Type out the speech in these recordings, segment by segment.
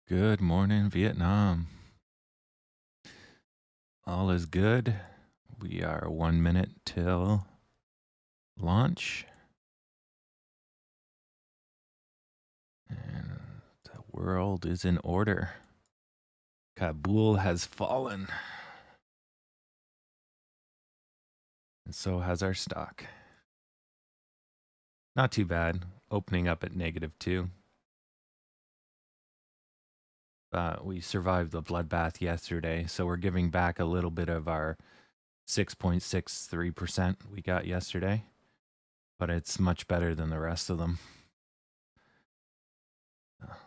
Good morning, Vietnam. All is good. We are 1 minute till launch. And the world is in order. Kabul has fallen. And so has our stock. Not too bad. Opening up at -2. We survived the bloodbath yesterday, so we're giving back a little bit of our 6.63% we got yesterday, but it's much better than the rest of them.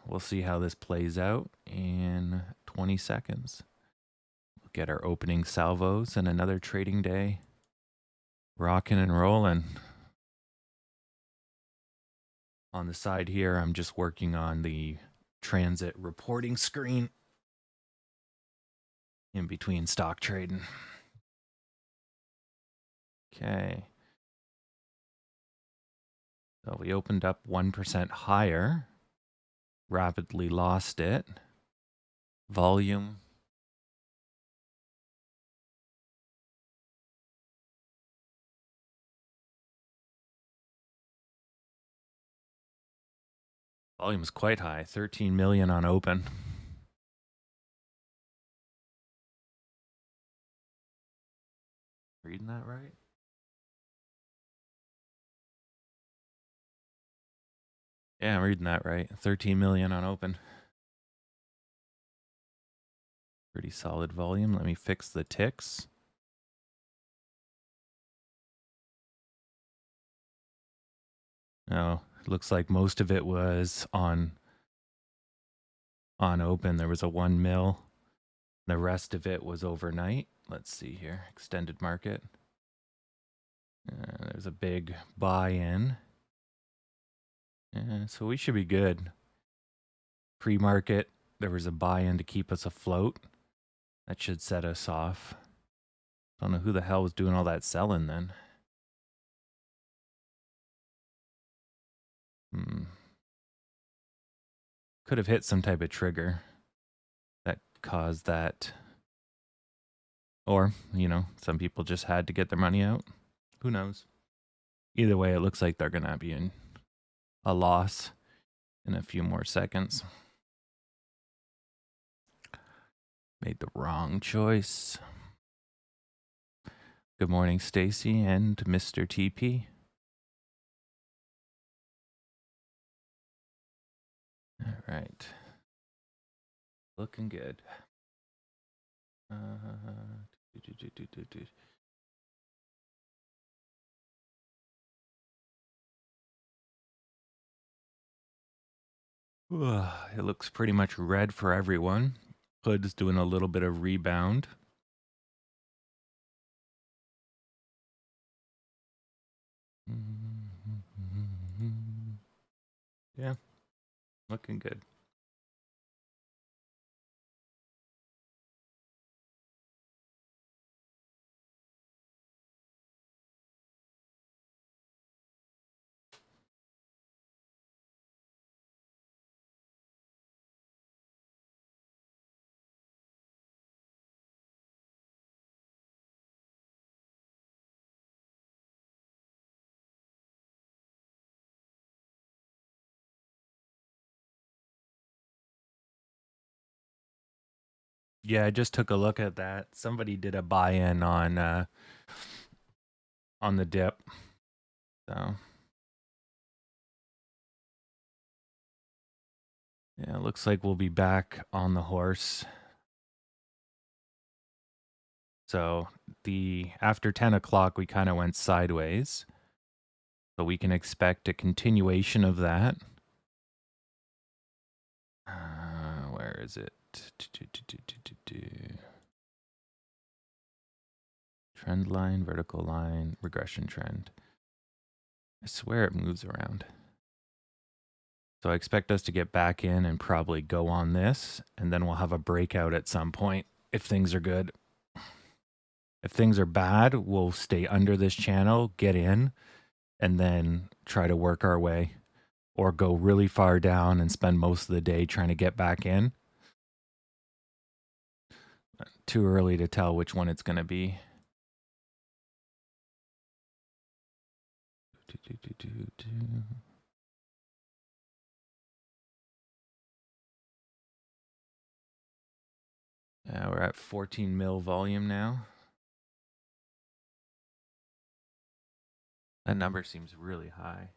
We'll see how this plays out in 20 seconds. We'll get our opening salvos and another trading day rocking and rolling. On the side here, I'm just working on the transit reporting screen in between stock trading. Okay. So we opened up 1% higher, rapidly lost it. Volume. Volume is quite high, 13 million on open. Reading that right? Yeah, I'm reading that right. 13 million on open. Pretty solid volume. Let me fix the ticks. Oh, it looks like most of it was on open. There was a 1 mil. The rest of it was overnight. Let's see here. Extended market. There's a big buy-in. So we should be good. Pre-market, there was a buy-in to keep us afloat. That should set us off. Don't know who the hell was doing all that selling then. Could have hit some type of trigger that caused that. Or, you know, some people just had to get their money out. Who knows? Either way, it looks like they're going to be in a loss in a few more seconds. Made the wrong choice. Good morning, Stacy and Mr. TP. All right. Looking good. It looks pretty much red for everyone. Hood's doing a little bit of rebound. Yeah, looking good. Yeah, I just took a look at that. Somebody did a buy-in on the dip. So yeah, it looks like we'll be back on the horse. So after 10 o'clock, we kind of went sideways. So we can expect a continuation of that. Where is it? Trend line, vertical line, regression trend. I swear it moves around. So I expect us to get back in and probably go on this, and then we'll have a breakout at some point if things are good. If things are bad, we'll stay under this channel, get in, and then try to work our way, or go really far down and spend most of the day trying to get back in. too early to tell which one it's going to be. Yeah, we're at 14 mil volume now. That number seems really high.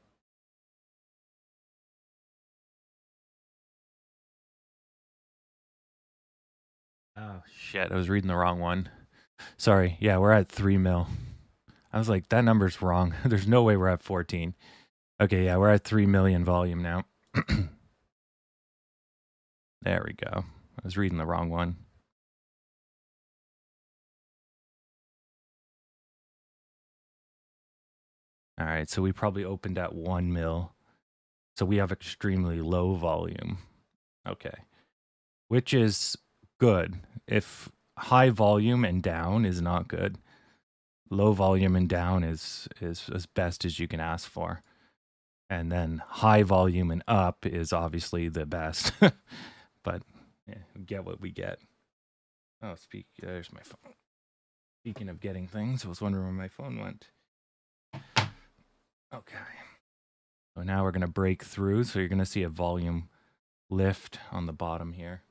Oh, shit. I was reading the wrong one. Sorry. Yeah, we're at 3 mil. I was like, that number's wrong. There's no way we're at 14. Okay, yeah, we're at 3 million volume now. There we go. I was reading the wrong one. All right, so we probably opened at 1 mil. So we have extremely low volume. Okay. Which is good. If high volume and down is not good, low volume and down is as best as you can ask for. And then high volume and up is obviously the best. But yeah, we get what we get. Oh, there's my phone. Speaking of getting things, I was wondering where my phone went. Okay. So now we're going to break through. So you're going to see a volume lift on the bottom here.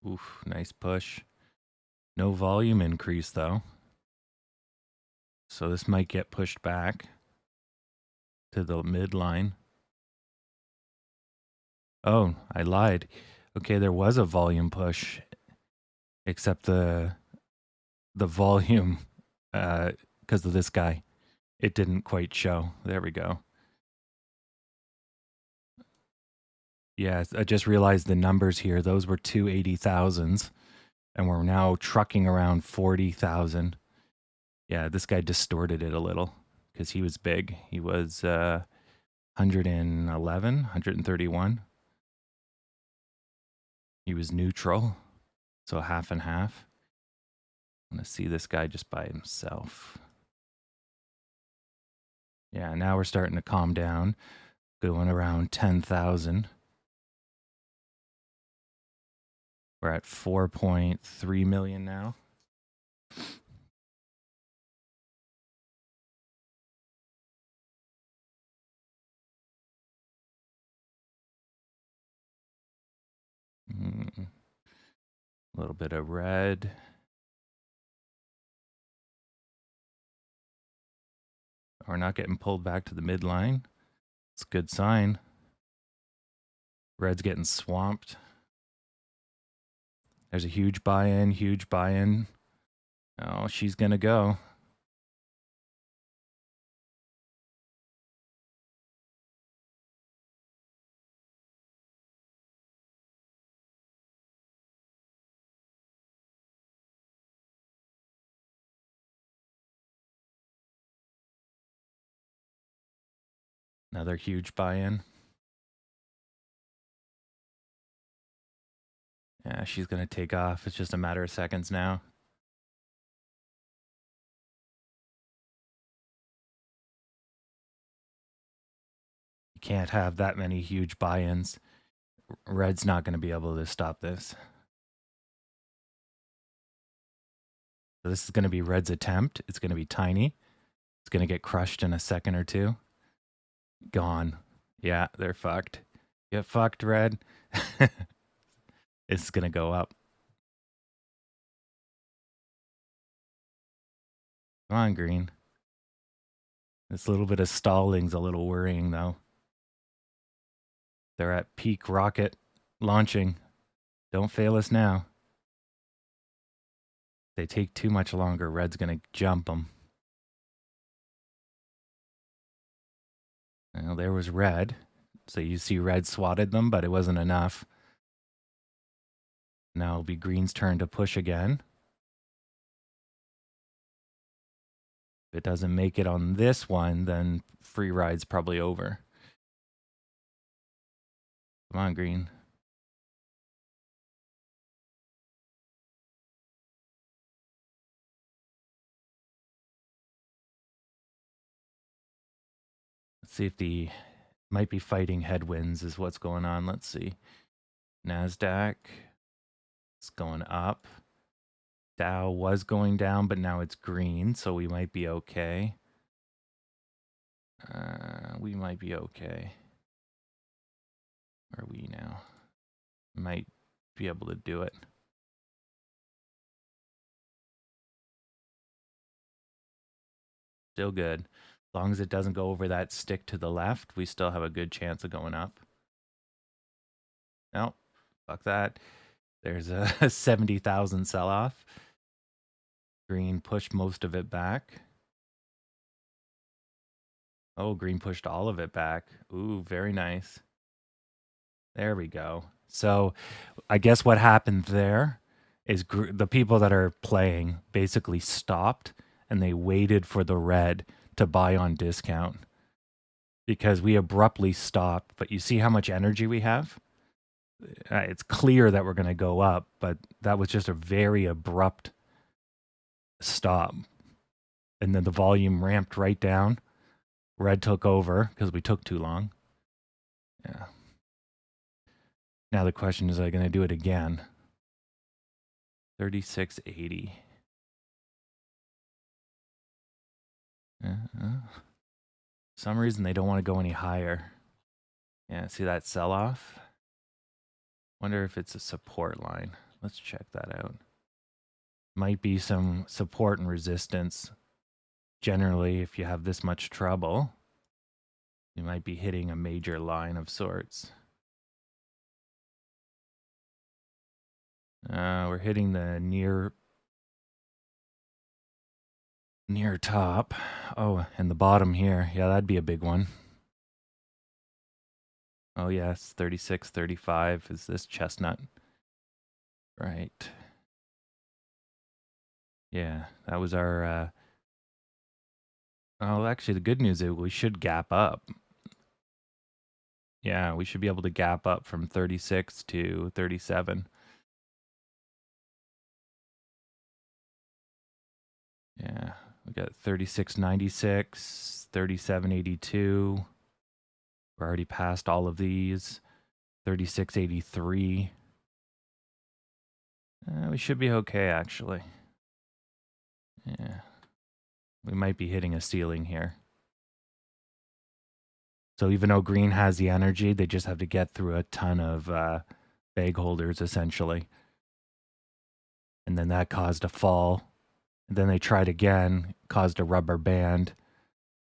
Oof, nice push. No volume increase though. So this might get pushed back to the midline. Oh, I lied. Okay, there was a volume push, except the volume, because of this guy, it didn't quite show. There we go. Yeah, I just realized the numbers here. Those were 280,000s, and we're now trucking around 40,000. Yeah, this guy distorted it a little because he was big. He was 111, 131. He was neutral, so half and half. I want to see this guy just by himself. Yeah, now we're starting to calm down, going around 10,000. We're at 4.3 million now. A little bit of red. We're not getting pulled back to the midline. It's a good sign. Red's getting swamped. There's a huge buy-in, huge buy-in. Oh, she's going to go. Another huge buy-in. Yeah, she's going to take off. It's just a matter of seconds now. You can't have that many huge buy-ins. Red's not going to be able to stop this. So this is going to be Red's attempt. It's going to be tiny. It's going to get crushed in a second or two. Gone. Yeah, they're fucked. Get fucked, Red. It's going to go up. Come on, Green. This little bit of stalling's a little worrying, though. They're at peak rocket launching. Don't fail us now. They take too much longer. Red's going to jump them. Well, there was Red. So you see Red swatted them, but it wasn't enough. Now it'll be Green's turn to push again. If it doesn't make it on this one, then free ride's probably over. Come on, green. Let's see if the might be fighting headwinds is what's going on. Let's see. NASDAQ, it's going up. Dow was going down, but now it's green, so we might be okay. We might be okay. Where are we now? Might be able to do it. Still good. As long as it doesn't go over that stick to the left, we still have a good chance of going up. No, fuck that. There's a 70,000 sell-off. Green pushed most of it back. Oh, green pushed all of it back. Ooh, very nice. There we go. So I guess what happened there is the people that are playing basically stopped and they waited for the red to buy on discount because we abruptly stopped. But you see how much energy we have? It's clear that we're going to go up, but that was just a very abrupt stop. And then the volume ramped right down. Red took over because we took too long. Yeah. Now the question is, am I going to do it again? 3680. Some reason they don't want to go any higher. Yeah, see that sell-off? Wonder if it's a support line. Let's check that out. Might be some support and resistance. Generally, if you have this much trouble, you might be hitting a major line of sorts. We're hitting the near top. Oh, and the bottom here. Yeah, that'd be a big one. Oh, yes, 36, 35 is this chestnut. Right. Yeah, that was our... Oh, actually, the good news is we should gap up. Yeah, we should be able to gap up from 36 to 37. Yeah, we got 36.96, 37.82. We're already past all of these. 36.83. We should be okay, actually. Yeah. We might be hitting a ceiling here. So even though green has the energy, they just have to get through a ton of bag holders, essentially. And then that caused a fall. And then they tried again, caused a rubber band.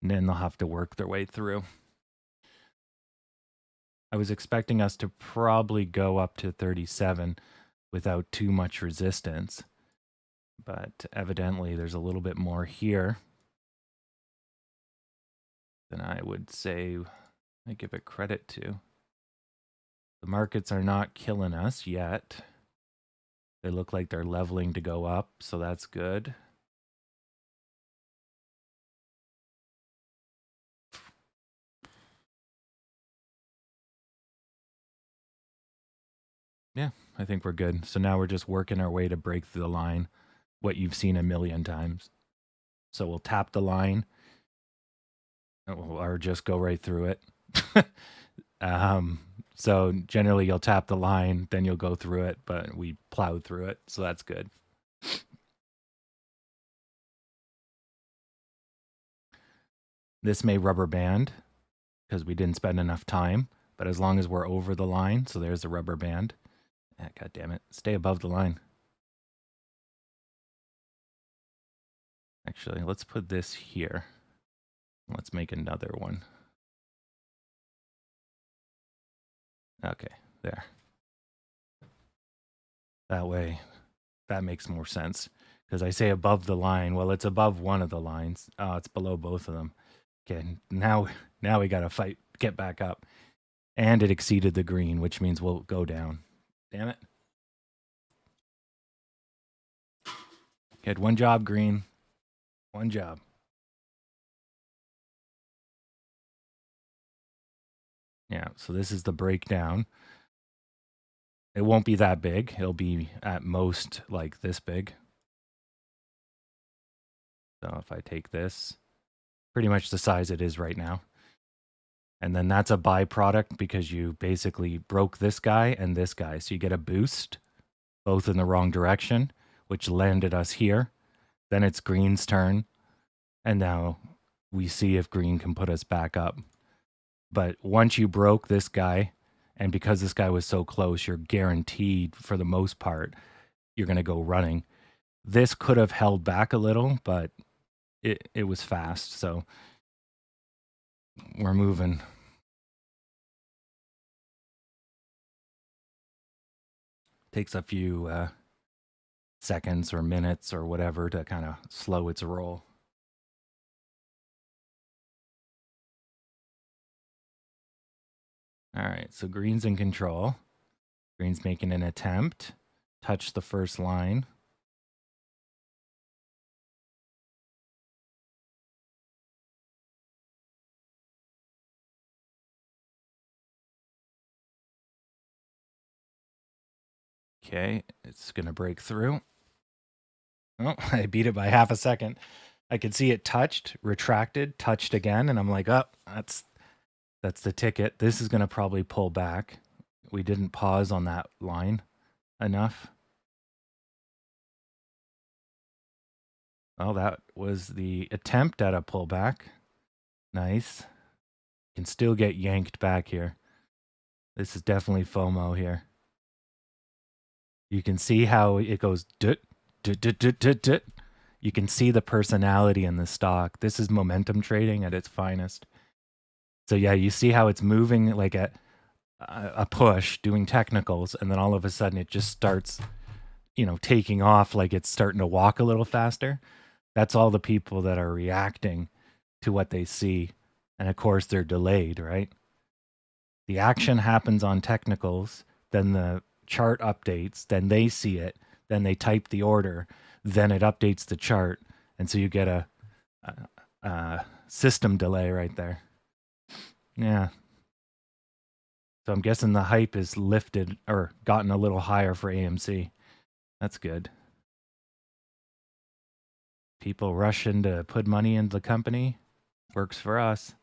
And then they'll have to work their way through. I was expecting us to probably go up to 37 without too much resistance. But evidently there's a little bit more here than I would say I give it credit to. The markets are not killing us yet. They look like they're leveling to go up, so that's good. Yeah, I think we're good. So now we're just working our way to break through the line, what you've seen a million times. So we'll tap the line or just go right through it. So generally you'll tap the line, then you'll go through it, but we plowed through it, so that's good. This may rubber band because we didn't spend enough time, but as long as we're over the line, so there's the rubber band. God damn it, stay above the line. Actually, let's put this here. Let's make another one. Okay, there. That way, that makes more sense. Because I say above the line. Well, it's above one of the lines. Oh, it's below both of them. Okay, now we got to fight, get back up. And it exceeded the green, which means we'll go down. Damn it. You had one job, green. One job. Yeah, so this is the breakdown. It won't be that big. It'll be at most like this big. So if I take this, pretty much the size it is right now. And then that's a byproduct because you basically broke this guy and this guy. So you get a boost, both in the wrong direction, which landed us here. Then it's green's turn. And now we see if green can put us back up. But once you broke this guy, and because this guy was so close, you're guaranteed for the most part, you're going to go running. This could have held back a little, but it was fast. So we're moving. Takes a few seconds or minutes or whatever to kind of slow its roll. All right, so green's in control. Green's making an attempt. Touch the first line. Okay, it's going to break through. Oh, I beat it by half a second. I could see it touched, retracted, touched again, and I'm like, oh, that's the ticket. This is going to probably pull back. We didn't pause on that line enough. Well, that was the attempt at a pullback. Nice. Can still get yanked back here. This is definitely FOMO here. You can see how it goes dut, dut, dut, dut, dut, dut. You can see the personality in the stock. This is momentum trading at its finest. So yeah, you see how it's moving like a push, doing technicals, and then all of a sudden it just starts, taking off like it's starting to walk a little faster. That's all the people that are reacting to what they see. And of course, they're delayed, right? The action happens on technicals, then the chart updates, then they see it, then they type the order, then it updates the chart. And so you get a system delay right there. Yeah. So I'm guessing the hype is lifted or gotten a little higher for AMC. That's good. People rushing to put money into the company works for us.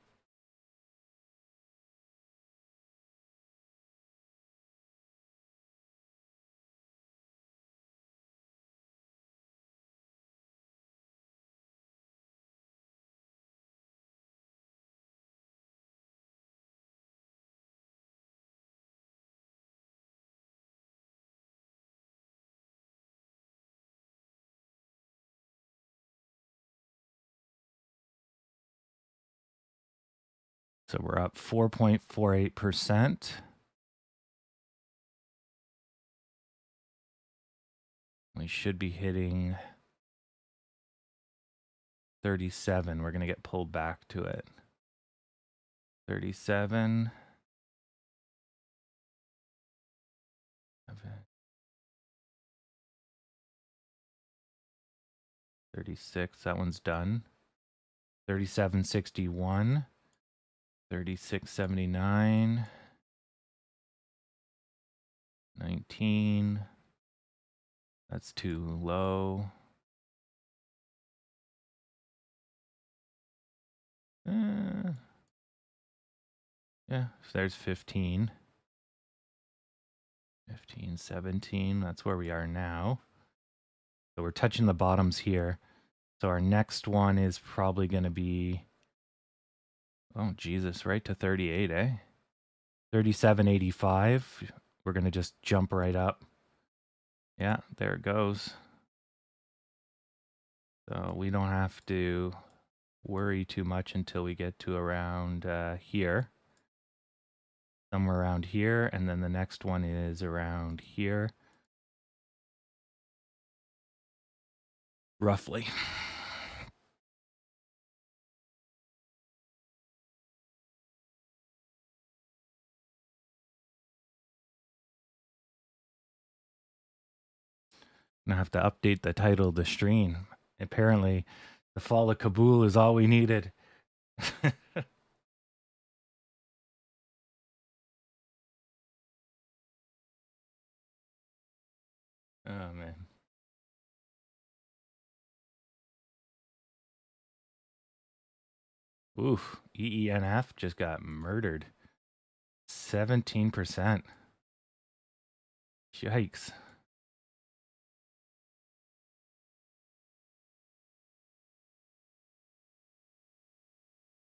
So we're up 4.48%. We should be hitting 37. We're going to get pulled back to it. 37. 36. That one's done. 37.61. 36.79. 19. That's too low. Yeah, there's 15. 15, 17. That's where we are now. So we're touching the bottoms here. So our next one is probably going to be, oh, Jesus, right to 38, eh? 37.85. We're going to just jump right up. Yeah, there it goes. So we don't have to worry too much until we get to around here. Somewhere around here. And then the next one is around here. Roughly. I have to update the title of the stream. Apparently, the fall of Kabul is all we needed. Oh, man. Oof. EENF just got murdered. 17%. Yikes.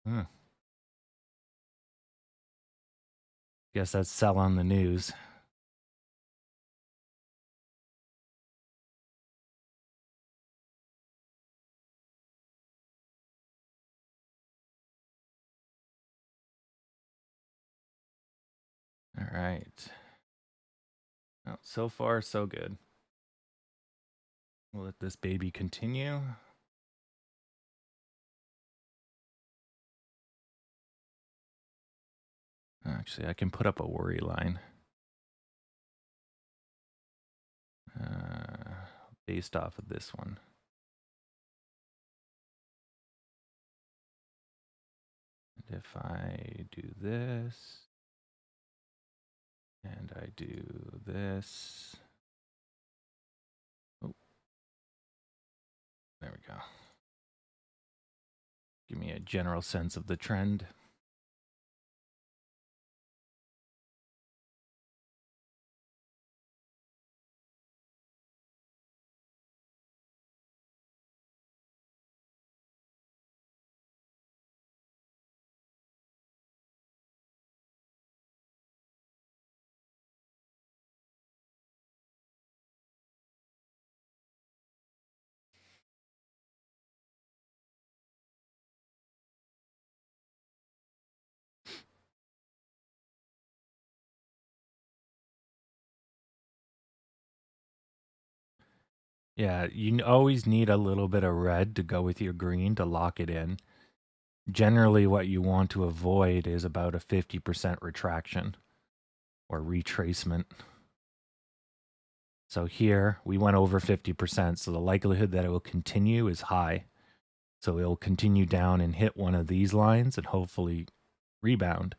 Huh. Guess that's sell on the news. All right. Well, so far, so good. We'll let this baby continue. Actually, I can put up a worry line. Based off of this one. And if I do this, and I do this. Oh, there we go. Give me a general sense of the trend. Yeah, you always need a little bit of red to go with your green to lock it in. Generally, what you want to avoid is about a 50% retraction or retracement. So here, we went over 50%, so the likelihood that it will continue is high. So it'll continue down and hit one of these lines and hopefully rebound.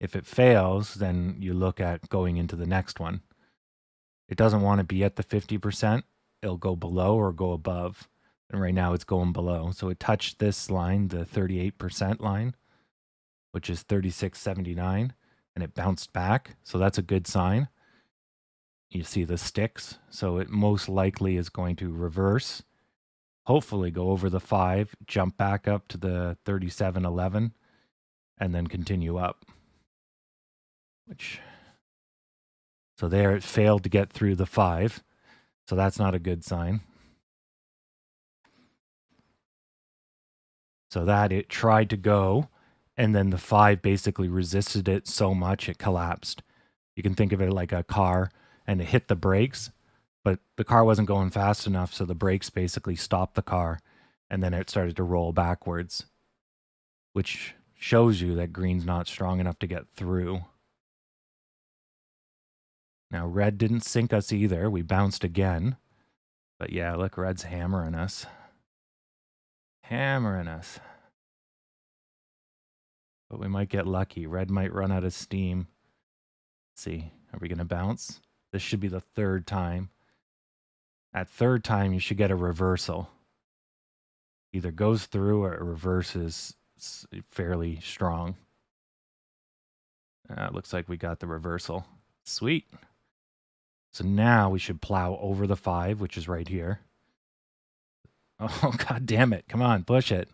If it fails, then you look at going into the next one. It doesn't want to be at the 50%. It'll go below or go above. And right now it's going below. So it touched this line, the 38% line, which is 36.79, and it bounced back. So that's a good sign. You see the sticks. So it most likely is going to reverse, hopefully go over the 5, jump back up to the 37.11, and then continue up. So there it failed to get through the 5. So that's not a good sign. So that it tried to go, and then the 5 basically resisted it so much it collapsed. You can think of it like a car, and it hit the brakes, but the car wasn't going fast enough, so the brakes basically stopped the car, and then it started to roll backwards, which shows you that green's not strong enough to get through. Now, red didn't sink us either. We bounced again. But yeah, look, red's hammering us. Hammering us. But we might get lucky. Red might run out of steam. Let's see. Are we going to bounce? This should be the 3rd time. At 3rd time, you should get a reversal. Either goes through or it reverses fairly strong. Looks like we got the reversal. Sweet. So now we should plow over the 5, which is right here. Oh, God damn it. Come on, push it.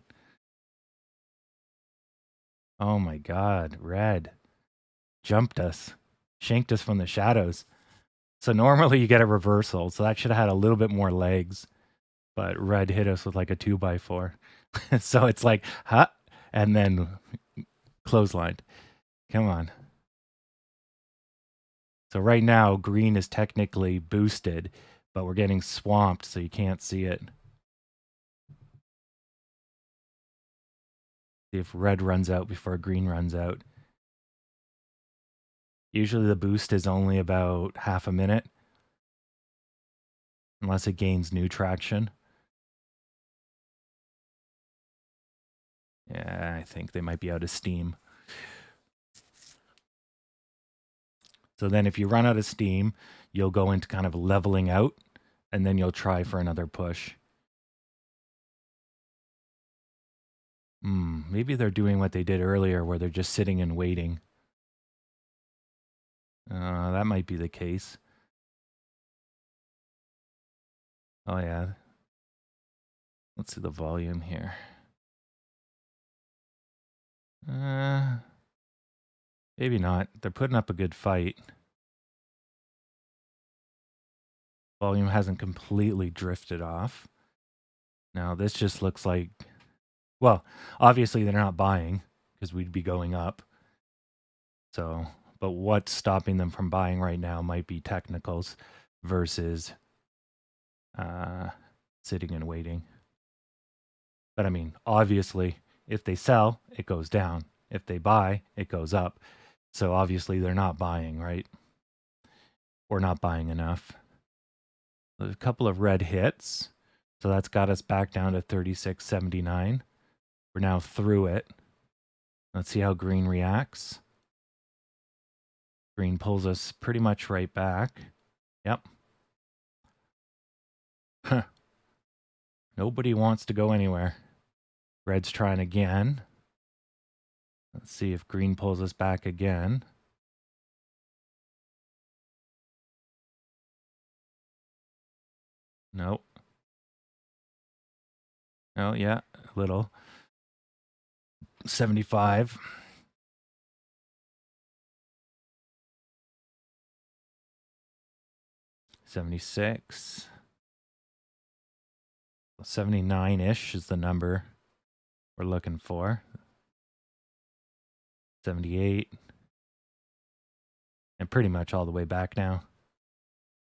Oh my God, red. Jumped us. Shanked us from the shadows. So normally you get a reversal, so that should have had a little bit more legs. But red hit us with like a 2x4. So it's like, huh? And then clotheslined. Come on. So right now, green is technically boosted, but we're getting swamped, so you can't see it. See if red runs out before green runs out. Usually the boost is only about half a minute, unless it gains new traction. Yeah, I think they might be out of steam. So then if you run out of steam, you'll go into kind of leveling out. and then you'll try for another push. Maybe they're doing what they did earlier where they're just sitting and waiting. That might be the case. Oh, yeah. Let's see the volume here. Maybe not. They're putting up a good fight. Volume hasn't completely drifted off. Now, this just looks like... Well, obviously they're not buying because we'd be going up. So, but what's stopping them from buying right now might be technicals versus sitting and waiting. But I mean, obviously, if they sell, it goes down. If they buy, it goes up. So obviously they're not buying, right? Or not buying enough. There's a couple of red hits. So that's got us back down to 36.79. We're now through it. Let's see how green reacts. Green pulls us pretty much right back. Yep. Nobody wants to go anywhere. Red's trying again. Let's see if green pulls us back again. Nope. Oh, yeah, a little. 75. 76. 79-ish is the number we're looking for. 78. And pretty much all the way back now.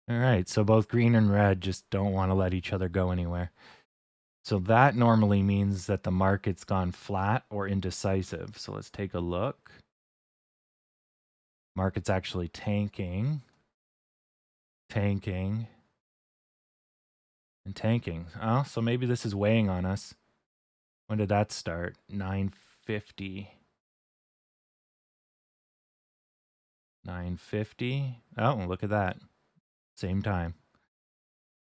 All right, so both green and red just don't want to let each other go anywhere. So that normally means that the market's gone flat or indecisive. So let's take a look. Market's actually tanking. Tanking. And tanking. Oh, so maybe this is weighing on us. When did that start? 950. 950. Oh, look at that. Same time.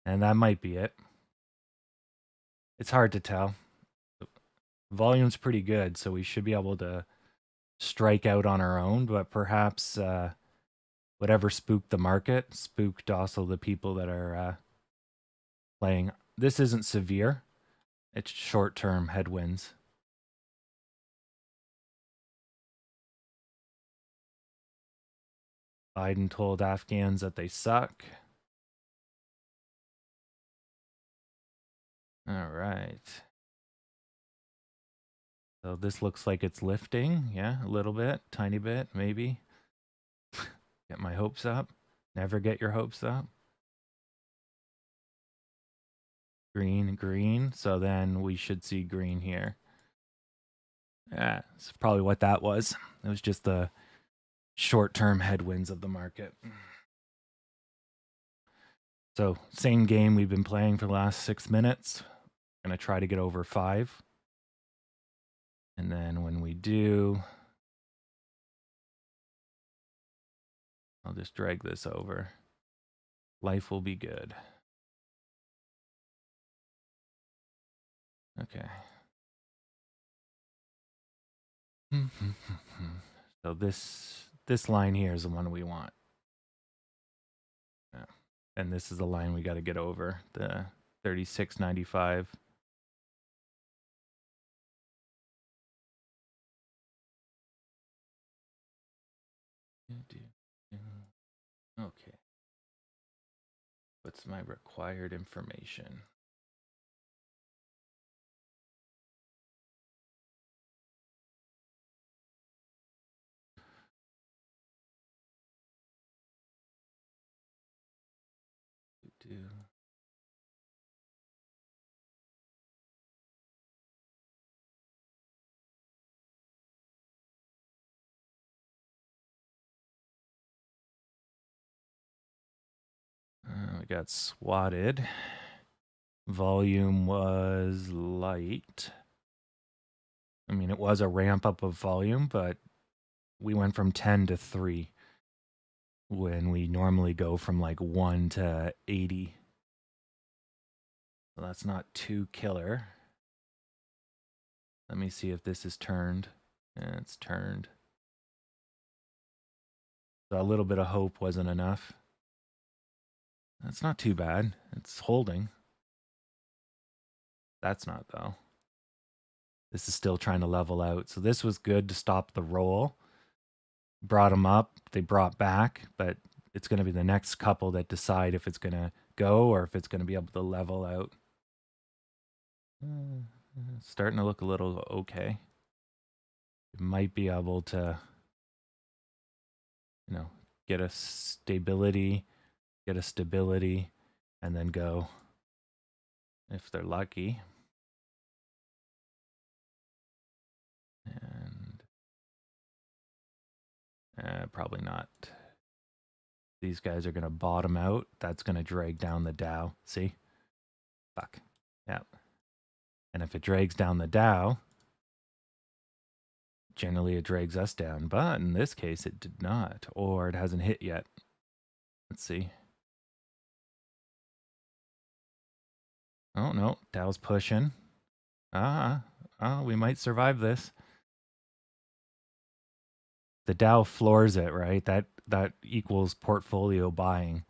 And that might be it. It's hard to tell. Volume's pretty good, so we should be able to strike out on our own, but perhaps whatever spooked the market spooked also the people that are playing. This isn't severe. It's short-term headwinds. Biden told Afghans that they suck. All right. So this looks like it's lifting. Yeah, a little bit, tiny bit, maybe. Get my hopes up. Never get your hopes up. Green, green. So then we should see green here. Yeah, that's probably what that was. It was just the short-term headwinds of the market. So same game we've been playing for the last 6 minutes. Going to try to get over 5. And then when we do, I'll just drag this over. Life will be good. Okay. So this line here is the one we want. Yeah. And this is the line we got to get over, the 36.95. Okay. What's my required information? We got swatted. Volume was light. I mean, it was a ramp up of volume, but we went from 10 to 3 when we normally go from like 1 to 80. So that's not too killer. Let me see if this is turned. Yeah, it's turned. So a little bit of hope wasn't enough. That's not too bad. It's holding. That's not, though. This is still trying to level out. So this was good to stop the roll. Brought them up. They brought back, but it's going to be the next couple that decide if it's going to go or if it's going to be able to level out. Starting to look a little okay. It might be able to, you know, get a stability, and then go if they're lucky. And probably not. These guys are going to bottom out. That's going to drag down the Dow. See? Fuck. Yep. And if it drags down the Dow, generally it drags us down. But in this case, it did not. Or it hasn't hit yet. Let's see. Oh, no. Dow's pushing. We might survive this. The Dow floors it, right? That equals portfolio buying.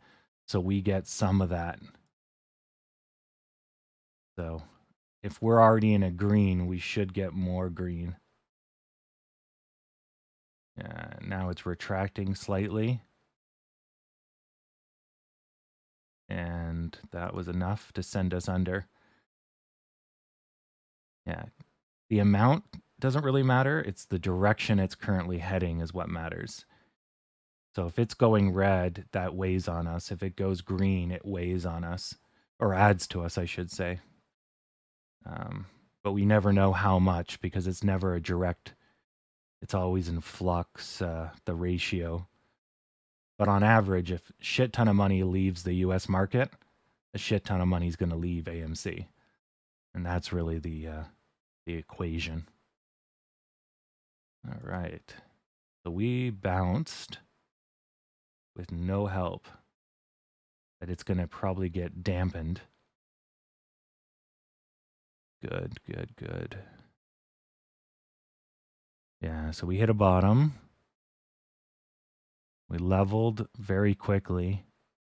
So we get some of that. So if we're already in a green, we should get more green. Now it's retracting slightly. And that was enough to send us under. Yeah. The amount doesn't really matter. It's the direction it's currently heading is what matters. So if it's going red, that weighs on us. If it goes green, it weighs on us. Or adds to us, I should say. But we never know how much because it's never a direct. It's always in flux, the ratio. But on average, if a shit ton of money leaves the US market, a shit ton of money is going to leave AMC. And that's really the equation. All right. So we bounced with no help. But it's going to probably get dampened. Good, good, good. Yeah, so we hit a bottom. We leveled very quickly.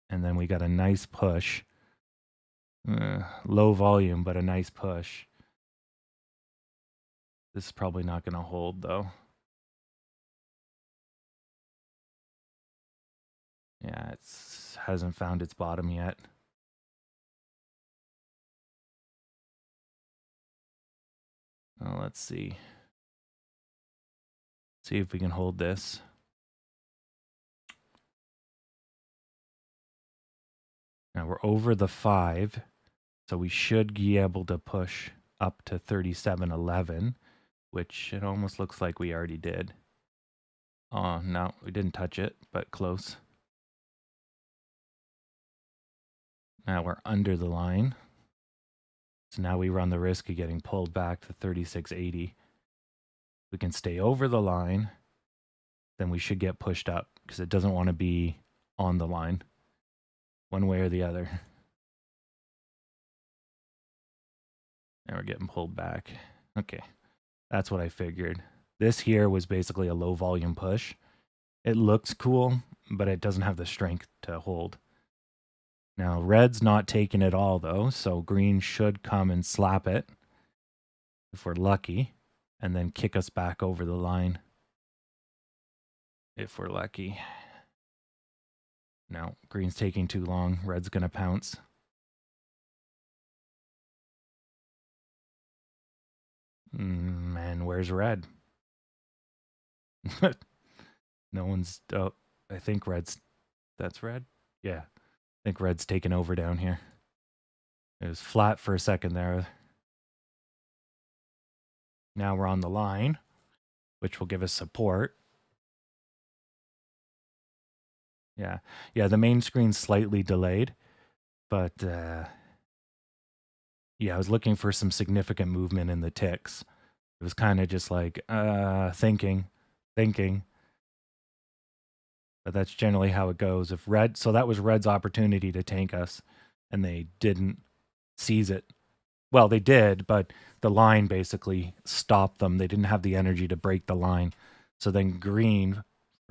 And then we got a nice push. Low volume, but a nice push. This is probably not going to hold, though. Yeah, it hasn't found its bottom yet. Well, let's see. See if we can hold this. Now we're over the 5, so we should be able to push up to 37.11, which it almost looks like we already did. Oh, no, we didn't touch it, but close. Now we're under the line. So now we run the risk of getting pulled back to 36.80. We can stay over the line, then we should get pushed up because it doesn't want to be on the line one way or the other. And we're getting pulled back. Okay, that's what I figured. This here was basically a low volume push. It looks cool, but it doesn't have the strength to hold. Now, red's not taking it all, though, so green should come and slap it, if we're lucky, and then kick us back over the line, if we're lucky. No, green's taking too long. Red's going to pounce. Man, where's red? No one's... Oh, I think red's... That's red? Yeah. I think red's taken over down here. It was flat for a second there. Now we're on the line, which will give us support. Yeah. Yeah, the main screen's slightly delayed, but yeah, I was looking for some significant movement in the ticks. It was kind of just like thinking. But that's generally how it goes. If red, so that was red's opportunity to tank us, and they didn't. seize it. Well, they did, but the line basically stopped them. They didn't have the energy to break the line. So then green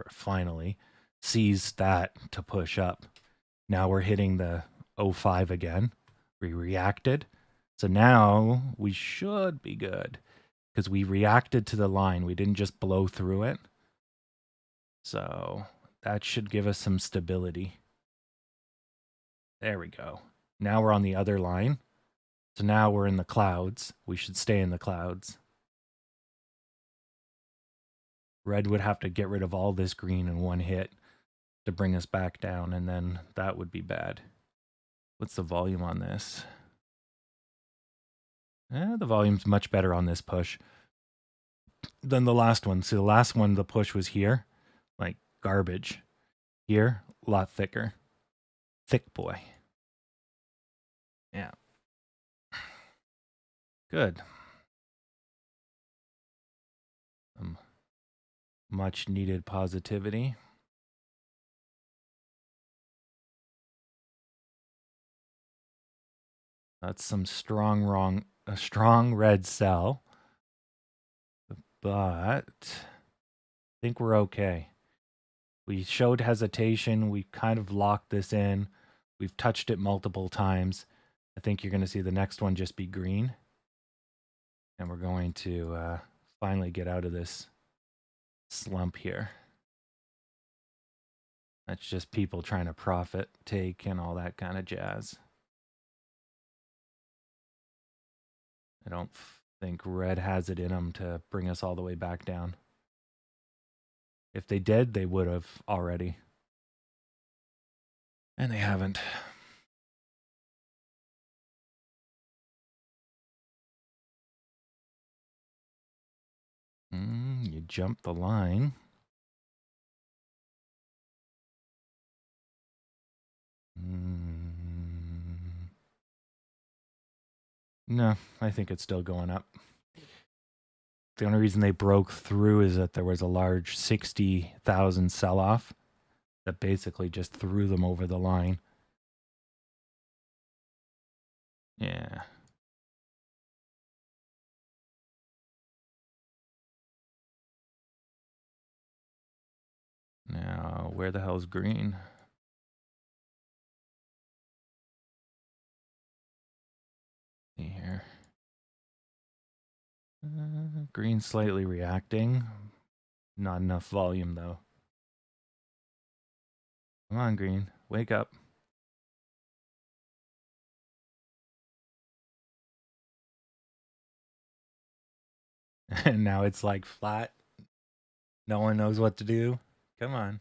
finally seized that to push up. Now we're hitting the 05 again. We reacted. So now we should be good because we reacted to the line. We didn't just blow through it. So that should give us some stability. There we go. Now we're on the other line. So now we're in the clouds. We should stay in the clouds. Red would have to get rid of all this green in one hit to bring us back down, and then that would be bad. What's the volume on this? The volume's much better on this push than the last one. See, the last one, the push was here, like garbage. Here, a lot thicker. Thick boy. Yeah. Good. Much needed positivity. That's some strong red sell. But I think we're okay. We showed hesitation. We kind of locked this in. We've touched it multiple times. I think you're going to see the next one just be green. And we're going to finally get out of this slump here. That's just people trying to profit, take, and all that kind of jazz. I don't think red has it in them to bring us all the way back down. If they did, they would have already. And they haven't. You jump the line. No, I think it's still going up. The only reason they broke through is that there was a large 60,000 sell-off that basically just threw them over the line. Yeah. Now, where the hell's green? See here. Green slightly reacting. Not enough volume, though. Come on, green. Wake up. And now it's like flat. No one knows what to do. Come on.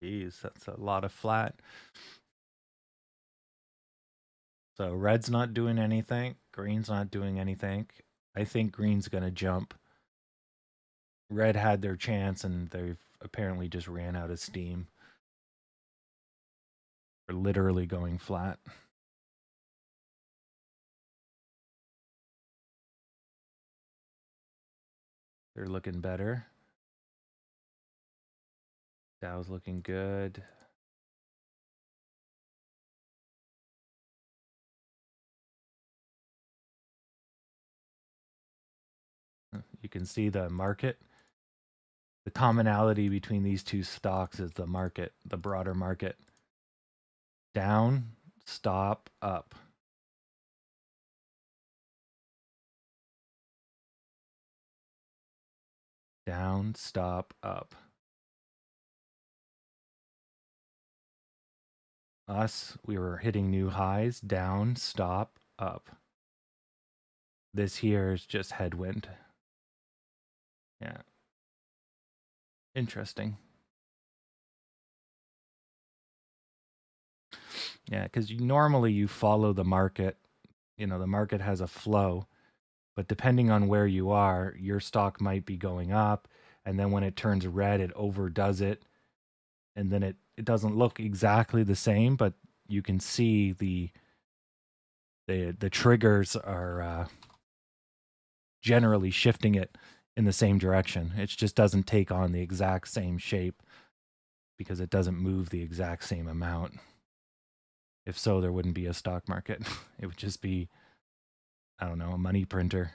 Jeez, that's a lot of flat. So red's not doing anything. Green's not doing anything. I think green's going to jump. Red had their chance, and they've apparently just ran out of steam. We're literally going flat. They're looking better. Dow's looking good. You can see the market. The commonality between these two stocks is the market, the broader market. Down, stop, up. Down, stop, up. Us, we were hitting new highs. Down, stop, up. This here is just headwind. Yeah. Interesting. Yeah, because normally you follow the market. You know, the market has a flow. But depending on where you are, your stock might be going up. And then when it turns red, it overdoes it. And then it doesn't look exactly the same, but you can see the triggers are generally shifting it in the same direction. It just doesn't take on the exact same shape because it doesn't move the exact same amount. If so, there wouldn't be a stock market. It would just be, I don't know, a money printer.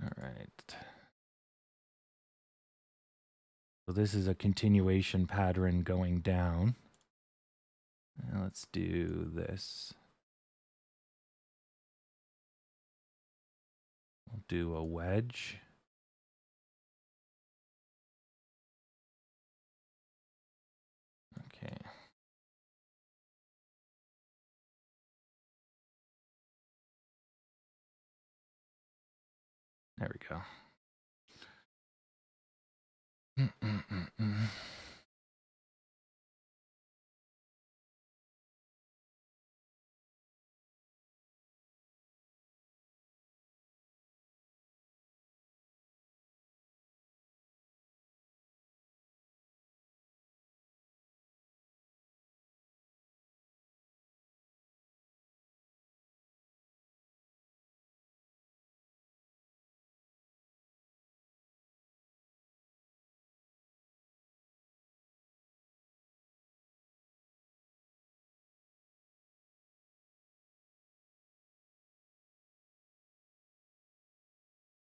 All right. So this is a continuation pattern going down. Now let's do this. We'll do a wedge. Okay. There we go.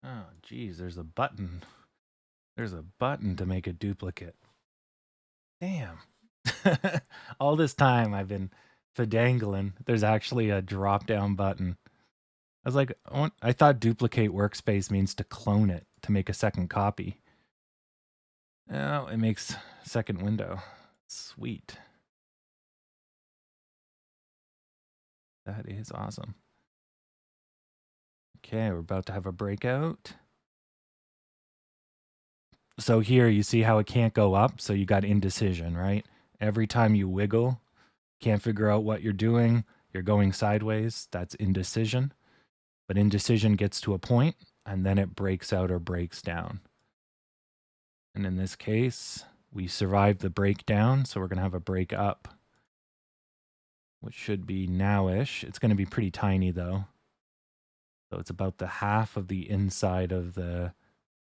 Oh, geez, there's a button. There's a button to make a duplicate. Damn. All this time I've been fidangling. There's actually a drop down button. I was like, I thought duplicate workspace means to clone it to make a second copy. Oh, it makes second window. Sweet. That is awesome. Okay, we're about to have a breakout. So here you see how it can't go up. So you got indecision, right? Every time you wiggle, can't figure out what you're doing. You're going sideways. That's indecision. But indecision gets to a point and then it breaks out or breaks down. And in this case, we survived the breakdown. So we're going to have a break up, which should be now-ish. It's going to be pretty tiny though. So it's about the half of the inside of the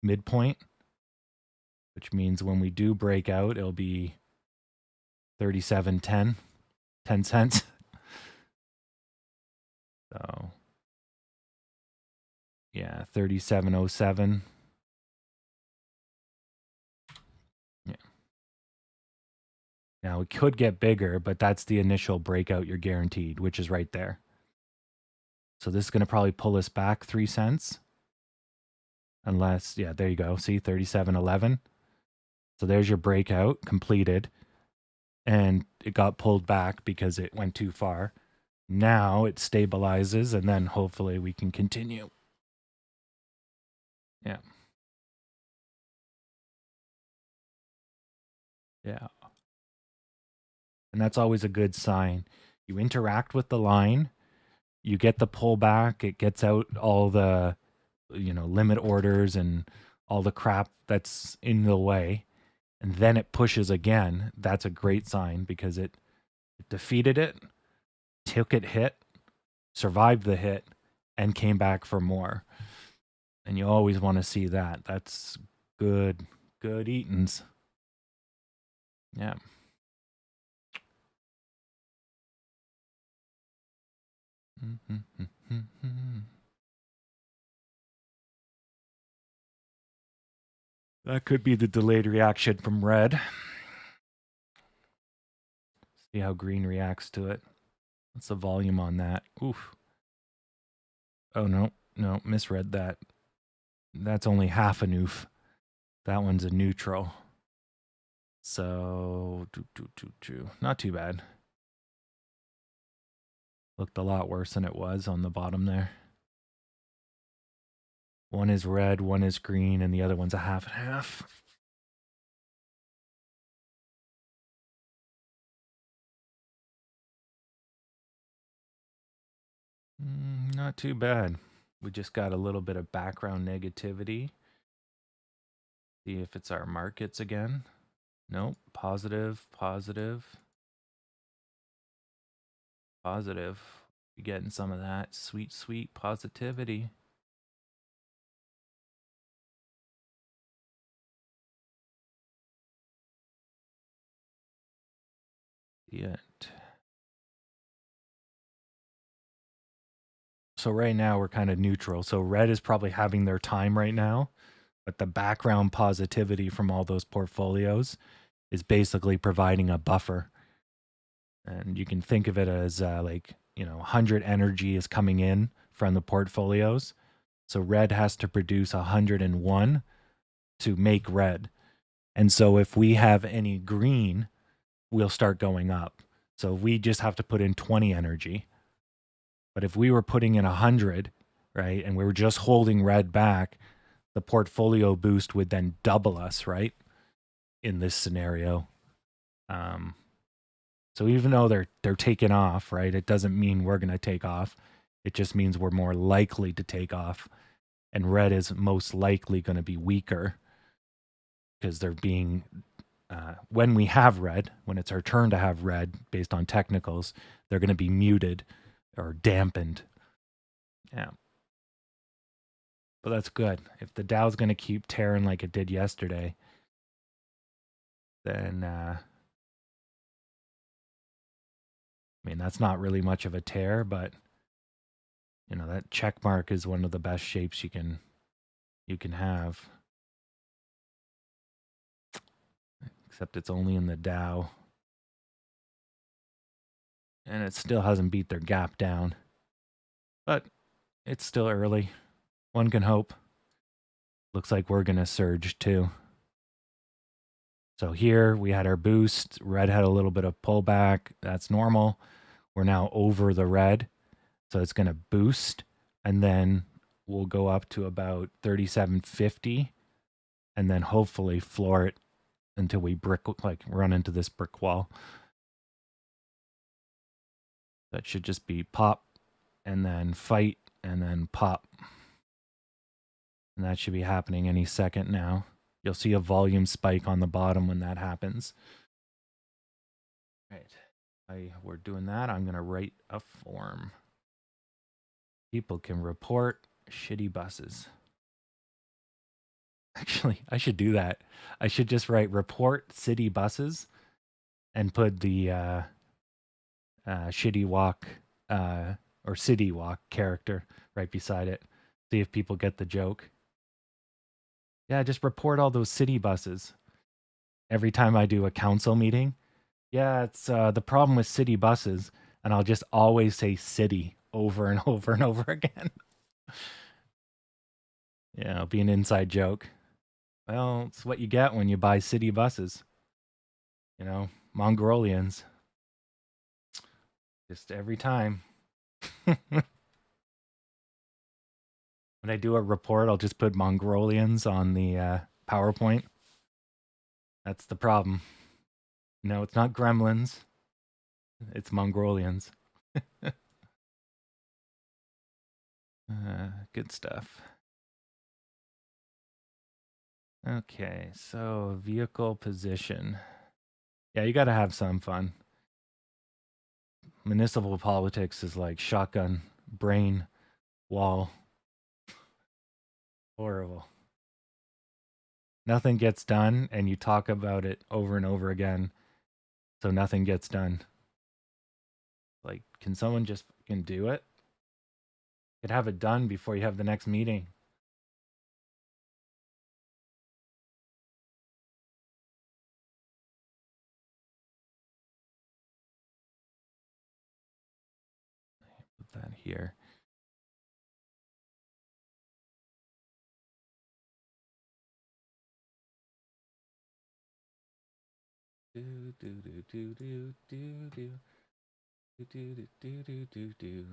midpoint, which means when we do break out, it'll be 37.10, 10 cents. So yeah, 37.07. Yeah. Now it could get bigger, but that's the initial breakout you're guaranteed, which is right there. So this is going to probably pull us back 3 cents. Unless, yeah, there you go. See, 37.11. So there's your breakout completed. And it got pulled back because it went too far. Now it stabilizes and then hopefully we can continue. Yeah. Yeah. And that's always a good sign. You interact with the line, you get the pullback, it gets out all the, limit orders and all the crap that's in the way, and then it pushes again. That's a great sign because it defeated it, took it hit, survived the hit, and came back for more. And you always want to see that. That's good eatings. Yeah. That could be the delayed reaction from red. See how green reacts to it. What's the volume on that? Oof. Oh, no, misread that. That's only half an oof. That one's a neutral. So, not too bad. Looked a lot worse than it was on the bottom there. One is red, one is green, and the other one's a half and half. Not too bad. We just got a little bit of background negativity. See if it's our markets again. Nope. Positive, positive, positive. You're getting some of that sweet, sweet positivity. Yet. So right now we're kind of neutral. So red is probably having their time right now, but the background positivity from all those portfolios is basically providing a buffer. And you can think of it as 100 energy is coming in from the portfolios. So red has to produce 101 to make red. And so if we have any green, we'll start going up. So we just have to put in 20 energy. But if we were putting in 100, right, and we were just holding red back, the portfolio boost would then double us, right, in this scenario. So even though they're taking off, right, it doesn't mean we're going to take off. It just means we're more likely to take off. And red is most likely going to be weaker because they're being, when we have red, when it's our turn to have red based on technicals, they're going to be muted or dampened. Yeah. But that's good. If the Dow's going to keep tearing like it did yesterday, then, I mean, that's not really much of a tear, but, you know, that check mark is one of the best shapes you can have. Except it's only in the Dow. And it still hasn't beat their gap down. But it's still early. One can hope. Looks like we're going to surge too. So here we had our boost. Red had a little bit of pullback. That's normal. We're now over the red. So it's going to boost. And then we'll go up to about 37.50. And then hopefully floor it until we run into this brick wall. That should just be pop and then fight and then pop. And that should be happening any second now. You'll see a volume spike on the bottom when that happens. Right. We're doing that. I'm going to write a form. People can report shitty buses. Actually, I should do that. I should just write report city buses and put the shitty walk or city walk character right beside it. See if people get the joke. Yeah, just report all those city buses. Every time I do a council meeting, yeah, it's the problem with city buses, and I'll just always say city over and over and over again. Yeah, it'll be an inside joke. Well, it's what you get when you buy city buses. You know, Mongolians. Just every time. When I do a report, I'll just put Mongolians on the PowerPoint. That's the problem. No, it's not gremlins. It's Mongolians. Good stuff. Okay, so vehicle position. Yeah, you got to have some fun. Municipal politics is like shotgun, brain, wall. Horrible. Nothing gets done, and you talk about it over and over again, so nothing gets done. Like, can someone just fucking do it? You could have it done before you have the next meeting. Put that here. Do do do do do do do do do do do do do.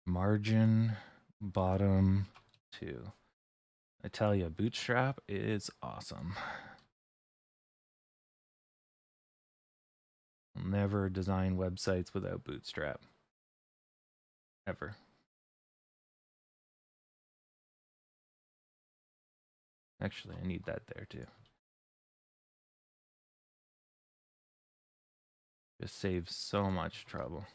Margin, bottom, too. I tell you, Bootstrap is awesome. I'll never design websites without Bootstrap. Ever. Actually, I need that there too. Just saves so much trouble.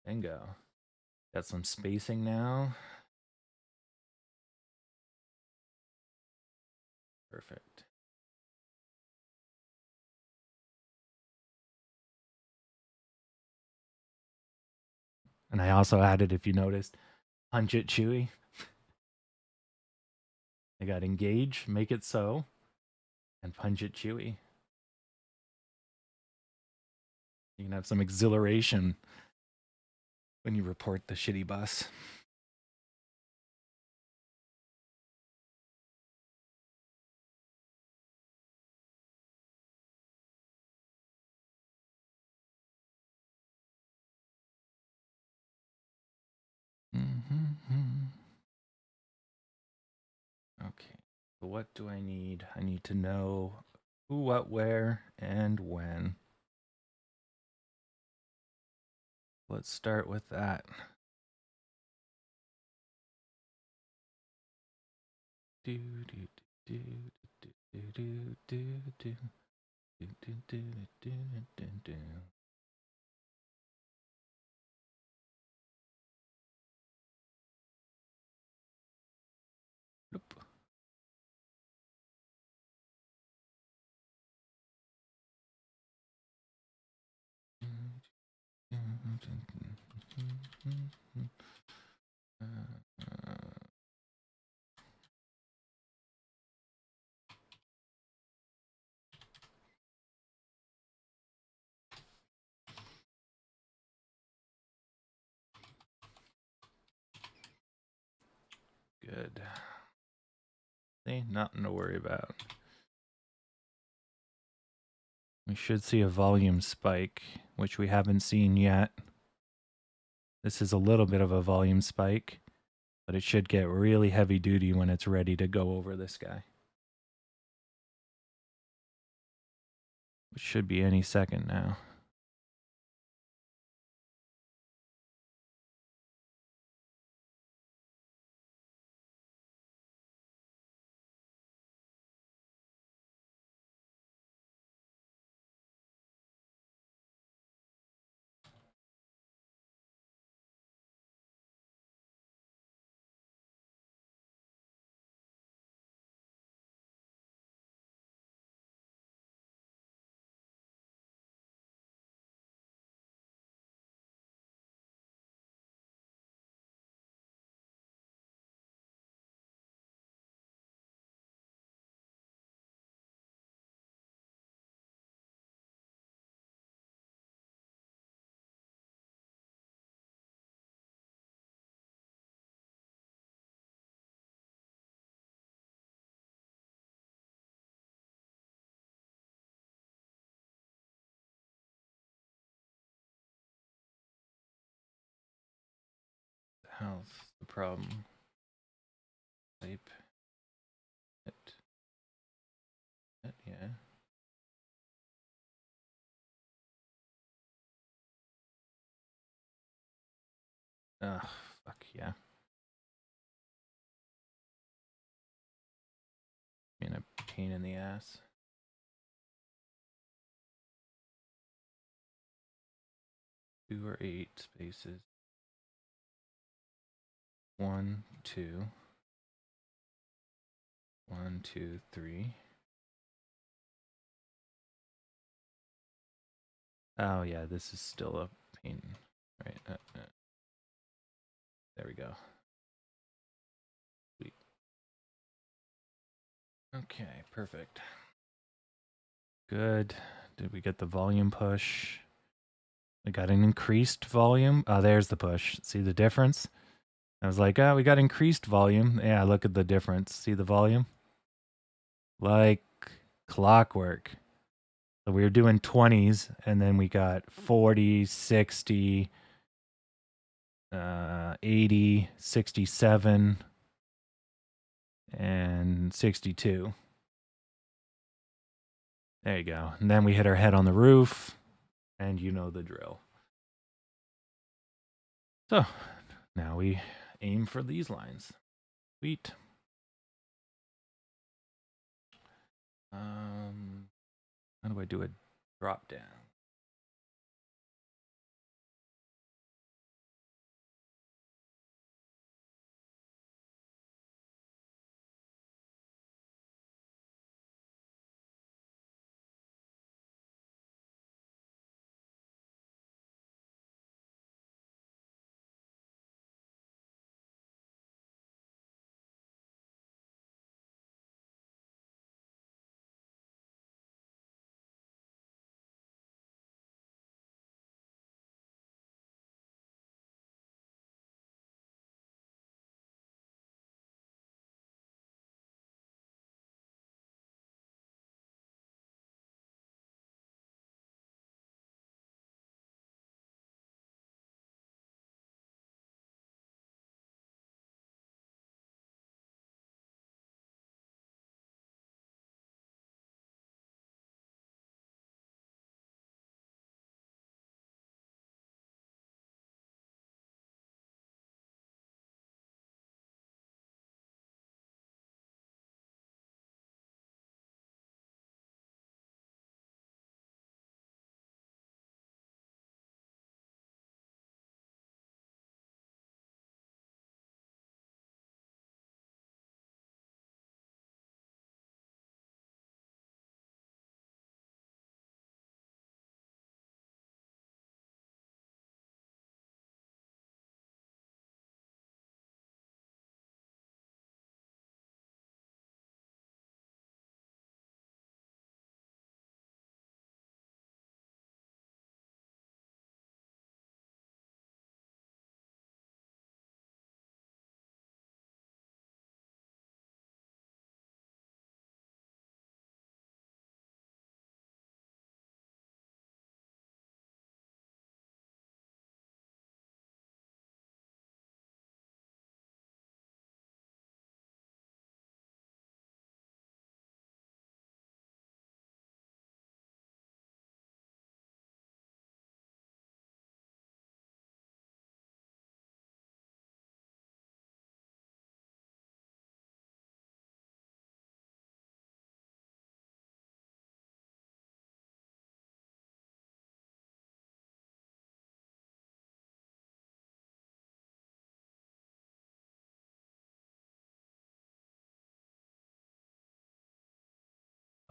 Bingo. Got some spacing now. Perfect. And I also added, if you noticed, punch it chewy. I got engage, make it so, and punch it chewy. You can have some exhilaration when you report the shitty bus. Okay, so what do I need? I need to know who, what, where, and when. Let's start with that. Do do do do do do do do do do do do do do. Nope. Good. See, nothing to worry about. We should see a volume spike, which we haven't seen yet. This is a little bit of a volume spike, but it should get really heavy duty when it's ready to go over this guy. Which should be any second now. How's the problem? Type it. Yeah. Ugh, fuck yeah. Being a pain in the ass. Two or eight spaces. 1, 2. 1, 2, 3. Oh yeah, this is still a pain. Right. There we go. Sweet. Okay, perfect. Good. Did we get the volume push? We got an increased volume. Oh, there's the push. See the difference? I was like, oh, we got increased volume. Yeah, look at the difference. See the volume? Like clockwork. So we were doing 20s, and then we got 40, 60, 80, 67, and 62. There you go. And then we hit our head on the roof, and you know the drill. So now we aim for these lines. Sweet. How do I do a drop down?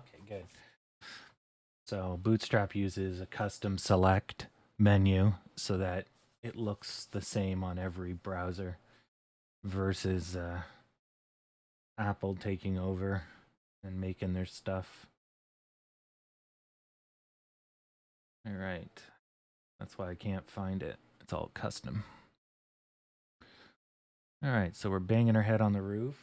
Okay, good. So Bootstrap uses a custom select menu so that it looks the same on every browser versus Apple taking over and making their stuff. All right. That's why I can't find it. It's all custom. All right, so we're banging our head on the roof.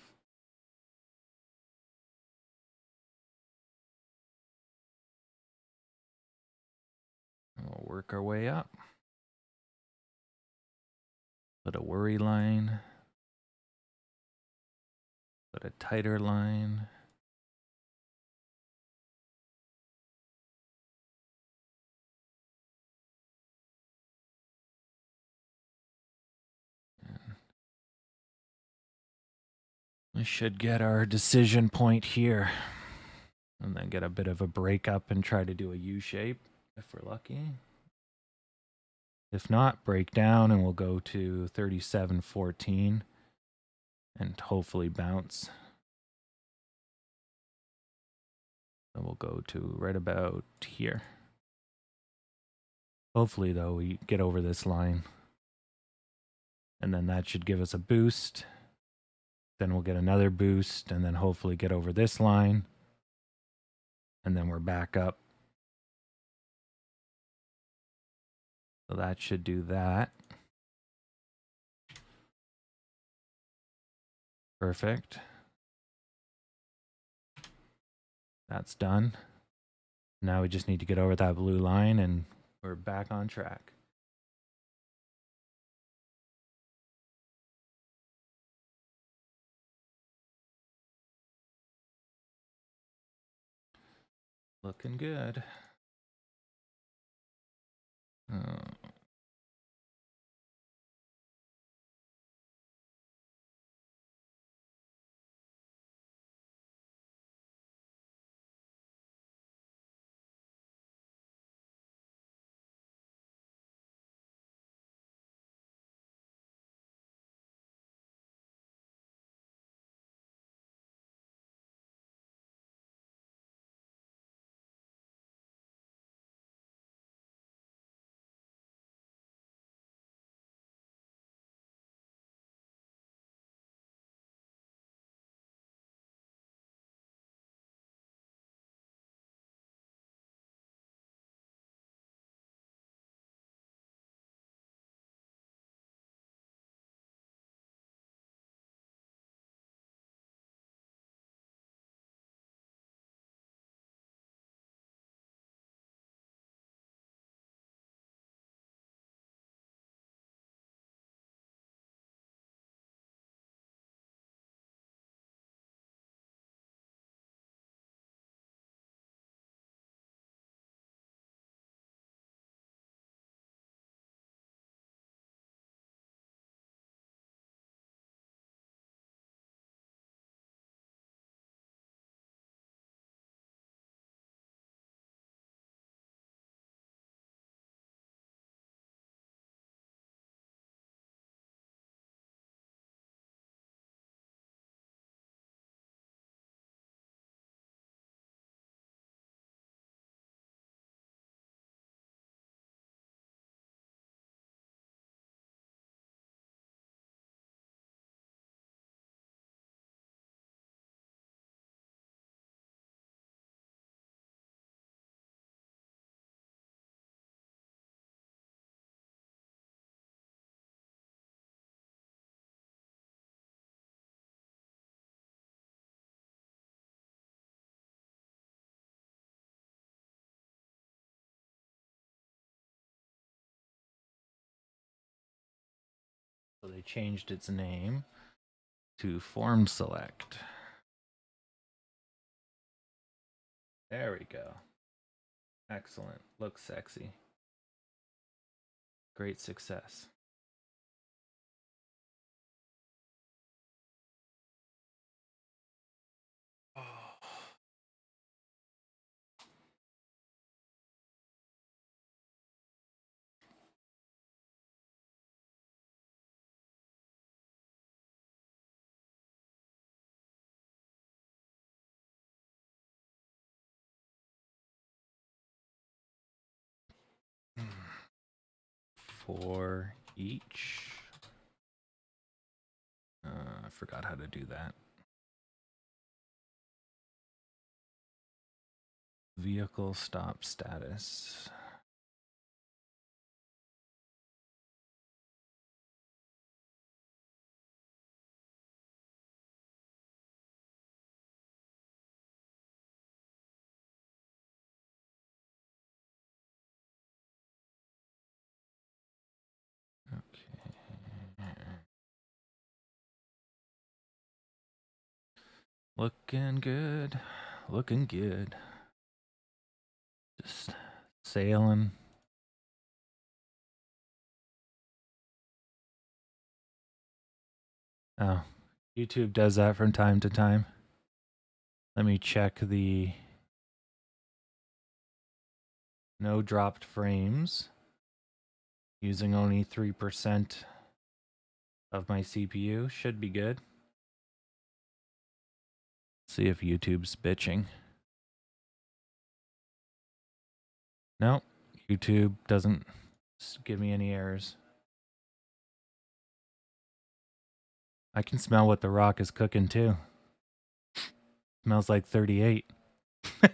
And we'll work our way up. Put a worry line. Put a tighter line. We should get our decision point here. And then get a bit of a break up and try to do a U shape if we're lucky. If not, break down and we'll go to 37.14 and hopefully bounce. And we'll go to right about here. Hopefully, though, we get over this line. And then that should give us a boost. Then we'll get another boost and then hopefully get over this line. And then we're back up. So that should do that. Perfect. That's done. Now we just need to get over that blue line and we're back on track. Looking good. So they changed its name to form select. There we go. Excellent. Looks sexy. Great success. Oh. For each. I forgot how to do that. Vehicle stop status. Okay. Looking good. Looking good. Just sailing. Oh, YouTube does that from time to time. Let me check the no dropped frames using only 3% of my CPU. Should be good. See if YouTube's bitching. No, YouTube doesn't give me any errors. I can smell what the rock is cooking too. Smells like 38. All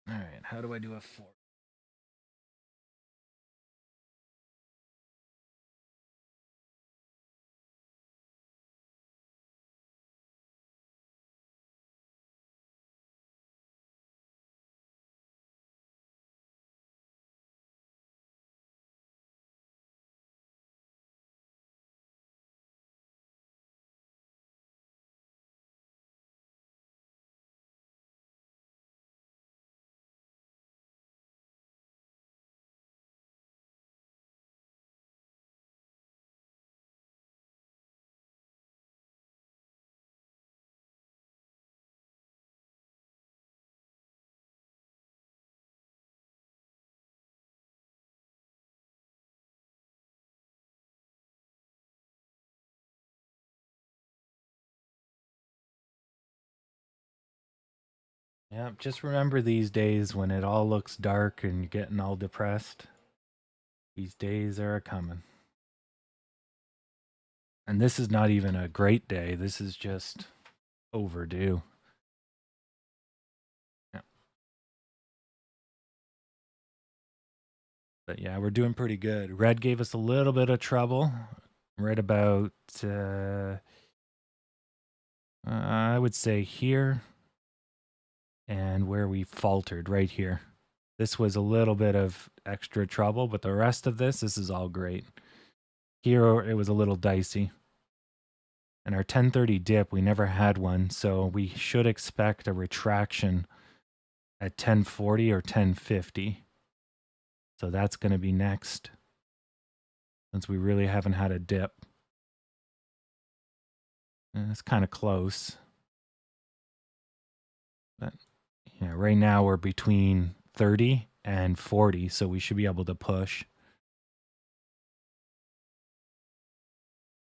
right, how do I do a 4? Yeah, just remember these days when it all looks dark and you're getting all depressed. These days are a coming. And this is not even a great day. This is just overdue. Yeah. But yeah, we're doing pretty good. Red gave us a little bit of trouble. Right about, I would say here, and where we faltered right here. This was a little bit of extra trouble, but the rest of this is all great. Here, it was a little dicey. And our 1030 dip, we never had one, so we should expect a retraction at 1040 or 1050. So that's going to be next, since we really haven't had a dip. And it's kind of close. But yeah, right now we're between 30 and 40, so we should be able to push.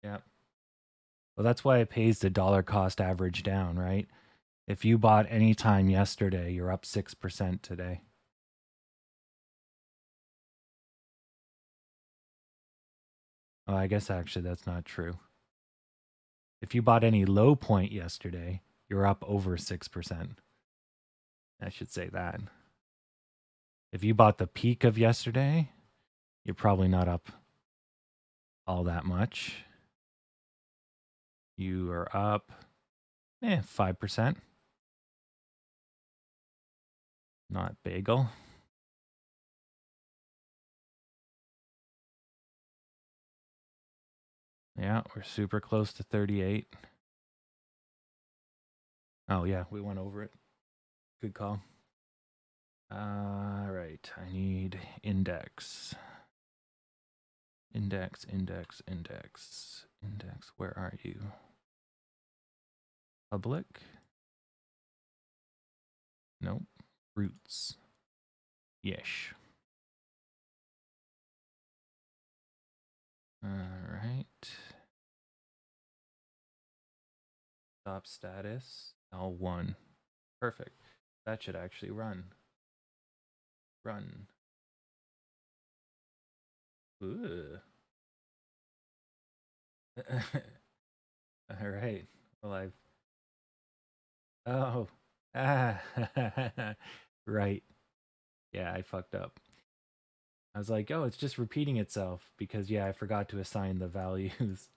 Yeah. Well, that's why it pays the dollar cost average down, right? If you bought any time yesterday, you're up 6% today. Oh, I guess actually that's not true. If you bought any low point yesterday, you're up over 6%. I should say that. If you bought the peak of yesterday, you're probably not up all that much. You are up 5%. Not bagel. Yeah, we're super close to 38. Oh, yeah, we went over it. Good call. All right, I need index. Index, index, index, index. Where are you? Public? Nope. Roots. Yesh. All right. Top status L1. Perfect. That should actually run. Run. Ooh. All right. Well, I've. Oh. Ah. Right. Yeah, I fucked up. I was like, oh, it's just repeating itself because, yeah, I forgot to assign the values.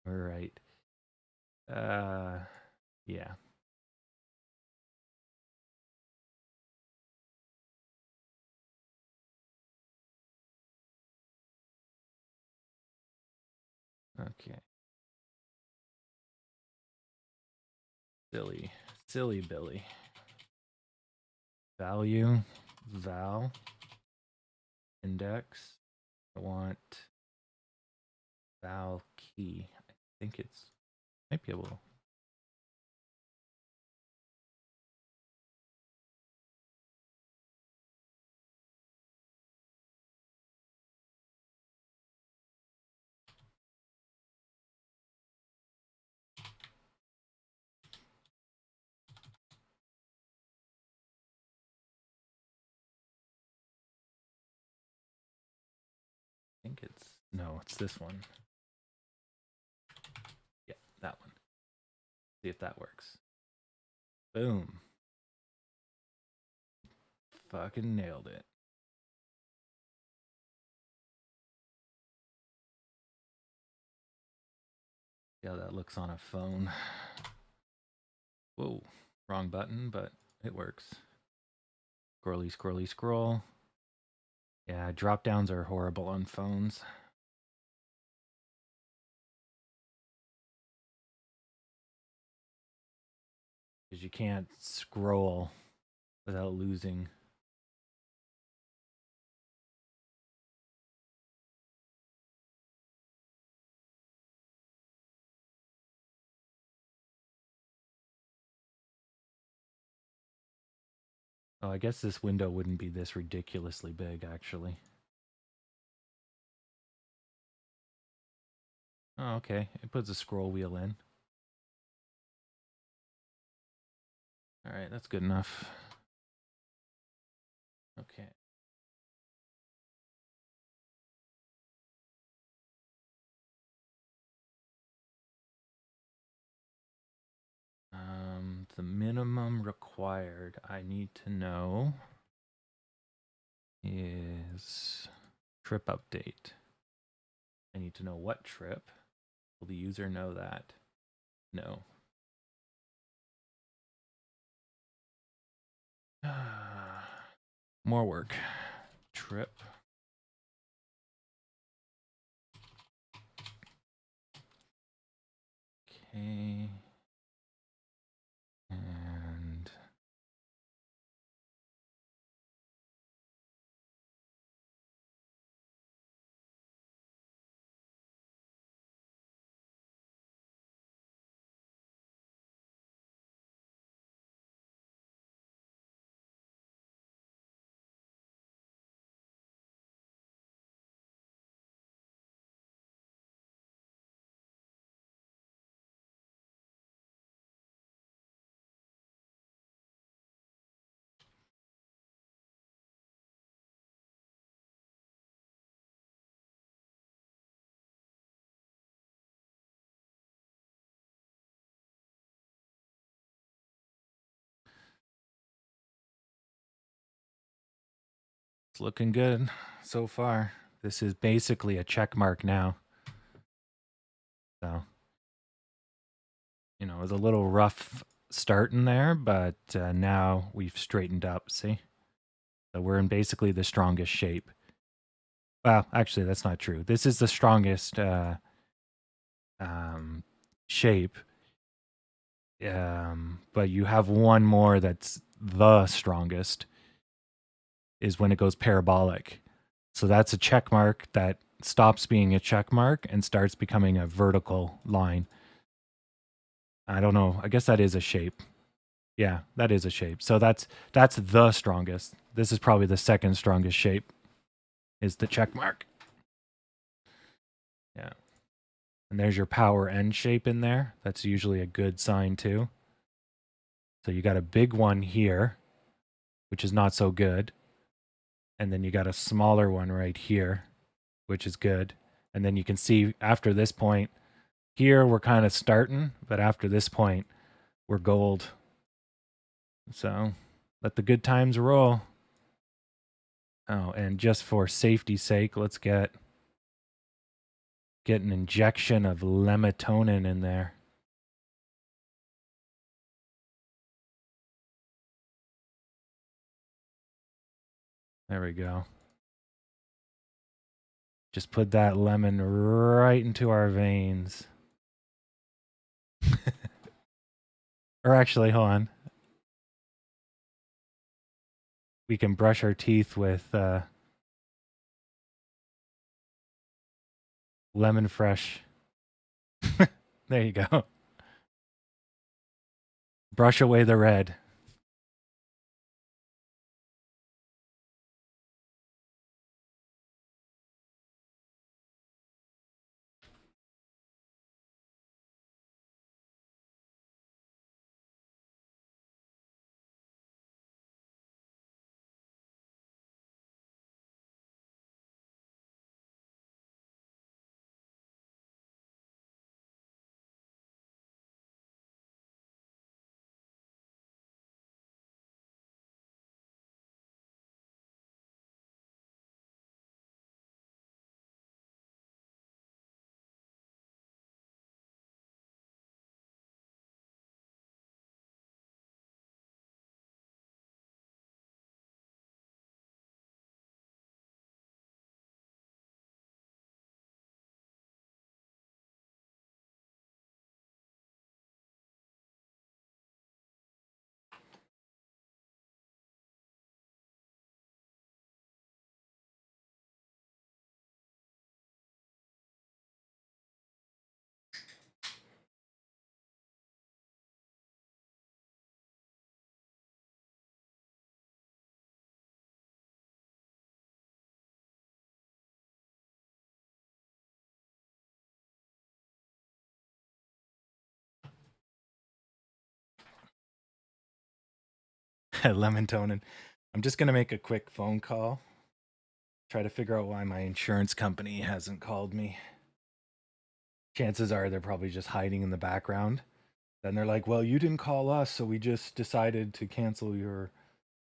All right. Yeah. Okay. Silly. Silly Billy. Value. Val. Index. I want val key. I think it's might be able. I think it's no, it's this one. Yeah, that one. See if that works. Boom. Fucking nailed it. Yeah, that looks on a phone. Whoa, wrong button, but it works. Scrolly, scrolly, scroll. Yeah, drop downs are horrible on phones. Because you can't scroll without losing. Oh, I guess this window wouldn't be this ridiculously big, actually. Oh, okay. It puts a scroll wheel in. All right, that's good enough. Okay. The minimum required I need to know is trip update. I need to know what trip. Will the user know that? No. More work. Trip. Okay. And it's looking good so far. This is basically a check mark now. So, you know, it was a little rough starting there, but now we've straightened up, see? So we're in basically the strongest shape. Well, actually, that's not true. This is the strongest shape. But you have one more that's the strongest, is when it goes parabolic. So that's a check mark that stops being a check mark and starts becoming a vertical line. I don't know. I guess that is a shape. Yeah, that is a shape. So that's the strongest. This is probably the second strongest shape, is the check mark. Yeah. And there's your power end shape in there. That's usually a good sign too. So you got a big one here, which is not so good. And then you got a smaller one right here, which is good. And then you can see after this point, here we're kind of starting, but after this point, we're gold. So let the good times roll. Oh, and just for safety's sake, let's get an injection of lematonin in there. There we go. Just put that lemon right into our veins. Or actually, hold on. We can brush our teeth with lemon fresh. There you go. Brush away the red. Lemon toning. I'm just gonna make a quick phone call. Try to figure out why my insurance company hasn't called me. Chances are they're probably just hiding in the background. Then they're like, well, you didn't call us, so we just decided to cancel your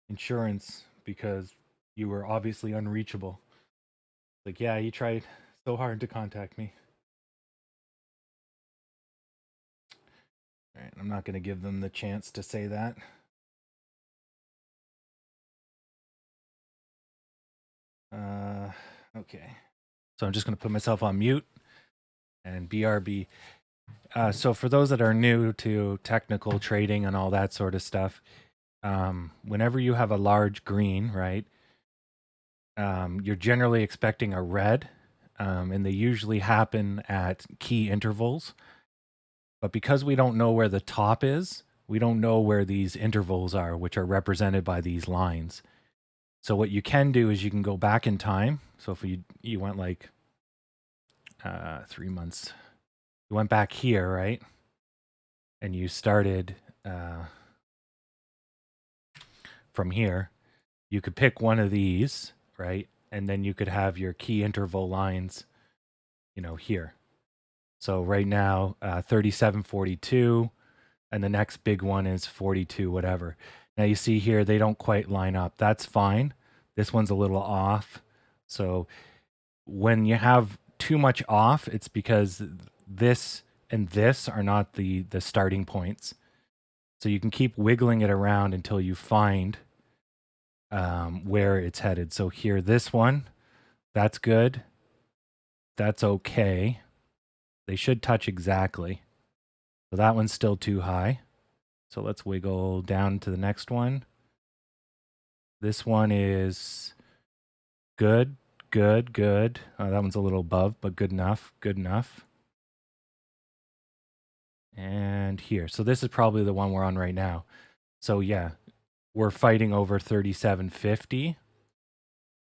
insurance because you were obviously unreachable. Like, yeah, you tried so hard to contact me. All right, I'm not going to give them the chance to say that. Okay. So I'm just going to put myself on mute and BRB. So for those that are new to technical trading and all that sort of stuff, whenever you have a large green, right, you're generally expecting a red, and they usually happen at key intervals. But because we don't know where the top is, we don't know where these intervals are, which are represented by these lines. So what you can do is you can go back in time. So if you went like 3 months, you went back here, right? And you started from here, you could pick one of these, right? And then you could have your key interval lines, here. So right now, 37.42, and the next big one is 42, whatever. Now you see here, they don't quite line up. That's fine. This one's a little off. So when you have too much off, it's because this and this are not the starting points. So you can keep wiggling it around until you find where it's headed. So here, this one, that's good. That's okay. They should touch exactly. So that one's still too high. So let's wiggle down to the next one. This one is good, good, good. That one's a little above, but good enough, good enough. And here. So this is probably the one we're on right now. So yeah, we're fighting over 37.50.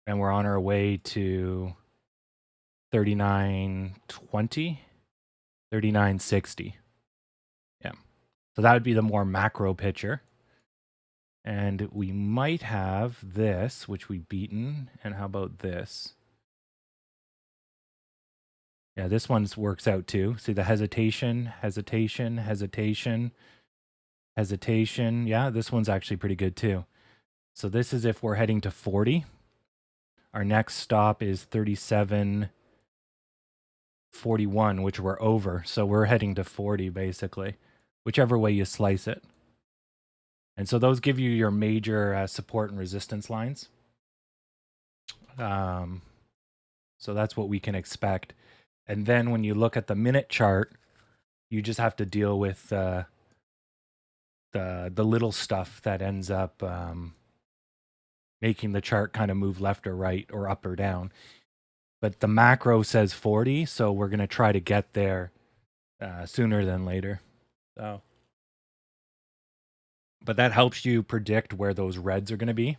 And we're on our way to 39.20, 39.60. Yeah. So that would be the more macro picture. And we might have this, which we've beaten. And how about this? Yeah, this one works out too. See the hesitation, hesitation, hesitation, hesitation. Yeah, this one's actually pretty good too. So this is if we're heading to 40. Our next stop is 37.41, which we're over. So we're heading to 40 basically, whichever way you slice it. And so those give you your major support and resistance lines. So that's what we can expect. And then when you look at the minute chart, you just have to deal with the little stuff that ends up making the chart kind of move left or right or up or down. But the macro says 40, so we're going to try to get there sooner than later. So, but that helps you predict where those reds are going to be.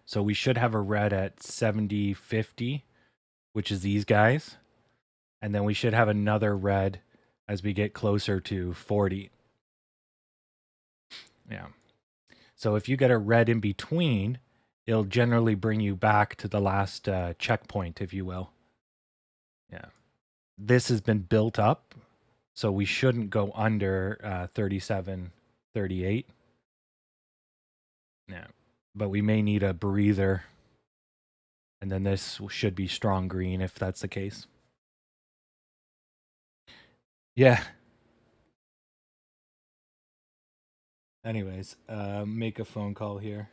So we should have a red at 70.50, which is these guys. And then we should have another red as we get closer to 40. Yeah. So if you get a red in between, it'll generally bring you back to the last checkpoint, if you will. Yeah. This has been built up, so we shouldn't go under 37.38. Yeah. But we may need a breather. And then this should be strong green if that's the case. Yeah. Anyways, make a phone call here.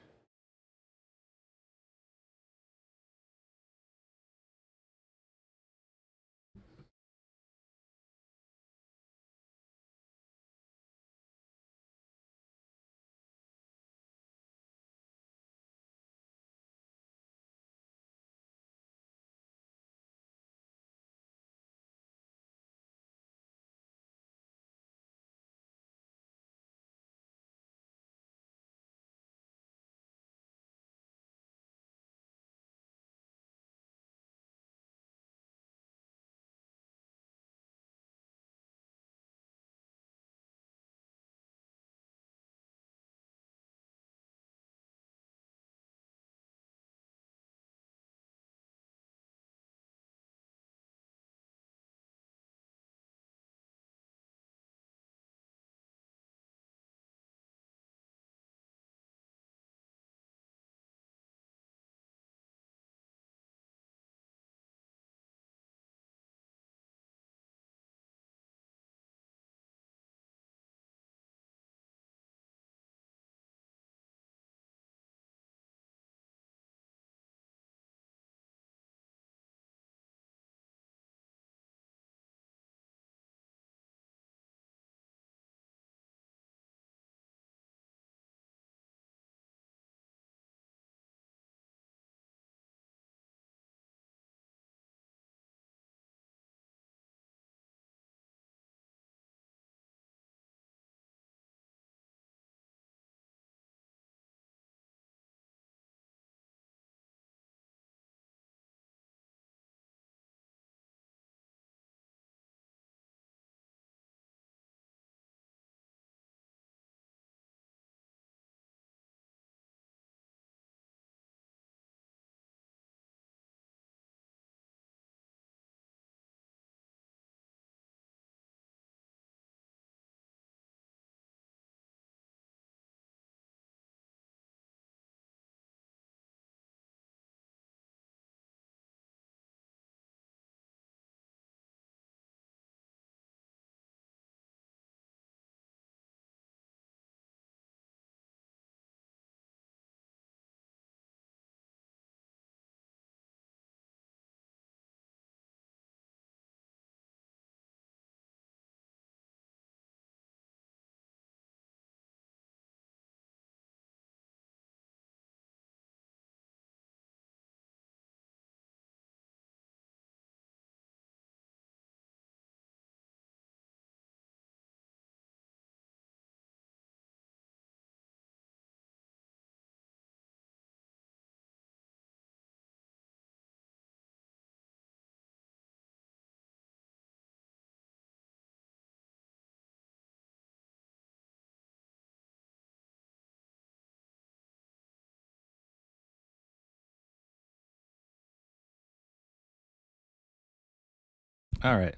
All right.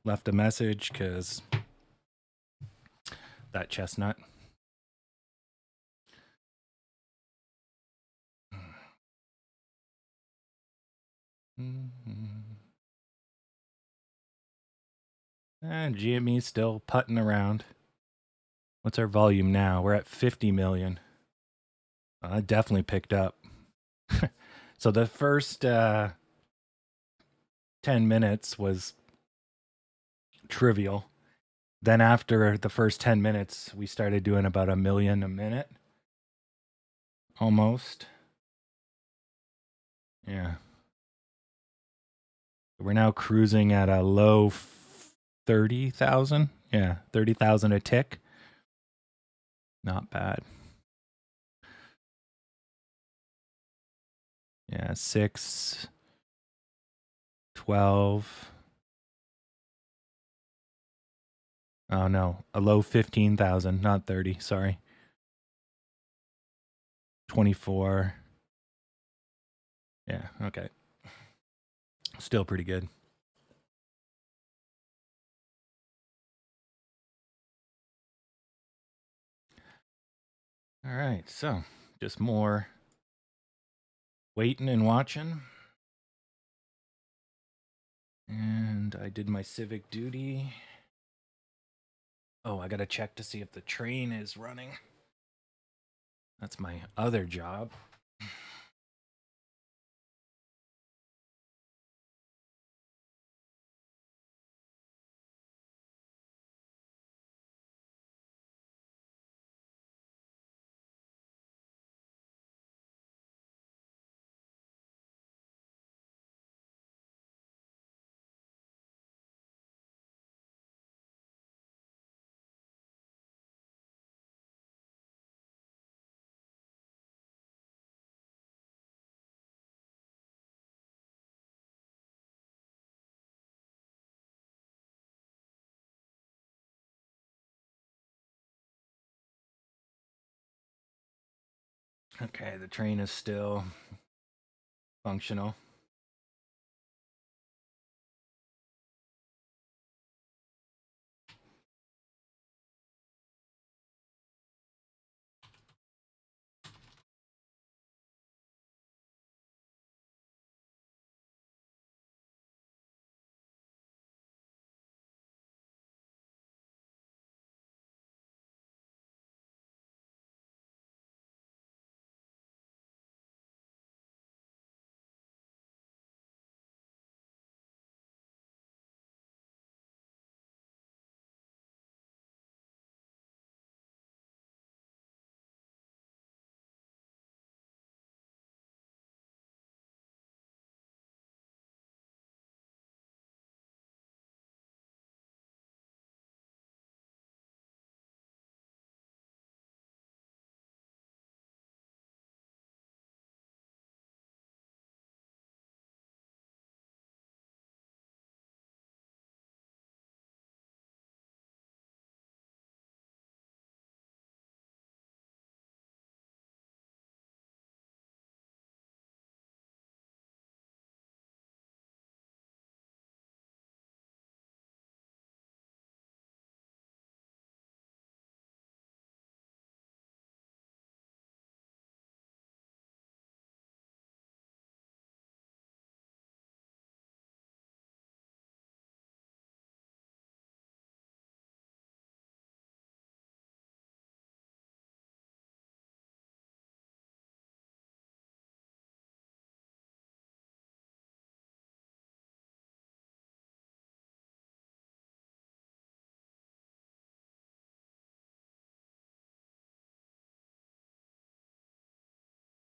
Left a message because that chestnut. And GME's still putting around. What's our volume now? We're at 50 million. It definitely picked up. So the first 10 minutes was trivial. Then after the first 10 minutes, we started doing about 1 million a minute. Almost. Yeah. We're now cruising at a low 30,000. Yeah, 30,000 a tick. Not bad. Yeah, 6, 12. Oh no, a low 15,000, not 30, sorry. 24. Yeah, okay. Still pretty good. All right, so just more waiting and watching. And I did my civic duty. Oh, I gotta check to see if the train is running. That's my other job. Okay, the train is still functional.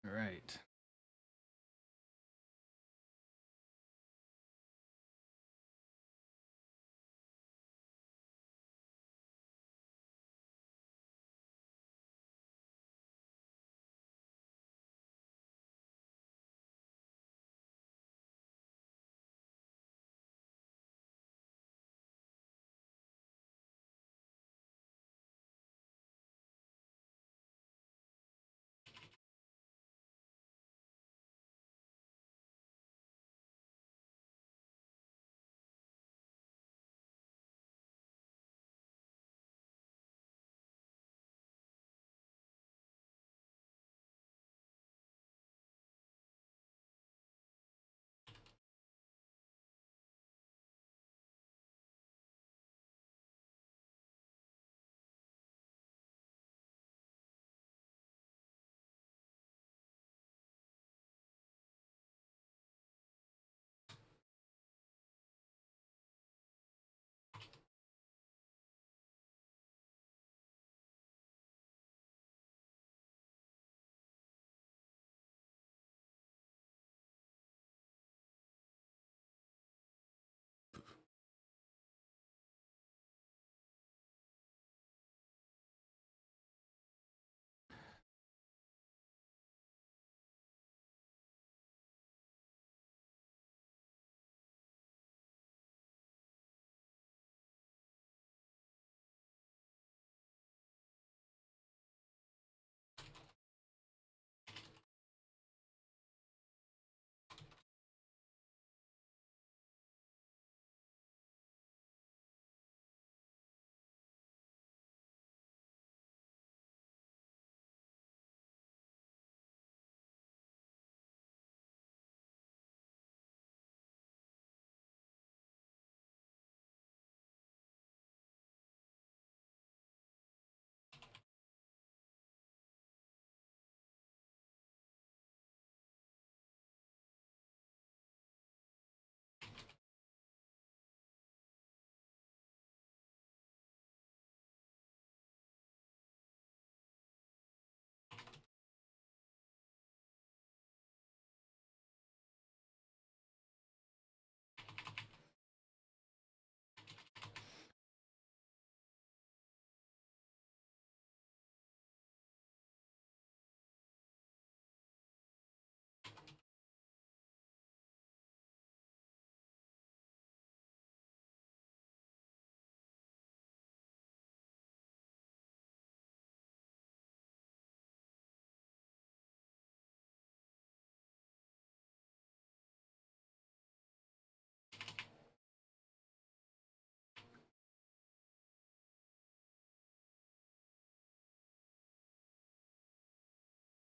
All right.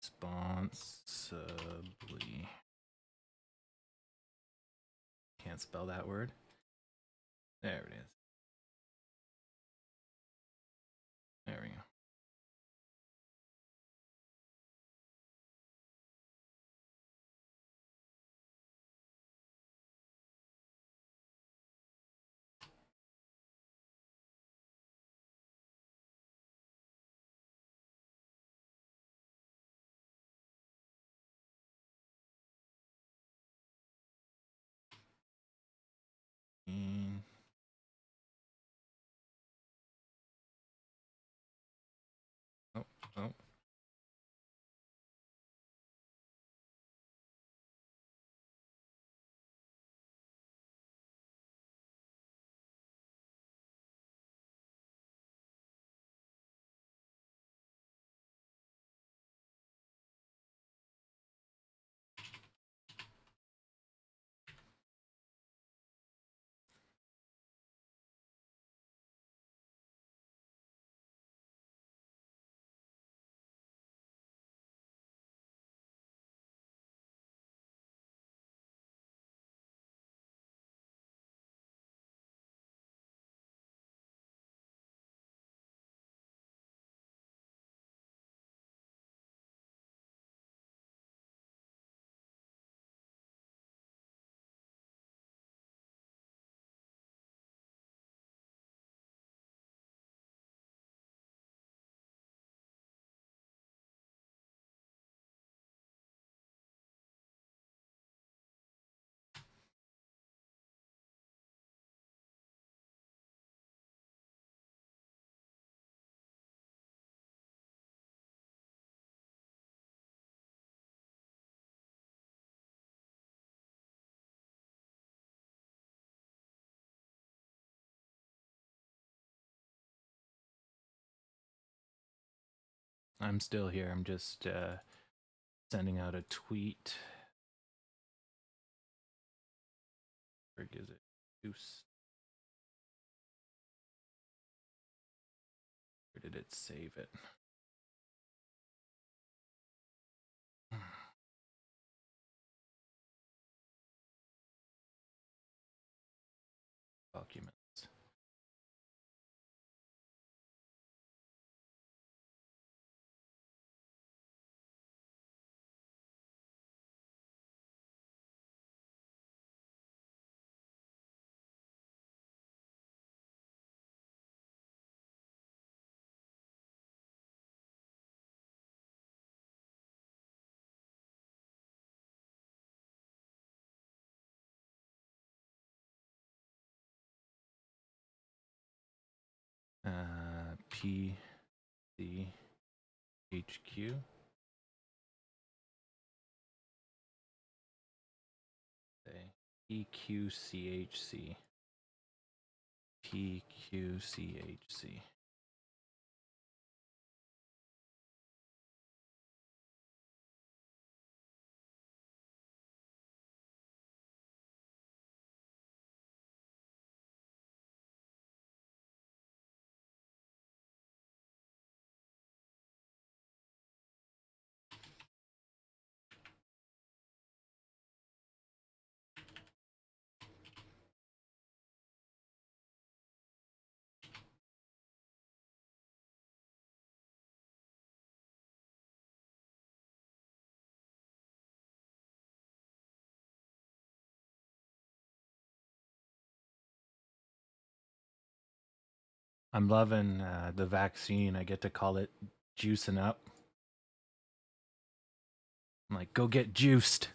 Responsibly. Can't spell that word. There it is. There we go. Oh, oh. I'm still here. I'm just sending out a tweet. Where is it? Goose. Where did it save it? Documents. P C H Q. PQCHC. PQCHC. I'm loving the vaccine. I get to call it juicing up. I'm like, go get juiced.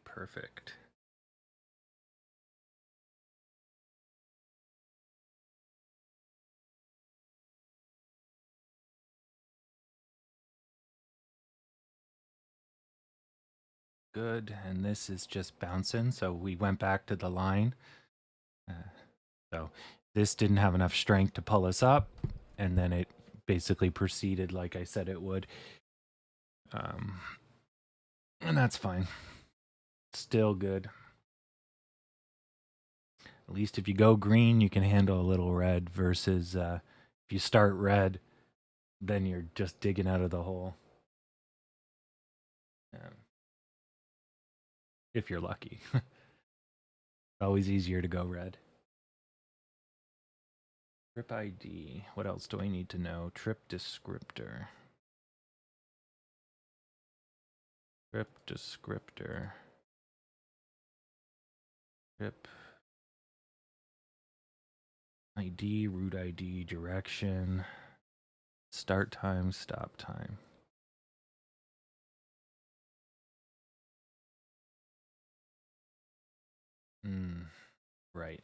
perfect. Good, and this is just bouncing, so we went back to the line. So this didn't have enough strength to pull us up, and then it basically proceeded like I said it would. And that's fine. Still good. At least if you go green, you can handle a little red versus if you start red, then you're just digging out of the hole. If you're lucky. Always easier to go red. Trip ID. What else do I need to know? Trip descriptor. Trip descriptor. Trip ID, route ID, direction, start time, stop time. Right.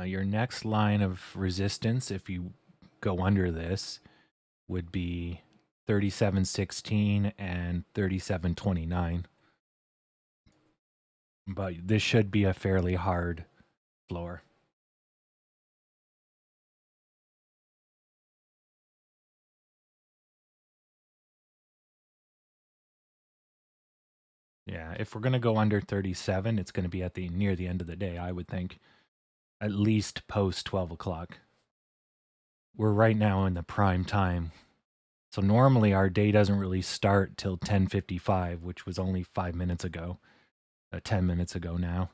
Your next line of resistance, if you go under this, would be 37.16 and 37.29. But this should be a fairly hard floor. Yeah, if we're going to go under 37, it's going to be at the near the end of the day, I would think. At least post 12 o'clock. We're right now in the prime time. So normally our day doesn't really start till 10:55, which was only 5 minutes ago. 10 minutes ago now.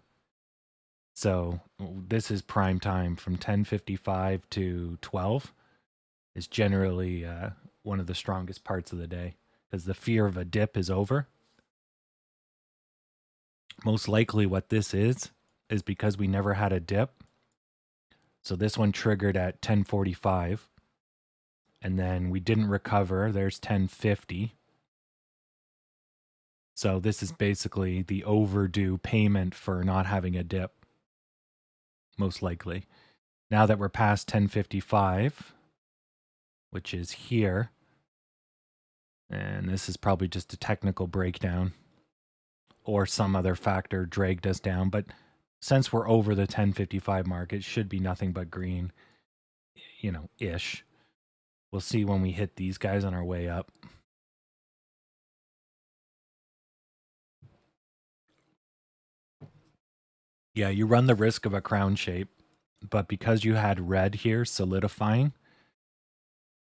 So this is prime time from 10:55 to 12 is generally one of the strongest parts of the day because the fear of a dip is over. Most likely what this is because we never had a dip. So this one triggered at 10:45 and then we didn't recover. There's 10:50. So this is basically the overdue payment for not having a dip. Most likely. Now that we're past 10:55, which is here, and this is probably just a technical breakdown or some other factor dragged us down, but since we're over the 10:55 mark, it should be nothing but green, ish. We'll see when we hit these guys on our way up. Yeah, you run the risk of a crown shape, but because you had red here solidifying,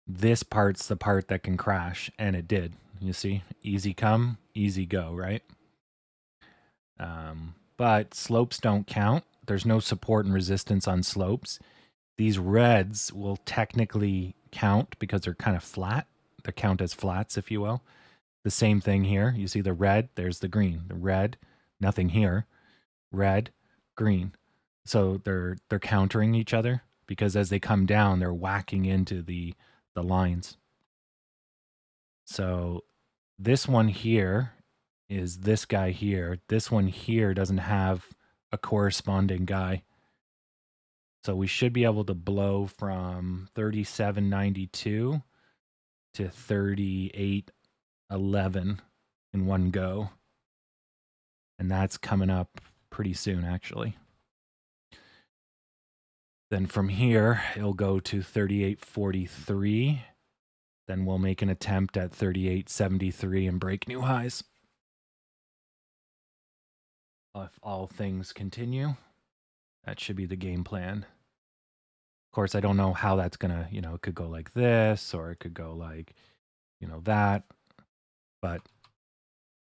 this part's the part that can crash, and it did. You see, easy come, easy go, right? But slopes don't count. There's no support and resistance on slopes. These reds will technically count because they're kind of flat. They count as flats, if you will. The same thing here. You see the red, there's the green. The red, nothing here. Red, green. So they're countering each other because as they come down, they're whacking into the lines. So this one here is this guy here. This one here doesn't have a corresponding guy. So we should be able to blow from 37.92 to 38 11 in one go. And that's coming up pretty soon, actually. Then from here, it'll go to 38.43. Then we'll make an attempt at 38.73 and break new highs. If all things continue, that should be the game plan. Of course, I don't know how that's going to, it could go like this or it could go like, that. But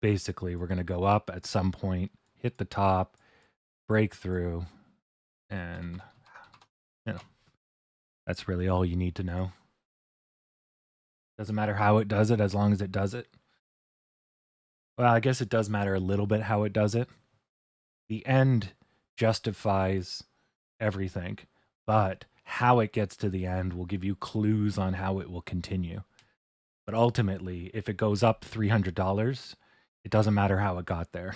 basically, we're going to go up at some point, hit the top, break through, and, that's really all you need to know. Doesn't matter how it does it as long as it does it. Well, I guess it does matter a little bit how it does it. The end justifies everything, but how it gets to the end will give you clues on how it will continue. But ultimately, if it goes up $300, it doesn't matter how it got there,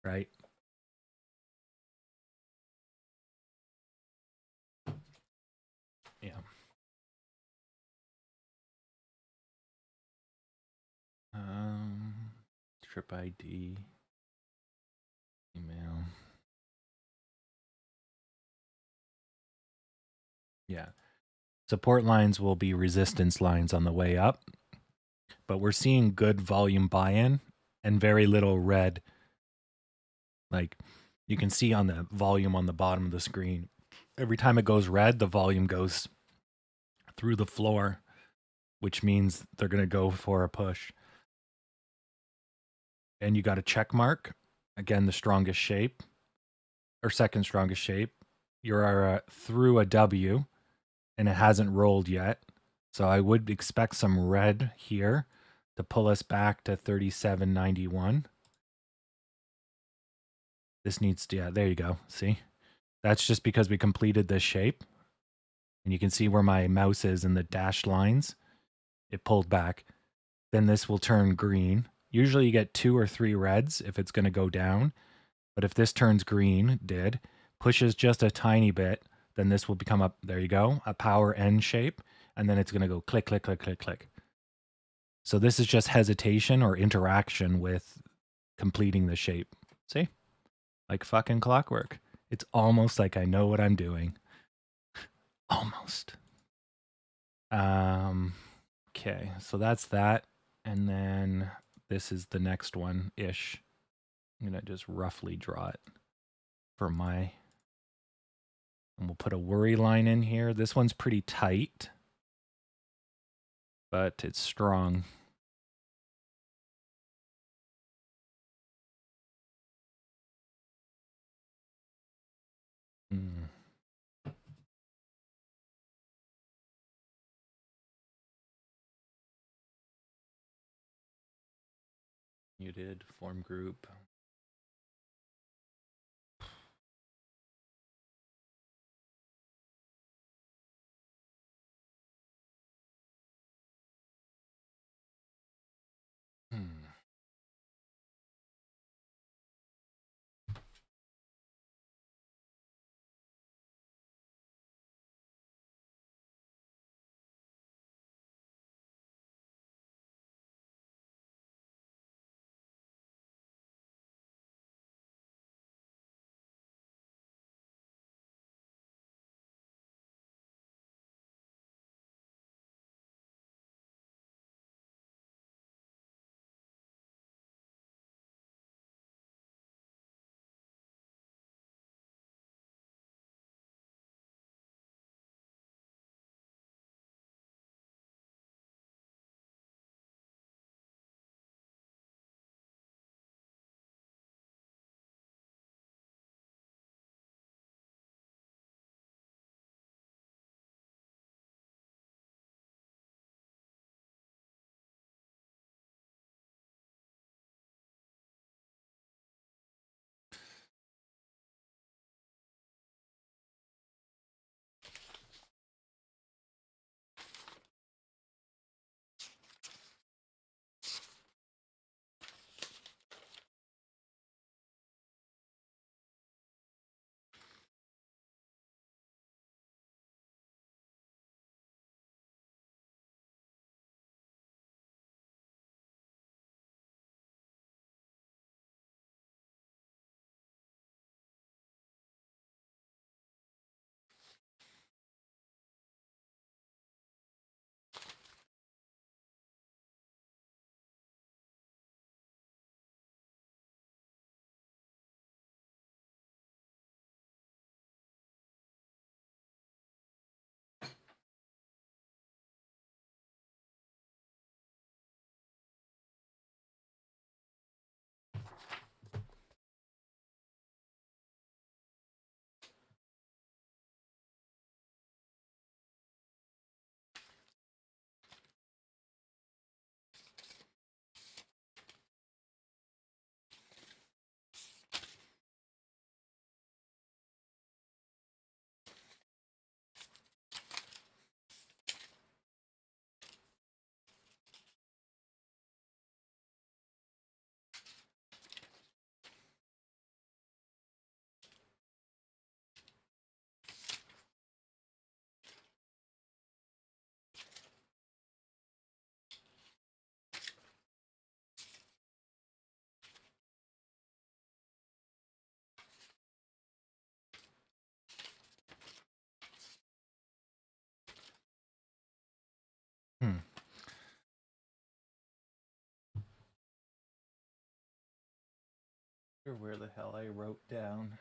right? Yeah. Trip ID, email. Yeah. Support lines will be resistance lines on the way up, but we're seeing good volume buy-in and very little red. Like you can see on the volume on the bottom of the screen, every time it goes red, the volume goes through the floor, which means they're going to go for a push. And you got a check mark. Again, the strongest shape or second strongest shape. You're through a W and it hasn't rolled yet. So I would expect some red here to pull us back to 37.91. This needs to, yeah, there you go. See? That's just because we completed this shape. And you can see where my mouse is in the dashed lines. It pulled back. Then this will turn green. Usually you get 2 or 3 reds if it's going to go down. But if this turns green, pushes just a tiny bit, then this will become a, there you go, a power N shape. And then it's going to go click, click, click, click, click. So this is just hesitation or interaction with completing the shape. See? Like fucking clockwork. It's almost like I know what I'm doing. Almost. Okay, so that's that. And then this is the next one-ish. I'm going to just roughly draw it for my... And we'll put a worry line in here. This one's pretty tight, but it's strong. Muted, form group. Where the hell I wrote down.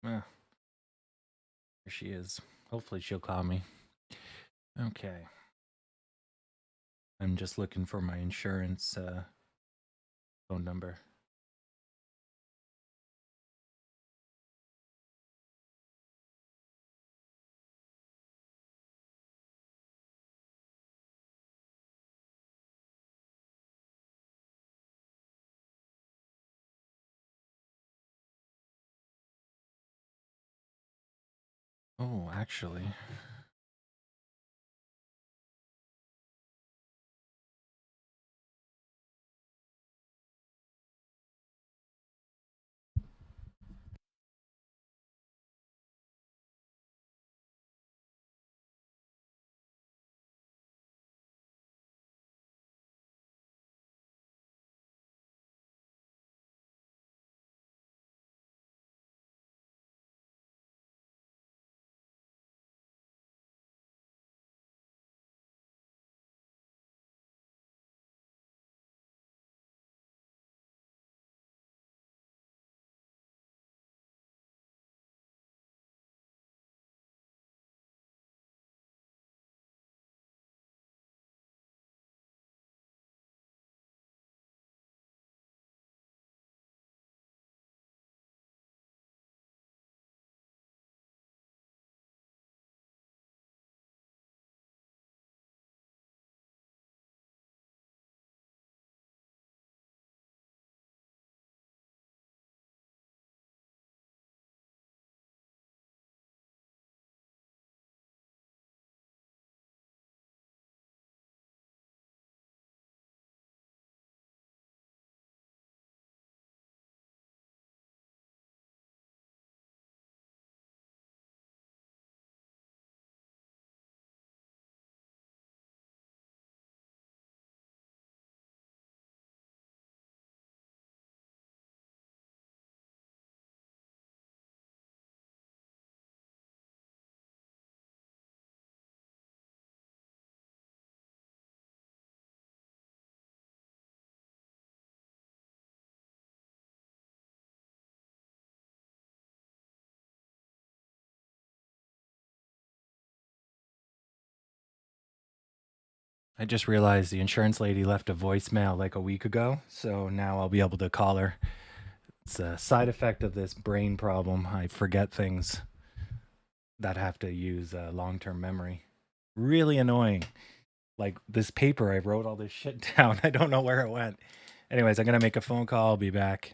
There she is. Hopefully she'll call me. Okay. I'm just looking for my insurance phone number. Oh, actually. I just realized the insurance lady left a voicemail like a week ago, so now I'll be able to call her. It's a side effect of this brain problem. I forget things that have to use long-term memory. Really annoying. Like this paper, I wrote all this shit down. I don't know where it went. Anyways, I'm going to make a phone call. I'll be back.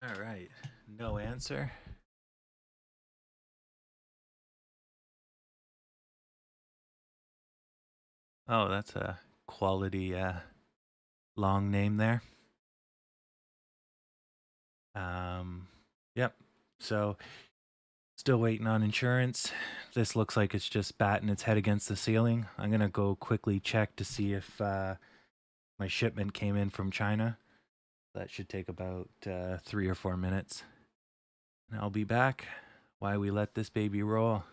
All right. No answer. Oh, that's a quality long name there. Yep. So still waiting on insurance. This looks like it's just batting its head against the ceiling. I'm gonna go quickly check to see if my shipment came in from China. That should take about 3 or 4 minutes. And I'll be back while we let this baby roll.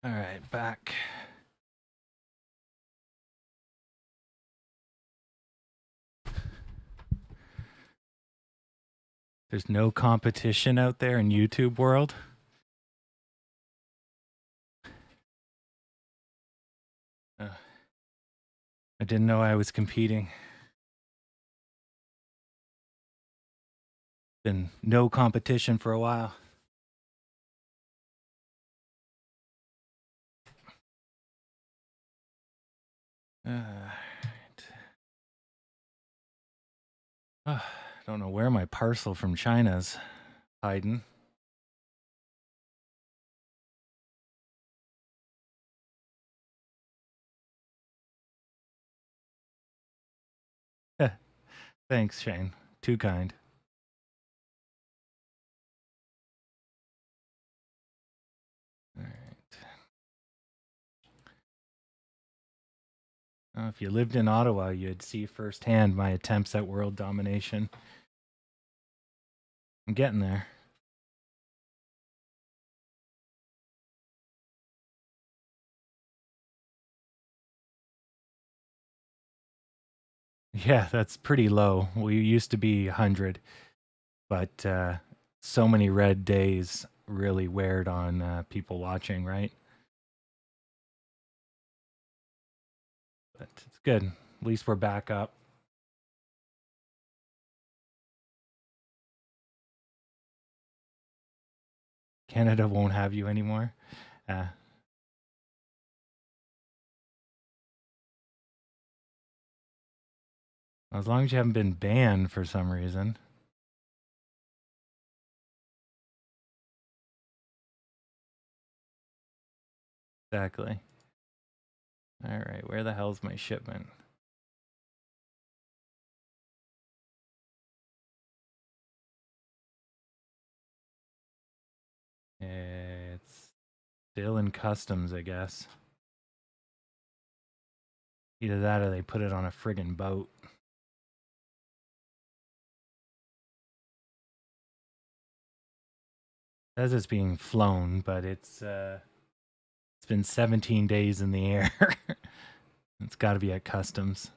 All right, back. There's no competition out there in YouTube world. I didn't know I was competing. Been no competition for a while. I don't know where my parcel from China's hiding. Thanks, Shane. Too kind. All right. If you lived in Ottawa, you'd see firsthand my attempts at world domination. I'm getting there. Yeah, that's pretty low. We used to be 100, but so many red days really weared on people watching, right? But it's good. At least we're back up. Canada won't have you anymore. As long as you haven't been banned for some reason. Exactly. All right, where the hell's my shipment? It's still in customs, I guess. Either that or they put it on a friggin' boat. It says it's being flown, but it's been 17 days in the air. It's got to be at customs.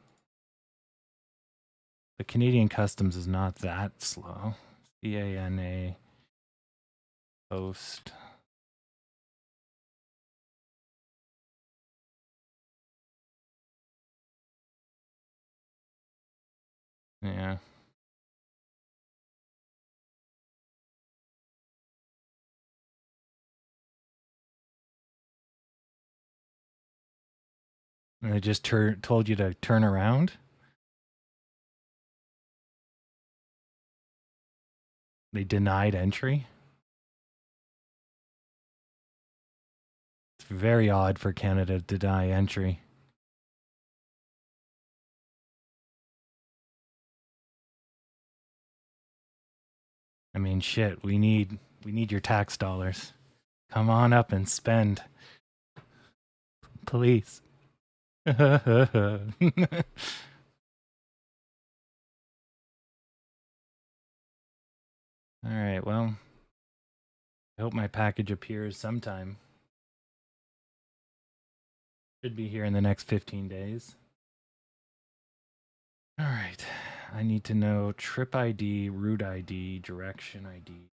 The Canadian customs is not that slow. CANA post. Yeah. And they just told you to turn around. They denied entry. It's very odd for Canada to deny entry. I mean, shit, we need your tax dollars. Come on up and spend. Please. All right, well, I hope my package appears sometime. Should be here in the next 15 days. All right. I need to know trip ID, route ID, direction ID.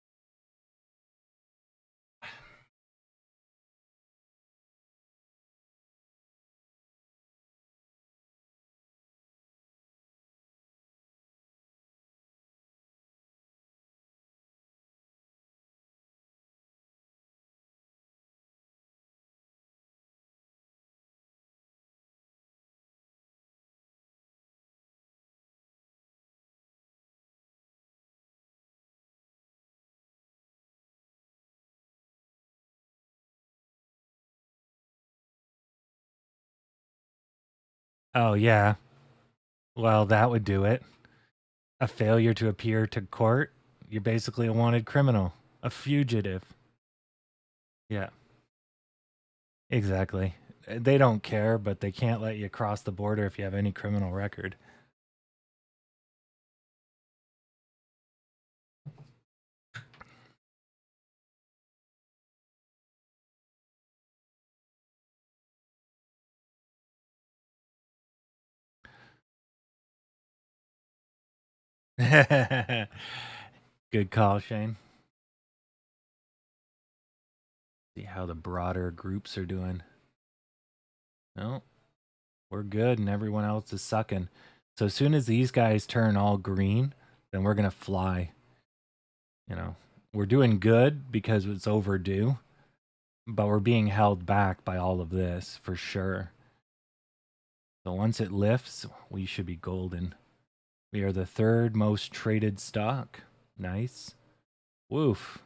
Oh, yeah. Well, that would do it. A failure to appear to court, you're basically a wanted criminal, a fugitive. Yeah. Exactly. They don't care, but they can't let you cross the border if you have any criminal record. Good call, Shane. See how the broader groups are doing. No, we're good, and everyone else is sucking. So as soon as these guys turn all green, then we're gonna fly. You know, we're doing good because it's overdue, but we're being held back by all of this for sure. So once it lifts, we should be golden. We are the third most traded stock. Nice. Woof.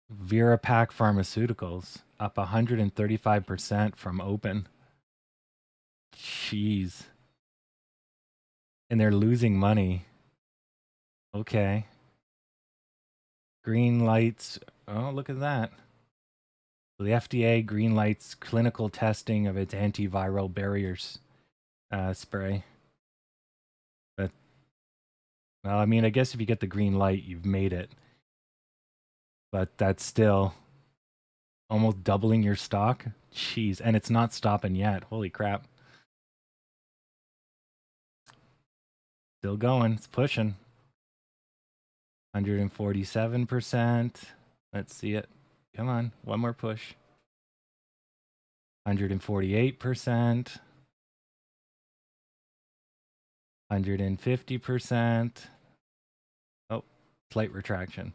Virapac Pharmaceuticals up 135% from open. Jeez. And they're losing money. Okay. Green lights. Oh, look at that. The FDA green lights clinical testing of its antiviral barriers spray. But, well, I mean, I guess if you get the green light, you've made it. But that's still almost doubling your stock. Jeez. And it's not stopping yet. Holy crap. Still going. It's pushing. 147%. Let's see it. Come on. One more push. 148%. 150%. Oh, slight retraction.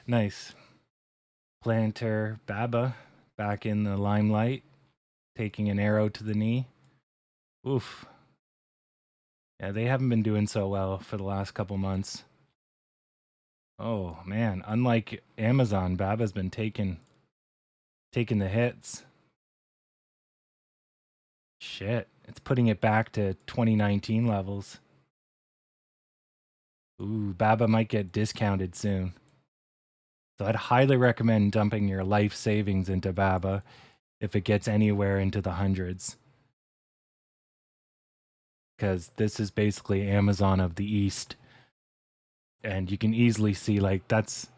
Nice. Planter Baba back in the limelight, taking an arrow to the knee. Oof. Yeah, they haven't been doing so well for the last couple months. Oh man, unlike Amazon, Baba's been taking the hits. Shit, it's putting it back to 2019 levels. Ooh, Baba might get discounted soon. So I'd highly recommend dumping your life savings into Baba if it gets anywhere into the hundreds. Because this is basically Amazon of the East. And you can easily see like it's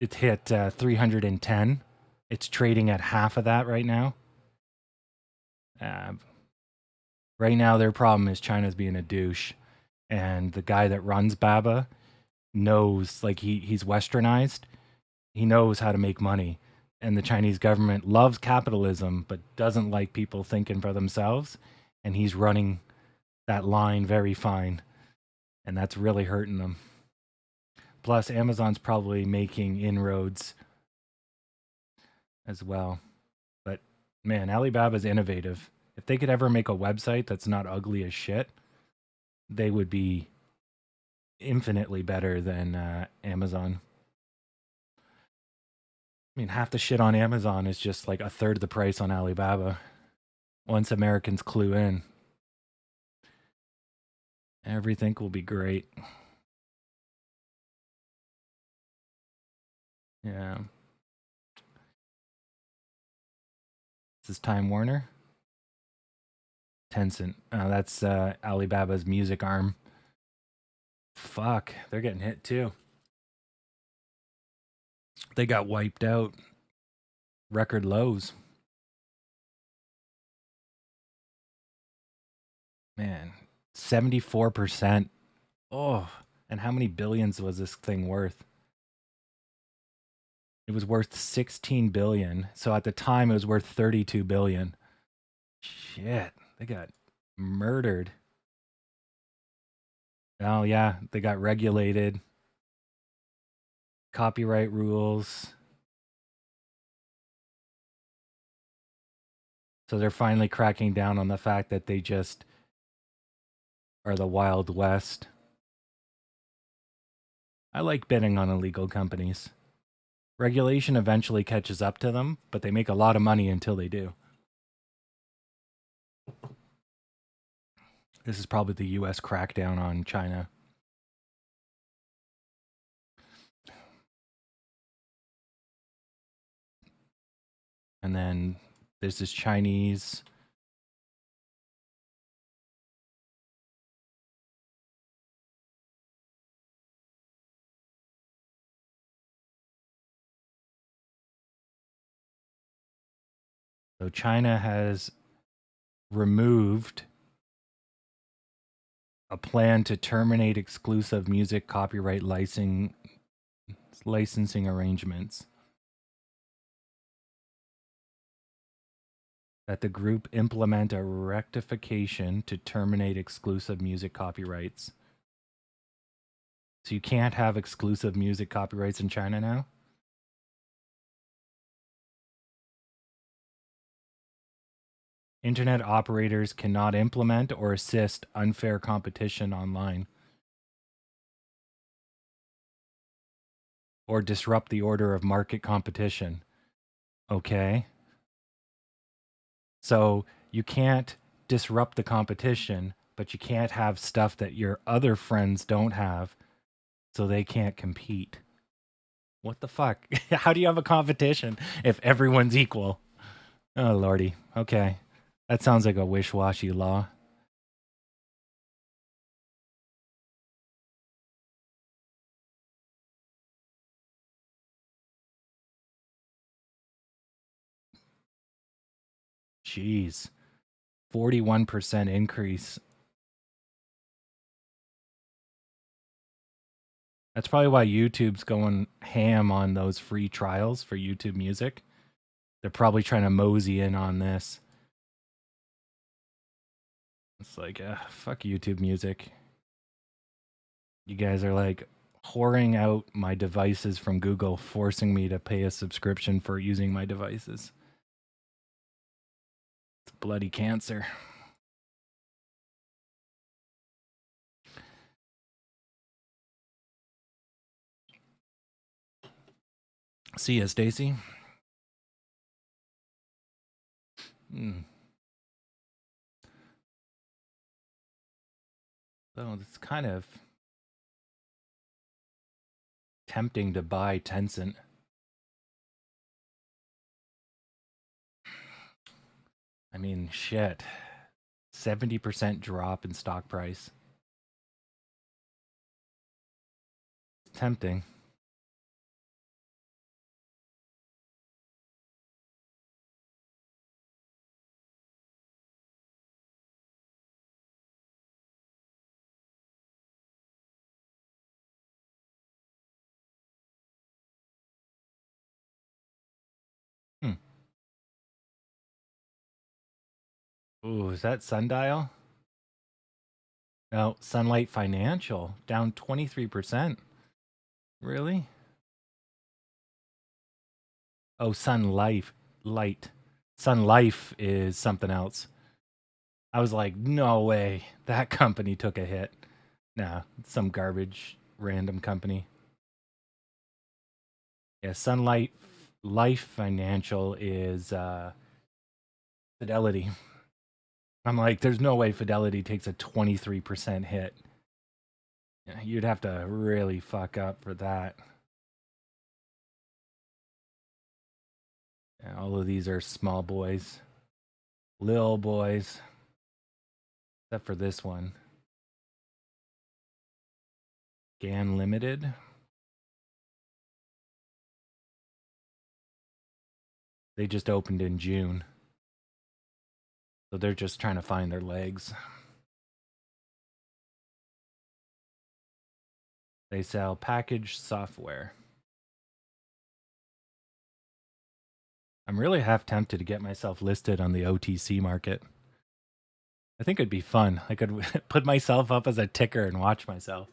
hit 310. It's trading at half of that right now. Right now, their problem is China's being a douche. And the guy that runs Baba knows, like, he's westernized. He knows how to make money. And the Chinese government loves capitalism, but doesn't like people thinking for themselves. And he's running that line very fine. And that's really hurting them. Plus, Amazon's probably making inroads as well. But man, Alibaba's innovative. If they could ever make a website that's not ugly as shit, they would be infinitely better than Amazon. I mean, half the shit on Amazon is just like a third of the price on Alibaba. Once Americans clue in, everything will be great. Yeah. This is Time Warner. Tencent. That's Alibaba's music arm. Fuck, they're getting hit too. They got wiped out. Record lows. Man, 74%. Oh, and how many billions was this thing worth? It was worth 16 billion. So at the time it was worth 32 billion. Shit, they got murdered. Oh yeah, they got regulated. Copyright rules. So they're finally cracking down on the fact that they just are the Wild West. I like betting on illegal companies. Regulation eventually catches up to them, but they make a lot of money until they do. This is probably the US crackdown on China. And then this is Chinese. So China has removed a plan to terminate exclusive music copyright licensing arrangements. That the group implement a rectification to terminate exclusive music copyrights. So you can't have exclusive music copyrights in China now? Internet operators cannot implement or assist unfair competition online or disrupt the order of market competition. Okay. So you can't disrupt the competition, but you can't have stuff that your other friends don't have, so they can't compete. What the fuck? How do you have a competition if everyone's equal? Oh, lordy. Okay. That sounds like a wish-washy law. Jeez. 41% increase. That's probably why YouTube's going ham on those free trials for YouTube Music. They're probably trying to mosey in on this. It's like, fuck YouTube Music. You guys are like whoring out my devices from Google, forcing me to pay a subscription for using my devices. It's bloody cancer. See ya, Stacy. So it's kind of tempting to buy Tencent. I mean, shit. 70% drop in stock price. It's tempting. Ooh, is that Sundial? No, Sunlight Financial down 23%. Really? Oh, Sun Life. Light. Sun Life is something else. I was like, no way. That company took a hit. Nah, it's some garbage random company. Yeah, Sunlight Life Financial is Fidelity. I'm like, there's no way Fidelity takes a 23% hit. Yeah, you'd have to really fuck up for that. Yeah, all of these are small boys. Lil boys. Except for this one. GAN Limited. They just opened in June. So they're just trying to find their legs. They sell packaged software. I'm really half tempted to get myself listed on the OTC market. I think it'd be fun. I could put myself up as a ticker and watch myself.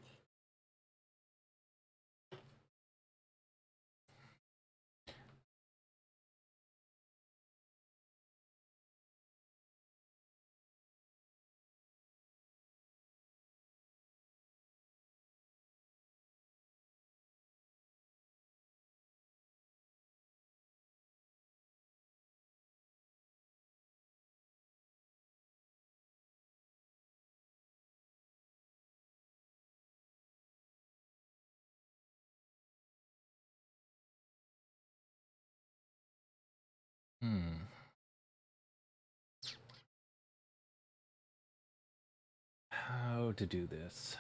How to do this?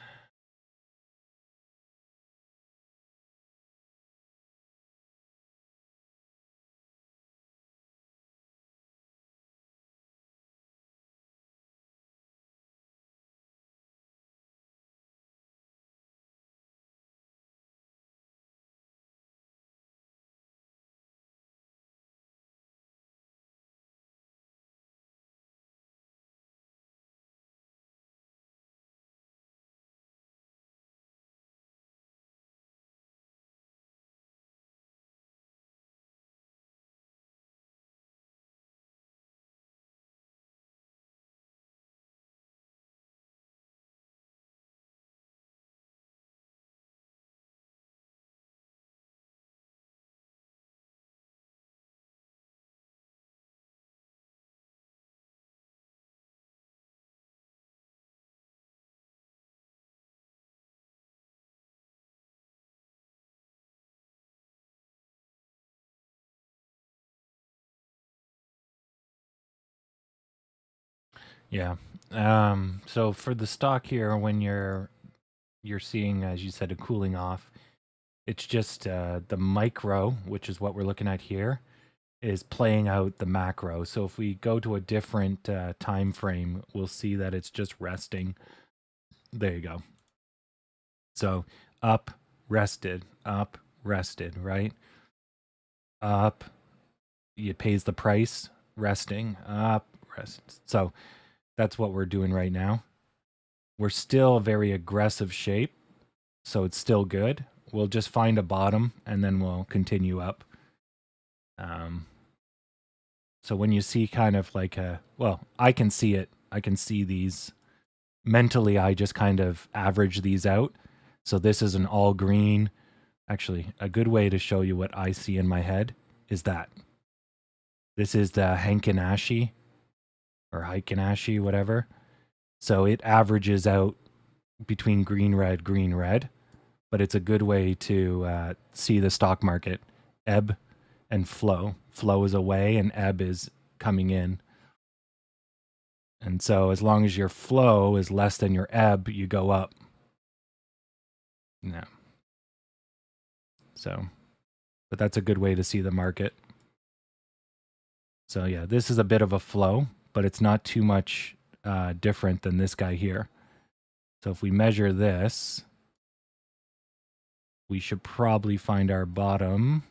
Yeah. So for the stock here, when you're seeing, as you said, a cooling off, it's just the micro, which is what we're looking at here, is playing out the macro. So if we go to a different time frame, we'll see that it's just resting. There you go. So up, rested, right? Up, it pays the price, resting, up, rest. So that's what we're doing right now. We're still a very aggressive shape, so it's still good. We'll just find a bottom and then we'll continue up. So when you see kind of like well, I can see it. I can see these mentally. I just kind of average these out. So this is an all green. Actually, a good way to show you what I see in my head is that this is the Hankanashi or Haikanashi, whatever. So it averages out between green, red, but it's a good way to see the stock market ebb and flow. Flow is away and ebb is coming in. And so as long as your flow is less than your ebb, you go up. No. So, but that's a good way to see the market. So yeah, this is a bit of a flow, but it's not too much different than this guy here. So if we measure this, we should probably find our bottom.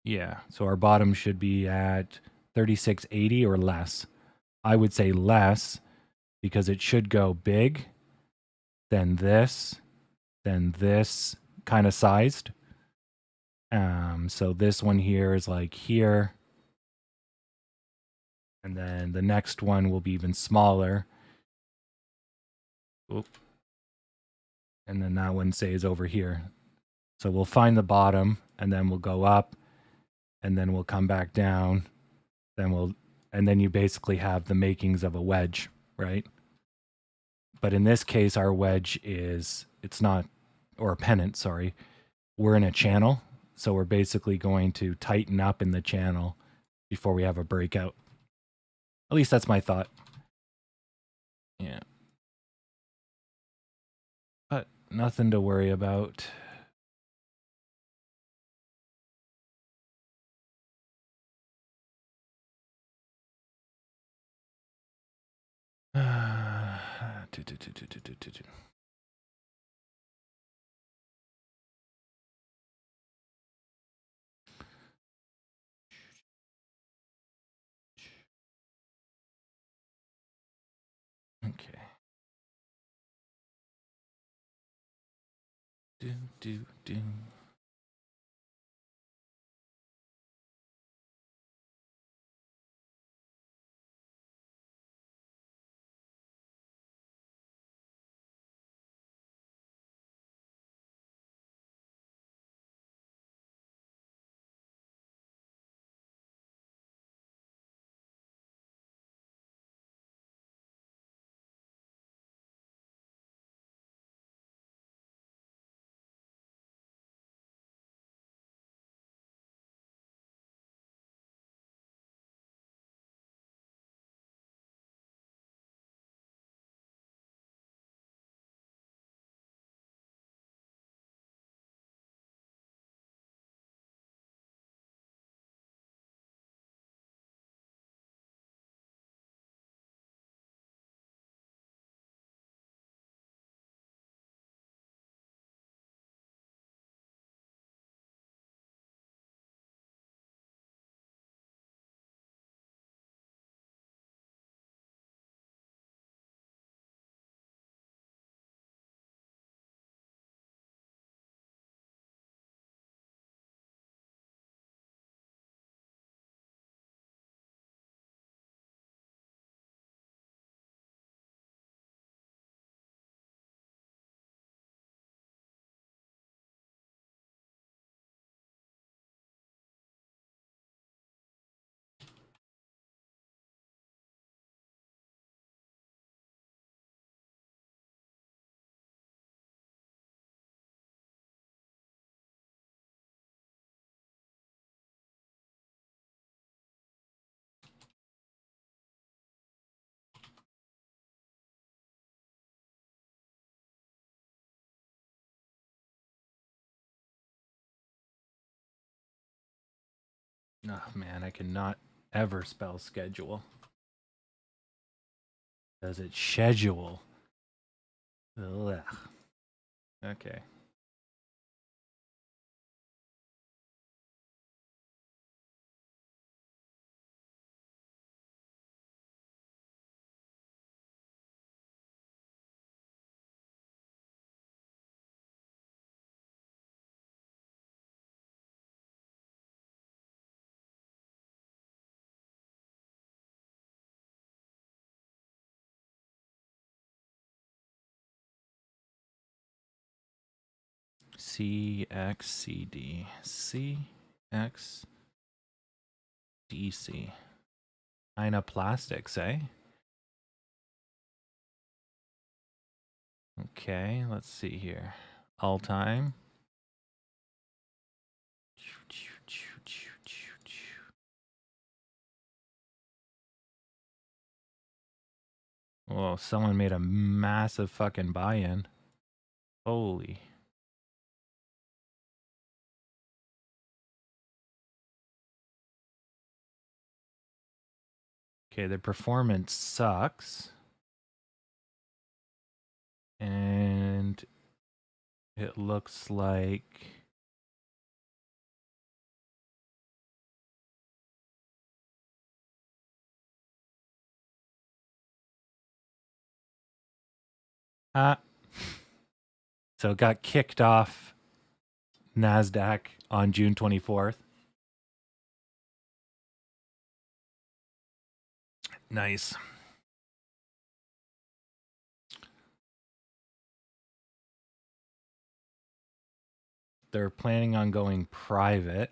Yeah, so our bottom should be at 3680 or less. I would say less because it should go big, then this kind of sized. So this one here is like here. And then the next one will be even smaller. Oop. And then that one stays over here. So we'll find the bottom and then we'll go up and then we'll come back down. And then you basically have the makings of a wedge, right? But in this case, our wedge it's not, or a pennant, sorry. We're in a channel. So we're basically going to tighten up in the channel before we have a breakout. At least that's my thought. Yeah. But nothing to worry about. Okay. Do. Oh man, I cannot ever spell schedule. Does it schedule? Ugh. Okay. CXCD. CXDC. China Plastics, eh? Okay, let's see here. All time. Oh, someone made a massive fucking buy-in. Holy. Okay, their performance sucks. And it looks like so it got kicked off NASDAQ on June 24th. Nice. They're planning on going private.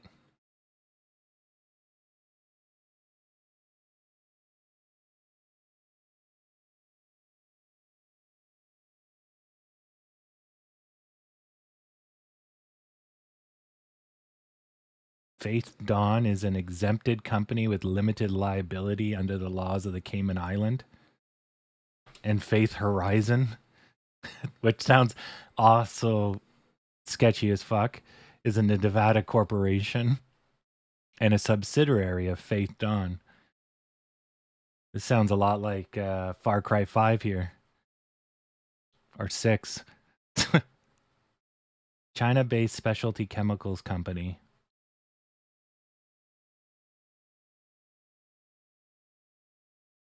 Faith Dawn is an exempted company with limited liability under the laws of the Cayman Island. And Faith Horizon, which sounds also sketchy as fuck, is a Nevada corporation and a subsidiary of Faith Dawn. This sounds a lot like Far Cry 5 here. Or 6. China-based specialty chemicals company.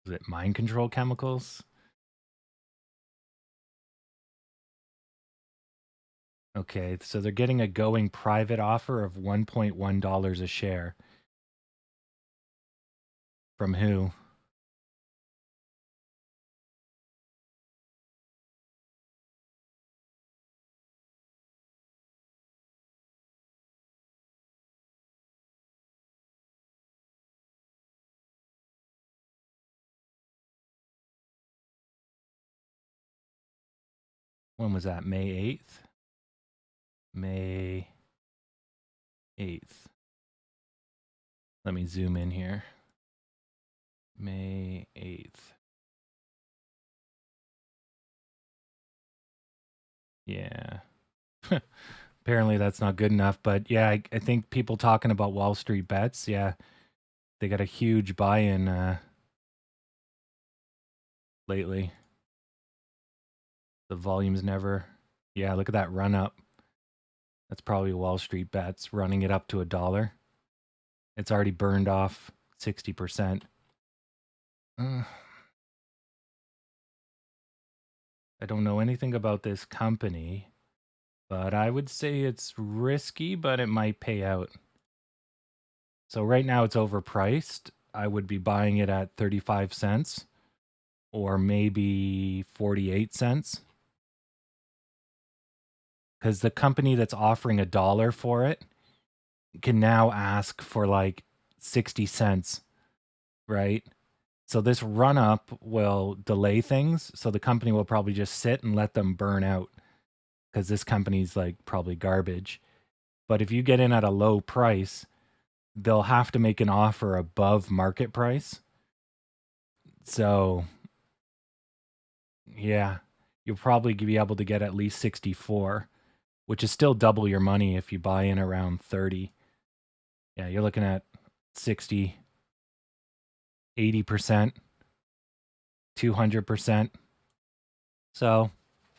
Is it mind control chemicals? Okay, so they're getting a going private offer of $1.1 a share. From who? When was that? May 8th? May 8th. Let me zoom in here. May 8th. Yeah. Apparently that's not good enough, but yeah, I think people talking about Wall Street bets, yeah, they got a huge buy-in lately. The volume's never... Yeah, look at that run up. That's probably Wall Street bets running it up to $1. It's already burned off 60%. I don't know anything about this company, but I would say it's risky, but it might pay out. So right now it's overpriced. I would be buying it at 35 cents or maybe 48 cents. Because the company that's offering $1 for it can now ask for like 60 cents, right? So this run up will delay things. So the company will probably just sit and let them burn out because this company's like probably garbage. But if you get in at a low price, they'll have to make an offer above market price. So yeah, you'll probably be able to get at least 64, which is still double your money if you buy in around 30. Yeah, you're looking at 60, 80%, 200%. So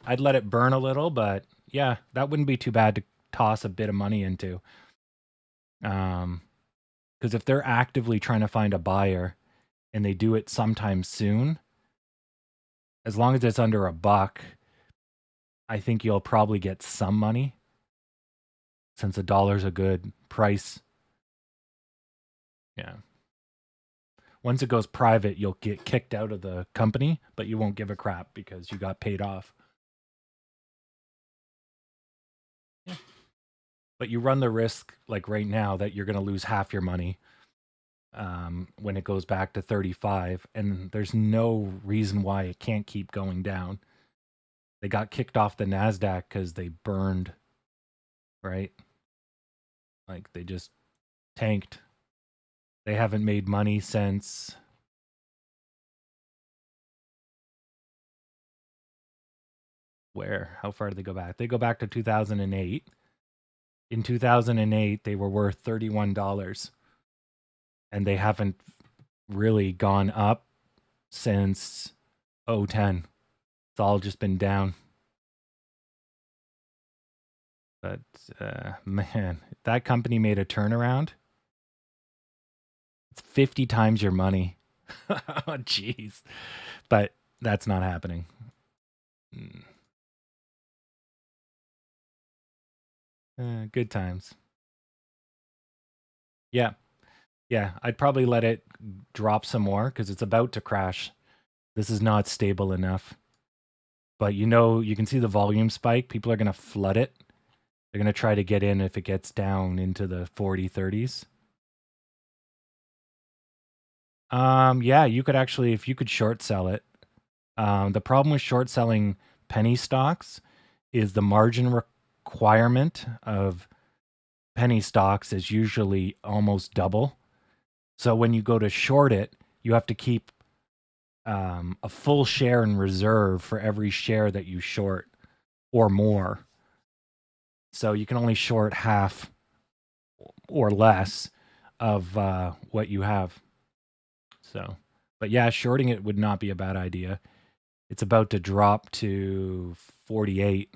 I'd let it burn a little, but yeah, that wouldn't be too bad to toss a bit of money into. Because if they're actively trying to find a buyer and they do it sometime soon, as long as it's under $1, I think you'll probably get some money since $1's a good price. Yeah. Once it goes private, you'll get kicked out of the company, but you won't give a crap because you got paid off. Yeah. But you run the risk, like right now, that you're going to lose half your money when it goes back to 35, and there's no reason why it can't keep going down. They got kicked off the NASDAQ because they burned, right? Like they just tanked. They haven't made money since where? How far did they go back? They go back to 2008. In 2008, they were worth $31, and they haven't really gone up since 2010. It's all just been down. But man, if that company made a turnaround, it's 50 times your money. Oh, jeez. But that's not happening. Good times. Yeah. Yeah. I'd probably let it drop some more because it's about to crash. This is not stable enough. But you know, you can see the volume spike. People are going to flood it. They're going to try to get in if it gets down into the 40, 30s. Yeah, you could actually, if you could short sell it. The problem with short selling penny stocks is the margin requirement of penny stocks is usually almost double. So when you go to short it, you have to keep a full share in reserve for every share that you short or more. So you can only short half or less of what you have. So, but yeah, shorting it would not be a bad idea. It's about to drop to 48.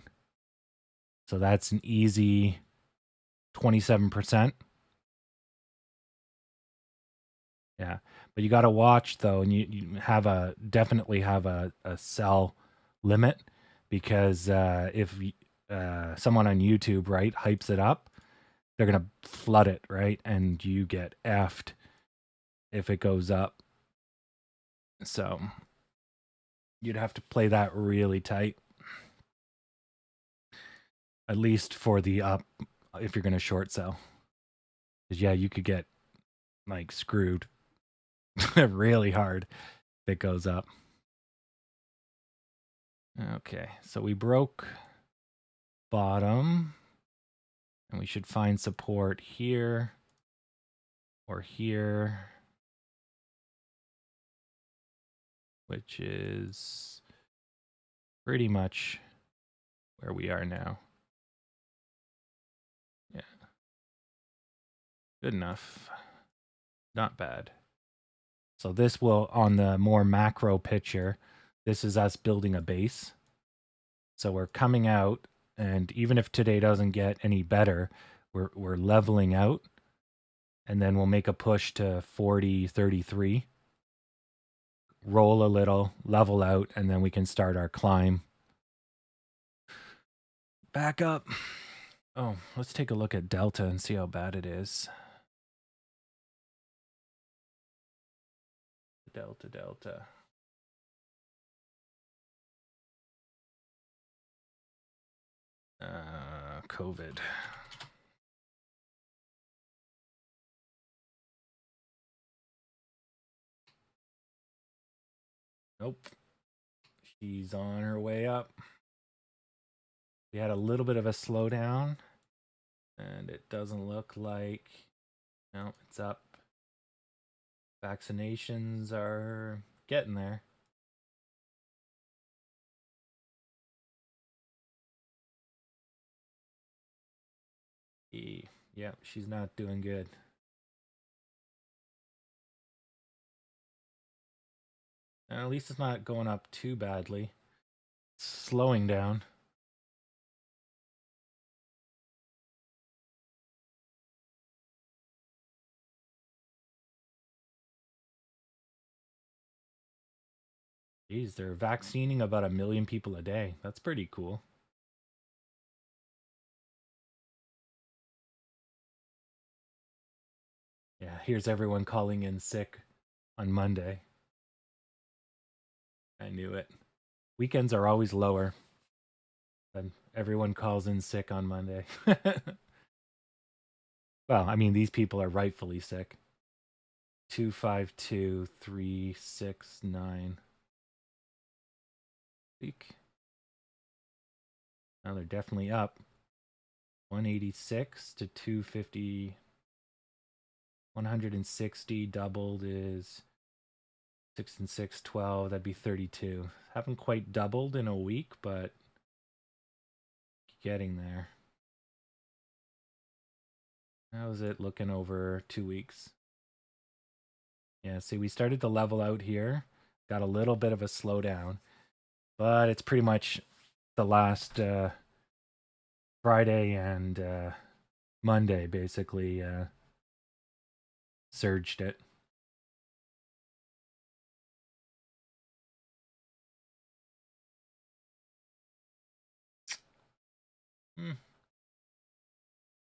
So that's an easy 27%. Yeah. But you got to watch though, and you have definitely have a sell limit because if someone on YouTube, right, hypes it up, they're going to flood it, right? And you get effed if it goes up. So you'd have to play that really tight. At least for the up if you're going to short sell. Because yeah, you could get like screwed really hard if it goes up. Okay, so we broke bottom and we should find support here or here, which is pretty much where we are now. Yeah. Good enough. Not bad. So this will, on the more macro picture, this is us building a base. So we're coming out, and even if today doesn't get any better, we're leveling out, and then we'll make a push to 40, 33, roll a little, level out, and then we can start our climb. Back up. Oh, let's take a look at Delta and see how bad it is. Delta. COVID. Nope. She's on her way up. We had a little bit of a slowdown, and it doesn't look like... No, it's up. Vaccinations are getting there. Yeah, she's not doing good. At least it's not going up too badly. It's slowing down. Geez, they're vaccinating about 1 million people a day. That's pretty cool. Yeah, here's everyone calling in sick on Monday. I knew it. Weekends are always lower. And everyone calls in sick on Monday. Well, I mean, these people are rightfully sick. 252369. Week. Now they're definitely up. 186 to 250. 160 doubled is 6 and 6, 12. That'd be 32. Haven't quite doubled in a week, but getting there. How's it looking over 2 weeks? Yeah, see, we started to level out here. Got a little bit of a slowdown, but it's pretty much the last Friday and Monday basically surged it.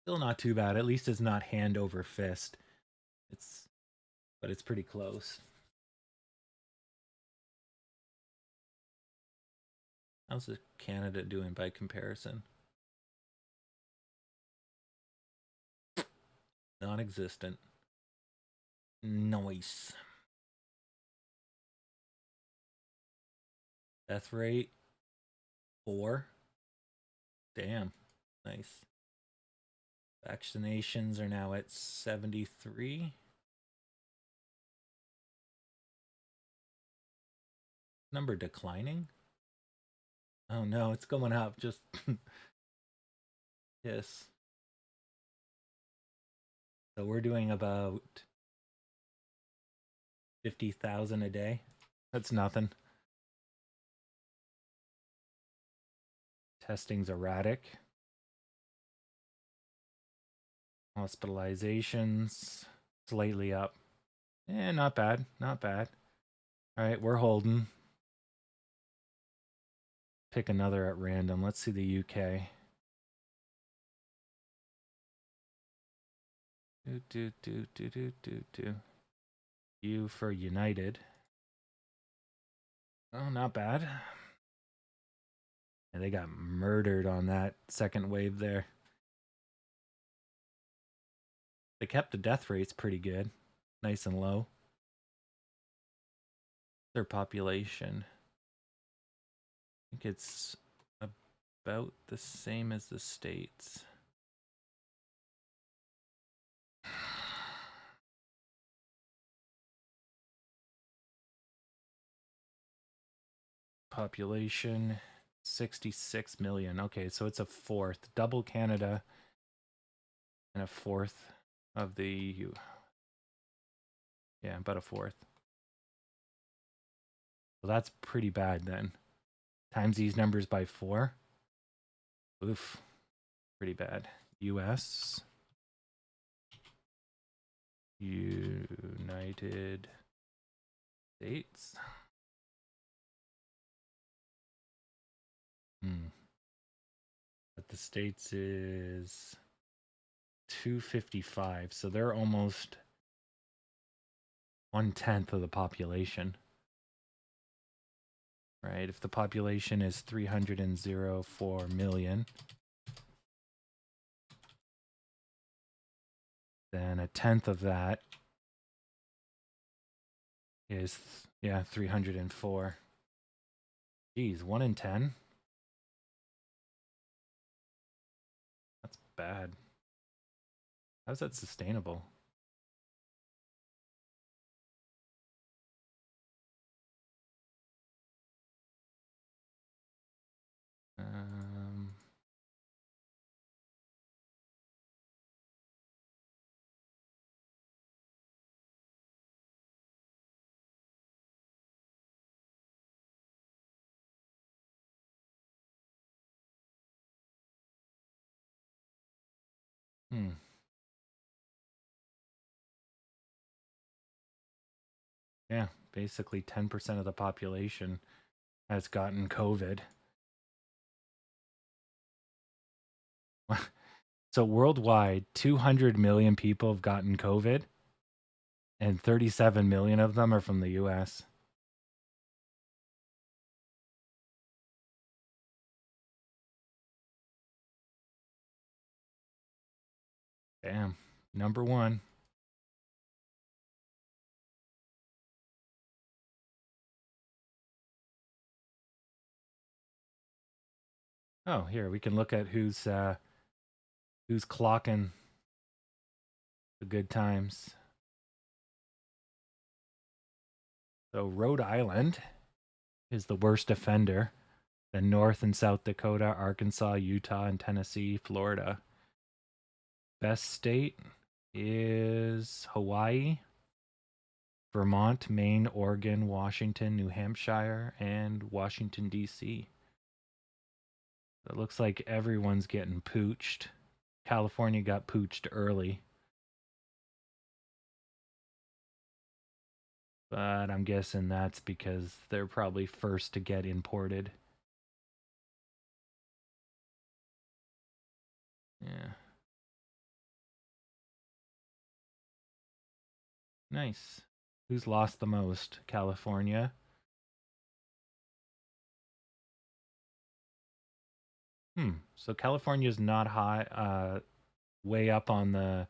Still not too bad. At least it's not hand over fist. But it's pretty close. How's Canada doing by comparison? Non-existent. Nice. Death rate 4. Damn. Nice. Vaccinations are now at 73. Number declining? Oh no, it's going up. Just yes. So we're doing about 50,000 a day. That's nothing. Testing's erratic. Hospitalizations slightly up. Not bad. Not bad. All right, we're holding. Pick another at random. Let's see the UK. U for United. Oh, not bad. And they got murdered on that second wave there. They kept the death rates pretty good. Nice and low. Their population. I think it's about the same as the States. Population 66 million. Okay, so it's a fourth. Double Canada and a fourth of the EU. Yeah, about a fourth. Well, that's pretty bad then. Times these numbers by 4. Oof. Pretty bad. US. United States. But the States is 255, so they're almost 1/10 of the population. Right, if the population is 304 million, then a tenth of that is 304. Geez, 1 in 10. That's bad. How's that sustainable? Hmm. Yeah, basically 10% of the population has gotten COVID. So worldwide, 200 million people have gotten COVID, and 37 million of them are from the US. Damn. Number one. Oh, here we can look at who's clocking the good times. So Rhode Island is the worst offender. Then North and South Dakota, Arkansas, Utah, and Tennessee, Florida. Best state is Hawaii, Vermont, Maine, Oregon, Washington, New Hampshire, and Washington, D.C. It looks like everyone's getting pooched. California got pooched early. But I'm guessing that's because they're probably first to get imported. Yeah. Nice. Who's lost the most? California. So California's not high, way up on the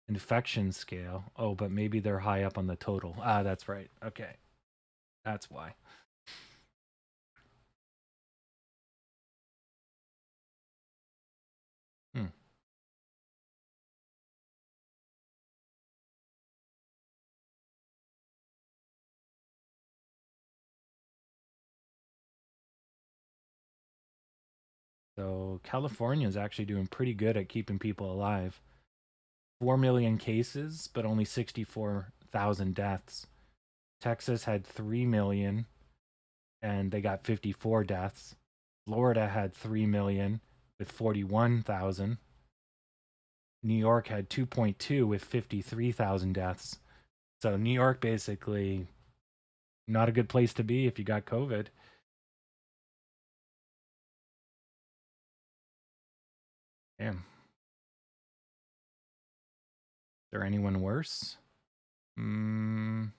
infection scale. Oh, but maybe they're high up on the total. Ah, that's right. Okay. That's why. Hmm. So California is actually doing pretty good at keeping people alive. 4 million cases, but only 64,000 deaths. Texas had 3 million and they got 54 deaths. Florida had 3 million with 41,000. New York had 2.2 with 53,000 deaths. So New York basically not a good place to be if you got COVID. Damn. Is there anyone worse? Mm,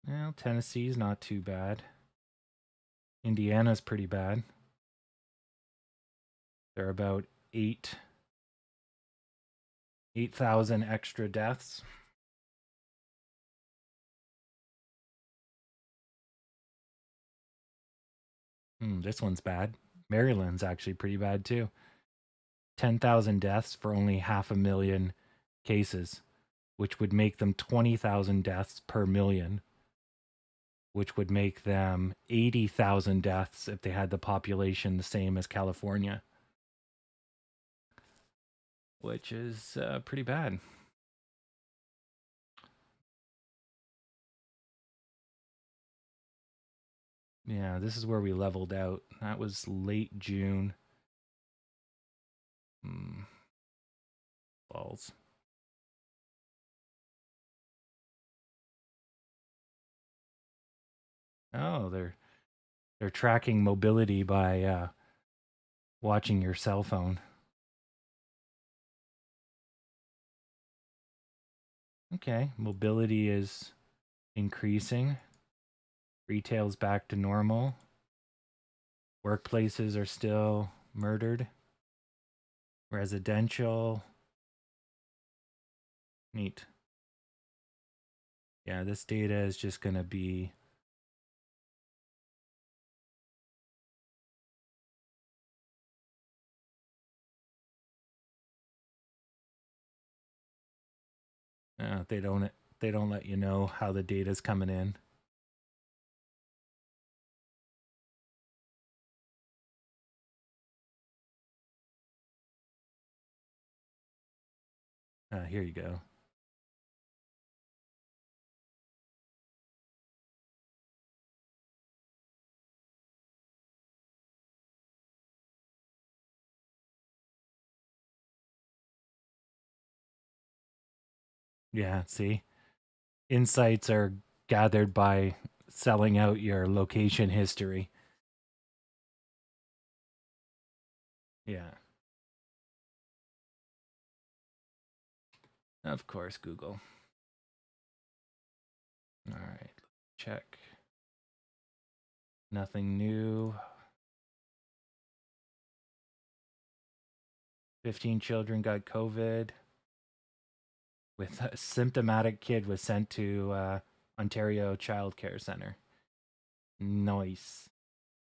well, Tennessee's not too bad. Indiana's pretty bad. They're about 8,000 extra deaths. This one's bad. Maryland's actually pretty bad too. 10,000 deaths for only 500,000 cases, which would make them 20,000 deaths per million, which would make them 80,000 deaths if they had the population the same as California, which is pretty bad. Yeah, this is where we leveled out. That was late June. Balls. Oh, they're tracking mobility by watching your cell phone. Okay, mobility is increasing. Retail's back to normal. Workplaces are still murdered. Residential. Neat. Yeah, this data is just going to be. They don't let you know how the data's coming in. Here you go. Yeah, see? Insights are gathered by selling out your location history. Yeah. Of course, Google. All right. Check. Nothing new. 15 children got COVID. With a symptomatic kid was sent to Ontario Child Care Center. Nice.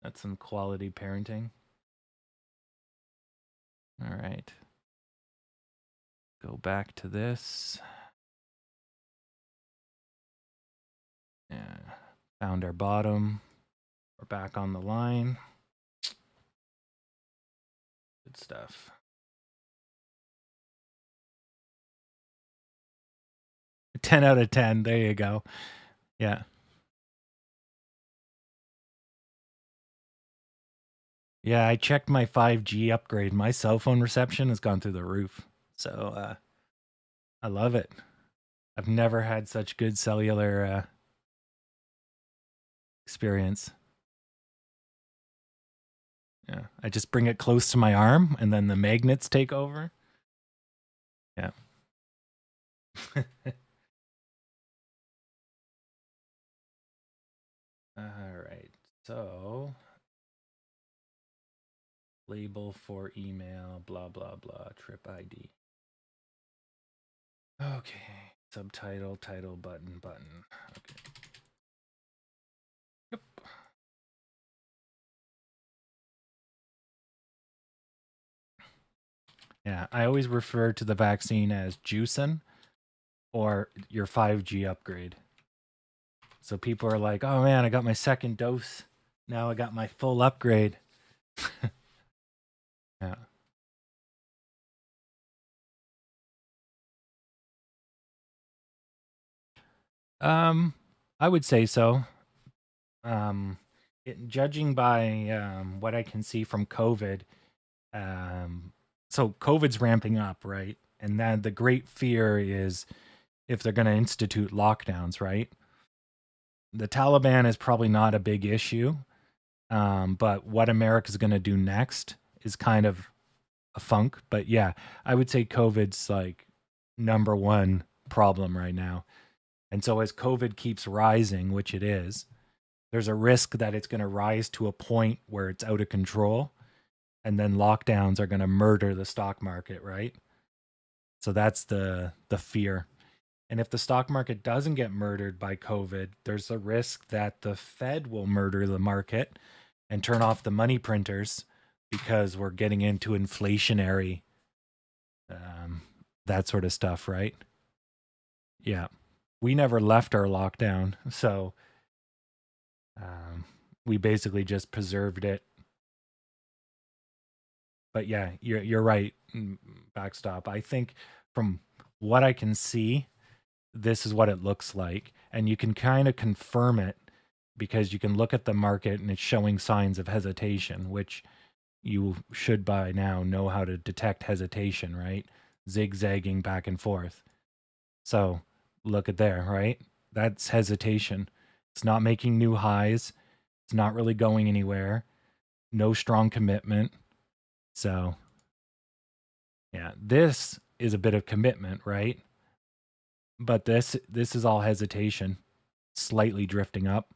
That's some quality parenting. All right. Go back to this. Yeah. Found our bottom. We're back on the line. Good stuff. Ten out of 10. There you go. Yeah. Yeah, I checked my 5G upgrade. My cell phone reception has gone through the roof. So I love it. I've never had such good cellular experience. Yeah, I just bring it close to my arm and then the magnets take over. Yeah. All right. So label for email, blah, blah, blah, trip ID. Okay. Subtitle, title, button, button. Okay. Yep. Yeah, I always refer to the vaccine as juicing or your 5G upgrade. So people are like, oh man, I got my second dose. Now I got my full upgrade. Yeah. I would say so. Judging by what I can see from COVID, so COVID's ramping up, right? And then the great fear is if they're going to institute lockdowns, right? The Taliban is probably not a big issue, but what America's going to do next is kind of a funk. But yeah, I would say COVID's like number one problem right now. And so as COVID keeps rising, which it is, there's a risk that it's going to rise to a point where it's out of control and then lockdowns are going to murder the stock market, right? So that's the fear. And if the stock market doesn't get murdered by COVID, there's a risk that the Fed will murder the market and turn off the money printers because we're getting into inflationary that sort of stuff, right? Yeah. We never left our lockdown, so we basically just preserved it. But yeah, you're right. Backstop. I think from what I can see, this is what it looks like, and you can kind of confirm it because you can look at the market and it's showing signs of hesitation, which you should by now know how to detect hesitation, right? Zigzagging back and forth. So look at there, right? That's hesitation. It's not making new highs. It's not really going anywhere. No strong commitment. So yeah, this is a bit of commitment, right? But this is all hesitation, slightly drifting up.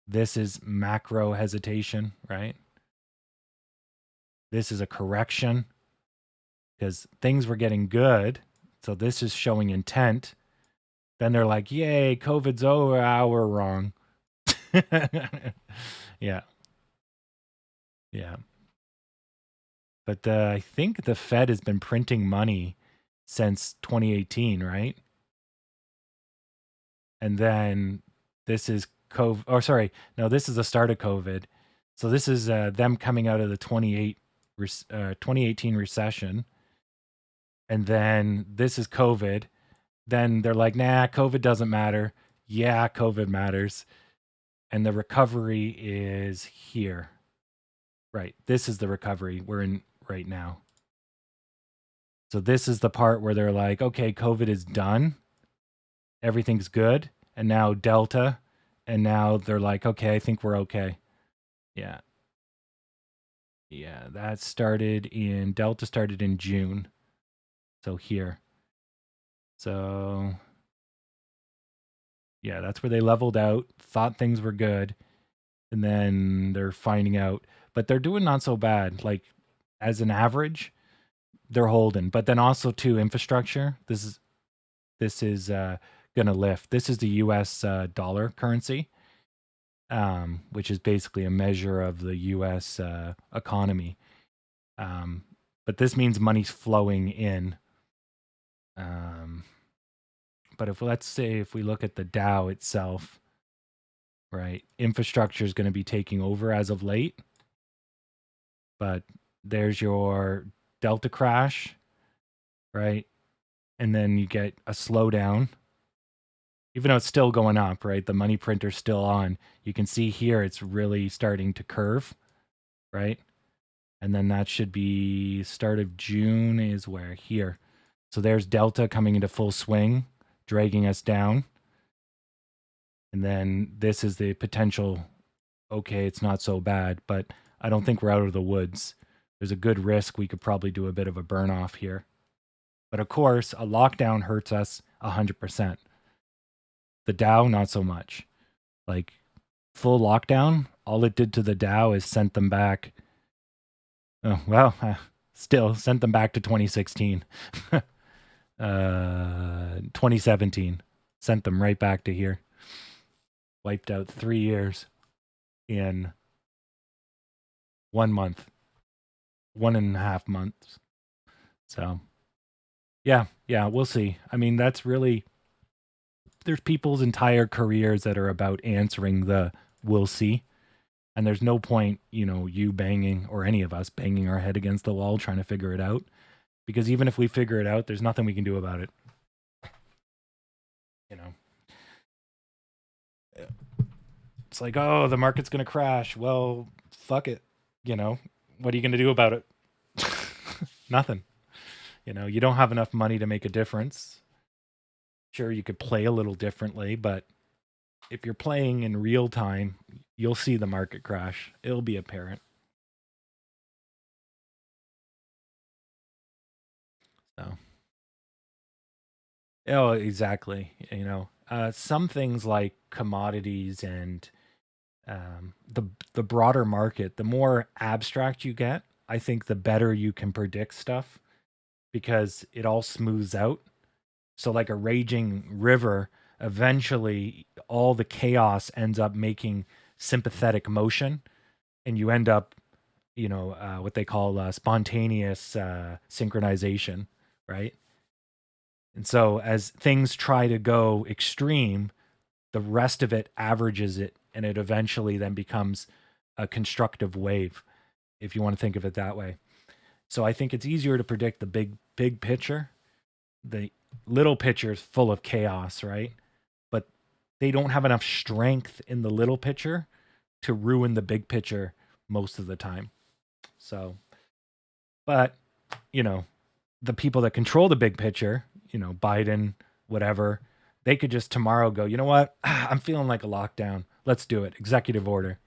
This is macro hesitation, right? This is a correction because things were getting good. So this is showing intent. Then they're like, yay, COVID's over. Ah, we're wrong. Yeah. Yeah. But I think the Fed has been printing money since 2018, right? And then this is COVID. Or sorry, no, this is the start of COVID. So this is them coming out of the 2018 recession. And then this is COVID. Then they're like, nah, COVID doesn't matter. Yeah, COVID matters. And the recovery is here. Right. This is the recovery we're in right now. So this is the part where they're like, okay, COVID is done. everything's good, and now Delta, and now they're like, okay, I think we're okay. Yeah. Yeah, that started in Delta started in June. So here. So yeah, that's where they leveled out, thought things were good, and then they're finding out, but they're doing not so bad. Like as an average, they're holding. But then also too infrastructure. This is gonna lift. This is the U.S. Dollar currency, which is basically a measure of the U.S. Economy. But this means money's flowing in. But if let's say if we look at the Dow itself, right, infrastructure is going to be taking over as of late. But there's your Delta crash, right? And then you get a slowdown. Even though it's still going up, right? The money printer's still on. You can see here it's really starting to curve, right? And then that should be start of June is where here. So there's Delta coming into full swing, dragging us down. And then this is the potential, okay, it's not so bad, but I don't think we're out of the woods. There's a good risk we could probably do a bit of a burn off here. But of course, a lockdown hurts us 100%. The Dow, not so much. Like full lockdown, all it did to the Dow is sent them back. Oh, well, still sent them back to 2016. 2017. Sent them right back to here. Wiped out 3 years in 1 month, 1.5 months. So, yeah, we'll see. I mean, that's really, there's people's entire careers that are about answering the we'll see. And there's no point, you banging or any of us banging our head against the wall trying to figure it out. Because even if we figure it out, there's nothing we can do about it. It's like, oh, the market's going to crash. Well, fuck it. What are you going to do about it? Nothing. You don't have enough money to make a difference. Sure, you could play a little differently, but if you're playing in real time, you'll see the market crash. It'll be apparent. So, oh, exactly. Some things like commodities and the broader market, the more abstract you get, I think the better you can predict stuff because it all smooths out. So, like a raging river, eventually all the chaos ends up making sympathetic motion, and you end up, what they call spontaneous synchronization, right? And so, as things try to go extreme, the rest of it averages it, and it eventually then becomes a constructive wave, if you want to think of it that way. So, I think it's easier to predict the big picture. The little picture is full of chaos, right? But they don't have enough strength in the little picture to ruin the big picture most of the time. So, but, the people that control the big picture, Biden, whatever, they could just tomorrow go, you know what? I'm feeling like a lockdown. Let's do it. Executive order.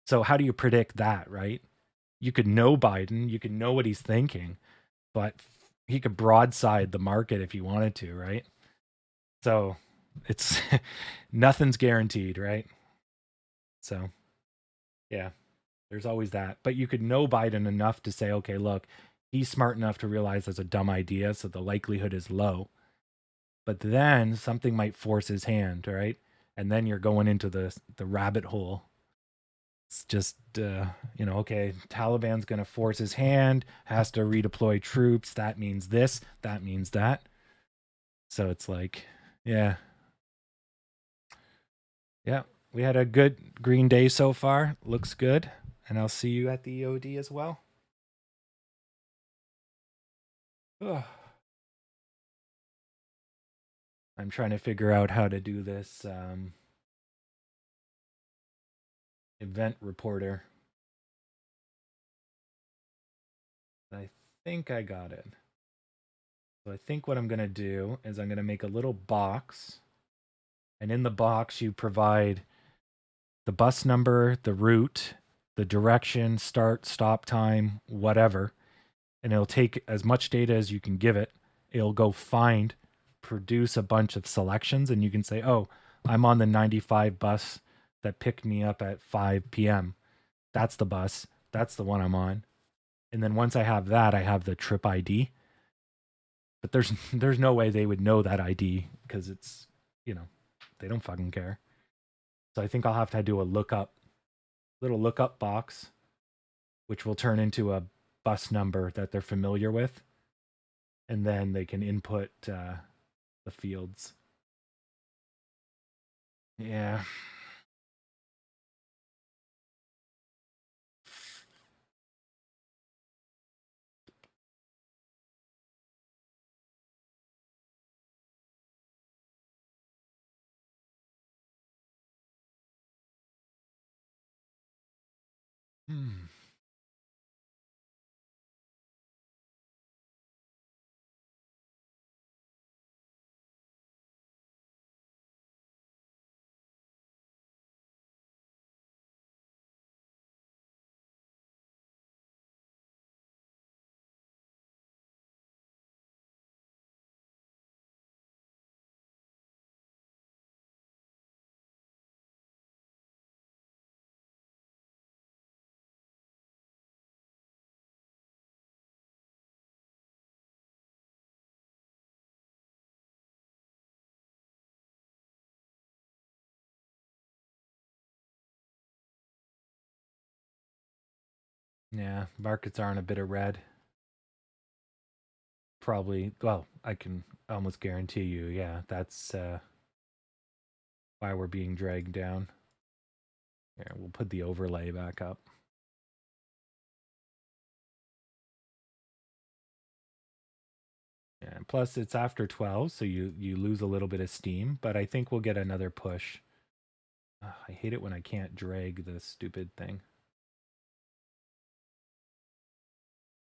So, how do you predict that, right? You could know Biden, you could know what he's thinking, but he could broadside the market if he wanted to, right? So it's nothing's guaranteed, right? So yeah, there's always that. But you could know Biden enough to say, okay, look, he's smart enough to realize that's a dumb idea, so the likelihood is low. But then something might force his hand, right? And then you're going into the rabbit hole. It's just okay, Taliban's going to force his hand, has to redeploy troops. That means this, that means that. So it's like, yeah. Yeah, we had a good green day so far. Looks good. And I'll see you at the EOD as well. Ugh. I'm trying to figure out how to do this event reporter. I think I got it. So I think what I'm going to do is I'm going to make a little box And in the box, you provide the bus number, the route, the direction, start, stop time, whatever. And it'll take as much data as you can give it. It'll go find, produce a bunch of selections, and you can say, oh, I'm on the 95 bus that picked me up at 5 p.m. That's the bus. That's the one I'm on. And then once I have that, I have the trip ID. But there's no way they would know that ID because it's, they don't fucking care. So I think I'll have to do a little lookup box, which will turn into a bus number that they're familiar with. And then they can input the fields. Yeah. Hmm. Yeah, markets are in a bit of red. Probably, well, I can almost guarantee you, yeah, that's why we're being dragged down. Here, we'll put the overlay back up. Yeah, plus it's after 12, so you lose a little bit of steam, but I think we'll get another push. I hate it when I can't drag this stupid thing.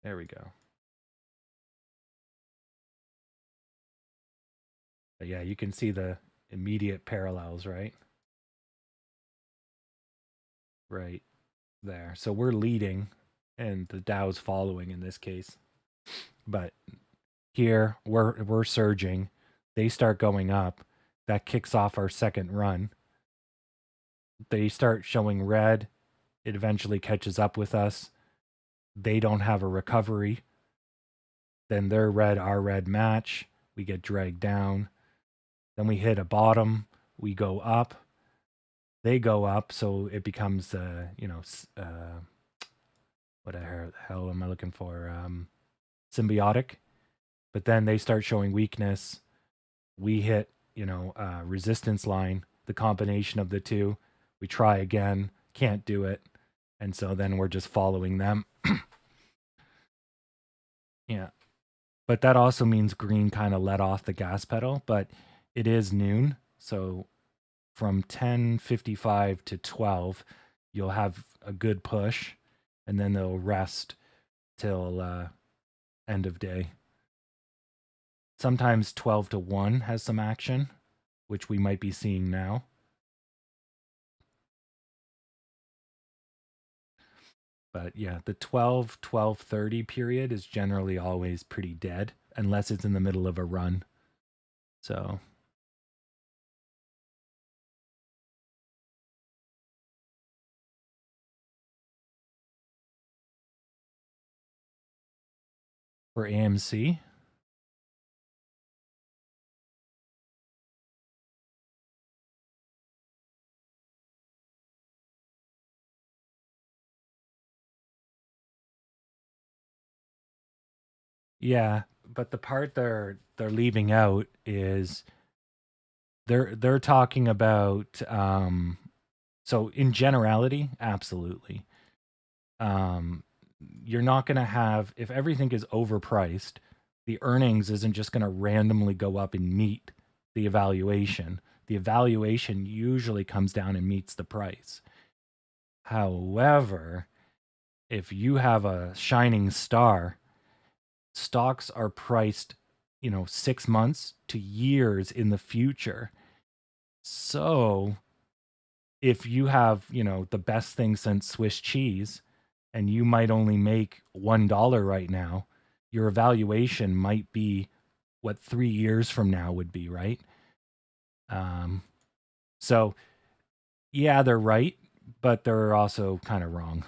There we go. But yeah, you can see the immediate parallels, right? Right there. So we're leading and the Dow's following in this case. But here we're surging. They start going up. That kicks off our second run. They start showing red. It eventually catches up with us. They don't have a recovery. Then their red, our red match. We get dragged down. Then we hit a bottom. We go up. They go up. So it becomes, what the hell am I looking for? Symbiotic. But then they start showing weakness. We hit, resistance line, the combination of the two. We try again, can't do it. And so then we're just following them. Yeah. But that also means green kind of let off the gas pedal, but it is noon. So from 10:55 to 12, you'll have a good push and then they'll rest till end of day. Sometimes 12 to 1 has some action, which we might be seeing now. But yeah, the 12:30 period is generally always pretty dead unless it's in the middle of a run. So for AMC, yeah, but the part they're leaving out is they're talking about so in generality, absolutely. Um you're not going to have, if everything is overpriced, the earnings isn't just going to randomly go up and meet the evaluation. The evaluation usually comes down and meets the price. However, if you have a shining star, stocks are priced, 6 months to years in the future. So if you have, the best thing since Swiss cheese and you might only make $1 right now, your evaluation might be what 3 years from now would be, right? Um, so yeah, they're right, but they're also kind of wrong.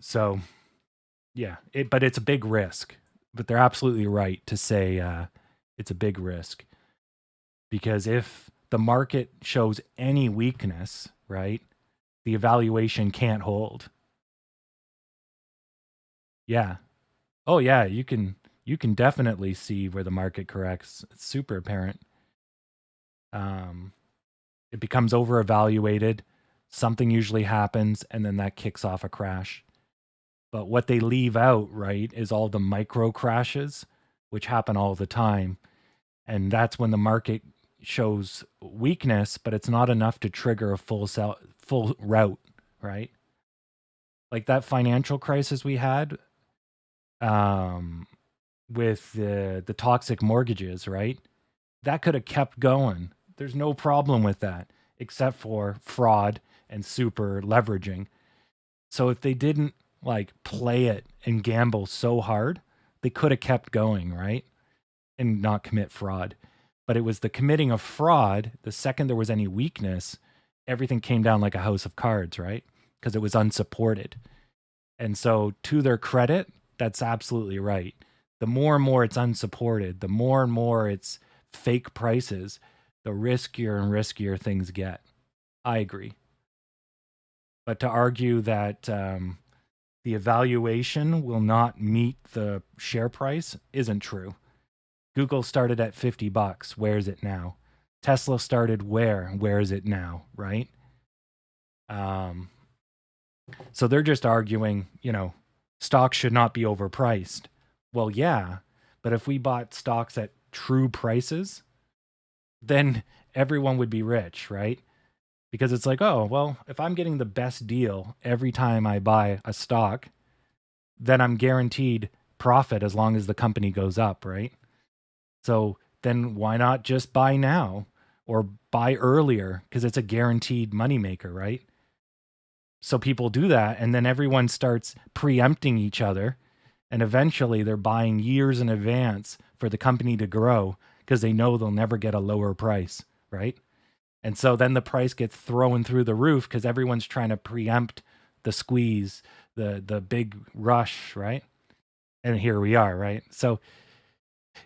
So yeah, but it's a big risk. But they're absolutely right to say it's a big risk, because if the market shows any weakness, right, the evaluation can't hold. Yeah. Oh yeah, you can definitely see where the market corrects. It's super apparent. Um, it becomes over evaluated. Something usually happens, and then that kicks off a crash. But what they leave out, right, is all the micro crashes, which happen all the time. And that's when the market shows weakness, but it's not enough to trigger a full rout, right? Like that financial crisis we had, um, with the toxic mortgages, right? That could have kept going. There's no problem with that, except for fraud and super leveraging. So if they didn't like play it and gamble so hard, they could have kept going, right? And not commit fraud. But it was the committing of fraud, the second there was any weakness, everything came down like a house of cards, right? Because it was unsupported. And so, to their credit, that's absolutely right. The more and more it's unsupported, the more and more it's fake prices, the riskier and riskier things get. I agree. But to argue that the evaluation will not meet the share price isn't true. Google started at $50. Where is it now? Tesla started where? Where is it now? Right? Um, so they're just arguing, stocks should not be overpriced. Well, yeah, but if we bought stocks at true prices, then everyone would be rich, right? Because it's like, oh, well, if I'm getting the best deal every time I buy a stock, then I'm guaranteed profit as long as the company goes up, right? So then why not just buy now or buy earlier, because it's a guaranteed moneymaker, right? So people do that, and then everyone starts preempting each other, and eventually they're buying years in advance for the company to grow because they know they'll never get a lower price, right? And so then the price gets thrown through the roof because everyone's trying to preempt the squeeze, the big rush, right? And here we are, right? So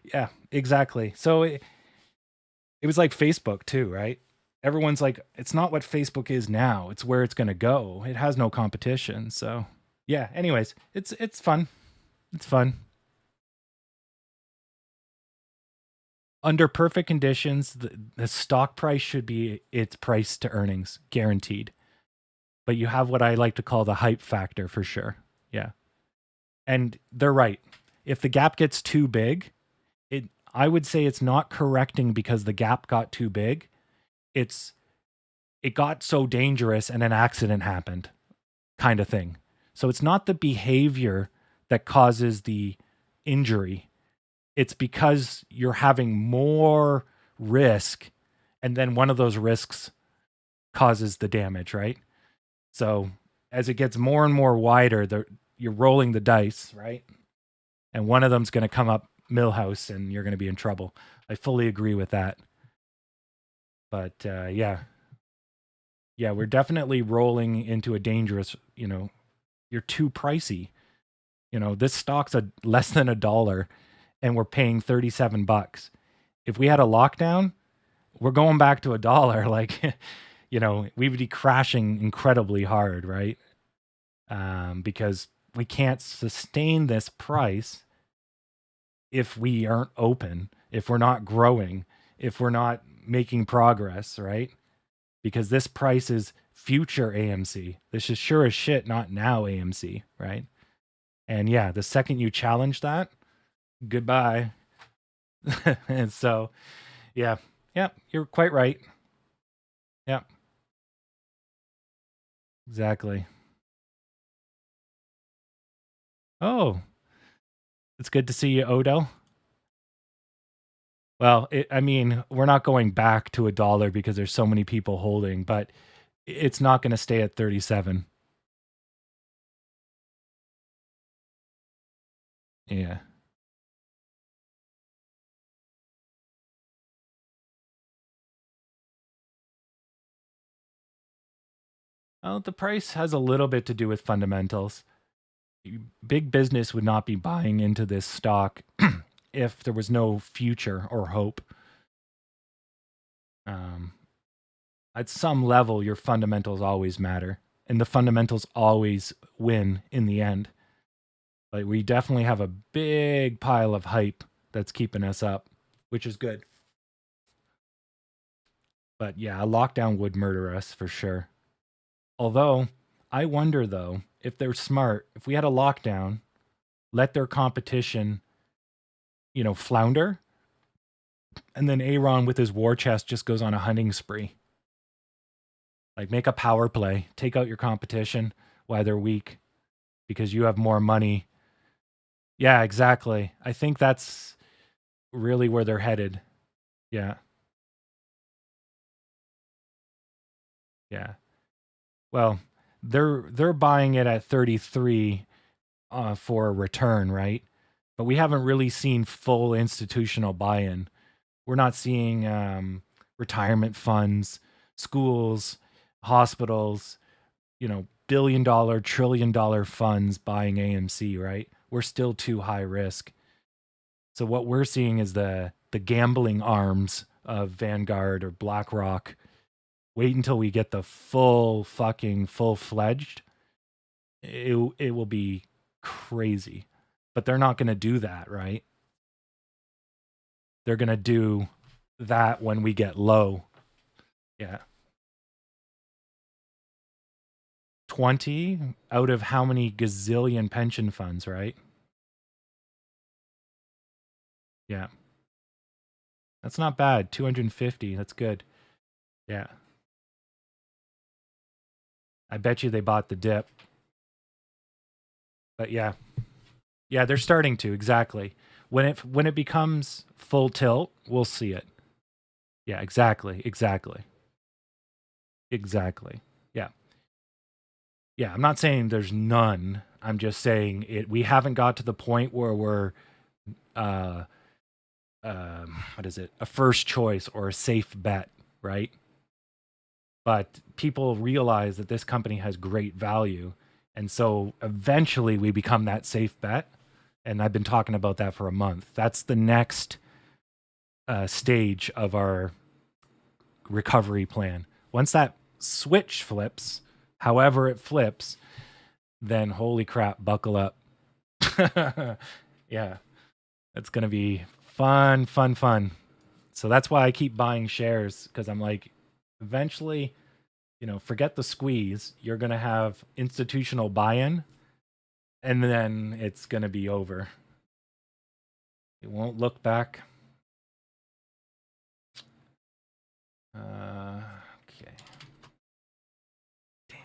yeah, exactly. So it was like Facebook too, right? Everyone's like, it's not what Facebook is now. It's where it's going to go. It has no competition. So yeah. Anyways, it's fun. It's fun. Under perfect conditions, the stock price should be its price to earnings, guaranteed. But you have what I like to call the hype factor for sure. Yeah. And they're right. If the gap gets too big, I would say it's not correcting because the gap got too big. It got so dangerous and an accident happened, kind of thing. So it's not the behavior that causes the injury. It's because you're having more risk, and then one of those risks causes the damage, right? So as it gets more and more wider, you're rolling the dice, right? And one of them's going to come up Millhouse, and you're going to be in trouble. I fully agree with that. But yeah, we're definitely rolling into a dangerous. You're too pricey. This stock's less than $1, and we're paying $37. If we had a lockdown, we're going back to $1. Like, we would be crashing incredibly hard, right? Because we can't sustain this price if we aren't open, if we're not growing, if we're not making progress, right? Because this price is future AMC. This is sure as shit not now AMC, right? And yeah, the second you challenge that, goodbye. And so, yeah, you're quite right. Yeah, exactly. Oh, it's good to see you, Odell. Well, I mean, we're not going back to $1 because there's so many people holding, but it's not going to stay at 37. Yeah. Well, the price has a little bit to do with fundamentals. Big business would not be buying into this stock if there was no future or hope. At some level, your fundamentals always matter, and the fundamentals always win in the end. Like, we definitely have a big pile of hype that's keeping us up, which is good. But yeah, a lockdown would murder us for sure. Although, I wonder though, if they're smart, if we had a lockdown, let their competition, flounder, and then Aaron with his war chest just goes on a hunting spree. Like, make a power play, take out your competition while they're weak because you have more money. Yeah, exactly. I think that's really where they're headed. Yeah. Yeah. Well, they're buying it at 33 for a return, right? But we haven't really seen full institutional buy-in. We're not seeing retirement funds, schools, hospitals, billion-dollar, trillion-dollar funds buying AMC, right? We're still too high risk. So what we're seeing is the gambling arms of Vanguard or BlackRock. Wait until we get the full-fledged. It will be crazy. But they're not going to do that, right? They're going to do that when we get low. Yeah. 20 out of how many gazillion pension funds, right? Yeah. That's not bad. 250. That's good. Yeah. I bet you they bought the dip. But yeah. Yeah, they're starting to, exactly. When it becomes full tilt, we'll see it. Yeah, exactly. Exactly. Exactly. Yeah. Yeah, I'm not saying there's none. I'm just saying we haven't got to the point where we're uh what is it? A first choice or a safe bet, right? But people realize that this company has great value. And so eventually we become that safe bet. And I've been talking about that for a month. That's the next stage of our recovery plan. Once that switch flips, however it flips, then holy crap, buckle up. Yeah, it's going to be fun, fun, fun. So that's why I keep buying shares, because I'm like, eventually, forget the squeeze. You're going to have institutional buy in, and then it's going to be over. It won't look back. Okay. Damn.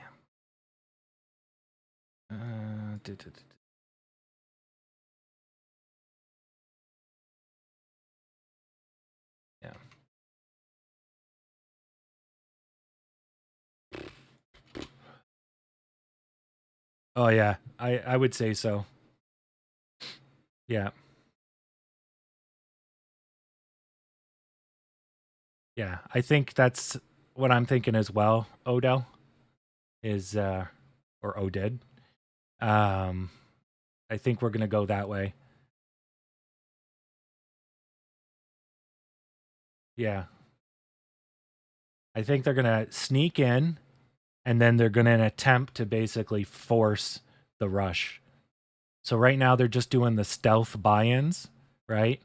Yeah. Oh yeah, I would say so. Yeah. Yeah, I think that's what I'm thinking as well. Odell is or Oded. Um I think we're going to go that way. Yeah. I think they're going to sneak in, and then they're going to attempt to basically force the rush. So right now they're just doing the stealth buy-ins, right?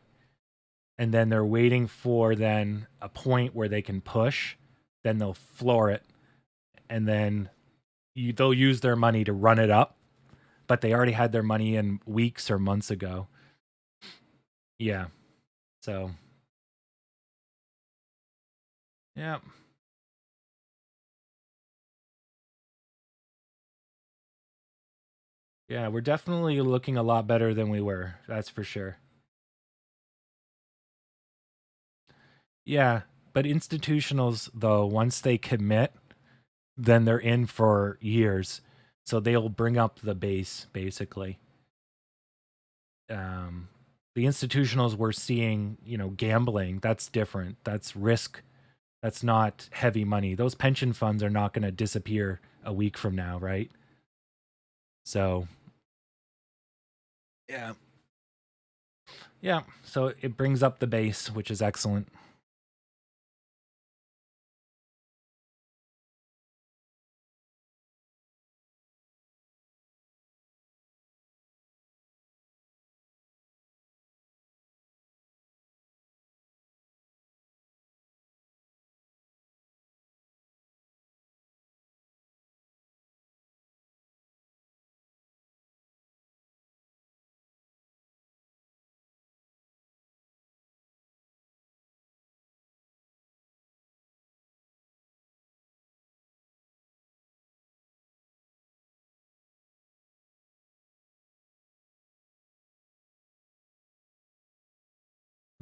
And then they're waiting for then a point where they can push, then they'll floor it, and then they'll use their money to run it up, but they already had their money in weeks or months ago. Yeah. So, yeah. Yeah, we're definitely looking a lot better than we were. That's for sure. Yeah, but institutionals though, once they commit, then they're in for years. So they'll bring up the base basically. Um, the institutionals we're seeing, gambling, that's different. That's risk. That's not heavy money. Those pension funds are not going to disappear a week from now, right? So, yeah. Yeah, so it brings up the base, which is excellent.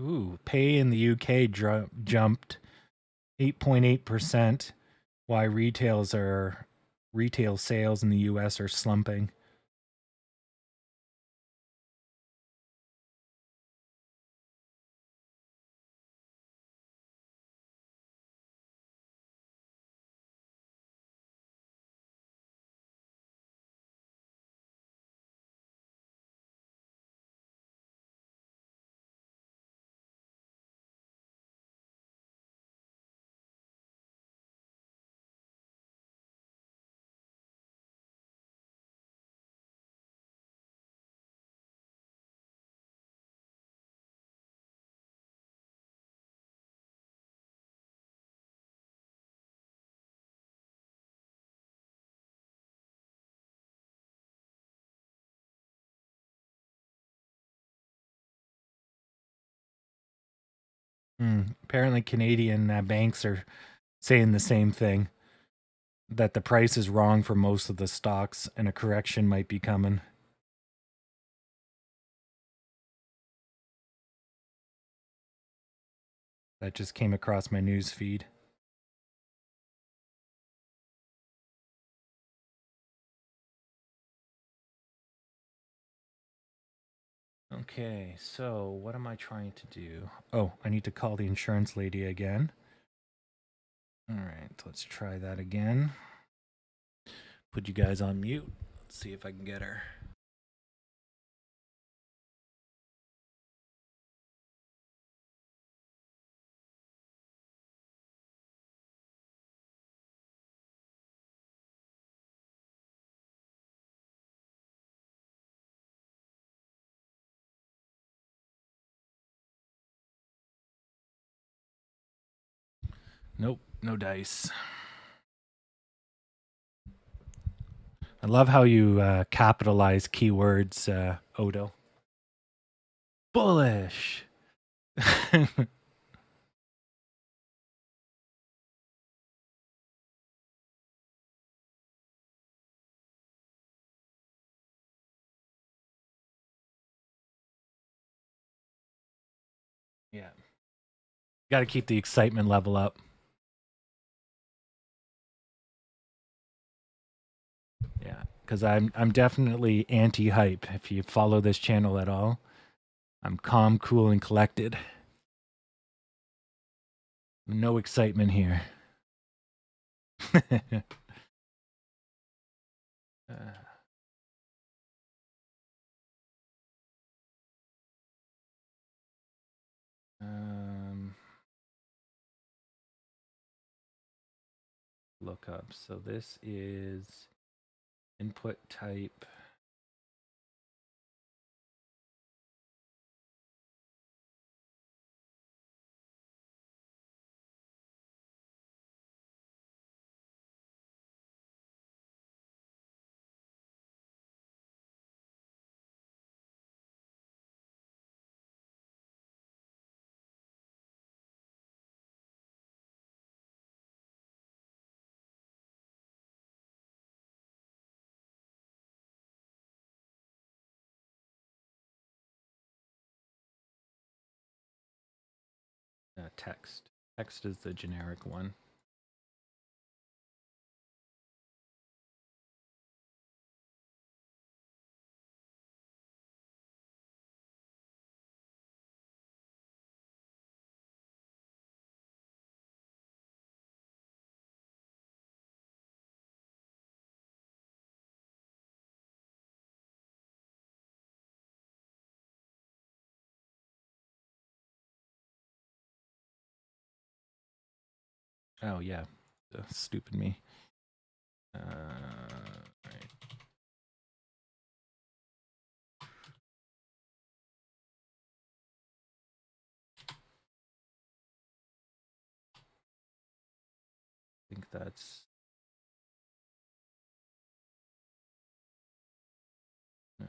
Ooh, pay in the UK jumped 8.8%, why retail sales in the US are slumping. Apparently, Canadian banks are saying the same thing, that the price is wrong for most of the stocks and a correction might be coming. That just came across my news feed. Okay, so what am I trying to do? Oh, I need to call the insurance lady again. All right, let's try that again. Put you guys on mute. Let's see if I can get her. Nope, no dice. I love how you capitalize keywords, Odo. Bullish. Yeah. Got to keep the excitement level up. Yeah, because I'm definitely anti-hype. If you follow this channel at all, I'm calm, cool, and collected. No excitement here. uh, um, look up. So this is input type. Text. Text is the generic one. Oh yeah, stupid me. Right. I think that's no.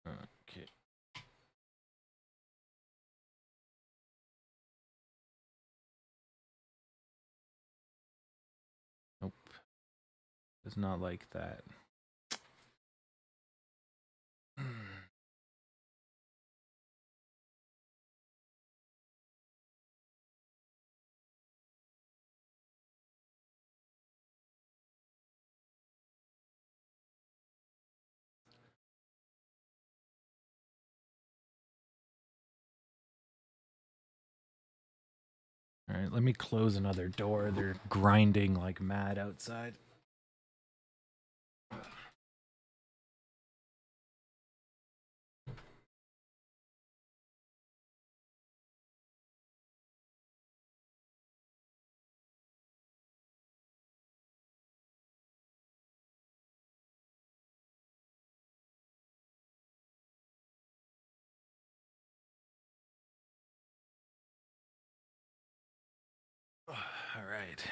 Okay. Nope. It's not like that. All right, let me close another door. They're grinding like mad outside. All right.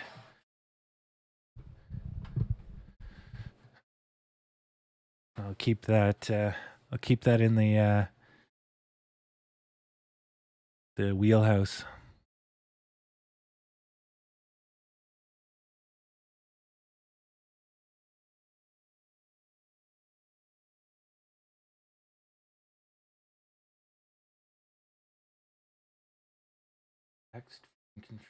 I'll keep that. I'll keep that in the wheelhouse. Text control.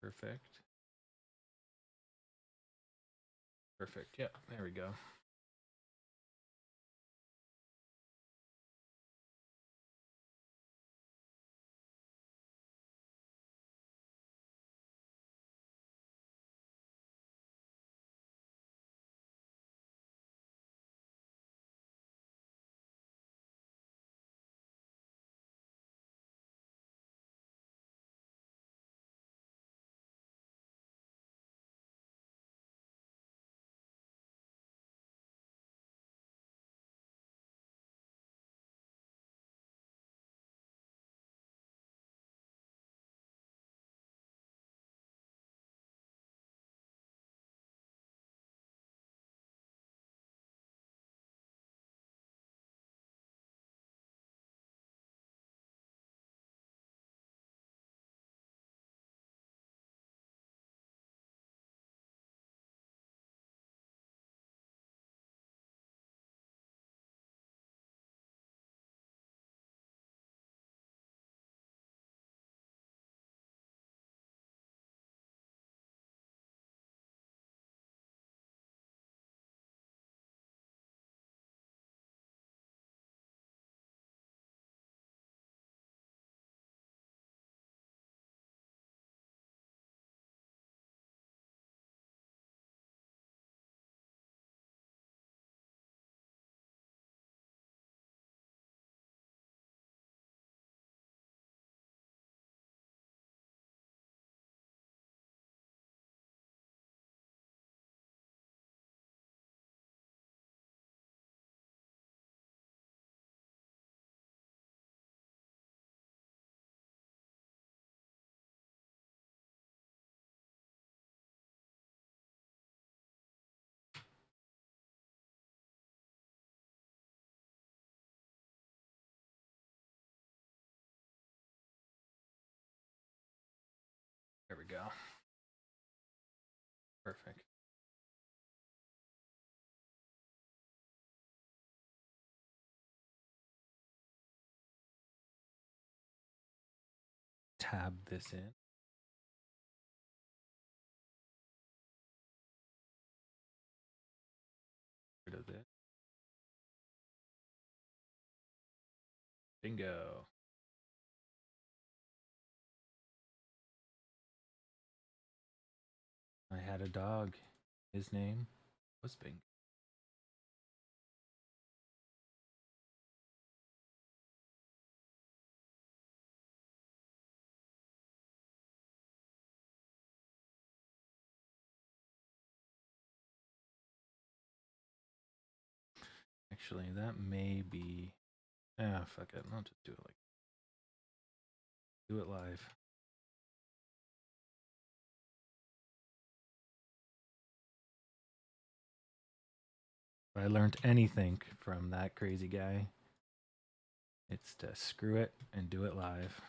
Perfect. Perfect. Yep, there we go. There we go. Perfect. Tab this in. Rid of this. Bingo. I had a dog. His name was Bingo. Actually, that may be. Ah, fuck it. I'll just do it like. Do it live. If I learned anything from that crazy guy, it's to screw it and do it live.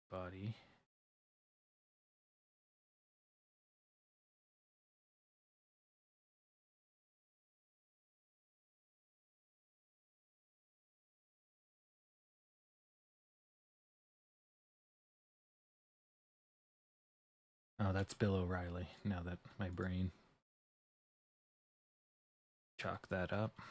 Body. Oh, that's Bill O'Reilly. Now that my brain chalk that up.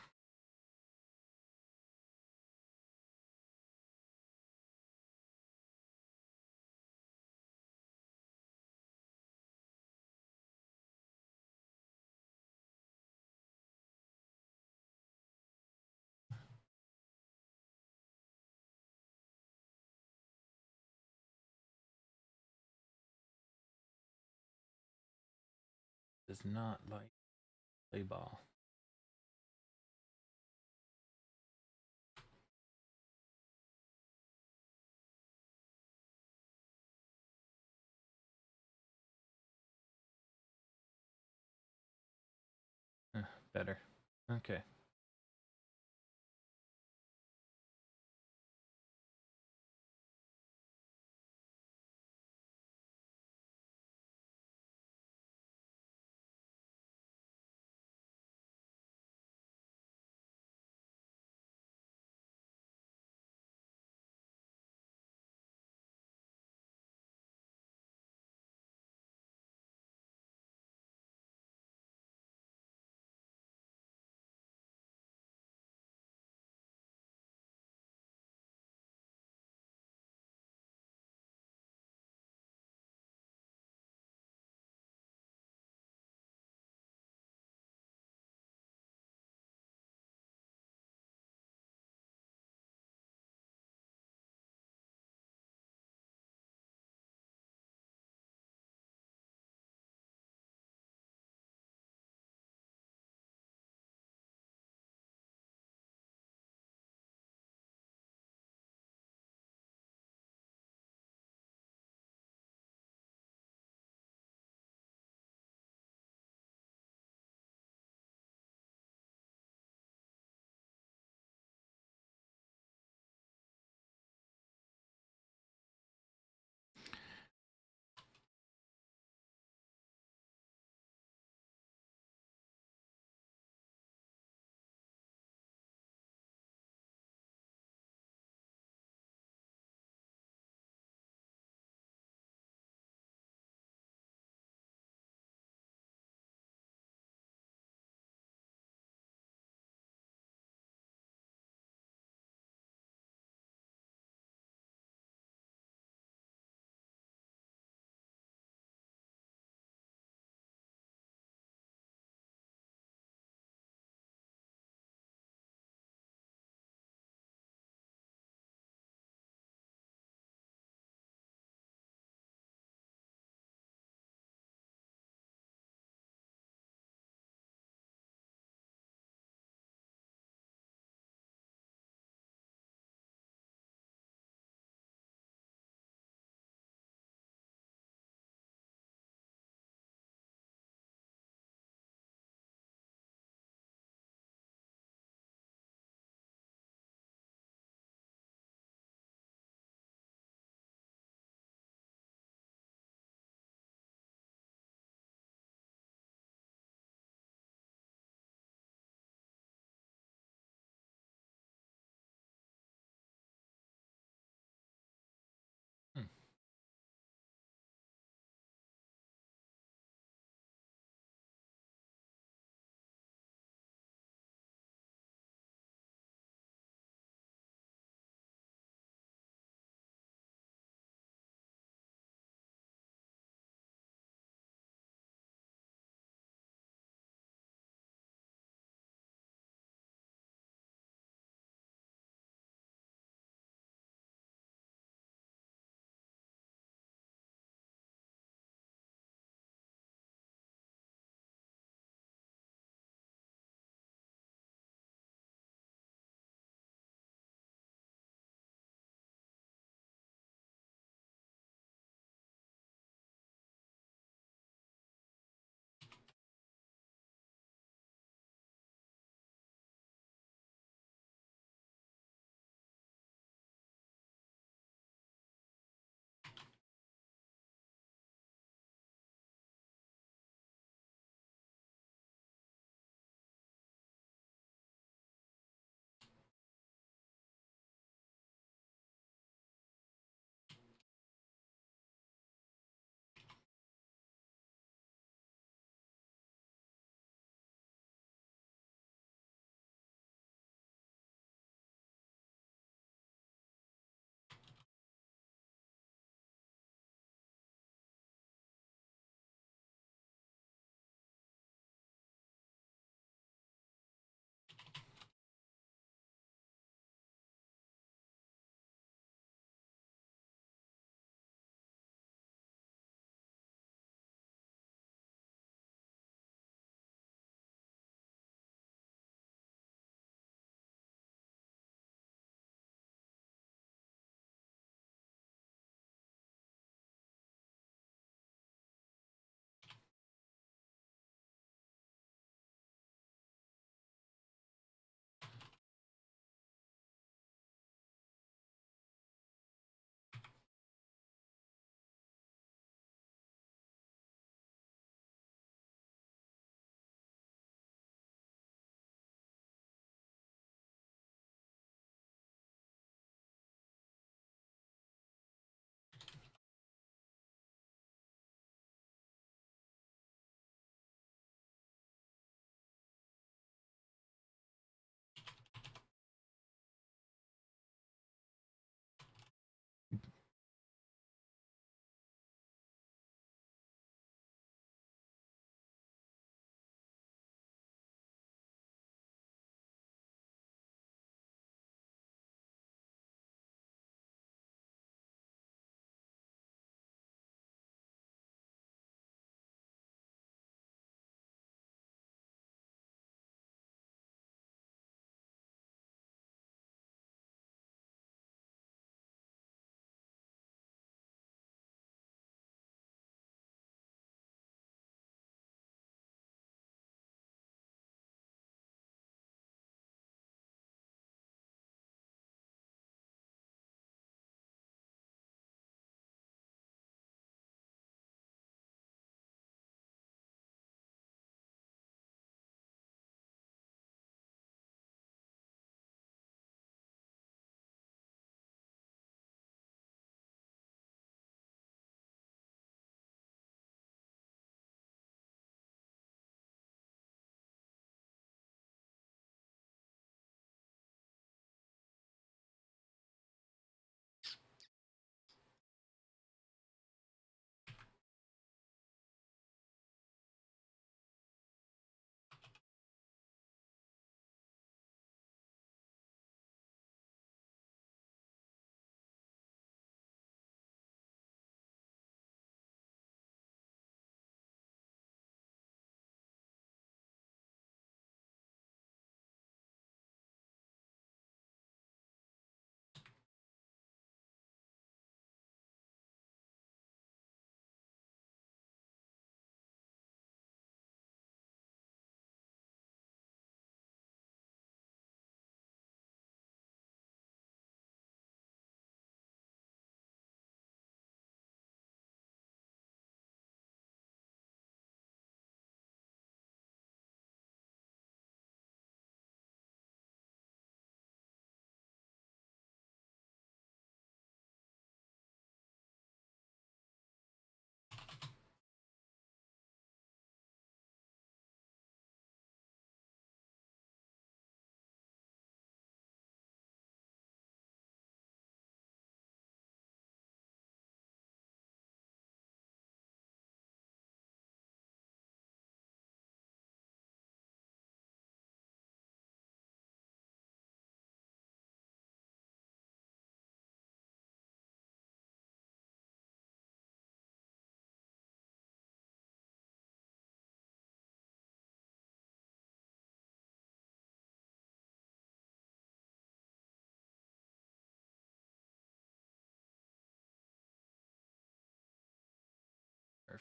Does not like play ball. Better. Okay.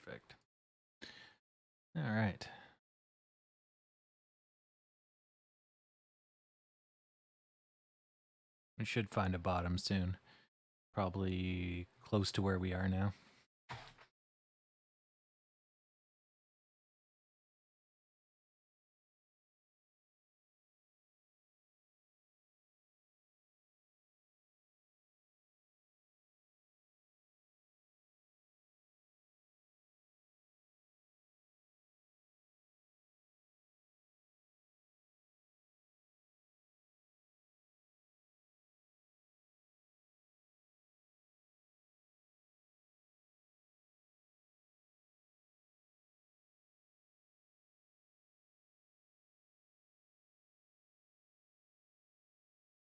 Perfect. All right. We should find a bottom soon. Probably close to where we are now.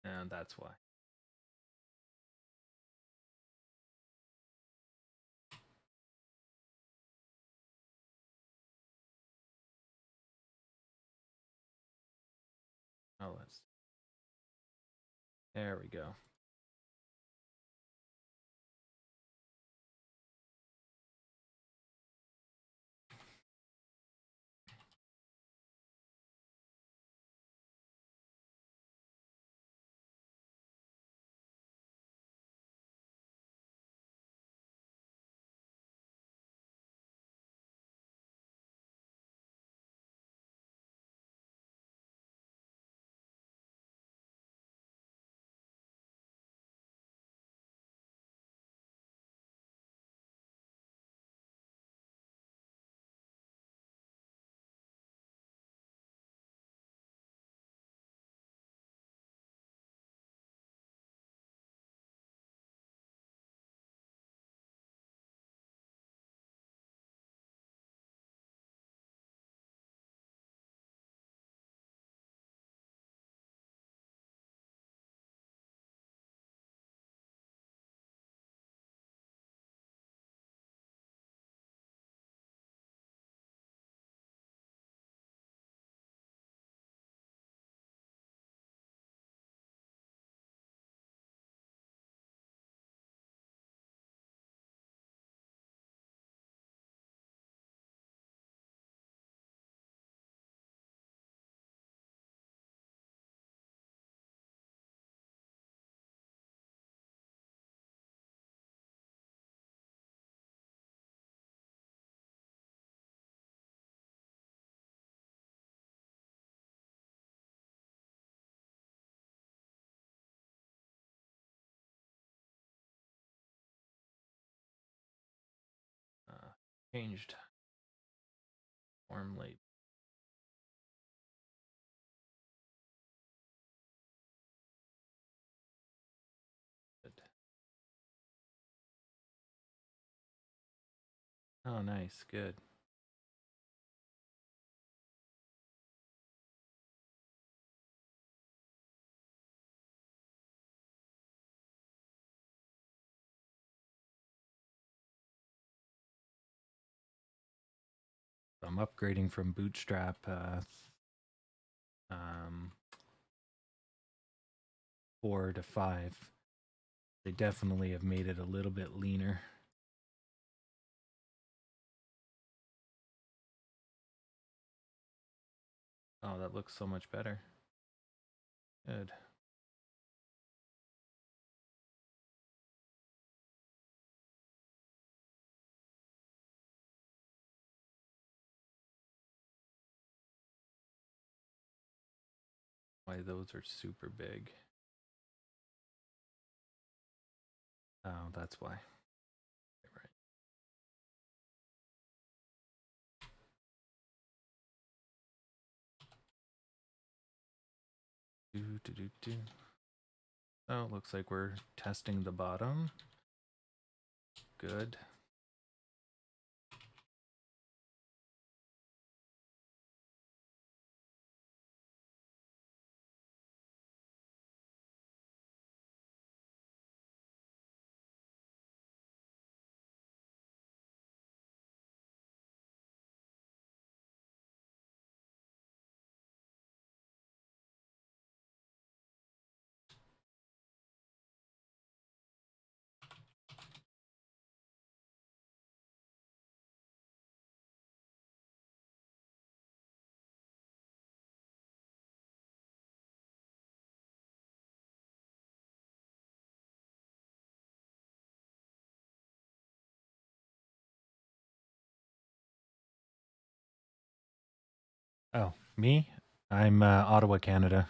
And that's why. Oh, let's. There we go. Changed form label. Good. Oh, nice. Good. I'm upgrading from Bootstrap 4 to 5. They definitely have made it a little bit leaner. Oh, that looks so much better. Good. Why those are super big. Oh, that's why. Right. Do. Oh, looks like we're testing the bottom. Good. Me? I'm Ottawa, Canada.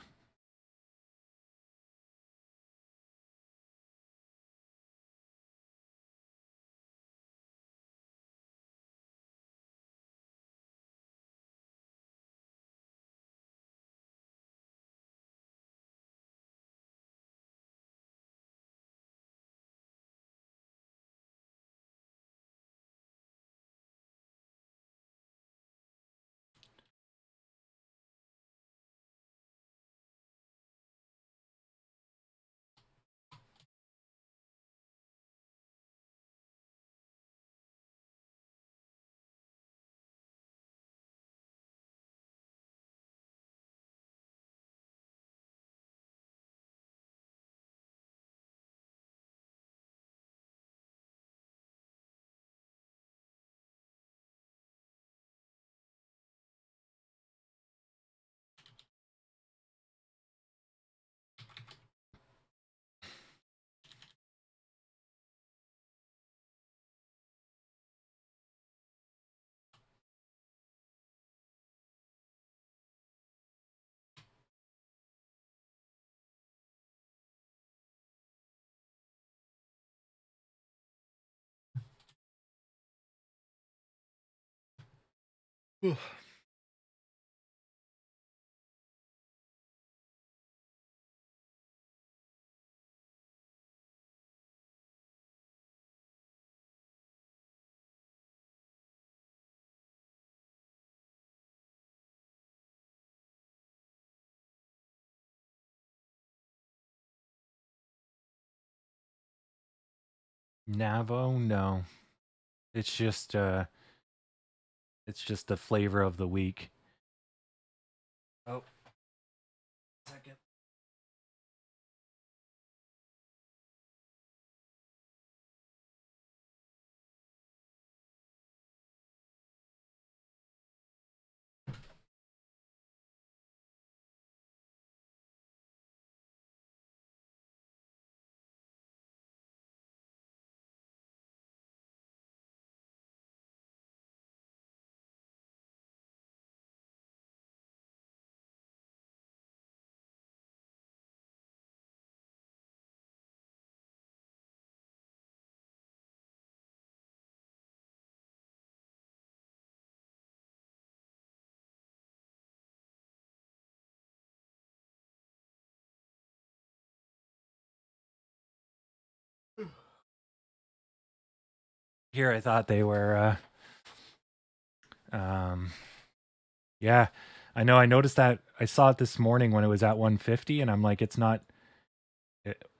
Navo? No. It's just the flavor of the week. Oh, second. Here I thought they were yeah. I know I noticed that I saw it this morning when it was at 150 and I'm like it's not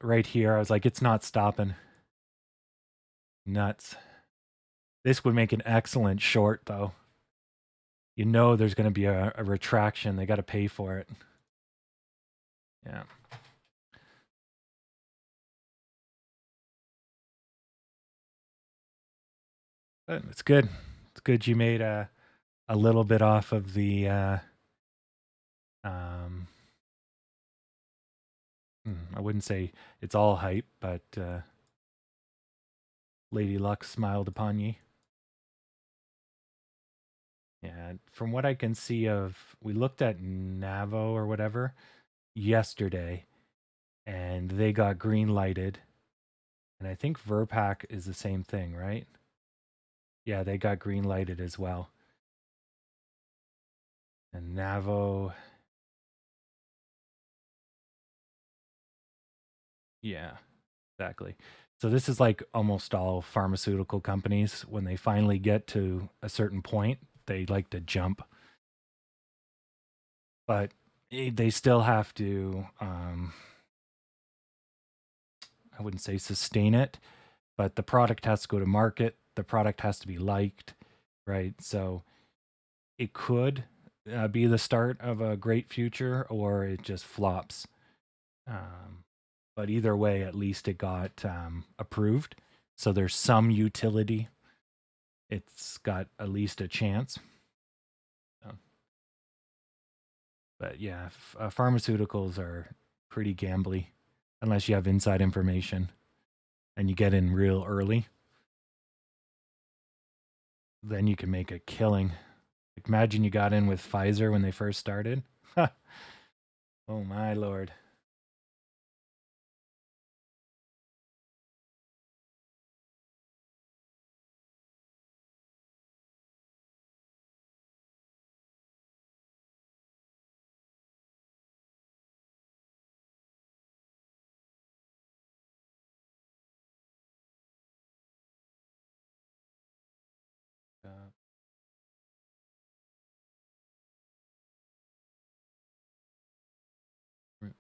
right here. I was like it's not stopping. Nuts. This would make an excellent short though. You know there's going to be a retraction. They got to pay for it. Yeah. But it's good. It's good you made a little bit off of the I wouldn't say it's all hype, but Lady Luck smiled upon ye. Yeah, from what I can see of, we looked at Navo or whatever yesterday, and they got green lighted. And I think Verpack is the same thing, right? Yeah, they got green lighted as well. And Navo, yeah, exactly. So this is like almost all pharmaceutical companies. When they finally get to a certain point, they like to jump. But they still have to, I wouldn't say sustain it, but the product has to go to market. The product has to be liked, right? So it could be the start of a great future or it just flops. But either way, at least it got approved. So there's some utility. It's got at least a chance. But yeah, pharmaceuticals are pretty gambly unless you have inside information and you get in real early. Then you can make a killing. Imagine you got in with Pfizer when they first started. Oh my lord. Route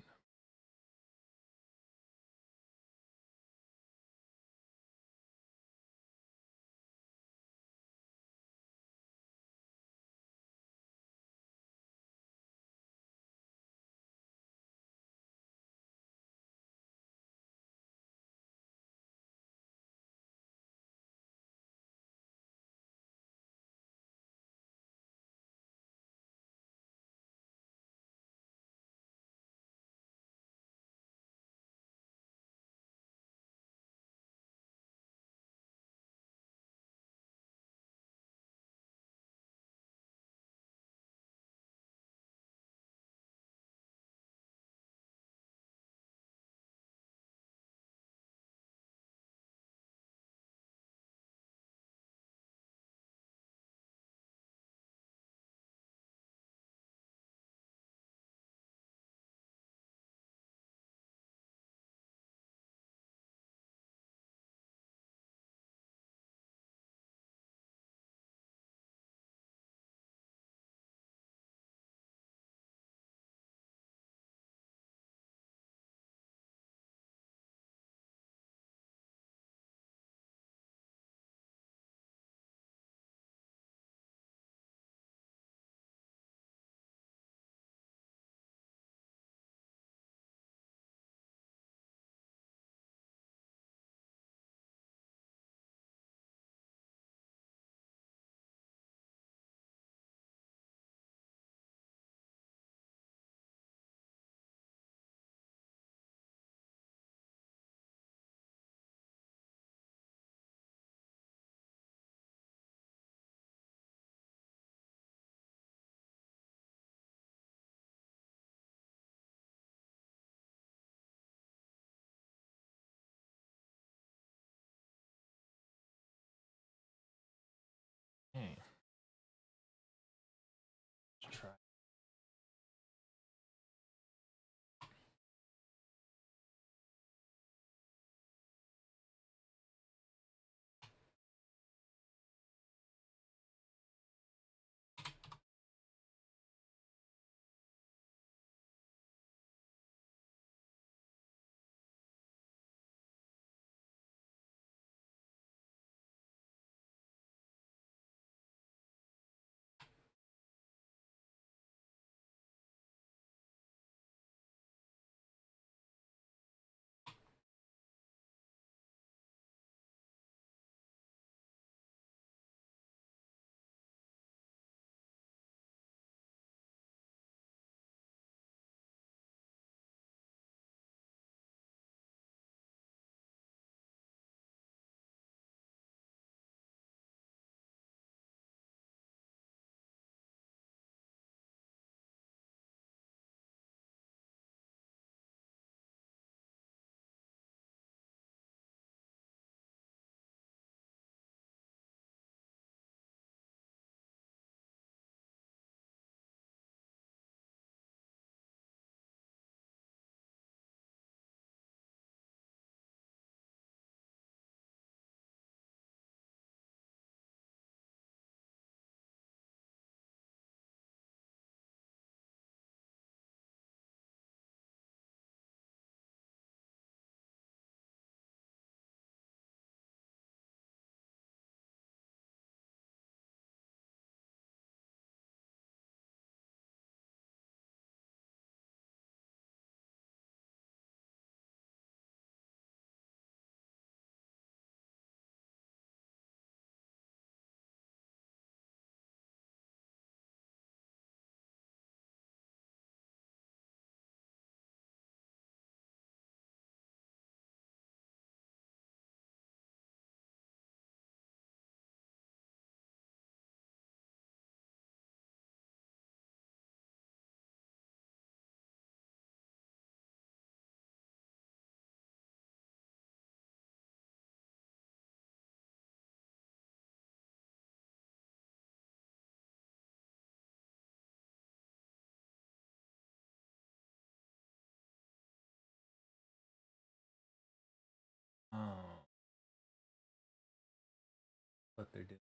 what they're doing.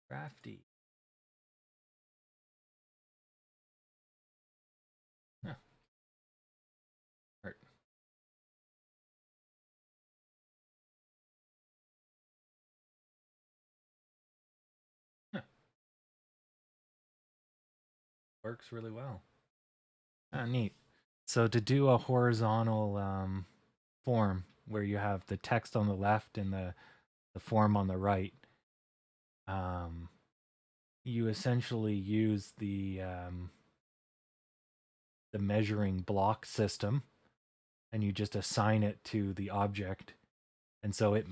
Crafty. Huh. Art. Huh. Works really well. Oh, neat. So to do a horizontal form where you have the text on the left and the form on the right, you essentially use the measuring block system, and you just assign it to the object, and so it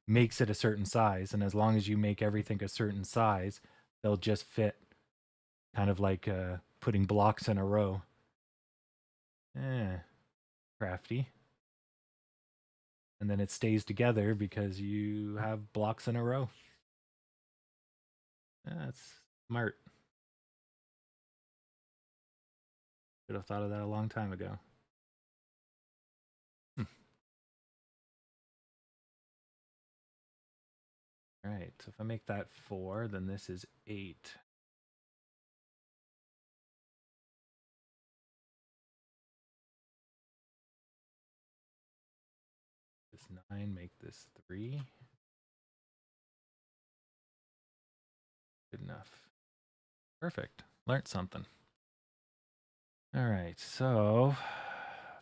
makes it a certain size. And as long as you make everything a certain size, they'll just fit, kind of like putting blocks in a row. Crafty. And then it stays together because you have blocks in a row. That's smart. Should have thought of that a long time ago. All right, so if I make that 4, then this is 8. This 9, make this 3. Good enough. Perfect. Learned something. All right, so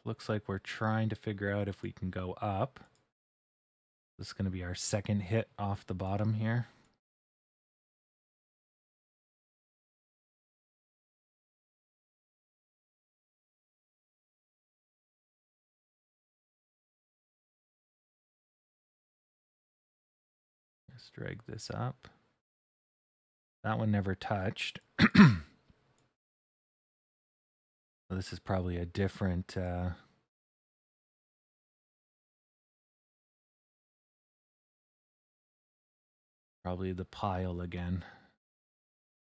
looks like we're trying to figure out if we can go up. This is going to be our second hit off the bottom here. Let's drag this up. That one never touched. This is probably a different probably the pile again.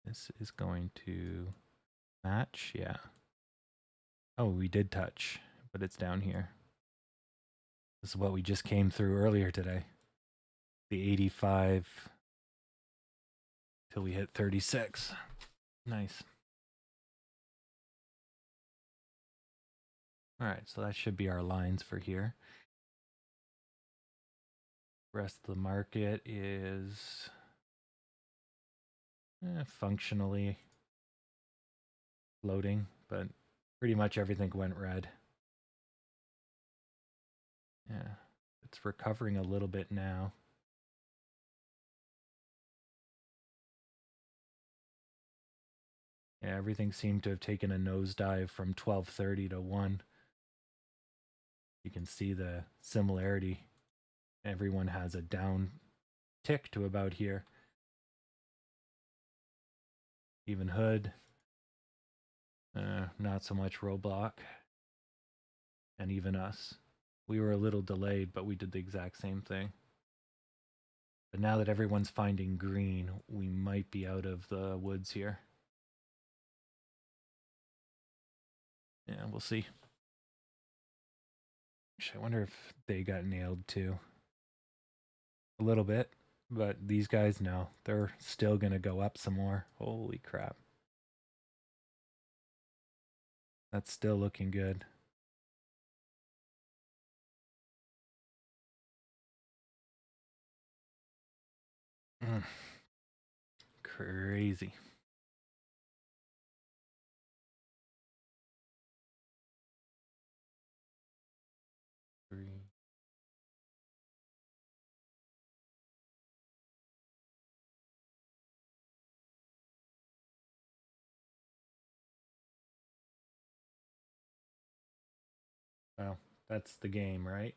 This is going to match, yeah. Oh, we did touch, but it's down here. This is what we just came through earlier today. The 85 till we hit 36. Nice. All right, so that should be our lines for here. Rest of the market is functionally floating, but pretty much everything went red. Yeah, it's recovering a little bit now. Yeah, everything seemed to have taken a nosedive from 12:30 to 1. You can see the similarity. Everyone has a down tick to about here. Even Hood, not so much Roblox, and even us. We were a little delayed, but we did the exact same thing. But now that everyone's finding green, we might be out of the woods here. Yeah, we'll see. I wonder if they got nailed too. A little bit, but these guys, no. They're still going to go up some more. Holy crap. That's still looking good. Crazy. Three. Well, that's the game, right?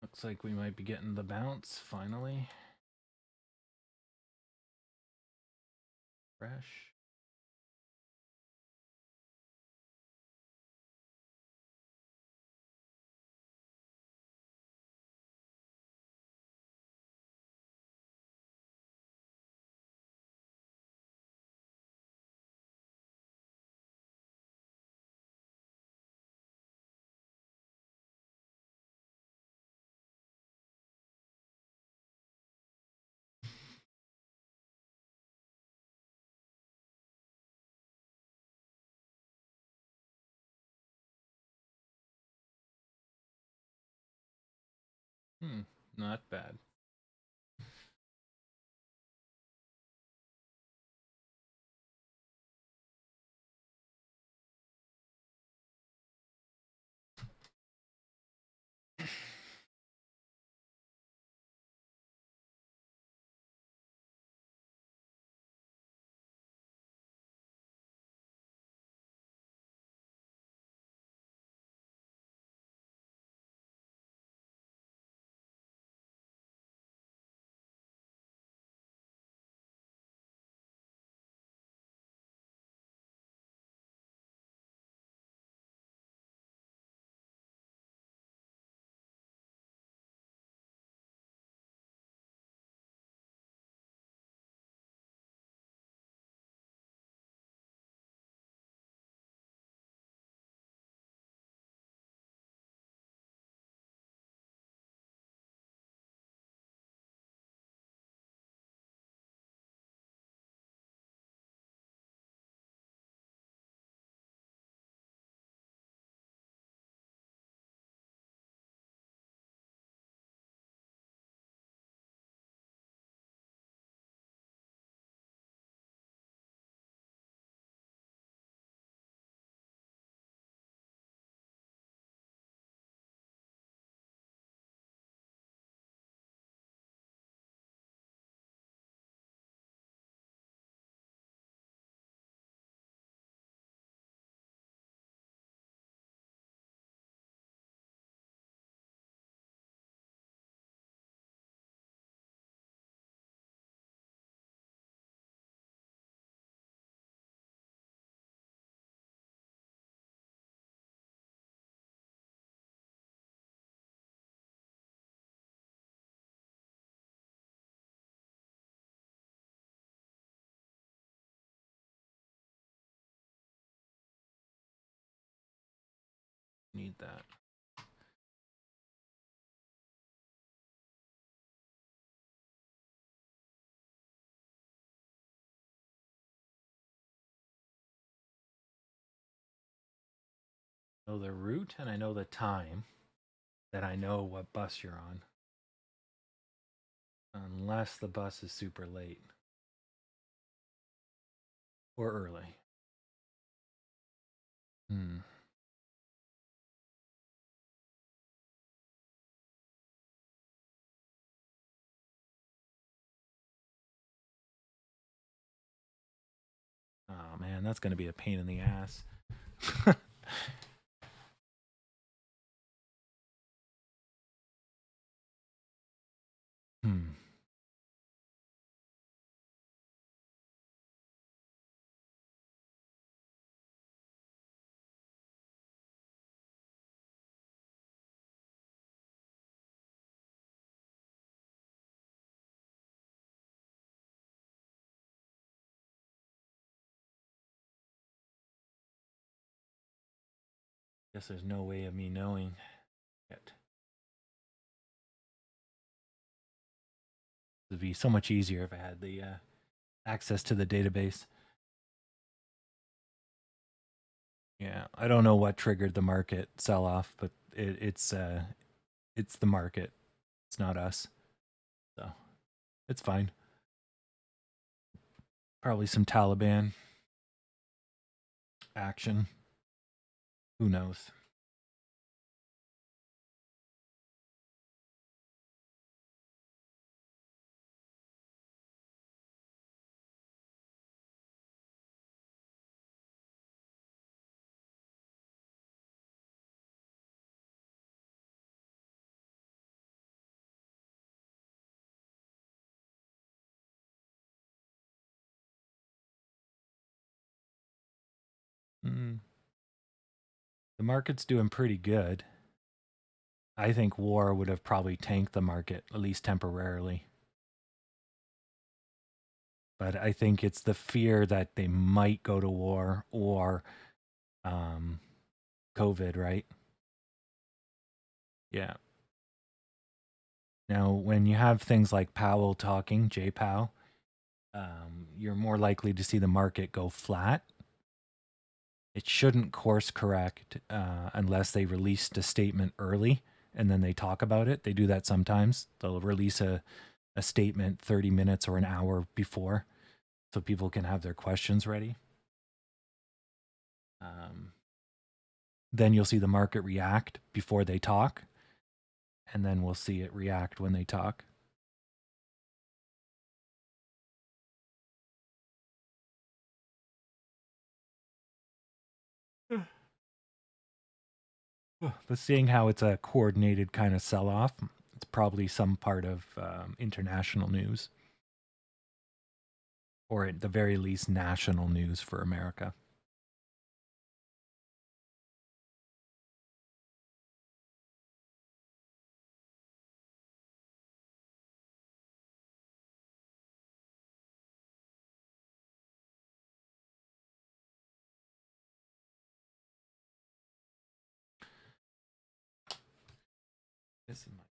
Looks like we might be getting the bounce finally. Fresh. Not bad. need that. I know the route and I know the time that I know what bus you're on. Unless the bus is super late or early. Hmm. Oh man, that's going to be a pain in the ass. Hmm. Guess there's no way of me knowing yet. It would be so much easier if I had the access to the database. Yeah, I don't know what triggered the market sell-off, but it's the market. It's not us, so it's fine. Probably some Taliban action. Who knows? Mm. The market's doing pretty good. I think war would have probably tanked the market, at least temporarily. But I think it's the fear that they might go to war or COVID, right? Yeah. Now, when you have things like Powell talking, J Powell, you're more likely to see the market go flat. It shouldn't course correct unless they released a statement early and then they talk about it. They do that sometimes. They'll release a statement 30 minutes or an hour before so people can have their questions ready. Then you'll see the market react before they talk, and then we'll see it react when they talk. But seeing how it's a coordinated kind of sell-off, it's probably some part of international news, or at the very least, national news for America. This is my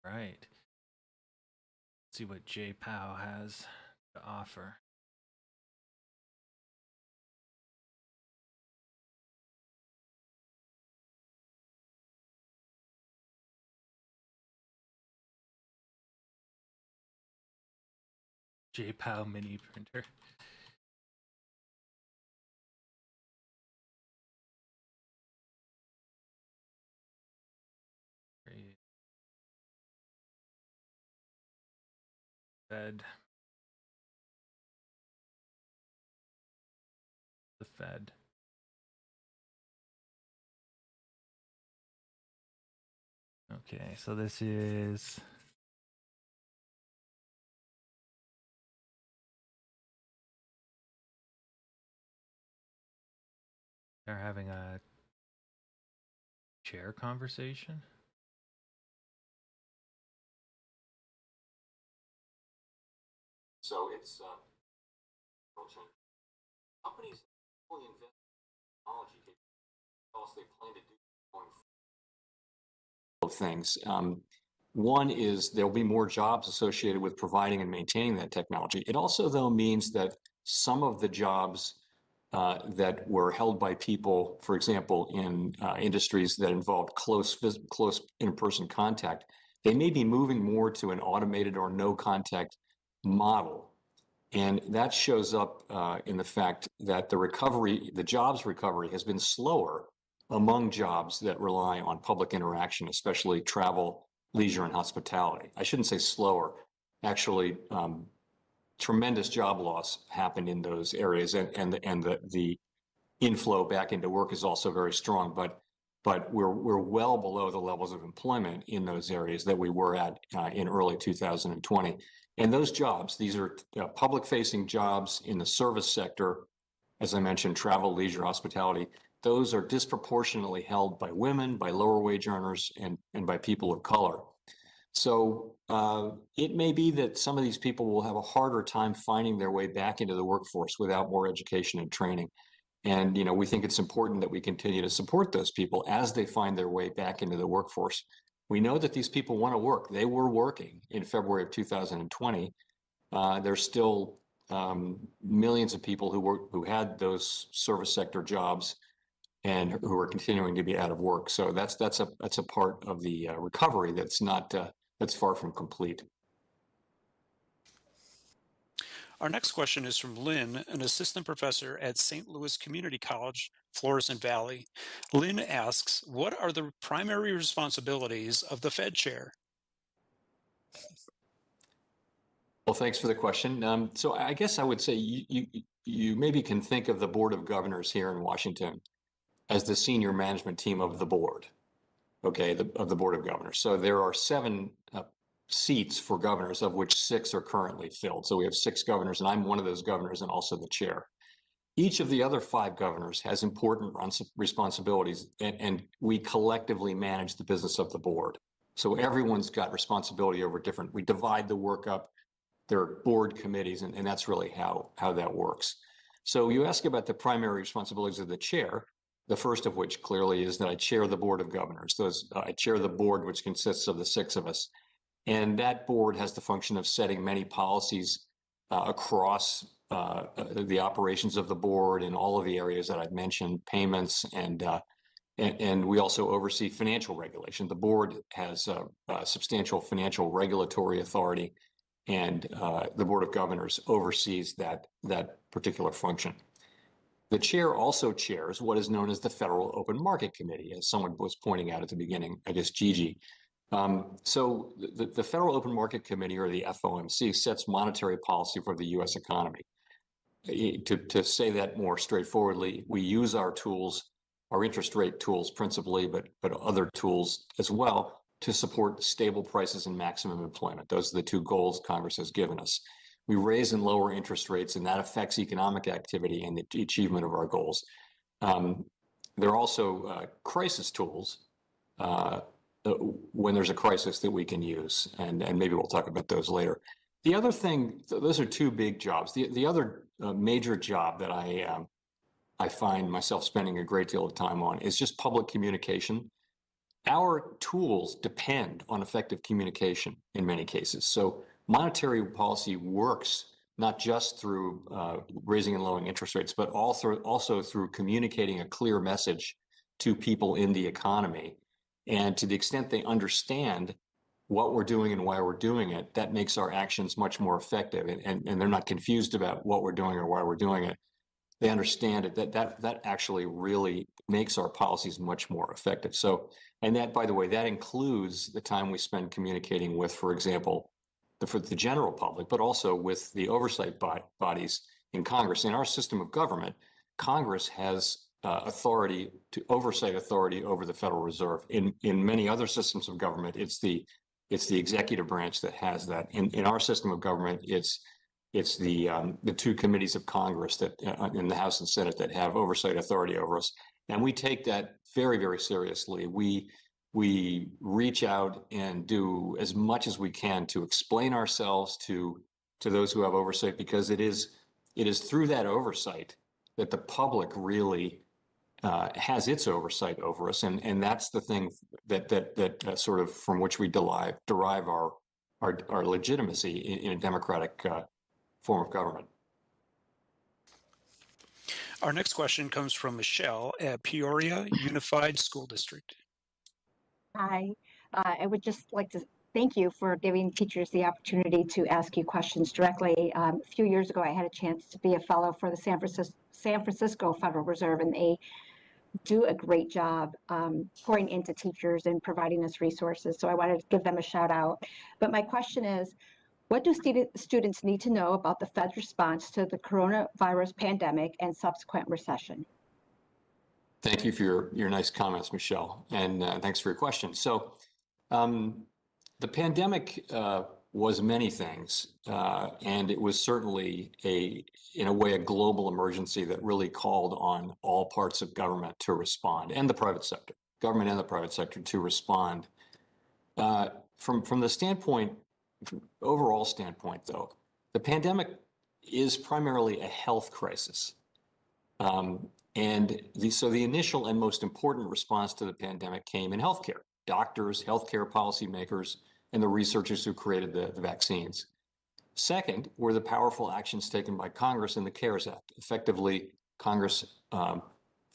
Right. Let's see what JPOW has to offer. JPOW mini printer. Great. Fed. The Fed. Okay, so this is they're having a chair conversation. So it's companies fully invest in technology because they plan to do going of things. One is there'll be more jobs associated with providing and maintaining that technology. It also, though, means that some of the jobs that were held by people, for example, in industries that involved close in-person contact, they may be moving more to an automated or no contact model. And that shows up in the fact that the jobs recovery has been slower among jobs that rely on public interaction, especially travel, leisure, and hospitality. I shouldn't say slower. Actually, tremendous job loss happened in those areas, and the inflow back into work is also very strong. But we're well below the levels of employment in those areas that we were at in early 2020. And those jobs, these are public-facing jobs in the service sector, as I mentioned, travel, leisure, hospitality. Those are disproportionately held by women, by lower wage earners, and by people of color. So it may be that some of these people will have a harder time finding their way back into the workforce without more education and training. And we think it's important that we continue to support those people as they find their way back into the workforce. We know that these people want to work. They were working in February of 2020. There's still millions of people who had those service sector jobs and who are continuing to be out of work. So that's a part of the recovery that's far from complete. Our next question is from Lynn, an assistant professor at St. Louis Community College, Florissant Valley. Lynn asks, what are the primary responsibilities of the Fed chair? Well, thanks for the question. So I guess I would say you maybe can think of the Board of Governors here in Washington as the senior management team of the board, okay, of the Board of Governors. So there are 7 seats for governors, of which 6 are currently filled. So we have 6 governors, and I'm one of those governors and also the chair. Each of the other 5 governors has important responsibilities, and we collectively manage the business of the board. So everyone's got responsibility over we divide the work up. There are board committees, and that's really how that works. So you ask about the primary responsibilities of the chair, the first of which clearly is that I chair the Board of Governors. I chair the board, which consists of the 6 of us. And that board has the function of setting many policies across the operations of the board in all of the areas that I've mentioned, payments, and we also oversee financial regulation. The board has substantial financial regulatory authority, and the Board of Governors oversees that particular function. The chair also chairs what is known as the Federal Open Market Committee, as someone was pointing out at the beginning, I guess Gigi. So the Federal Open Market Committee, or the FOMC, sets monetary policy for the U.S. economy. To say that more straightforwardly, we use our tools, our interest rate tools principally, but other tools as well, to support stable prices and maximum employment. Those are the 2 goals Congress has given us. We raise and lower interest rates, and that affects economic activity and the achievement of our goals. There are also crisis tools when there's a crisis that we can use, and maybe we'll talk about those later. The other thing, those are 2 big jobs. The other major job that I find myself spending a great deal of time on is just public communication. our tools depend on effective communication in many cases. So monetary policy works not just through raising and lowering interest rates, but also through communicating a clear message to people in the economy. And to the extent they understand what we're doing and why we're doing it, that makes our actions much more effective. And they're not confused about what we're doing or why we're doing it. They understand it, that actually really makes our policies much more effective. So, and that, by the way, that includes the time we spend communicating with, for example, for the general public, but also with the oversight bodies in Congress. In our system of government, Congress has oversight authority over the Federal Reserve. In many other systems of government, it's the executive branch that has that. In our system of government, it's the two committees of Congress that in the House and Senate that have oversight authority over us, and we take that very, very seriously. We reach out and do as much as we can to explain ourselves to those who have oversight, because it is through that oversight that the public really has its oversight over us, and that's the thing that sort of from which we derive our legitimacy in a democratic form of government. Our next question comes from Michelle at Peoria Unified School District. Hi, I would just like to thank you for giving teachers the opportunity to ask you questions directly. A few years ago, I had a chance to be a fellow for the San Francisco Federal Reserve, and they do a great job pouring into teachers and providing us resources. So I wanted to give them a shout out. But my question is, what do students need to know about the Fed's response to the coronavirus pandemic and subsequent recession? Thank you for your nice comments, Michelle, and thanks for your question. So the pandemic was many things, and it was certainly in a way, a global emergency that really called on all parts of government to respond, and the private sector, government and the private sector to respond. From the overall standpoint, though, the pandemic is primarily a health crisis. So the initial and most important response to the pandemic came in healthcare. Doctors, healthcare policymakers, and the researchers who created the vaccines. Second were the powerful actions taken by Congress in the CARES Act. Effectively, Congress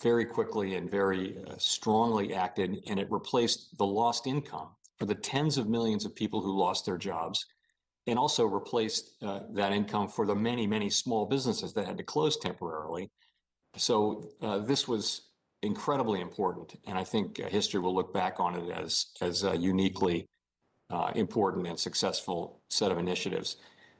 very quickly and very strongly acted, and it replaced the lost income for the tens of millions of people who lost their jobs, and also replaced that income for the many, many small businesses that had to close temporarily. So this was incredibly important, and I think history will look back on it as a uniquely important and successful set of initiatives.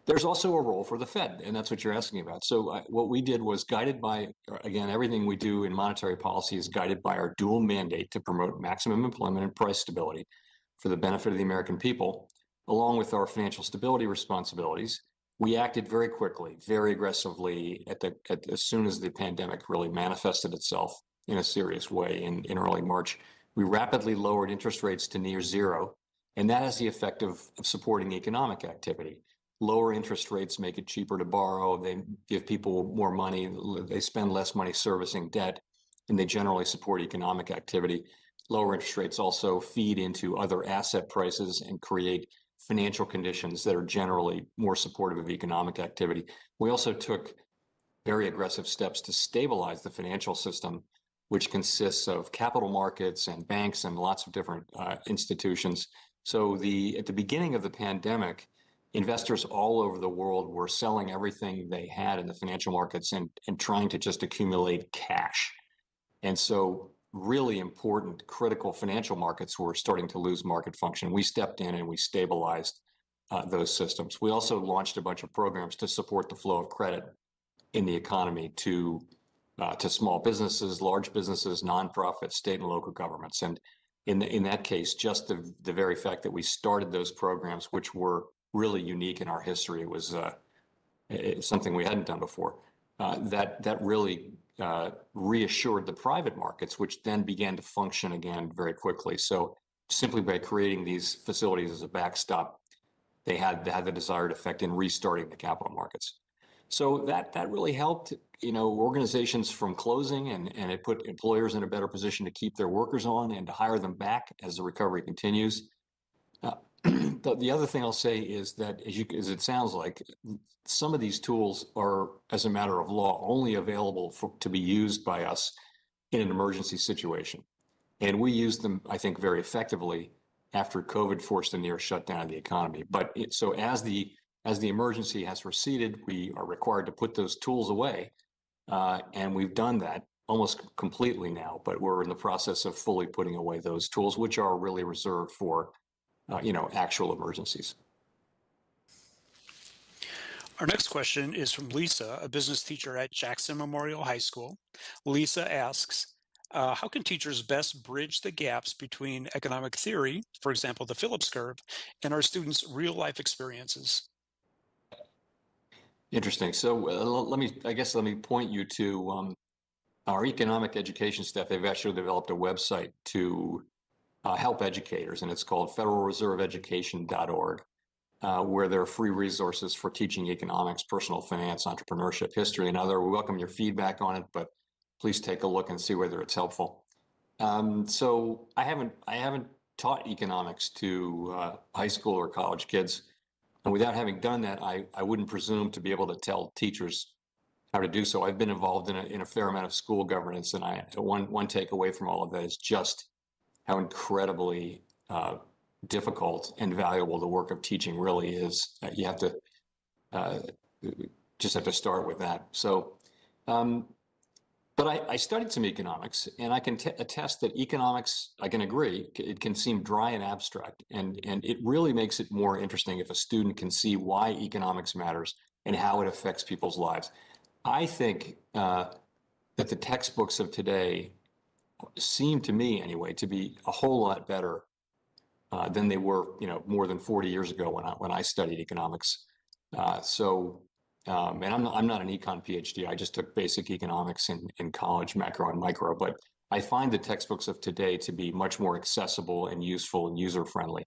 There's also a role for the Fed, and that's what you're asking about. So what we did was guided by, again, everything we do in monetary policy is guided by our dual mandate to promote maximum employment and price stability for the benefit of the American people, along with our financial stability responsibilities. We acted very quickly, very aggressively as soon as the pandemic really manifested itself in a serious way in early March. We rapidly lowered interest rates to near zero, and that has the effect of supporting economic activity. Lower interest rates make it cheaper to borrow. They give people more money. They spend less money servicing debt, and they generally support economic activity. Lower interest rates also feed into other asset prices and create financial conditions that are generally more supportive of economic activity. We also took very aggressive steps to stabilize the financial system, which consists of capital markets and banks and lots of different institutions. So at the beginning of the pandemic, investors all over the world were selling everything they had in the financial markets and trying to just accumulate cash. And so really important, critical financial markets were starting to lose market function. We stepped in and we stabilized those systems. We also launched a bunch of programs to support the flow of credit in the economy to small businesses, large businesses, nonprofits, state and local governments. And in that case, just the very fact that we started those programs, which were really unique in our history, it was something we hadn't done before. That really reassured the private markets, which then began to function again very quickly. So simply by creating these facilities as a backstop, they had the desired effect in restarting the capital markets. So that really helped, organizations from closing, and it put employers in a better position to keep their workers on and to hire them back as the recovery continues. The other thing I'll say is that, as it sounds like, some of these tools are, as a matter of law, only available to be used by us in an emergency situation. And we used them, I think, very effectively after COVID forced a near shutdown of the economy. But so as the emergency has receded, we are required to put those tools away. And we've done that almost completely now, but we're in the process of fully putting away those tools, which are really reserved for, actual emergencies. Our next question is from Lisa, a business teacher at Jackson Memorial High School. Lisa asks, how can teachers best bridge the gaps between economic theory, for example, the Phillips curve, and our students' real life experiences? Interesting. So let me point you to our economic education staff. They've actually developed a website to help educators, and it's called federalreserveeducation.org, where there are free resources for teaching economics, personal finance, entrepreneurship, history, and other. We welcome your feedback on it, but please take a look and see whether it's helpful. So I haven't taught economics to high school or college kids, and without having done that, I wouldn't presume to be able to tell teachers how to do so. I've been involved in a fair amount of school governance, and one takeaway from all of that is just how incredibly difficult and valuable the work of teaching really is. You have to just have to start with that. So, but I studied some economics, and I can attest that economics, I can agree, it can seem dry and abstract, and it really makes it more interesting if a student can see why economics matters and how it affects people's lives. I think that the textbooks of today seem, to me anyway, to be a whole lot better than they were, more than 40 years ago when I studied economics. And I'm not an econ PhD. I just took basic economics in college, macro and micro. But I find the textbooks of today to be much more accessible and useful and user friendly.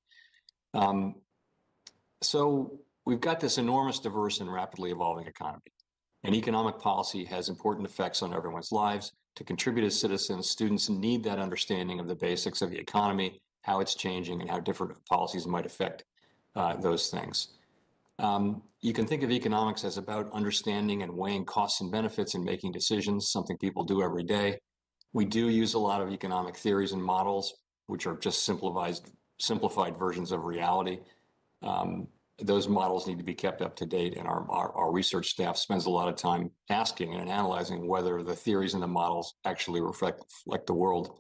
So we've got this enormous, diverse, and rapidly evolving economy. And economic policy has important effects on everyone's lives. To contribute as citizens, students need that understanding of the basics of the economy, how it's changing, and how different policies might affect those things. You can think of economics as about understanding and weighing costs and benefits and making decisions, something people do every day. We do use a lot of economic theories and models, which are just simplified versions of reality. Those models need to be kept up to date, and our research staff spends a lot of time asking and analyzing whether the theories and the models actually reflect the world.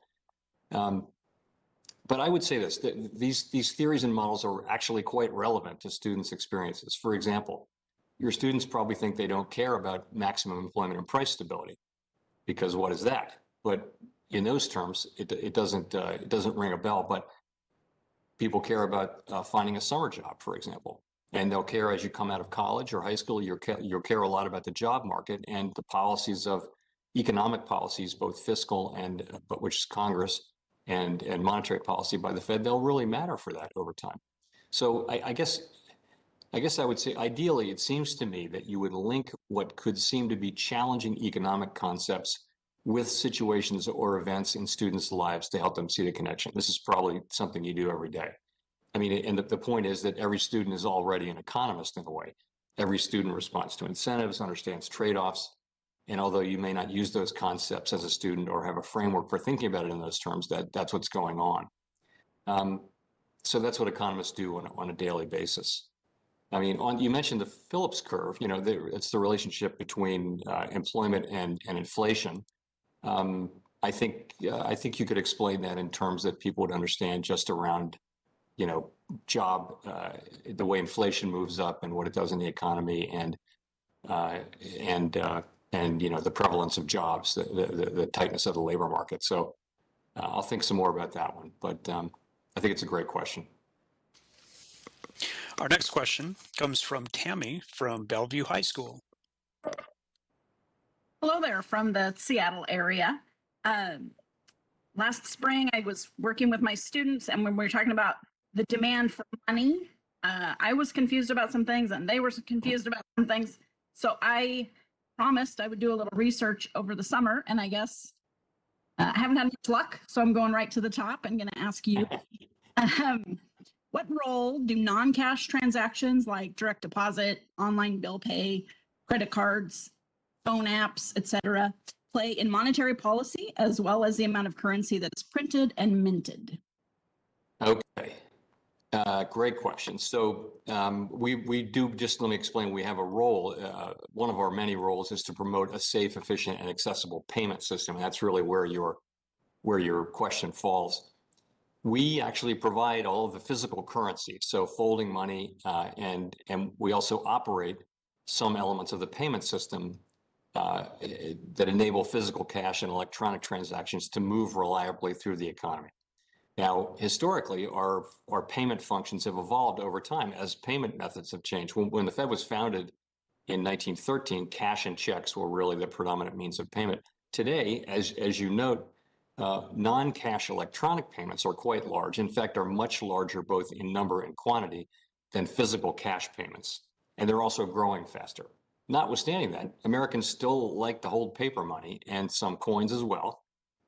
But I would say this, that these theories and models are actually quite relevant to students' experiences. For example, your students probably think they don't care about maximum employment and price stability, because what is that? But in those terms, it doesn't ring a bell. But people care about finding a summer job, for example. And they'll care as you come out of college or high school. You'll care a lot about the job market and the policies of economic policies, both fiscal but which is Congress, and monetary policy by the Fed. They'll really matter for that over time. So I guess I would say, ideally, it seems to me that you would link what could seem to be challenging economic concepts with situations or events in students' lives to help them see the connection. This is probably something you do every day. I mean, and the point is that every student is already an economist in a way. Every student responds to incentives, understands trade-offs, and although you may not use those concepts as a student or have a framework for thinking about it in those terms, that's what's going on. So that's what economists do on a daily basis. I mean, you mentioned the Phillips curve. It's the relationship between employment and inflation. I think you could explain that in terms that people would understand, just around job, the way inflation moves up and what it does in the economy, and the prevalence of jobs, the tightness of the labor market. So I'll think some more about that one, but I think it's a great question. Our next question comes from Tammy from Bellevue High School. Hello there, from the Seattle area. Last spring, I was working with my students, and when we were talking about the demand for money, I was confused about some things, and they were confused about some things. So I promised I would do a little research over the summer, and I guess I haven't had much luck. So I'm going right to the top. I'm going to ask you, what role do non-cash transactions like direct deposit, online bill pay, credit cards, phone apps, etc., play in monetary policy, as well as the amount of currency that is printed and minted? Okay. Great question. So we do, just let me explain, we have a role. One of our many roles is to promote a safe, efficient, and accessible payment system. That's really where your question falls. We actually provide all of the physical currency, so folding money, and we also operate some elements of the payment system that enable physical cash and electronic transactions to move reliably through the economy. Now, historically, our payment functions have evolved over time as payment methods have changed. When the Fed was founded in 1913, cash and checks were really the predominant means of payment. Today, as you note, non-cash electronic payments are quite large. In fact, are much larger both in number and quantity than physical cash payments. And they're also growing faster. Notwithstanding that, Americans still like to hold paper money and some coins as well.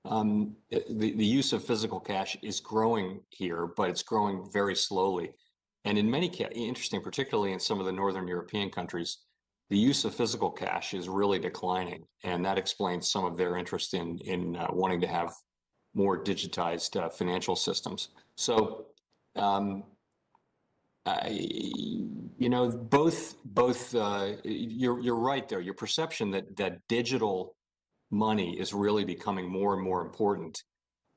The use of physical cash is growing here, but it's growing very slowly. And in many cases, interesting, particularly in some of the Northern European countries, the use of physical cash is really declining. And that explains some of their interest in wanting to have more digitized financial systems. So, you're right there. Your perception that digital money is really becoming more and more important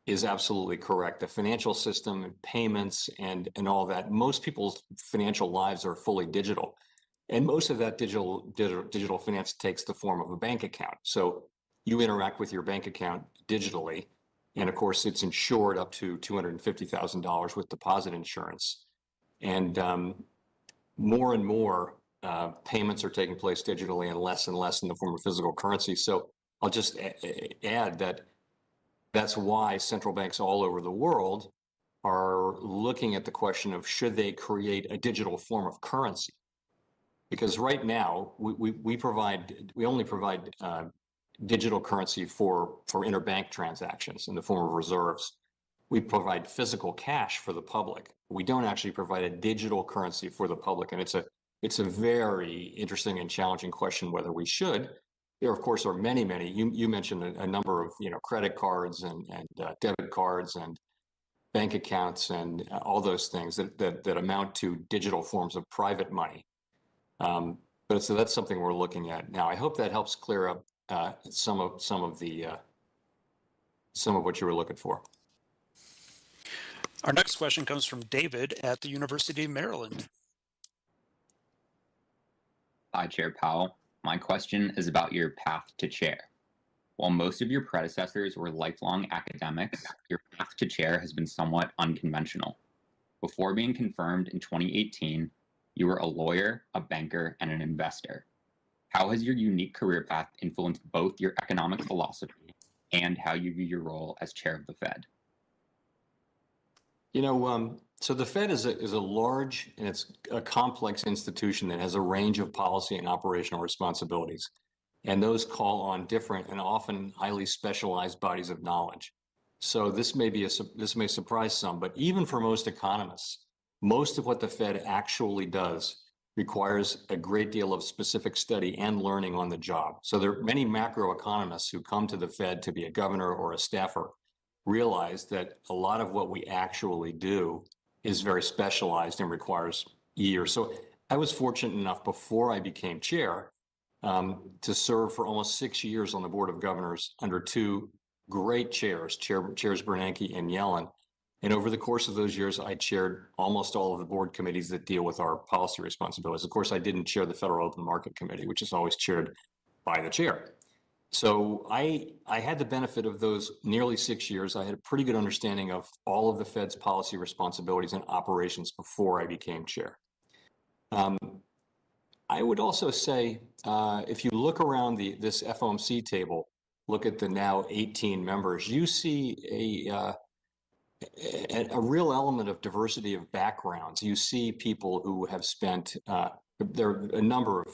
is absolutely correct. The financial system and payments and all that, most people's financial lives are fully digital. And most of that digital finance takes the form of a bank account. So you interact with your bank account digitally. And of course, it's insured up to $250,000 with deposit insurance. And more payments are taking place digitally and less in the form of physical currency. So I'll just add that that's why central banks all over the world are looking at the question of should they create a digital form of currency? Because right now we only provide digital currency for interbank transactions in the form of reserves. We provide physical cash for the public. We don't actually provide a digital currency for the public, and it's a very interesting and challenging question whether we should. There, of course, are many. You mentioned a number of credit cards and debit cards and bank accounts and all those things that amount to digital forms of private money. But so that's something we're looking at now. I hope that helps clear up some of what you were looking for. Our next question comes from David at the University of Maryland. Hi, Chair Powell. My question is about your path to chair. While most of your predecessors were lifelong academics, your path to chair has been somewhat unconventional. Before being confirmed in 2018, you were a lawyer, a banker, and an investor. How has your unique career path influenced both your economic philosophy and how you view your role as chair of the Fed? So the Fed is a large and it's a complex institution that has a range of policy and operational responsibilities. And those call on different and often highly specialized bodies of knowledge. So this may surprise some, but even for most economists, most of what the Fed actually does requires a great deal of specific study and learning on the job. So there are many macroeconomists who come to the Fed to be a governor or a staffer, realize that a lot of what we actually do is very specialized and requires years. So I was fortunate enough before I became chair to serve for almost 6 years on the Board of Governors under two great chairs, Chairs Bernanke and Yellen. And over the course of those years, I chaired almost all of the board committees that deal with our policy responsibilities. Of course, I didn't chair the Federal Open Market Committee, which is always chaired by the chair. So I had the benefit of those nearly 6 years. I had a pretty good understanding of all of the Fed's policy responsibilities and operations before I became chair. I would also say, if you look around this FOMC table, look at the now 18 members, you see a real element of diversity of backgrounds. You see people who have spent, there are a number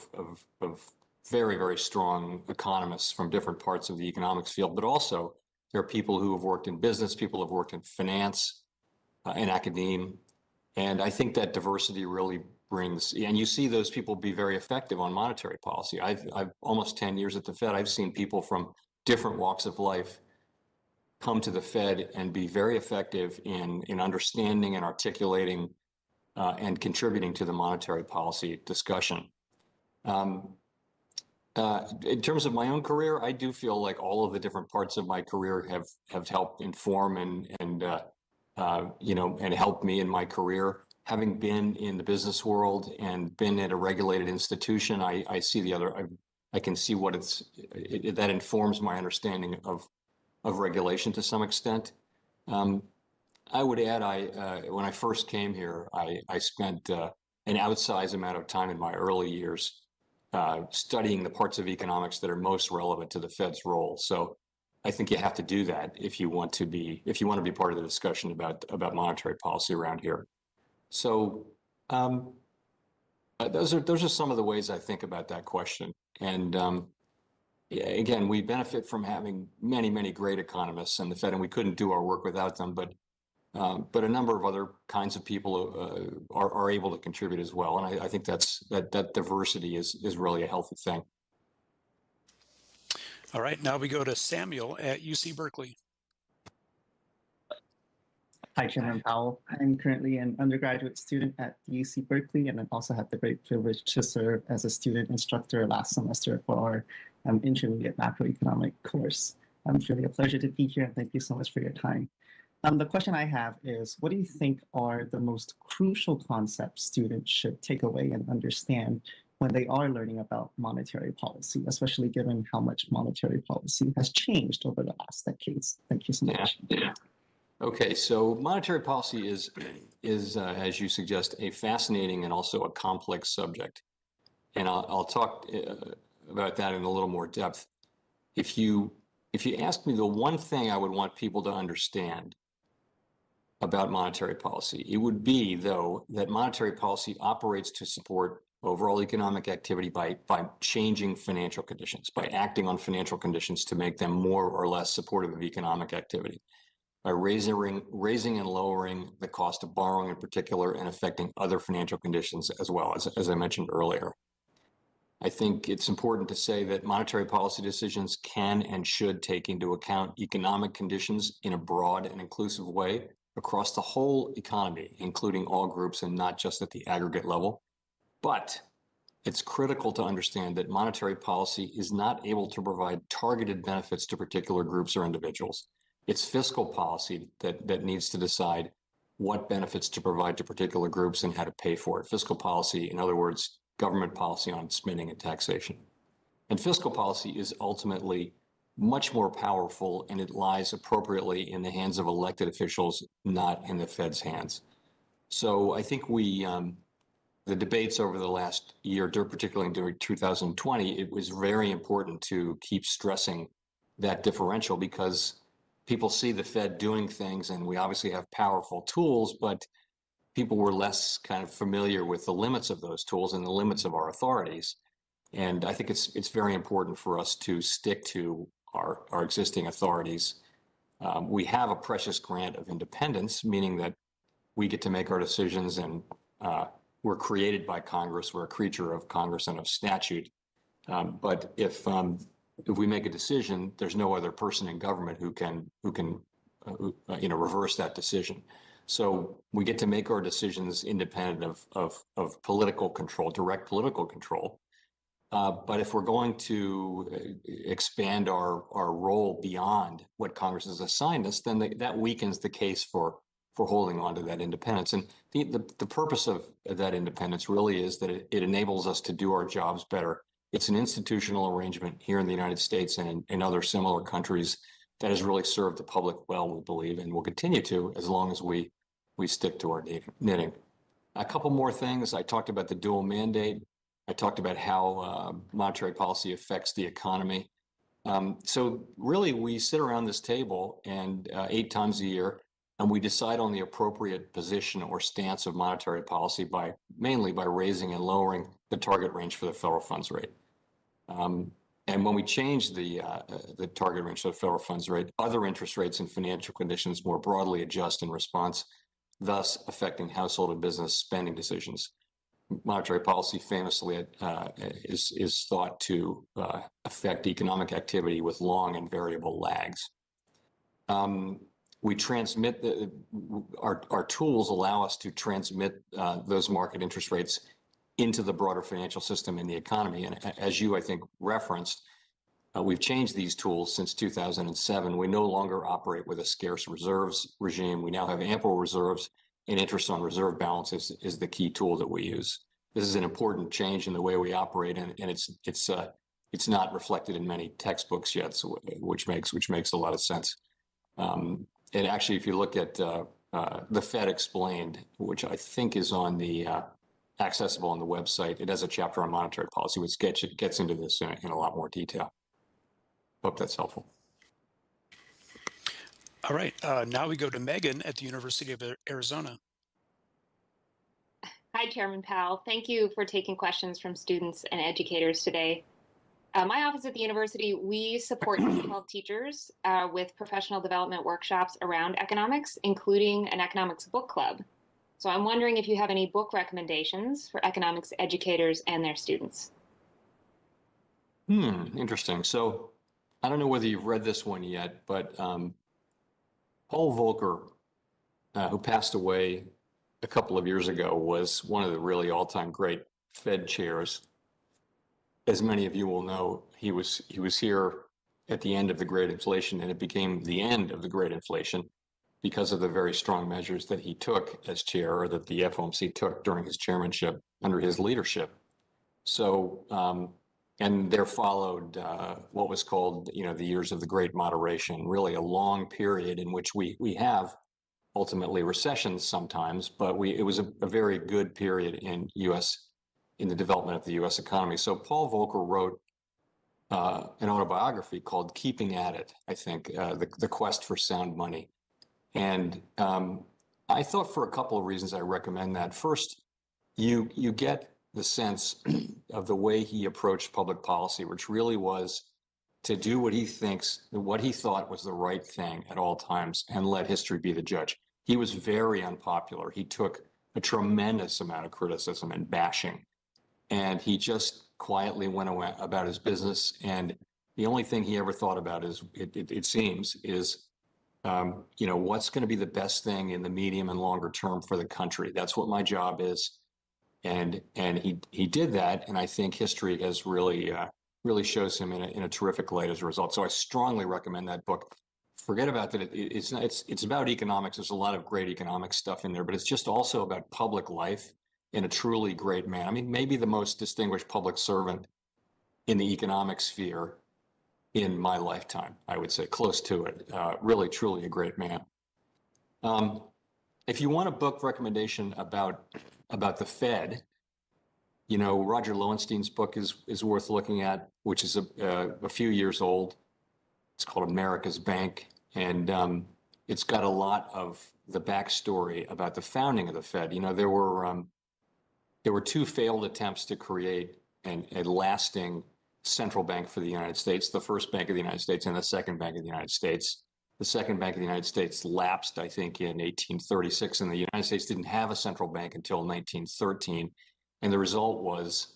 of very, very strong economists from different parts of the economics field, but also there are people who have worked in business, people who have worked in finance, in academia. And I think that diversity really brings, and you see those people be very effective on monetary policy. I've almost 10 years at the Fed. I've seen people from different walks of life come to the Fed and be very effective in understanding and articulating and contributing to the monetary policy discussion. In terms of my own career, I do feel like all of the different parts of my career have helped inform and helped me in my career. Having been in the business world and been at a regulated institution, I see the other. I can see what that informs my understanding of regulation to some extent. I would add, when I first came here, I spent an outsized amount of time in my early years studying the parts of economics that are most relevant to the Fed's role. So I think you have to do that if you want to be part of the discussion about monetary policy around here. So those are some of the ways I think about that question. And again, we benefit from having many, many great economists in the Fed, and we couldn't do our work without them. But a number of other kinds of people are able to contribute as well, and I think that diversity is really a healthy thing. All right, now we go to Samuel at UC Berkeley. Hi, Chairman Powell. I'm currently an undergraduate student at UC Berkeley, and I also had the great privilege to serve as a student instructor last semester for our intermediate macroeconomic course. It's really a pleasure to be here, and thank you so much for your time. The question I have is, what do you think are the most crucial concepts students should take away and understand when they are learning about monetary policy, especially given how much monetary policy has changed over the last decades? Thank you so much. Yeah. Okay, so monetary policy is as you suggest, a fascinating and also a complex subject, and I'll talk about that in a little more depth. If you ask me the one thing I would want people to understand about monetary policy, it would be, though, that monetary policy operates to support overall economic activity by changing financial conditions, by acting on financial conditions to make them more or less supportive of economic activity, by raising and lowering the cost of borrowing in particular, and affecting other financial conditions as well, as I mentioned earlier. I think it's important to say that monetary policy decisions can and should take into account economic conditions in a broad and inclusive way across the whole economy, including all groups and not just at the aggregate level. But it's critical to understand that monetary policy is not able to provide targeted benefits to particular groups or individuals. It's fiscal policy that needs to decide what benefits to provide to particular groups and how to pay for it. Fiscal policy, in other words, government policy on spending and taxation. And fiscal policy is ultimately much more powerful, and it lies appropriately in the hands of elected officials, not in the Fed's hands. So I think the debates over the last year, particularly during 2020, it was very important to keep stressing that differential, because people see the Fed doing things, and we obviously have powerful tools, but people were less kind of familiar with the limits of those tools and the limits of our authorities. And I think it's very important for us to stick to our existing authorities. We have a precious grant of independence, meaning that we get to make our decisions, and we're created by Congress. We're a creature of Congress and of statute. But if we make a decision, there's no other person in government who can reverse that decision. So we get to make our decisions independent of political control, direct political control. But if we're going to expand our role beyond what Congress has assigned us, then that weakens the case for holding on to that independence. And the purpose of that independence really is that it enables us to do our jobs better. It's an institutional arrangement here in the United States and in other similar countries that has really served the public well, we believe, and will continue to as long as we stick to our knitting. A couple more things. I talked about the dual mandate. I talked about how monetary policy affects the economy. So really, we sit around this table and 8 times a year, and we decide on the appropriate position or stance of monetary policy mainly by raising and lowering the target range for the federal funds rate. And when we changed the target range of the federal funds rate, other interest rates and financial conditions more broadly adjust in response, thus affecting household and business spending decisions. Monetary policy famously is thought to affect economic activity with long and variable lags. We transmit our tools allow us to transmit those market interest rates into the broader financial system and the economy. And as you, I think, referenced, we've changed these tools since 2007. We no longer operate with a scarce reserves regime. We now have ample reserves, and interest on reserve balances is the key tool that we use. This is an important change in the way we operate, and it's not reflected in many textbooks yet, so, which makes a lot of sense. And actually, if you look at the Fed Explained, which I think is on the accessible on the website, it has a chapter on monetary policy, which gets into this in a lot more detail. Hope that's helpful. All right. Now we go to Megan at the University of Arizona. Hi, Chairman Powell. Thank you for taking questions from students and educators today. My office at the university, we support K-12 teachers with professional development workshops around economics, including an economics book club. So I'm wondering if you have any book recommendations for economics educators and their students. Interesting. So I don't know whether you've read this one yet, but Paul Volcker, who passed away a couple of years ago, was one of the really all-time great Fed chairs. As many of you will know, he was here at the end of the Great Inflation, and it became the end of the Great Inflation because of the very strong measures that he took as chair, or that the FOMC took during his chairmanship under his leadership. So, and there followed what was called, the years of the Great Moderation, really a long period in which we have ultimately recessions sometimes, but it was a very good period in the development of the U.S. economy. So Paul Volcker wrote an autobiography called Keeping at It, I think, the Quest for Sound Money. And I thought for a couple of reasons I recommend that. First, you get the sense of the way he approached public policy, which really was to do what he thought was the right thing at all times and let history be the judge. He was very unpopular. He took a tremendous amount of criticism and bashing, and he just quietly went about his business. And the only thing he ever thought about is, it seems, is what's going to be the best thing in the medium and longer term for the country. That's what my job is. And he did that, and I think history has really shows him in a terrific light as a result. So I strongly recommend that book. Forget about that. It's about economics. There's a lot of great economic stuff in there, but it's just also about public life in a truly great man. I mean, maybe the most distinguished public servant in the economic sphere in my lifetime, I would say, close to it. Really, truly a great man. If you want a book recommendation about the Fed, Roger Lowenstein's book is worth looking at, which is a few years old. It's called America's Bank, and it's got a lot of the backstory about the founding of the Fed. There were two failed attempts to create a lasting central bank for the United States, the first Bank of the United States and the second Bank of the United States. The second Bank of the United States lapsed, I think, in 1836, and the United States didn't have a central bank until 1913. And the result was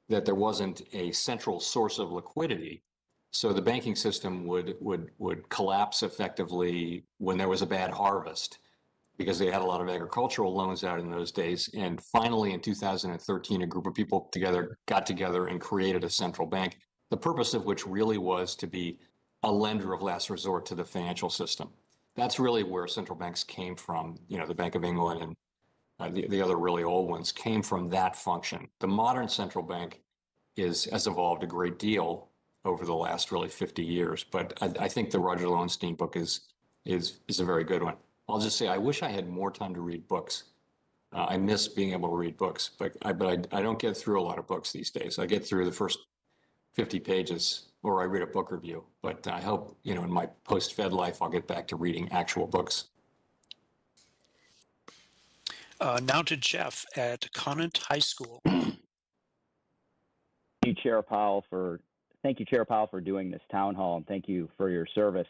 that there wasn't a central source of liquidity. So the banking system would collapse effectively when there was a bad harvest, because they had a lot of agricultural loans out in those days. And finally, in 2013, a group of people got together and created a central bank, the purpose of which really was to be a lender of last resort to the financial system. That's really where central banks came from. The Bank of England and the other really old ones came from that function. The modern central bank has evolved a great deal over the last really 50 years. But I think the Roger Lowenstein book is a very good one. I'll just say I wish I had more time to read books. I miss being able to read books, but I don't get through a lot of books these days. I get through the first 50 pages, or I read a book review. But I hope, in my post-Fed life, I'll get back to reading actual books. Now to Jeff at Conant High School. Thank you, Chair Powell, for Thank you, Chair Powell, for doing this town hall, and thank you for your service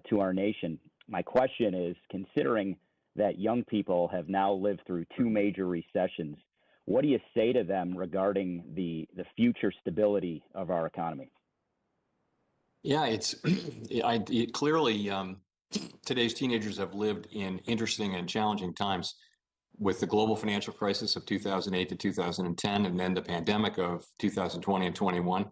to our nation. My question is, considering that young people have now lived through 2 major recessions, what do you say to them regarding the future stability of our economy? Yeah, clearly today's teenagers have lived in interesting and challenging times with the global financial crisis of 2008 to 2010, and then the pandemic of 2020 and 21.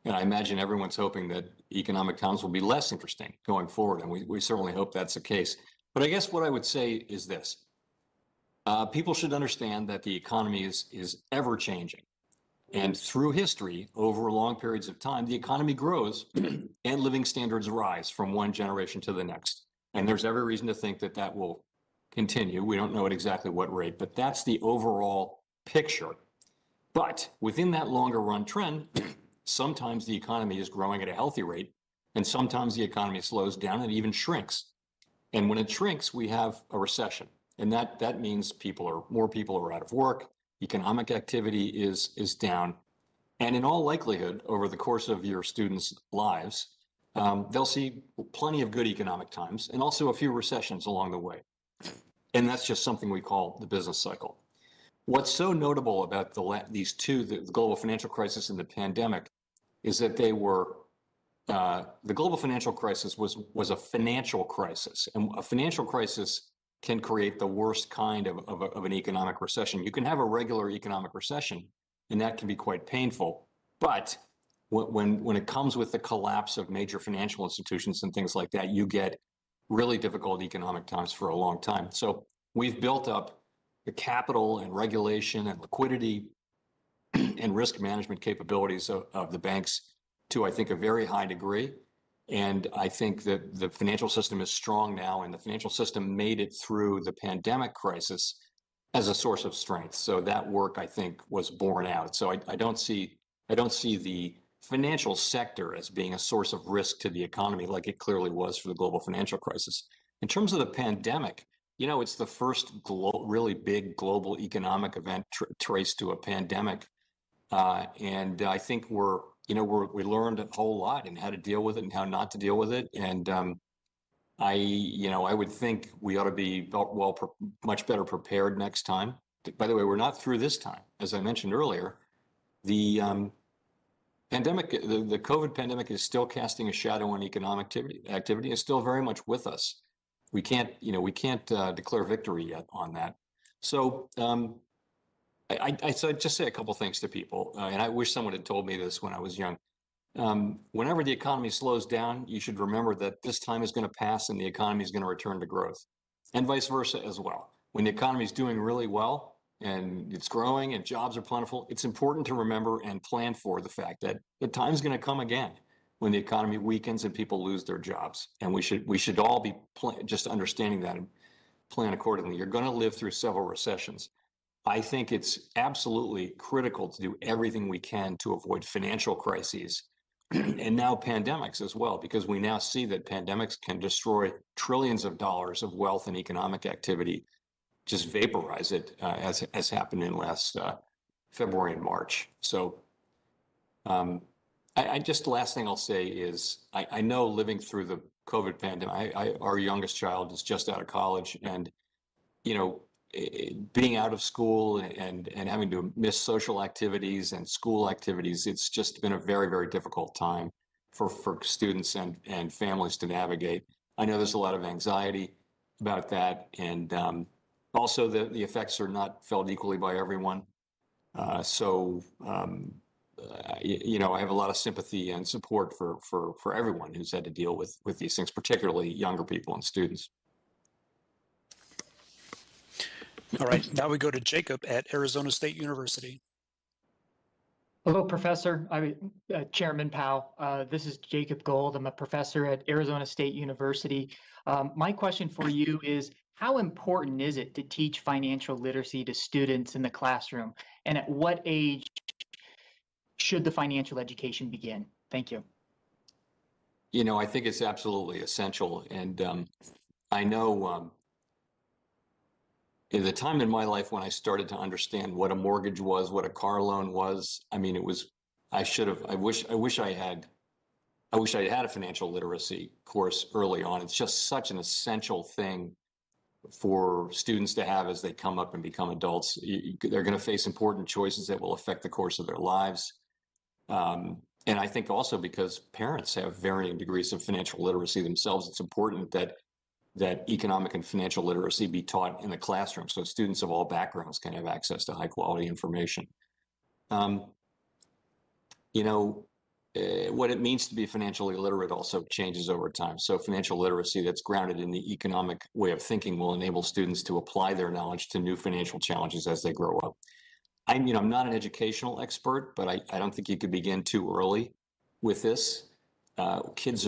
And I imagine everyone's hoping that economic times will be less interesting going forward, and we certainly hope that's the case. But I guess what I would say is this. People should understand that the economy is ever changing. And through history, over long periods of time, the economy grows and living standards rise from one generation to the next. And there's every reason to think that that will continue. We don't know at exactly what rate, but that's the overall picture. But within that longer run trend, sometimes the economy is growing at a healthy rate, and sometimes the economy slows down and even shrinks. And when it shrinks, we have a recession. And that means more people are out of work, economic activity is down. And in all likelihood, over the course of your students' lives, they'll see plenty of good economic times and also a few recessions along the way. And that's just something we call the business cycle. What's so notable about these two, the global financial crisis and the pandemic, is that they were, the global financial crisis was a financial crisis. And a financial crisis can create the worst kind of an economic recession. You can have a regular economic recession, and that can be quite painful. But when it comes with the collapse of major financial institutions and things like that, you get really difficult economic times for a long time. So we've built up the capital and regulation and liquidity and risk management capabilities of the banks to, I think, a very high degree. And I think that the financial system is strong now, and the financial system made it through the pandemic crisis as a source of strength. So that work, I think, was borne out. So I don't see the financial sector as being a source of risk to the economy like it clearly was for the global financial crisis. In terms of the pandemic, it's the first really big global economic event traced to a pandemic. And I think we learned a whole lot in how to deal with it and how not to deal with it. And I would think we ought to be much better prepared next time. By the way, we're not through this time. As I mentioned earlier, the pandemic, the COVID pandemic is still casting a shadow on economic activity is still very much with us. We can't declare victory yet on that. So I'd just say a couple things to people, and I wish someone had told me this when I was young. Whenever the economy slows down, you should remember that this time is going to pass and the economy is going to return to growth, and vice versa as well. When the economy is doing really well and it's growing and jobs are plentiful, it's important to remember and plan for the fact that the time's going to come again when the economy weakens and people lose their jobs. And we should all be just understanding that and plan accordingly. You're going to live through several recessions. I think it's absolutely critical to do everything we can to avoid financial crises and now pandemics as well, because we now see that pandemics can destroy trillions of dollars of wealth and economic activity, just vaporize it, as happened in last February and March. So the last thing I'll say is I know living through the COVID pandemic, our youngest child is just out of college, and being out of school and having to miss social activities and school activities, it's just been a very, very difficult time for students and families to navigate. I know there's a lot of anxiety about that, and also the effects are not felt equally by everyone. I have a lot of sympathy and support for everyone who's had to deal with these things, particularly younger people and students. All right, now we go to Jacob at Arizona State University. Hello, Professor. Chairman Powell. This is Jacob Gold. I'm a professor at Arizona State University. My question for you is, how important is it to teach financial literacy to students in the classroom? And at what age should the financial education begin? Thank you. I think it's absolutely essential. And I know in the time in my life when I started to understand what a mortgage was, what a car loan was, I mean, it was I should have. I wish I had a financial literacy course early on. It's just such an essential thing for students to have as they come up and become adults. They're going to face important choices that will affect the course of their lives. And I think also because parents have varying degrees of financial literacy themselves, it's important that economic and financial literacy be taught in the classroom so students of all backgrounds can have access to high quality information. You know, what it means to be financially literate also changes over time. So financial literacy that's grounded in the economic way of thinking will enable students to apply their knowledge to new financial challenges as they grow up. I'm not an educational expert, but I don't think you could begin too early with this. Kids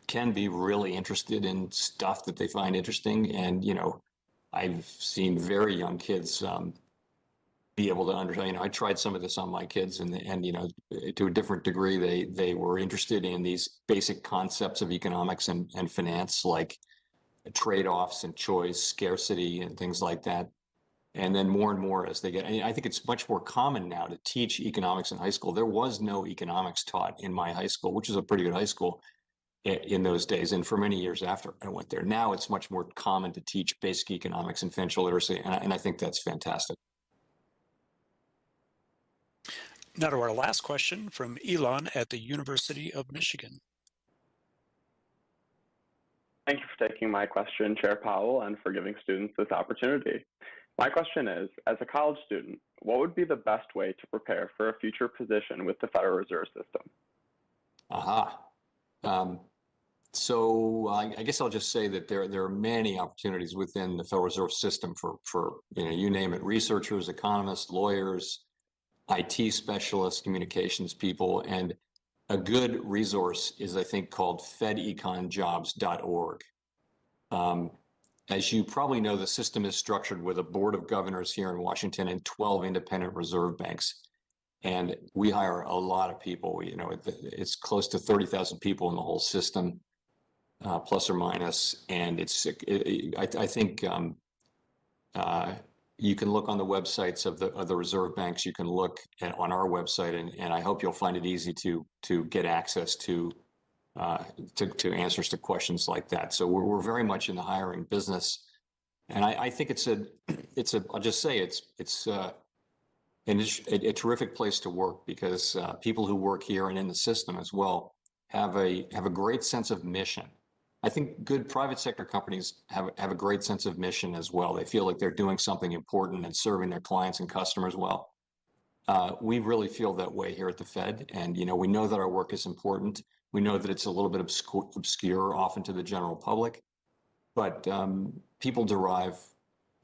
can be really interested in stuff that they find interesting, and I've seen very young kids be able to understand. I tried some of this on my kids, and to a different degree, they were interested in these basic concepts of economics and finance, like trade-offs and choice, scarcity, and things like that. And then more and more as they get, I think it's much more common now to teach economics in high school. There was no economics taught in my high school, which is a pretty good high school in those days, and for many years after I went there. Now it's much more common to teach basic economics and financial literacy, and I think that's fantastic. Now to our last question from Elon at the University of Michigan. Thank you for taking my question, Chair Powell, and for giving students this opportunity. My question is, as a college student, what would be the best way to prepare for a future position with the Federal Reserve System? So I guess I'll just say that there are many opportunities within the Federal Reserve System for you name it, researchers, economists, lawyers, IT specialists, communications people, and a good resource is, I think, called fedeconjobs.org. As you probably know, the system is structured with a board of governors here in Washington and 12 independent reserve banks. And we hire a lot of people. It's close to 30,000 people in the whole system, plus or minus. And I think you can look on the websites of the reserve banks. You can look on our website, and I hope you'll find it easy to get access to answers to questions like that. So we're very much in the hiring business, and I think it's I'll just say it's a terrific place to work because people who work here and in the system as well have a great sense of mission. I think good private sector companies have a great sense of mission as well. They feel like they're doing something important and serving their clients and customers well. We really feel that way here at the Fed, and we know that our work is important. We know that it's a little bit obscure often to the general public, but the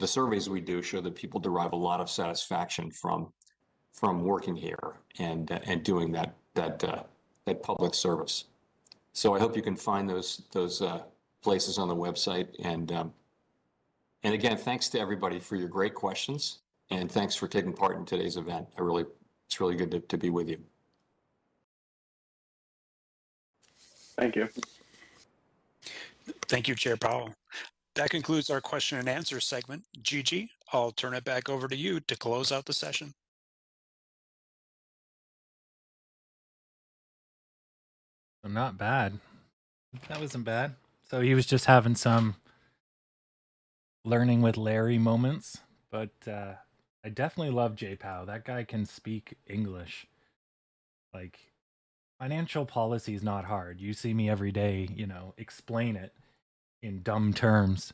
surveys we do show that people derive a lot of satisfaction from working here and doing that public service. So I hope you can find those places on the website. And again, thanks to everybody for your great questions, and thanks for taking part in today's event. It's really good to be with you. Thank you. Thank you, Chair Powell. That concludes our question and answer segment. Gigi, I'll turn it back over to you to close out the session. Not bad. That wasn't bad. So he was just having some learning with Larry moments, but I definitely love J Powell. That guy can speak English. Like, financial policy is not hard. You see me every day, explain it in dumb terms.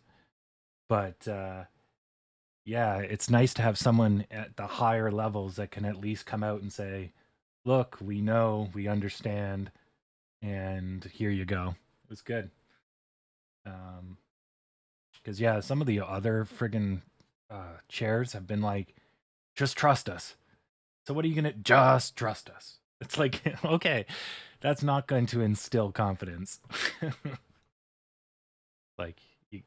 But yeah, it's nice to have someone at the higher levels that can at least come out and say, look, we know, we understand, and here you go. It was good. Because yeah, some of the other friggin' chairs have been like, just trust us. So what are you gonna just trust us? It's like, okay, that's not going to instill confidence. Like,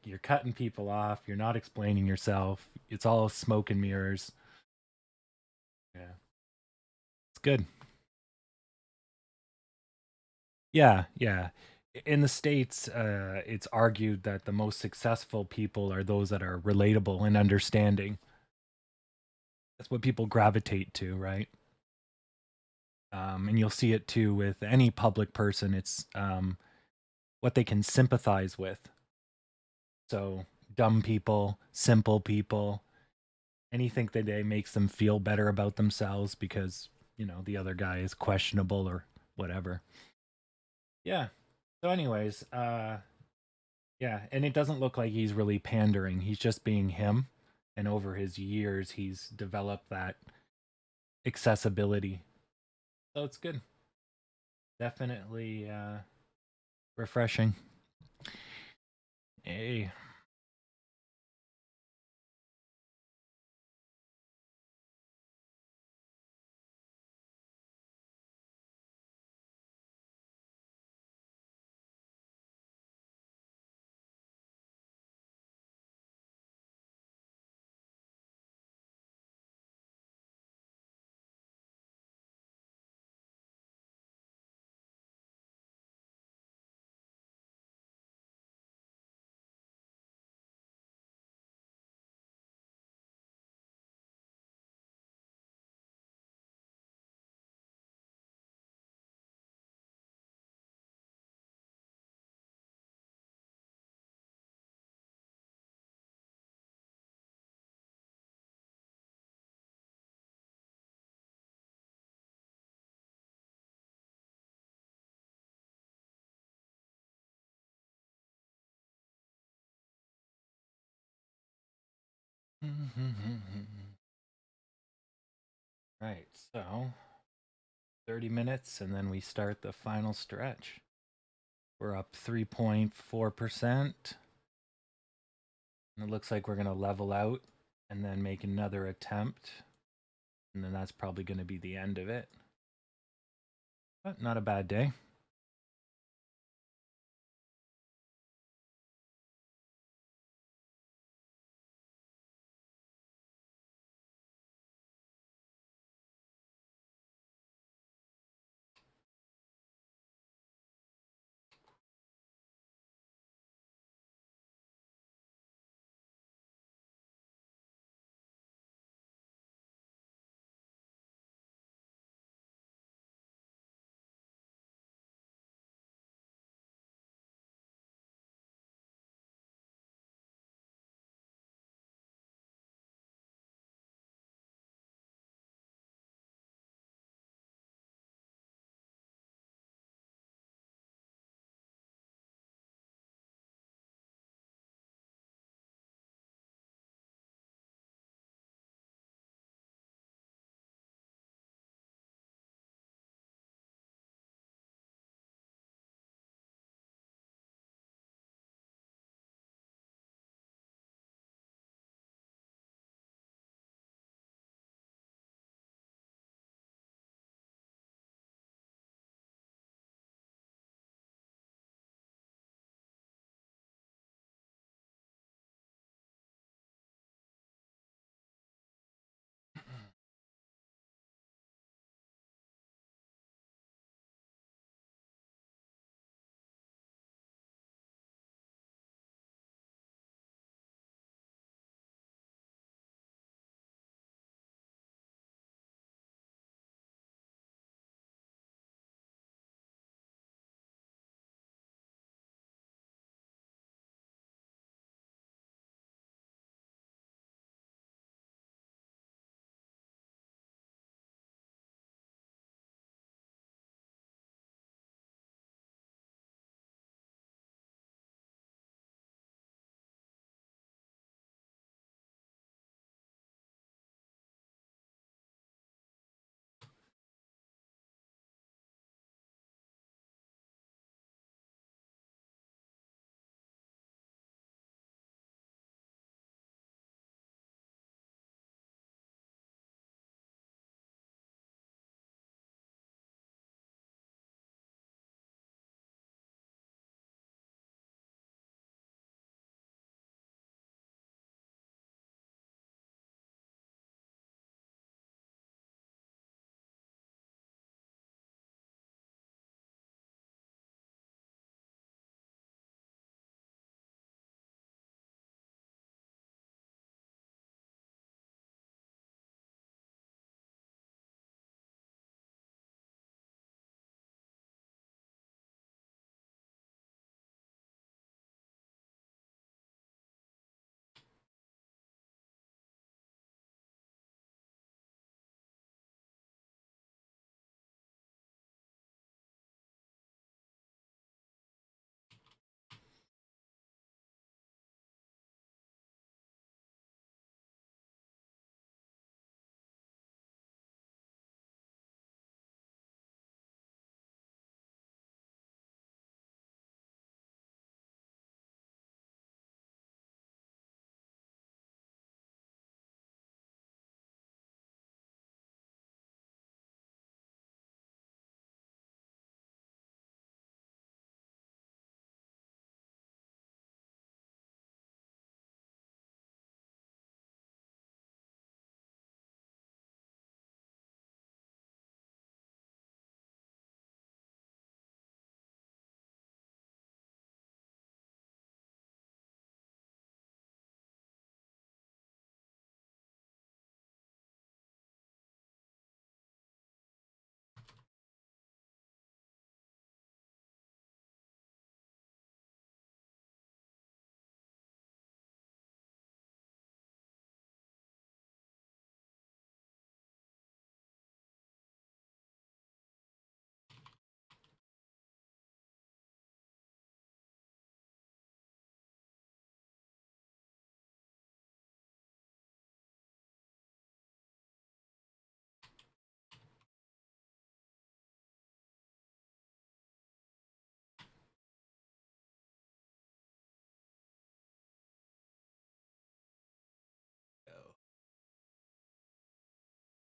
you're cutting people off. You're not explaining yourself. It's all smoke and mirrors. Yeah, it's good. Yeah. In the States, it's argued that the most successful people are those that are relatable and understanding. That's what people gravitate to, right? And you'll see it too with any public person. It's what they can sympathize with. So dumb people, simple people, anything that they makes them feel better about themselves because, you know, the other guy is questionable or whatever. Yeah. So anyways, yeah, and it doesn't look like he's really pandering. He's just being him. And over his years, he's developed that accessibility. So it's good. Definitely refreshing. Hey. Right, so 30 minutes and then we start the final stretch. We're up 3.4%. And it looks like we're going to level out and then make another attempt. And then that's probably going to be the end of it. But not a bad day.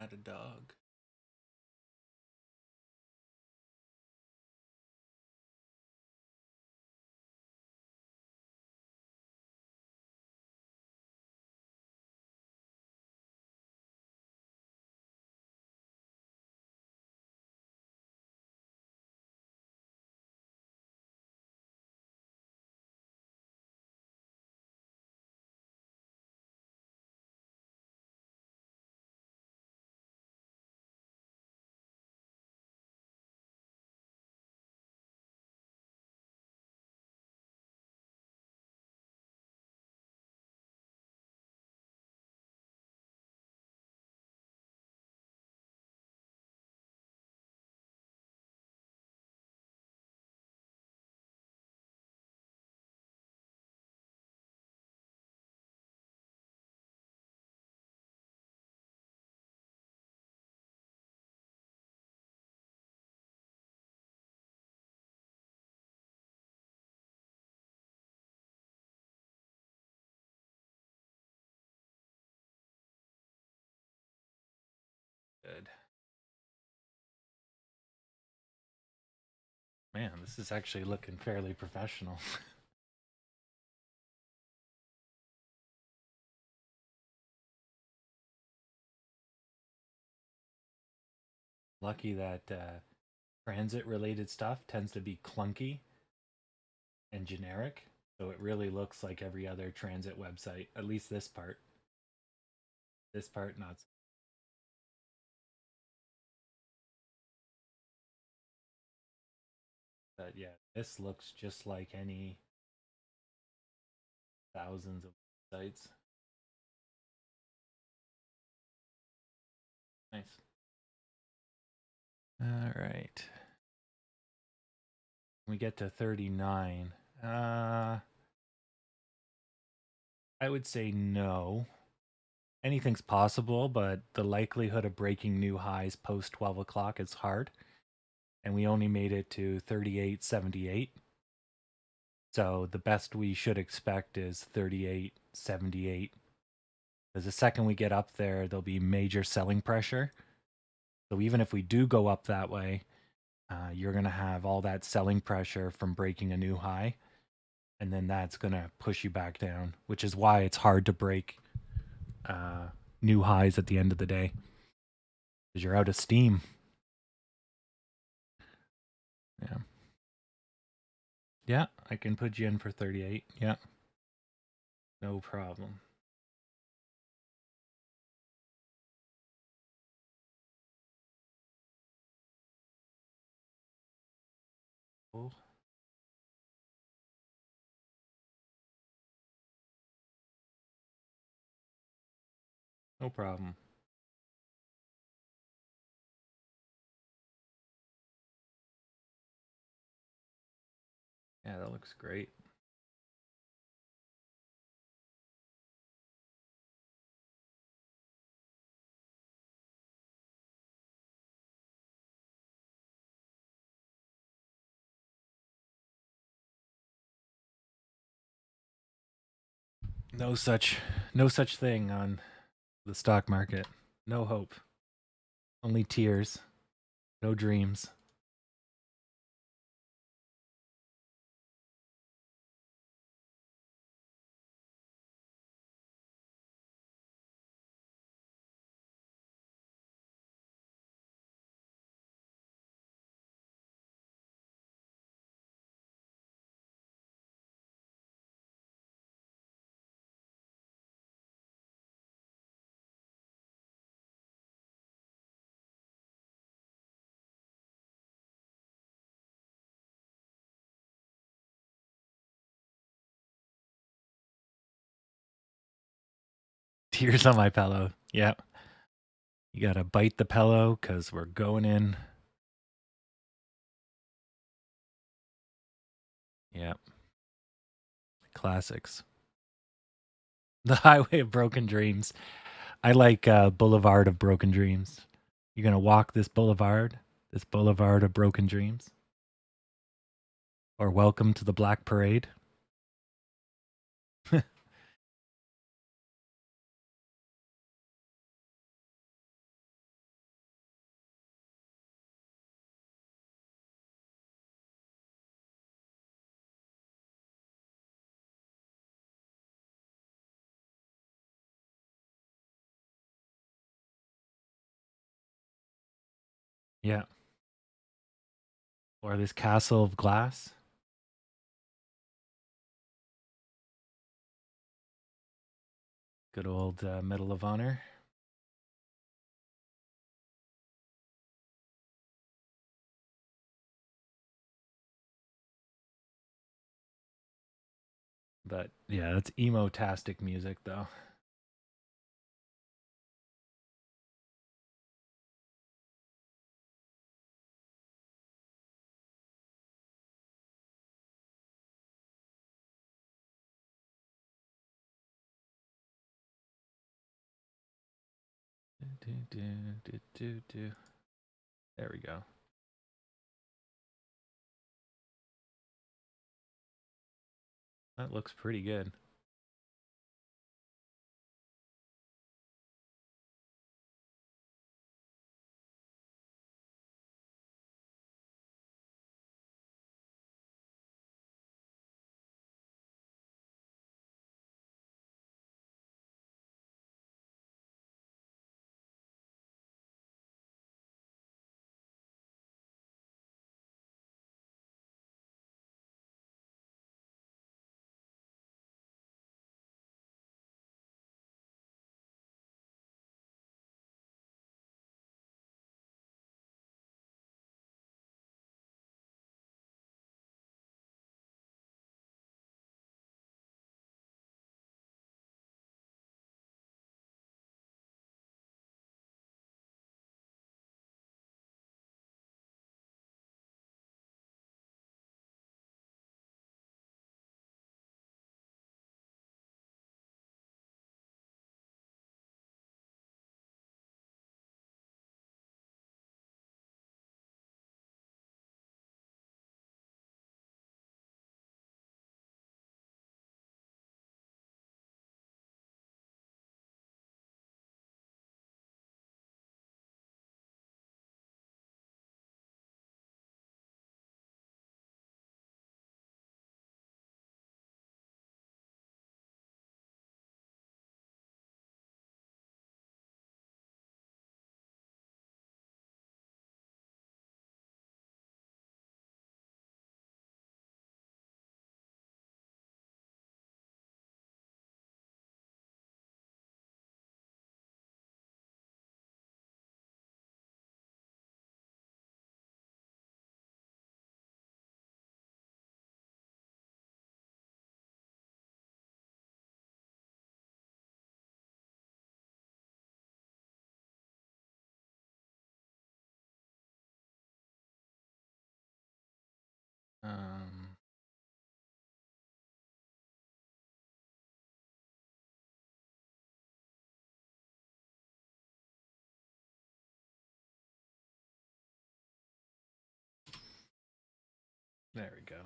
Had a dog. Good. Man, this is actually looking fairly professional. Lucky that transit-related stuff tends to be clunky and generic, so it really looks like every other transit website, at least this part. This part, not so. But yeah, this looks just like any thousands of sites. Nice. All right. We get to 39. I would say no. Anything's possible, but the likelihood of breaking new highs post 12 o'clock is hard. And we only made it to 38.78. So the best we should expect is 38.78. Because the second we get up there, there'll be major selling pressure. So even if we do go up that way, you're going to have all that selling pressure from breaking a new high. And then that's going to push you back down, which is why it's hard to break new highs at the end of the day. Because you're out of steam. Yeah. Yeah, I can put you in for 38. Yeah. No problem. Cool. No problem. Yeah, that looks great. No such thing on the stock market. No hope. Only tears. No dreams. Tears on my pillow. Yep. You gotta bite the pillow because we're going in. Yep. Classics. The Highway of Broken Dreams. I like Boulevard of Broken Dreams. You're gonna walk this boulevard of broken dreams? Or welcome to the Black Parade? Yeah. Or this castle of glass. Good old Medal of Honor. But yeah, that's emo-tastic music though. There we go. That looks pretty good. Um, there we go.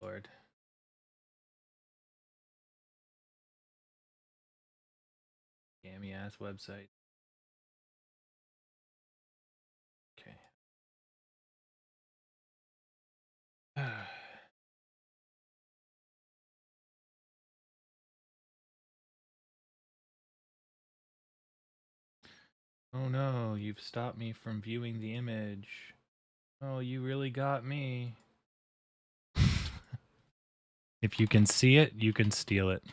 Lord. Scammy ass website. Okay. Oh no, you've stopped me from viewing the image. Oh, you really got me. If you can see it, you can steal it.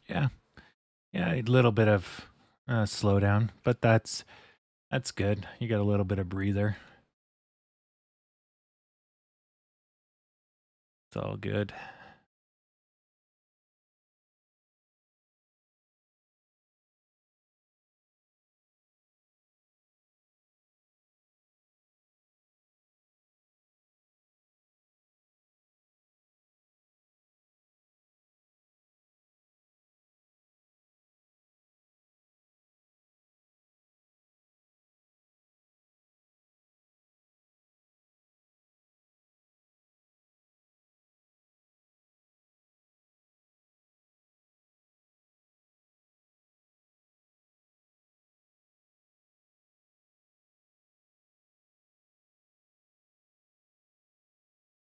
Yeah, a little bit of slowdown, but that's good. You got a little bit of breather. It's all good.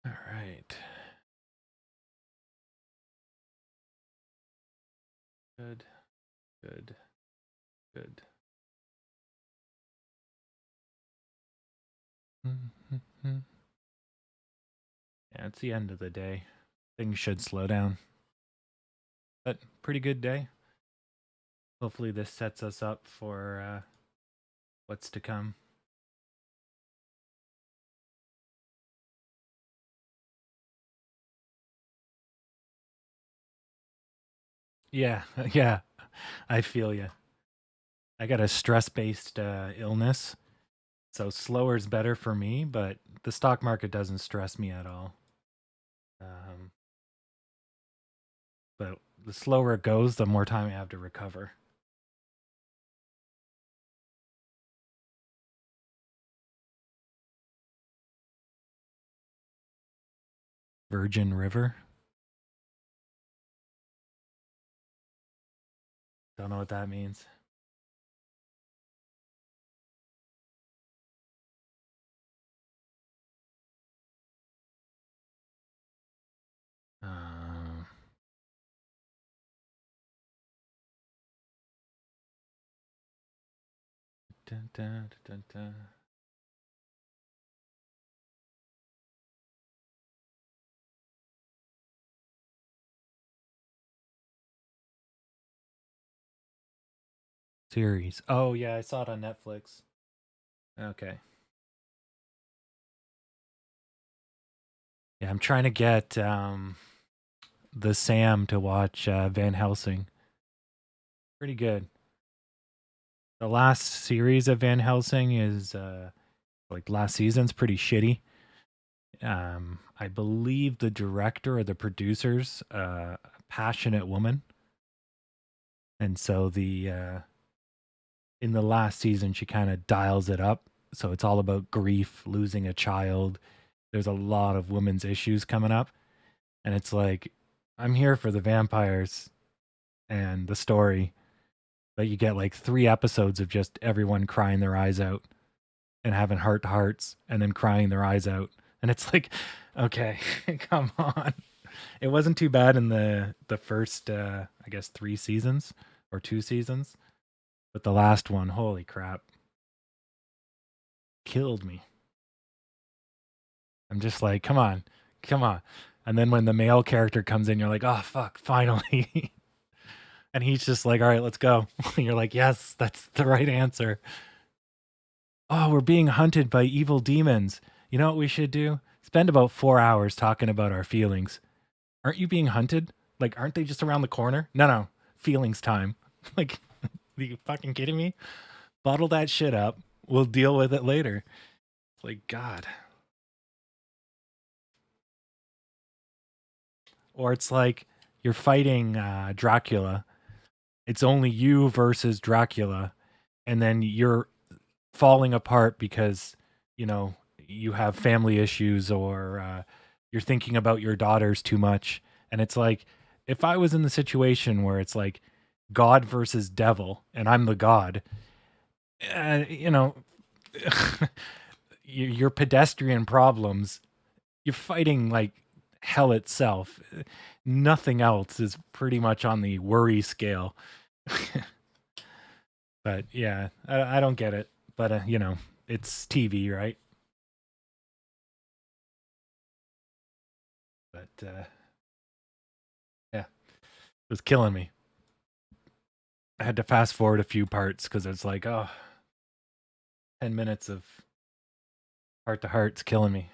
All right. Good. Yeah, it's the end of the day. Things should slow down. But pretty good day. Hopefully this sets us up for what's to come. Yeah, yeah, I feel you. I got a stress-based illness, so slower is better for me, but the stock market doesn't stress me at all. But the slower it goes, the more time I have to recover. Virgin River? Don't know what that means. Dun, dun, dun, dun. Series. Oh yeah, I saw it on Netflix. Okay. Yeah, I'm trying to get the Sam to watch Van Helsing. Pretty good. The last series of Van Helsing is like last season's pretty shitty. I believe the director or the producers, a passionate woman, and so the in the last season she kind of dials it up. So it's all about grief, losing a child. There's a lot of women's issues coming up, and it's like I'm here for the vampires and the story, but you get like 3 episodes of just everyone crying their eyes out and having heart to hearts and then crying their eyes out. And it's like, okay, come on. It wasn't too bad in the first I guess 3 seasons or 2 seasons, but the last one, holy crap, killed me. I'm just like, come on. And then when the male character comes in, you're like, oh fuck, finally. And he's just like, all right, let's go. And you're like, yes, that's the right answer. Oh, we're being hunted by evil demons. You know what we should do? Spend about 4 hours talking about our feelings. Aren't you being hunted? Like, aren't they just around the corner? No. Feelings time. Like, are you fucking kidding me? Bottle that shit up. We'll deal with it later. Like, God. Or it's like you're fighting Dracula. It's only you versus Dracula. And then you're falling apart because, you know, you have family issues or you're thinking about your daughters too much. And it's like, if I was in the situation where it's like God versus devil and I'm the God, you know, your pedestrian problems, you're fighting like hell itself. Nothing else is pretty much on the worry scale. But yeah, I don't get it. But, you know, it's TV, right? But yeah, it was killing me. I had to fast forward a few parts because it's like, oh, 10 minutes of heart to heart's killing me.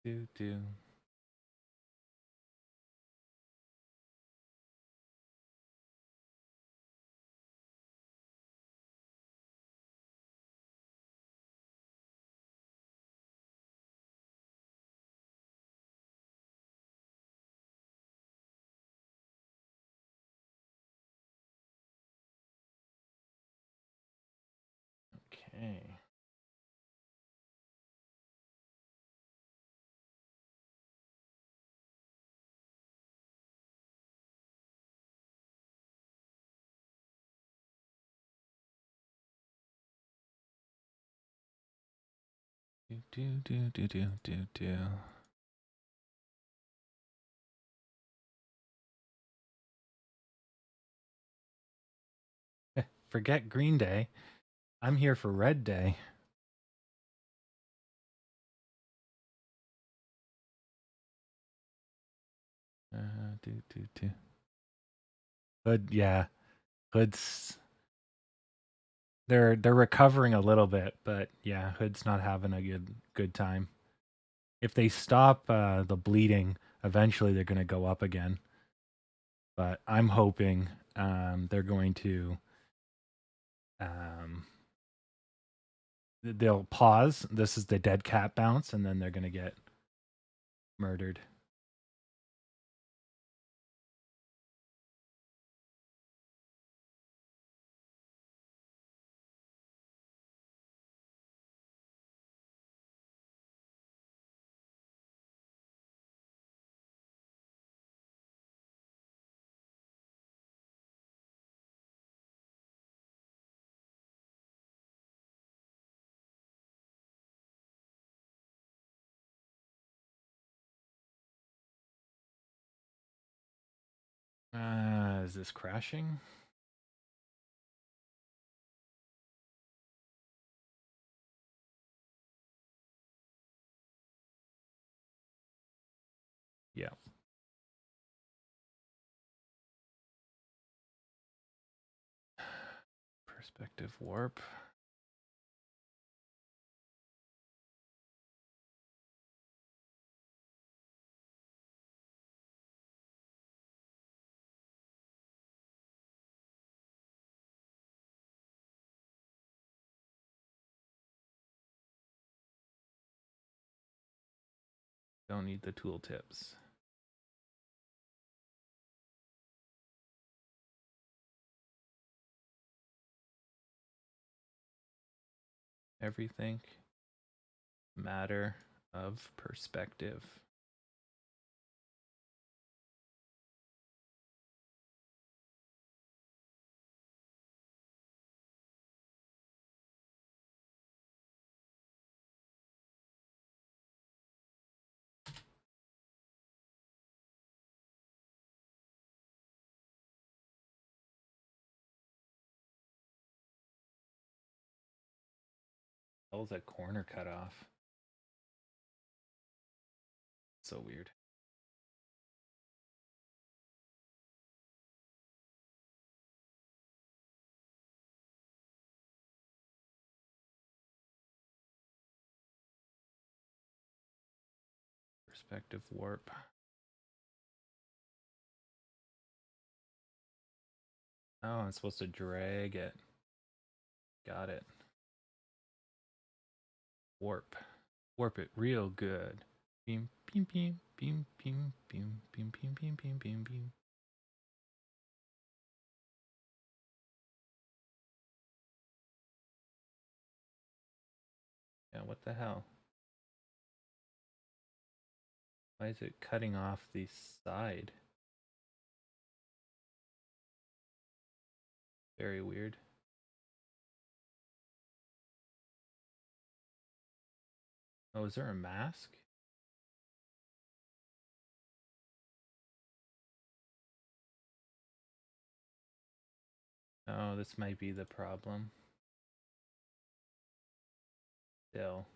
Do. Okay. Do. Forget Green Day. I'm here for Red Day. Do. Hood, yeah. Hood's they're recovering a little bit, but yeah, Hood's not having a good time. If they stop the bleeding, eventually they're going to go up again. But I'm hoping they're going to they'll pause. This is the dead cat bounce, and then they're going to get murdered. Is this crashing? Yeah. Perspective warp. Don't need the tooltips. Everything matter of perspective. That was a corner cut off. So weird. Perspective warp. Oh, I'm supposed to drag it. Got it. Warp. Warp it real good. Beam, beam, beam, beam, beam, beam, beam, beam, beam, beam, beam, beam. Yeah, what the hell? Why is it cutting off the side? Very weird. Oh, is there a mask? Oh, this might be the problem. Still.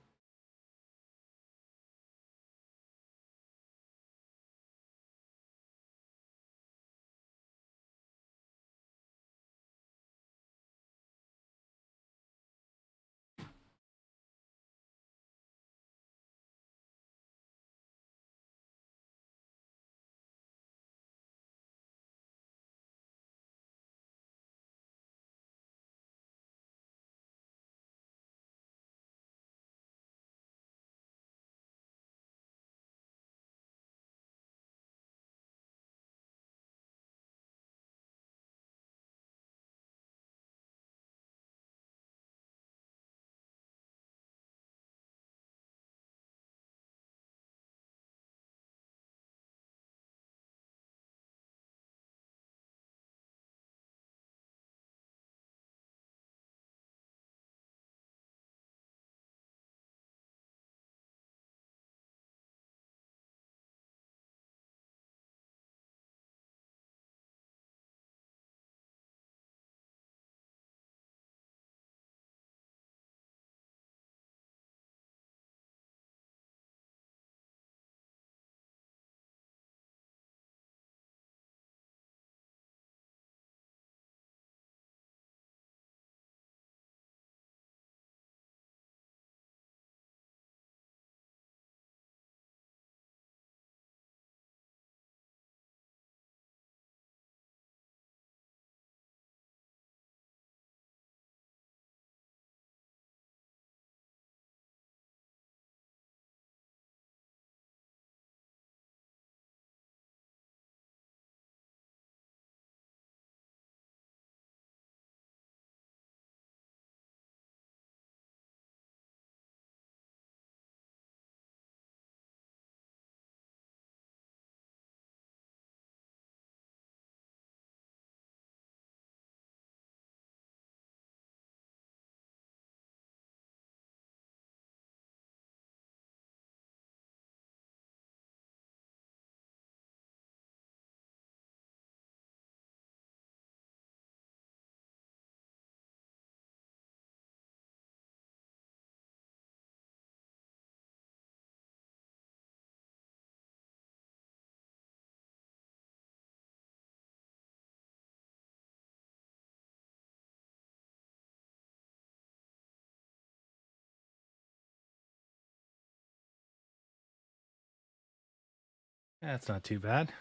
That's not too bad.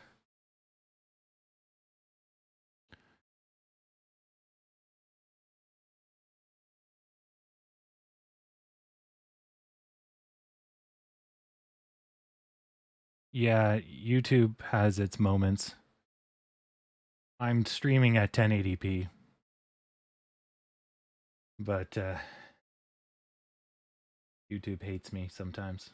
Yeah, YouTube has its moments. I'm streaming at 1080p, but YouTube hates me sometimes.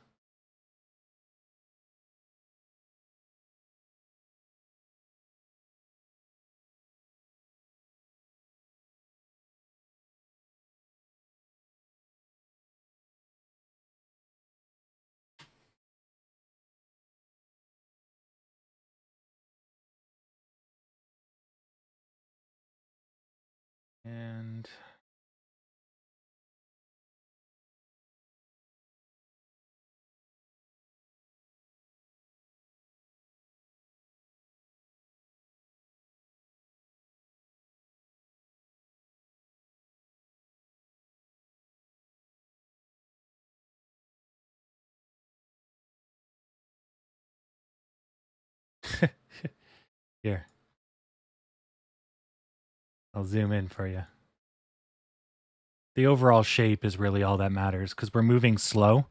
And here, I'll zoom in for you. The overall shape is really all that matters because we're moving slow.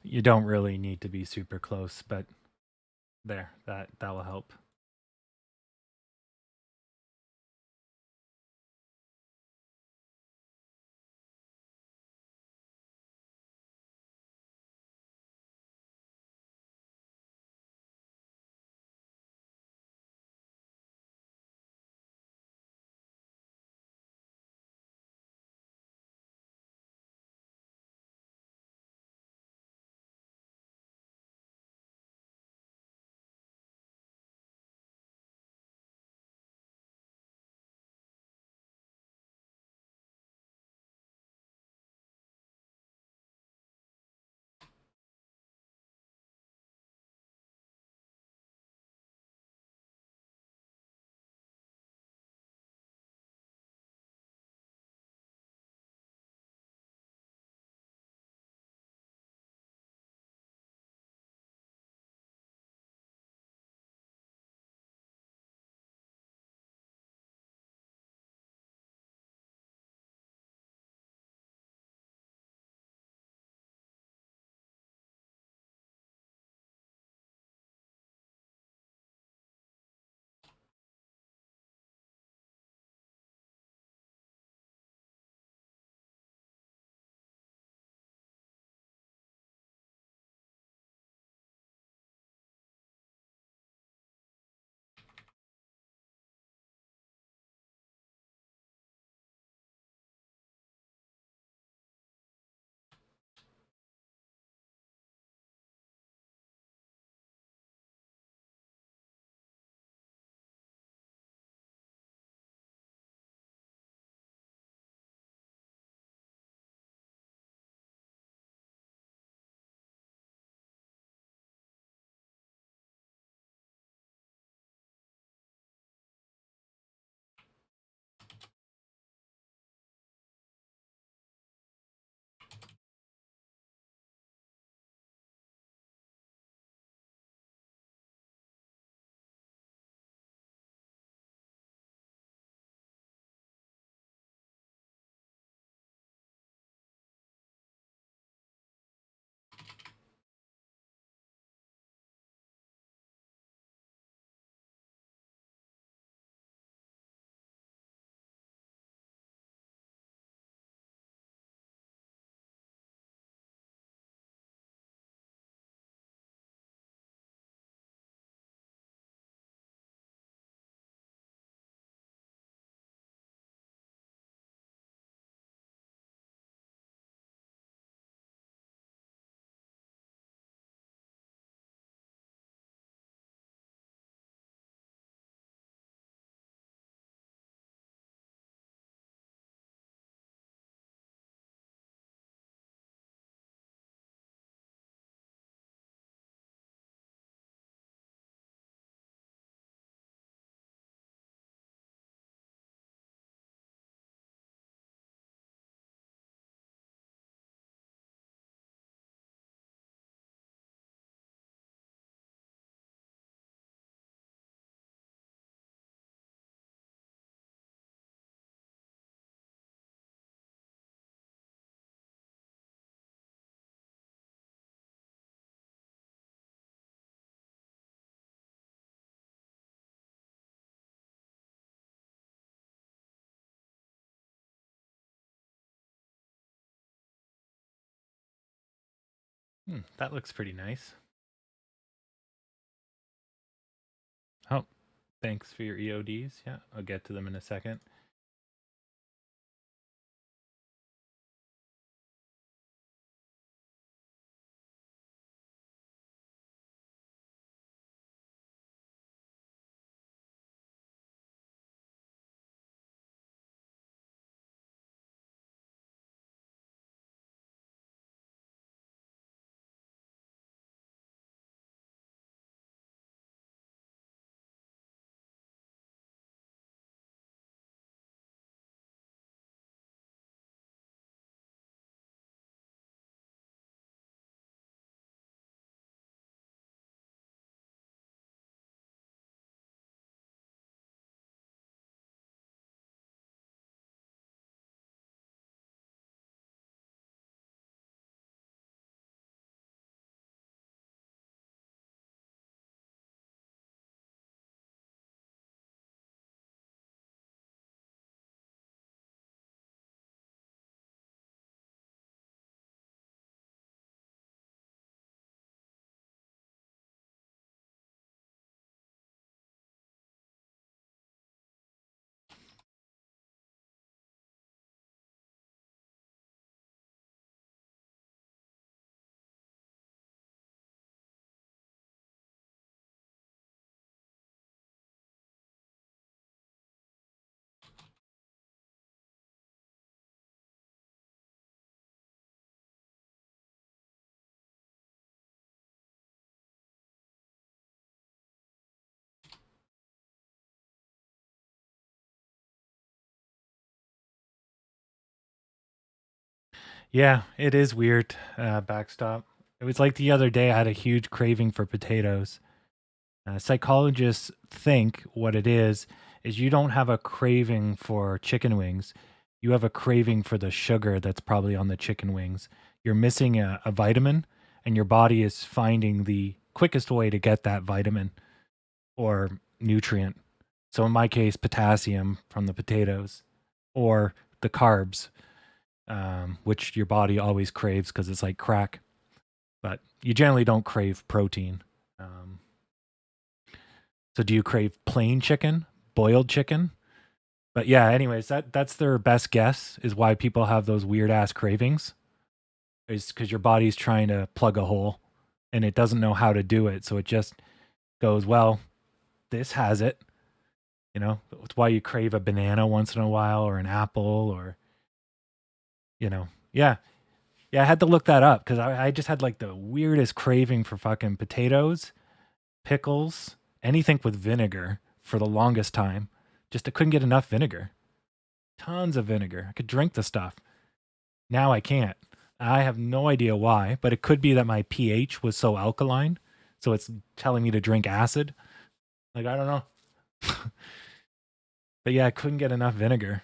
You don't really need to be super close, but there, that will help. That looks pretty nice. Oh, thanks for your EODs. Yeah, I'll get to them in a second. Yeah, it is weird, backstop. It was like the other day I had a huge craving for potatoes. Psychologists think what it is you don't have a craving for chicken wings. You have a craving for the sugar that's probably on the chicken wings. You're missing a vitamin, and your body is finding the quickest way to get that vitamin or nutrient. So in my case, potassium from the potatoes or the carbs, which your body always craves because it's like crack. But you generally don't crave protein. So do you crave plain chicken, boiled chicken? But yeah, anyways, that's their best guess is why people have those weird ass cravings. Is because your body's trying to plug a hole and it doesn't know how to do it. So it just goes, well, this has it. You know, it's why you crave a banana once in a while or an apple or, yeah. Yeah, I had to look that up because I just had like the weirdest craving for fucking potatoes, pickles, anything with vinegar for the longest time. Just I couldn't get enough vinegar. Tons of vinegar. I could drink the stuff. Now I can't. I have no idea why, but it could be that my pH was so alkaline, so it's telling me to drink acid. Like I don't know. But yeah, I couldn't get enough vinegar.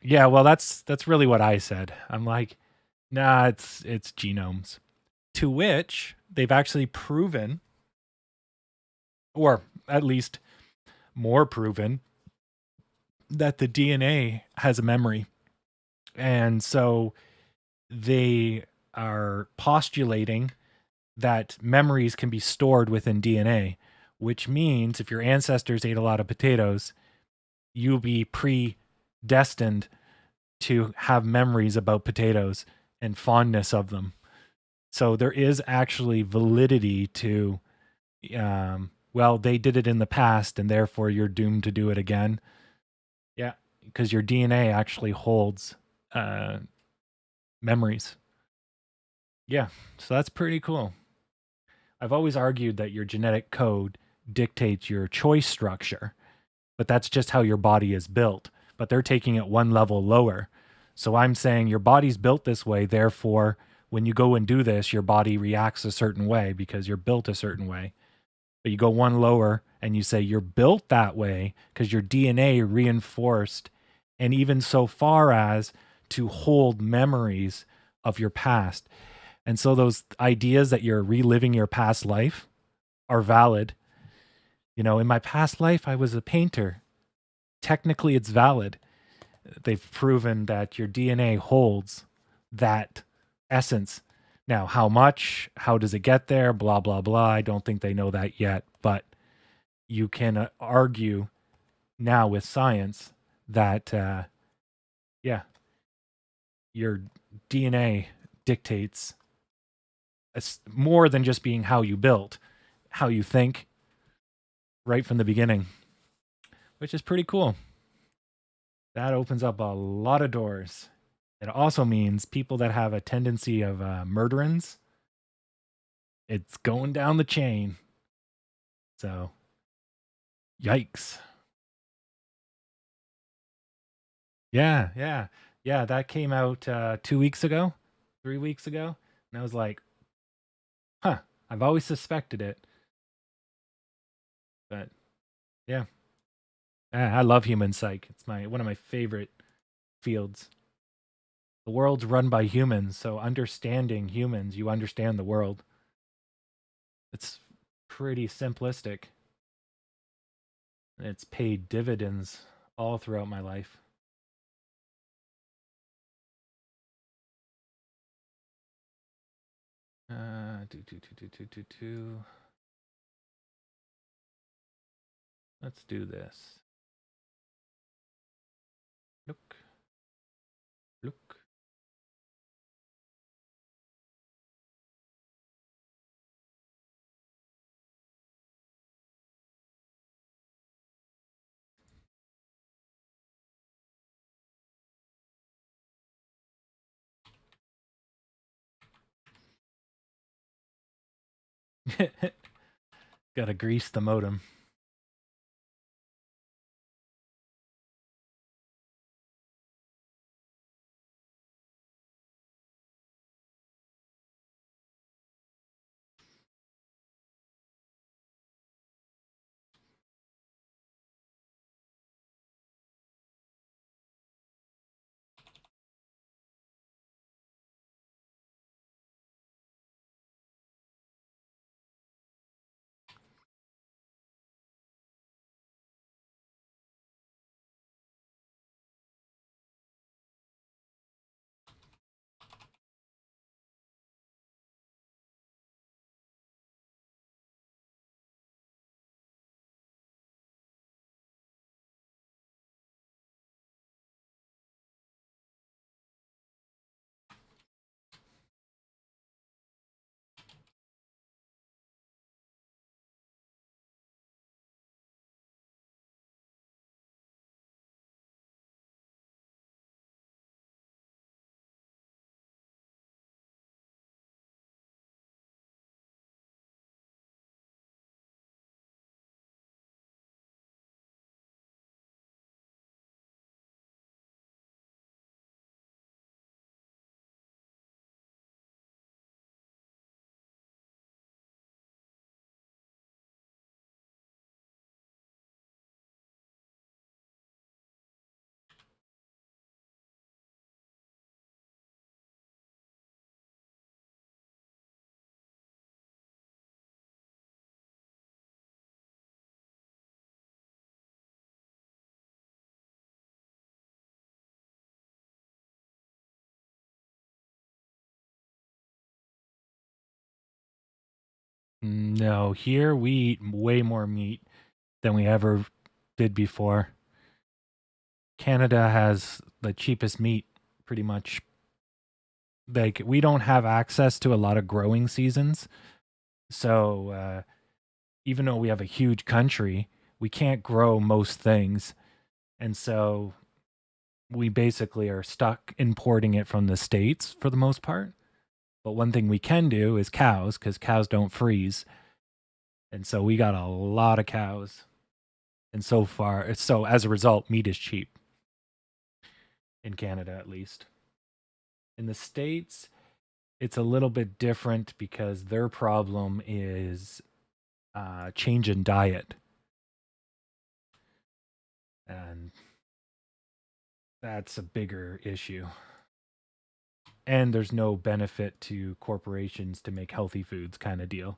Yeah, well that's really what I said. I'm like, nah, it's genomes. To which they've actually proven, or at least more proven, that the DNA has a memory. And so they are postulating that memories can be stored within DNA, which means if your ancestors ate a lot of potatoes, you'll be predestined to have memories about potatoes and fondness of them. So there is actually validity to, well, they did it in the past and therefore you're doomed to do it again. Yeah, because your DNA actually holds memories. Yeah, so that's pretty cool. I've always argued that your genetic code dictates your choice structure, but that's just how your body is built. But they're taking it one level lower. So I'm saying your body's built this way, therefore, when you go and do this, your body reacts a certain way because you're built a certain way. But you go one lower and you say you're built that way because your DNA reinforced, and even so far as to hold memories of your past. And so those ideas that you're reliving your past life are valid. In my past life, I was a painter. Technically, it's valid. They've proven that your DNA holds that essence. Now, how much? How does it get there? Blah, blah, blah. I don't think they know that yet. But you can argue now with science that, yeah, your DNA dictates more than just being how you built, how you think right from the beginning, which is pretty cool. That opens up a lot of doors. It also means people that have a tendency of murderins, it's going down the chain. So, yikes. Yeah, yeah. Yeah, that came out 2 weeks ago, 3 weeks ago. And I was like, huh, I've always suspected it. But yeah. I love human psych. It's one of my favorite fields. The world's run by humans, so understanding humans, you understand the world. It's pretty simplistic. It's paid dividends all throughout my life. Let's do this. Look. Look. Gotta grease the modem. No, here we eat way more meat than we ever did before. Canada has the cheapest meat, pretty much. Like, we don't have access to a lot of growing seasons. So, even though we have a huge country, we can't grow most things. And so, we basically are stuck importing it from the States for the most part. But one thing we can do is cows, because cows don't freeze. And so we got a lot of cows. And so as a result, meat is cheap. In Canada, at least. In the States, it's a little bit different because their problem is change in diet. And that's a bigger issue. And there's no benefit to corporations to make healthy foods kind of deal.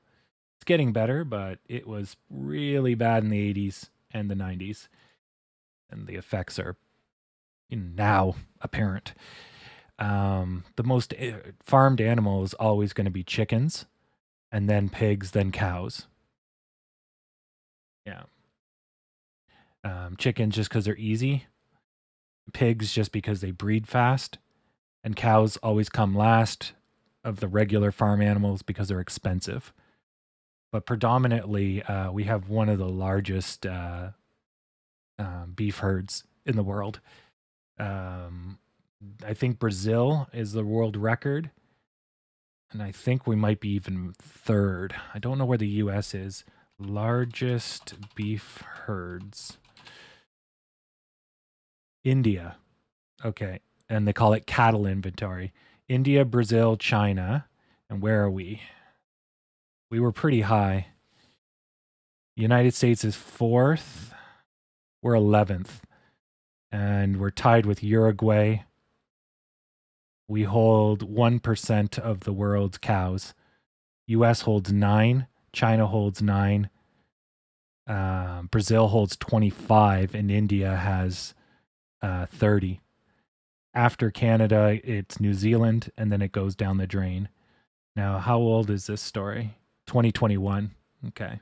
It's getting better, but it was really bad in the 80s and the 90s. And the effects are now apparent. The most farmed animal is always going to be chickens, and then pigs, then cows. Yeah. Chickens just because they're easy. Pigs just because they breed fast. And cows always come last of the regular farm animals because they're expensive. But predominantly, we have one of the largest beef herds in the world. I think Brazil is the world record. And I think we might be even third. I don't know where the US is. Largest beef herds. India. Okay. And they call it cattle inventory. India, Brazil, China. And where are we? We were pretty high. United States is 4th. We're 11th. And we're tied with Uruguay. We hold 1% of the world's cows. US holds 9. China holds 9. Brazil holds 25. And India has 30. After Canada, it's New Zealand, and then it goes down the drain. Now, how old is this story? 2021. Okay.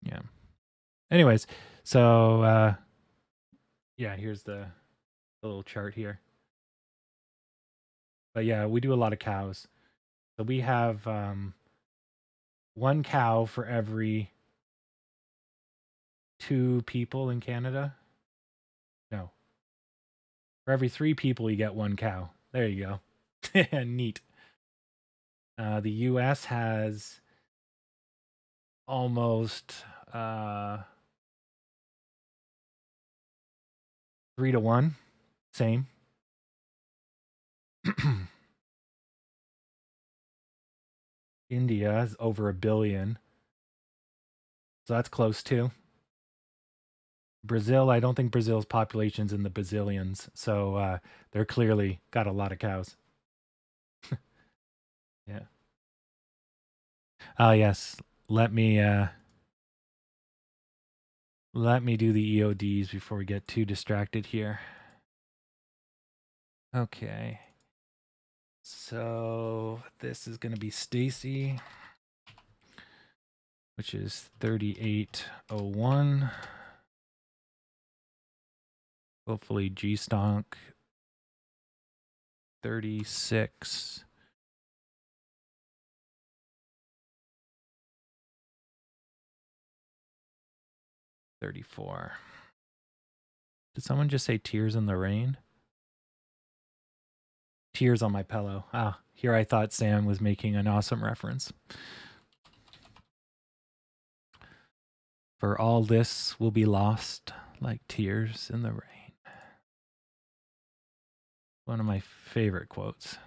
Yeah. Anyways, so yeah, here's the little chart here. But yeah, we do a lot of cows. So we have 1 cow for every 2 people in Canada. No. For every 3 people, you get 1 cow. There you go. Neat. The US has almost 3 to 1. Same. India is over 1 billion. So that's close too. Brazil, I don't think Brazil's population's in the bazillions. So they're clearly got a lot of cows. Yeah. Yes. Let me do the EODs before we get too distracted here. Okay. So this is going to be Stacy, which is 3801. Hopefully G-Stonk 36. Did someone just say tears in the rain? Tears on my pillow. Ah, here I thought Sam was making an awesome reference. For all this will be lost like tears in the rain. One of my favorite quotes.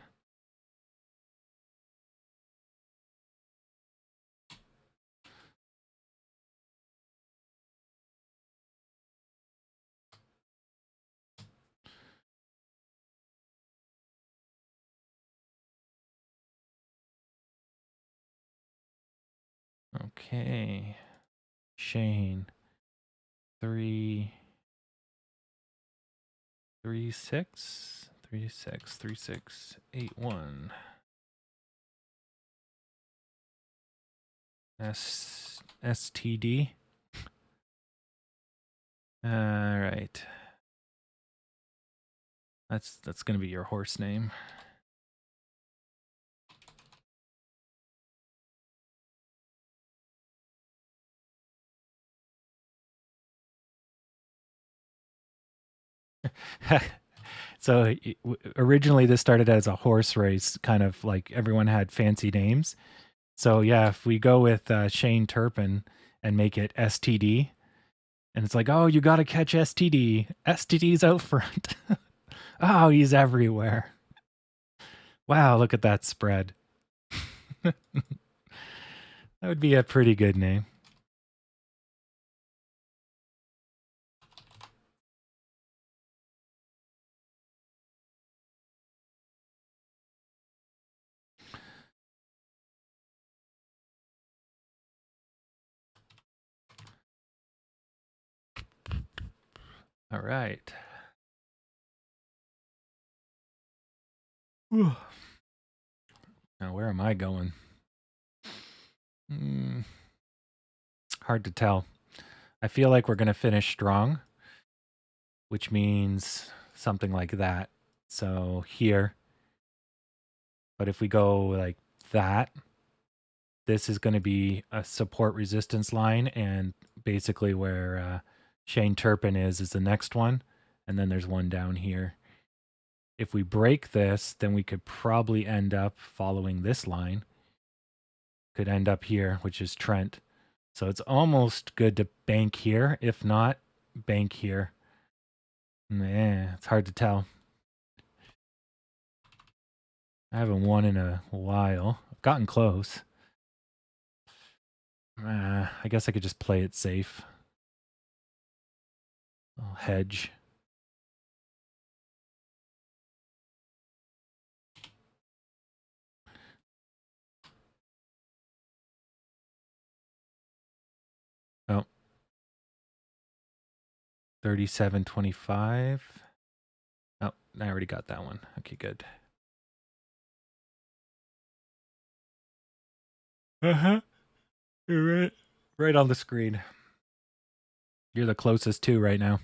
Okay. Shane. 3 6 8 1. STD. All right. That's going to be your horse name. So originally this started as a horse race, kind of like everyone had fancy names. So yeah, if we go with Shane Turpin and make it STD, and it's like, oh, you got to catch STD. STD's out front. Oh, he's everywhere. Wow, look at that spread. That would be a pretty good name. All right. Now, where am I going? Hard to tell. I feel like we're going to finish strong, which means something like that. So here. But if we go like that, this is going to be a support resistance line, and basically where Shane Turpin is the next one, and then there's one down here. If we break this, then we could probably end up following this line. Could end up here, which is Trent. So it's almost good to bank here. If not, bank here. It's hard to tell. I haven't won in a while. I've gotten close. I guess I could just play it safe. I'll hedge. Oh. 37.25. Oh, I already got that one. Okay, good. You're right on the screen. You're the closest to right now.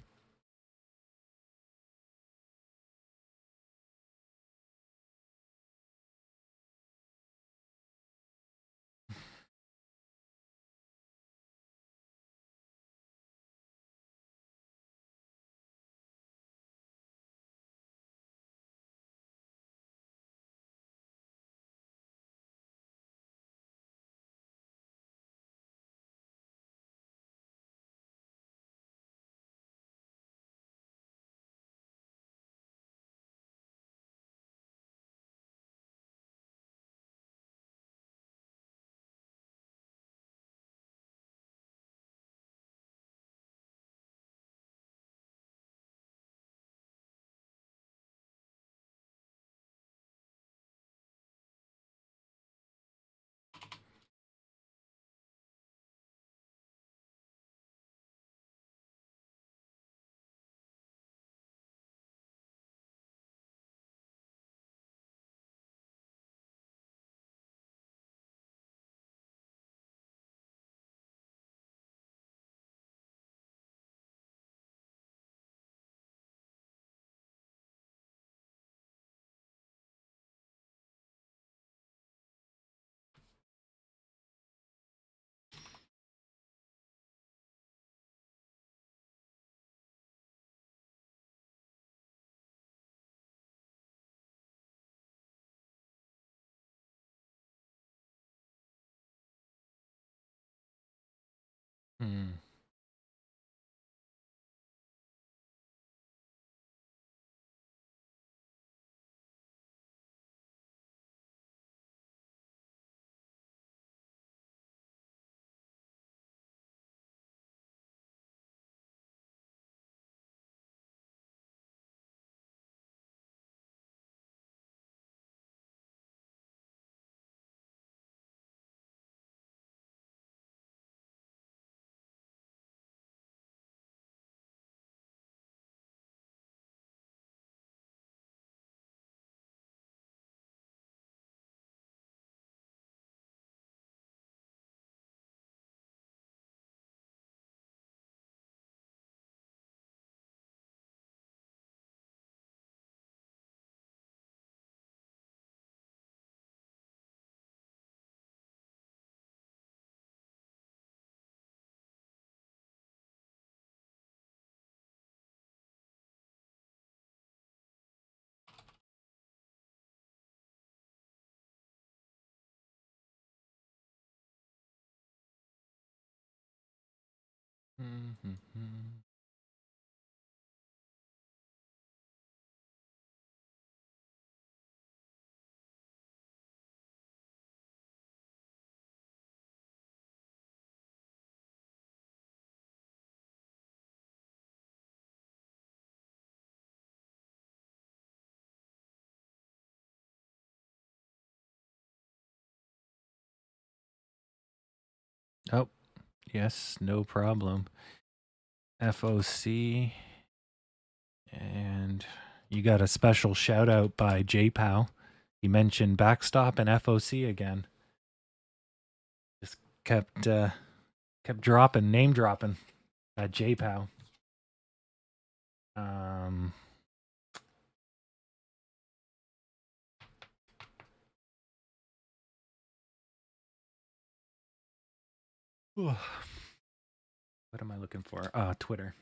Oh, yes, no problem. FOC. And you got a special shout out by JPow. He mentioned backstop and FOC again. Just kept dropping, name dropping at JPOW. What am I looking for? Twitter.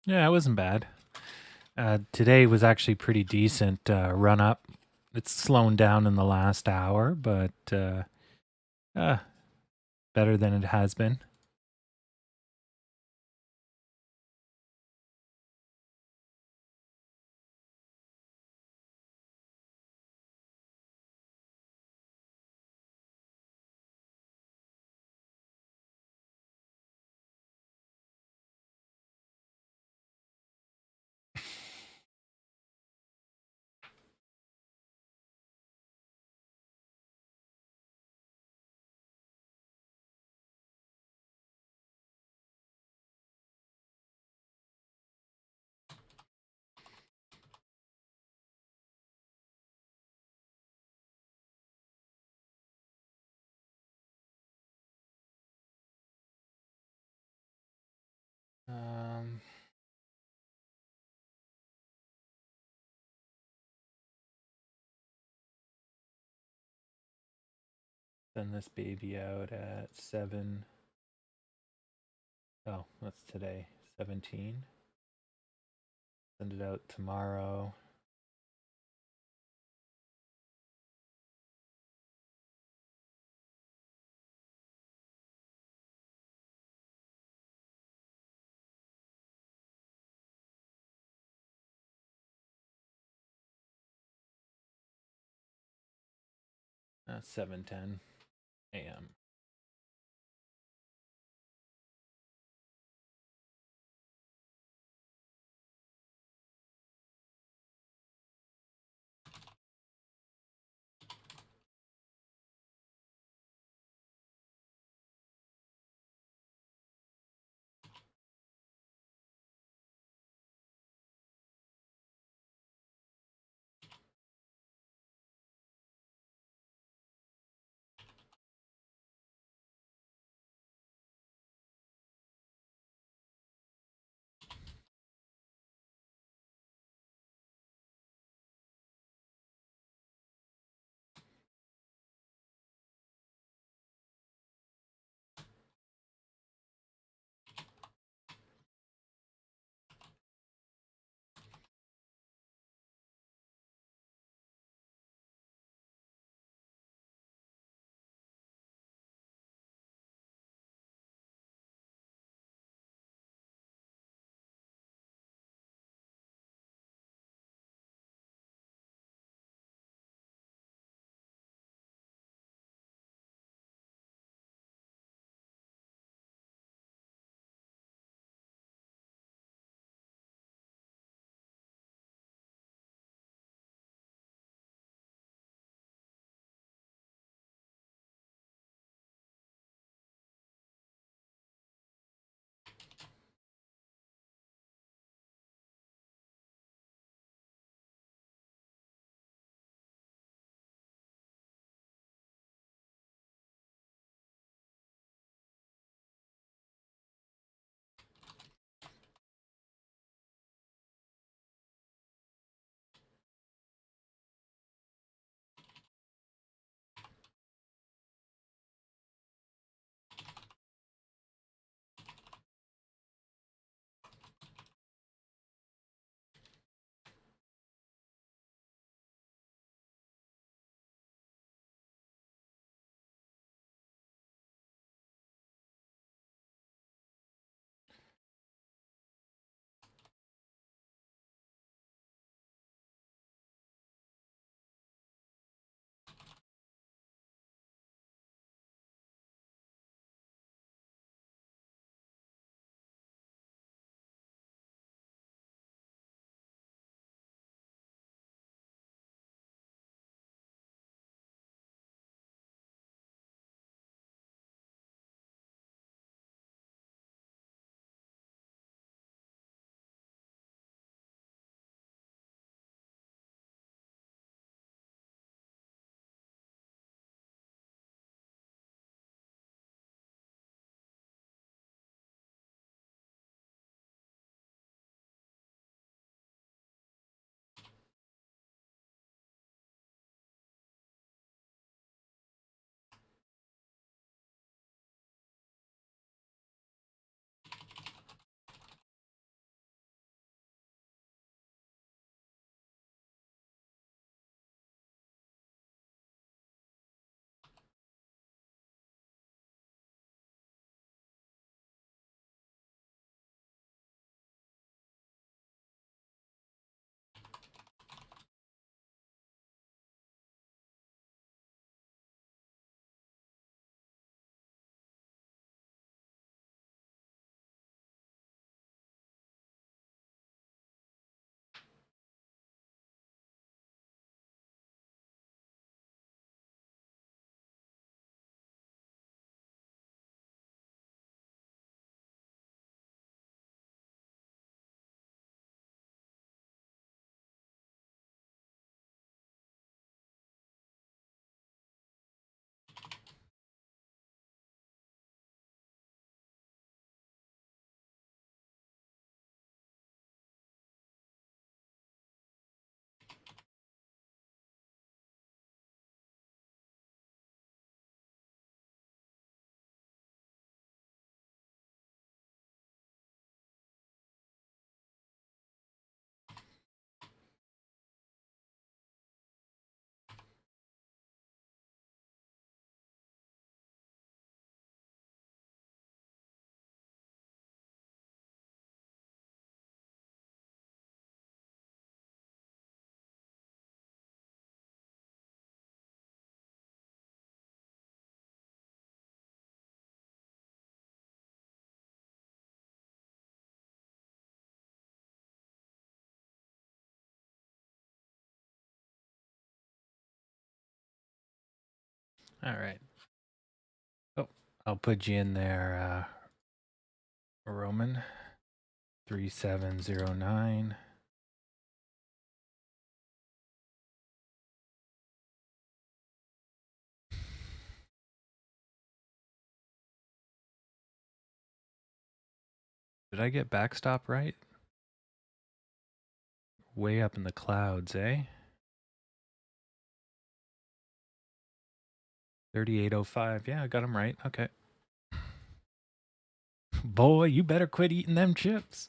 Yeah, it wasn't bad. Today was actually pretty decent run up. It's slowing down in the last hour, but better than it has been. Send this baby out at 7. Oh, what's today? 17. Send it out tomorrow. That's 7:10 a.m. All right. Oh, I'll put you in there, Roman 3709. Did I get backstop right? Way up in the clouds, eh? 3805. Yeah, I got them right. Okay. Boy, you better quit eating them chips.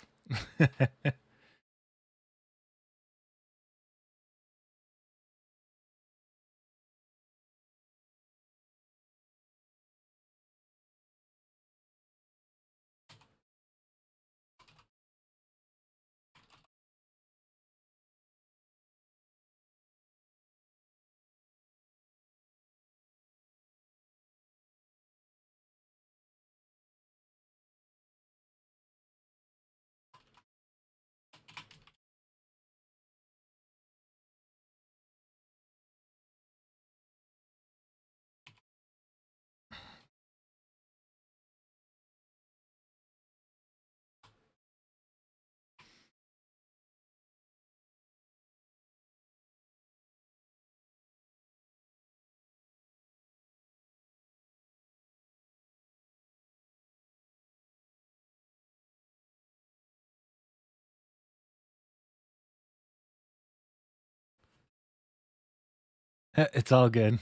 It's all good.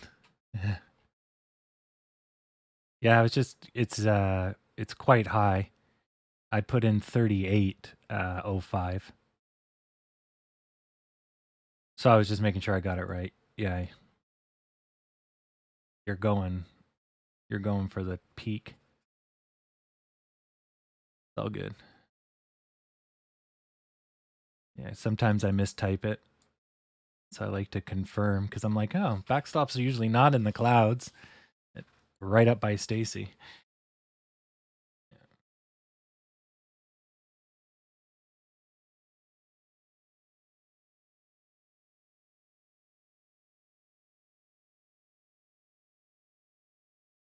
Yeah, it's quite high. I put in 3805. So I was just making sure I got it right. Yeah. You're going for the peak. It's all good. Yeah, sometimes I mistype it. So I like to confirm because I'm like, oh, backstops are usually not in the clouds. Right up by Stacy.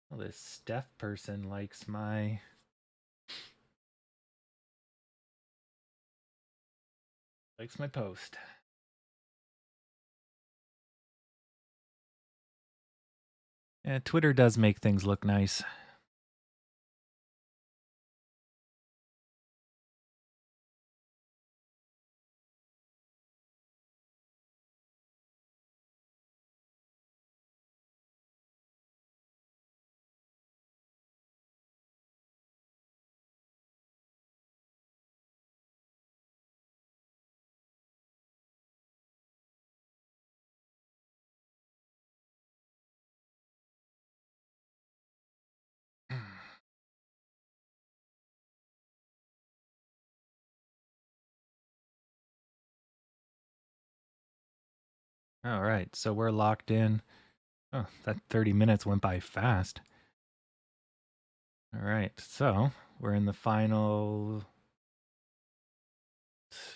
Well, this Steph person likes my post. Yeah, Twitter does make things look nice. All right, so we're locked in. Oh, that 30 minutes went by fast. All right, so we're in the final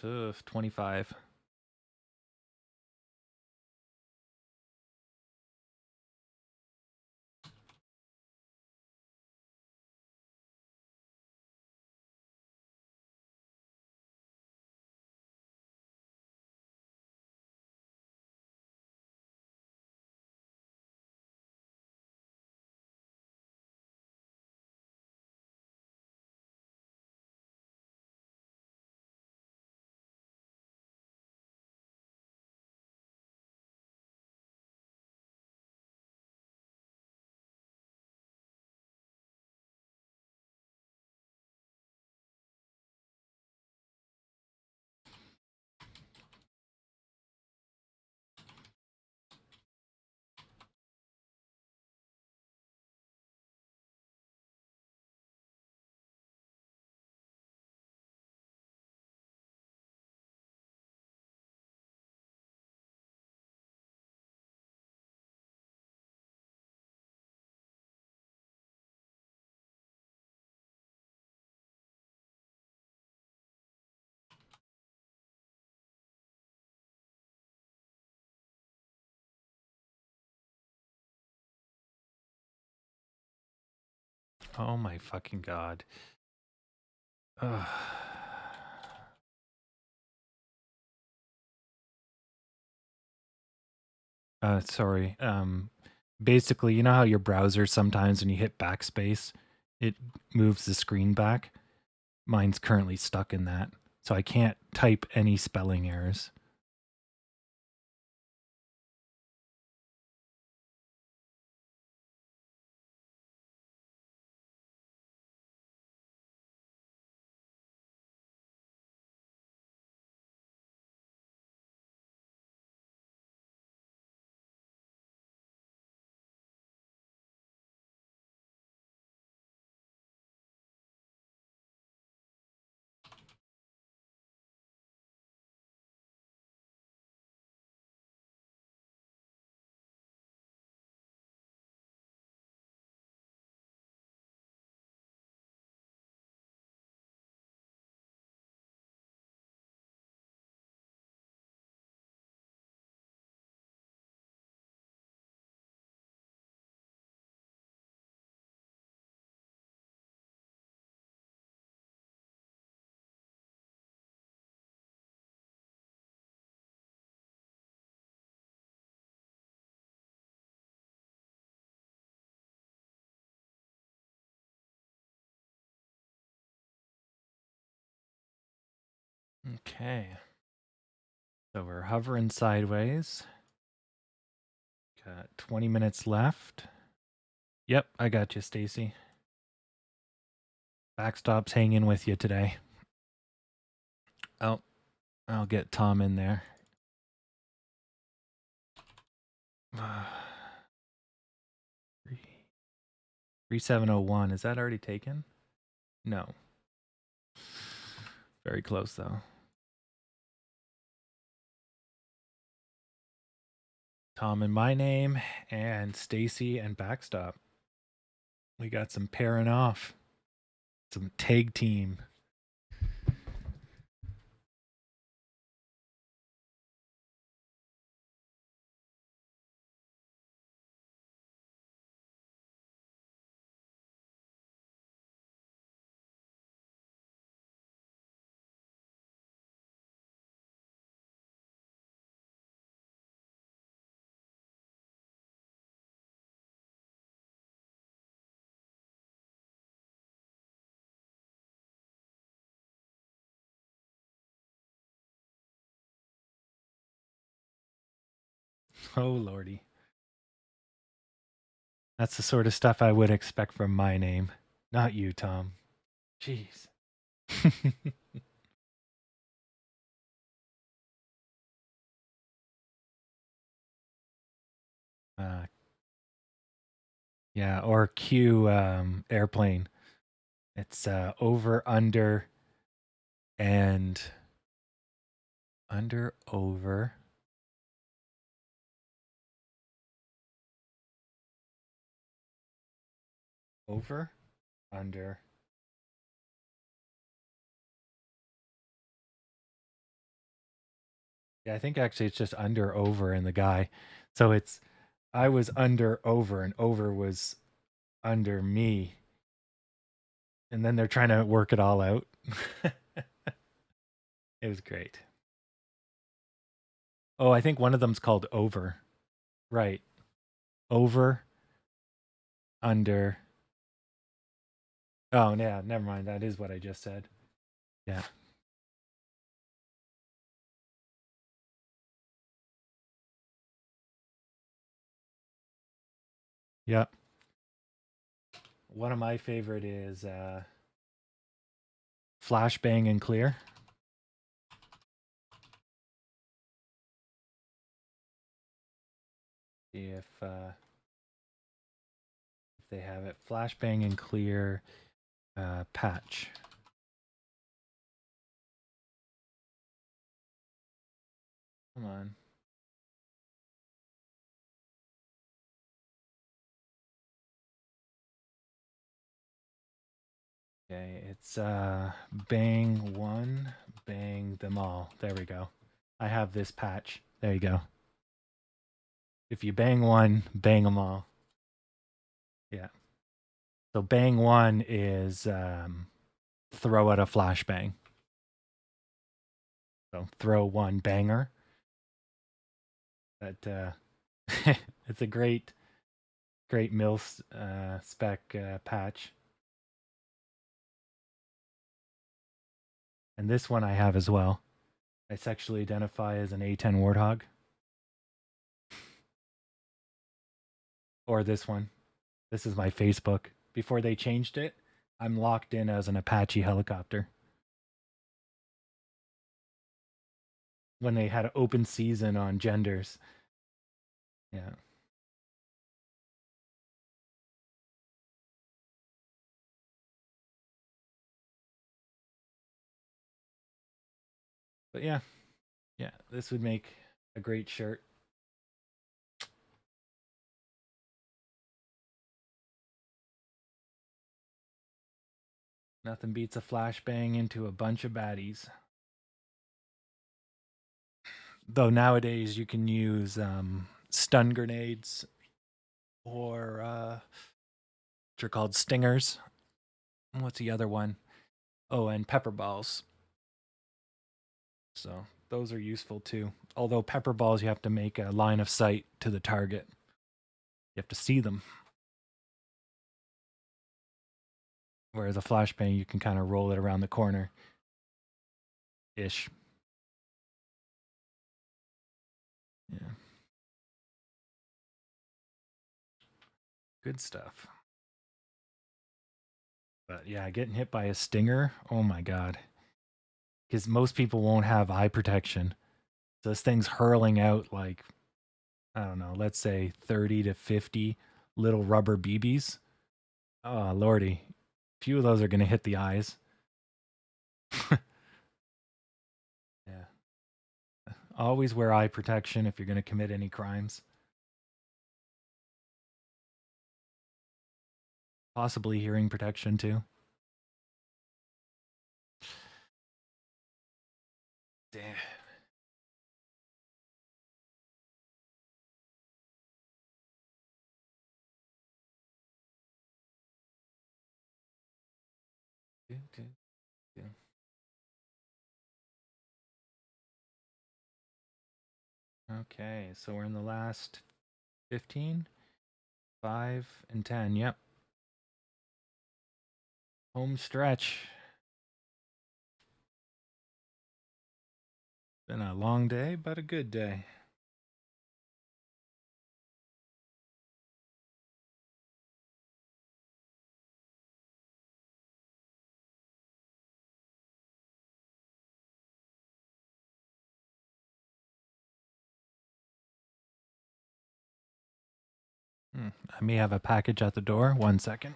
25. Oh my fucking god. Ugh. Sorry. Basically, you know how your browser sometimes when you hit backspace, it moves the screen back? Mine's currently stuck in that. So I can't type any spelling errors. Okay. So we're hovering sideways. Got 20 minutes left. Yep, I got you, Stacy. Backstop's hanging with you today. Oh, I'll get Tom in there. 3701, is that already taken? No. Very close though. Tom and my name, and Stacy and Backstop. We got some pairing off. Some tag team. Oh, lordy. That's the sort of stuff I would expect from my name. Not you, Tom. Jeez. Yeah, or Q airplane. It's over, under, and under, over. Over, under. Yeah, I think actually it's just under, over, and the guy. So it's, I was under, over, and over was under me. And then they're trying to work it all out. It was great. Oh, I think one of them's called over. Right. Over, under. Oh, yeah, never mind. That is what I just said. Yeah. Yep. One of my favorite is flashbang and clear. See if they have it. Flashbang and clear patch. Come on. Okay, it's bang one, bang them all. There we go. I have this patch. There you go. If you bang one, bang them all. Yeah. So bang one is throw out a flashbang. So throw one banger. That it's a great mil spec patch. And this one I have as well. I sexually identify as an A10 Warthog. Or this one. This is my Facebook. Before they changed it, I'm locked in as an Apache helicopter. When they had an open season on genders. Yeah. But yeah, this would make a great shirt. Nothing beats a flashbang into a bunch of baddies. Though nowadays you can use stun grenades or which are called stingers. What's the other one? Oh, and pepper balls. So those are useful too. Although pepper balls, you have to make a line of sight to the target. You have to see them. Whereas a flashbang, you can kind of roll it around the corner. Ish. Yeah. Good stuff. But yeah, getting hit by a stinger, oh my God. Because most people won't have eye protection. So this thing's hurling out like, I don't know, let's say 30 to 50 little rubber BBs. Oh, Lordy. A few of those are going to hit the eyes. Yeah. Always wear eye protection if you're going to commit any crimes. Possibly hearing protection too. Damn. Okay, so we're in the last 15, 5, and 10. Yep. Home stretch. Been a long day, but a good day. I may have a package at the door. 1 second.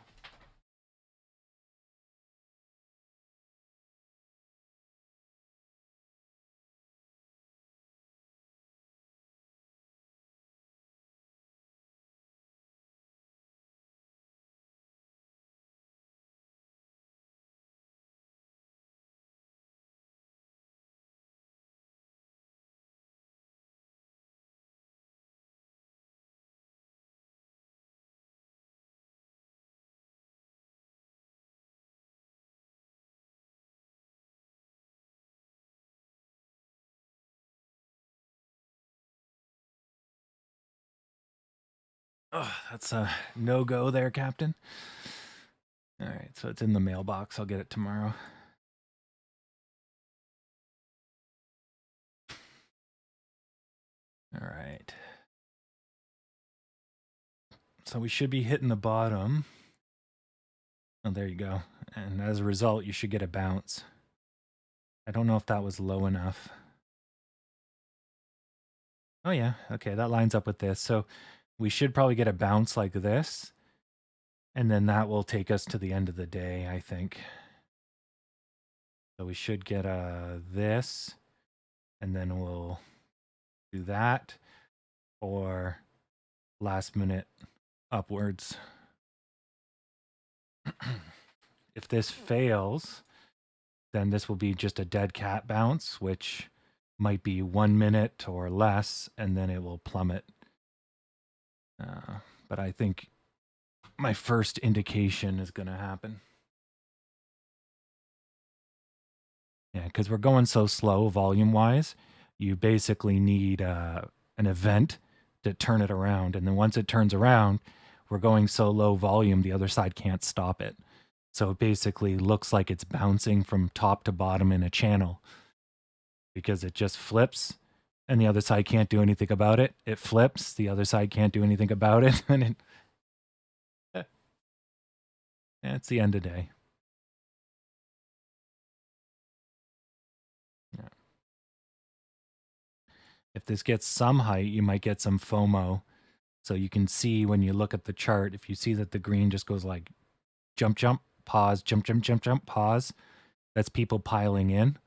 Oh, that's a no-go there, Captain. All right, so it's in the mailbox. I'll get it tomorrow. All right. So we should be hitting the bottom. Oh, there you go. And as a result, you should get a bounce. I don't know if that was low enough. Oh, yeah. Okay, that lines up with this. So we should probably get a bounce like this. And then that will take us to the end of the day, I think. So we should get this. And then we'll do that. Or last minute upwards. If this fails, then this will be just a dead cat bounce, which might be 1 minute or less, and then it will plummet. But I think my first indication is going to happen. Yeah, because we're going so slow volume-wise, you basically need an event to turn it around. And then once it turns around, we're going so low volume, the other side can't stop it. So it basically looks like it's bouncing from top to bottom in a channel because it just flips and the other side can't do anything about it. It flips, the other side can't do anything about it. And it's the end of the day. Yeah. If this gets some height, you might get some FOMO. So you can see when you look at the chart, if you see that the green just goes like jump, jump, pause, jump, jump, jump, jump, pause, that's people piling in.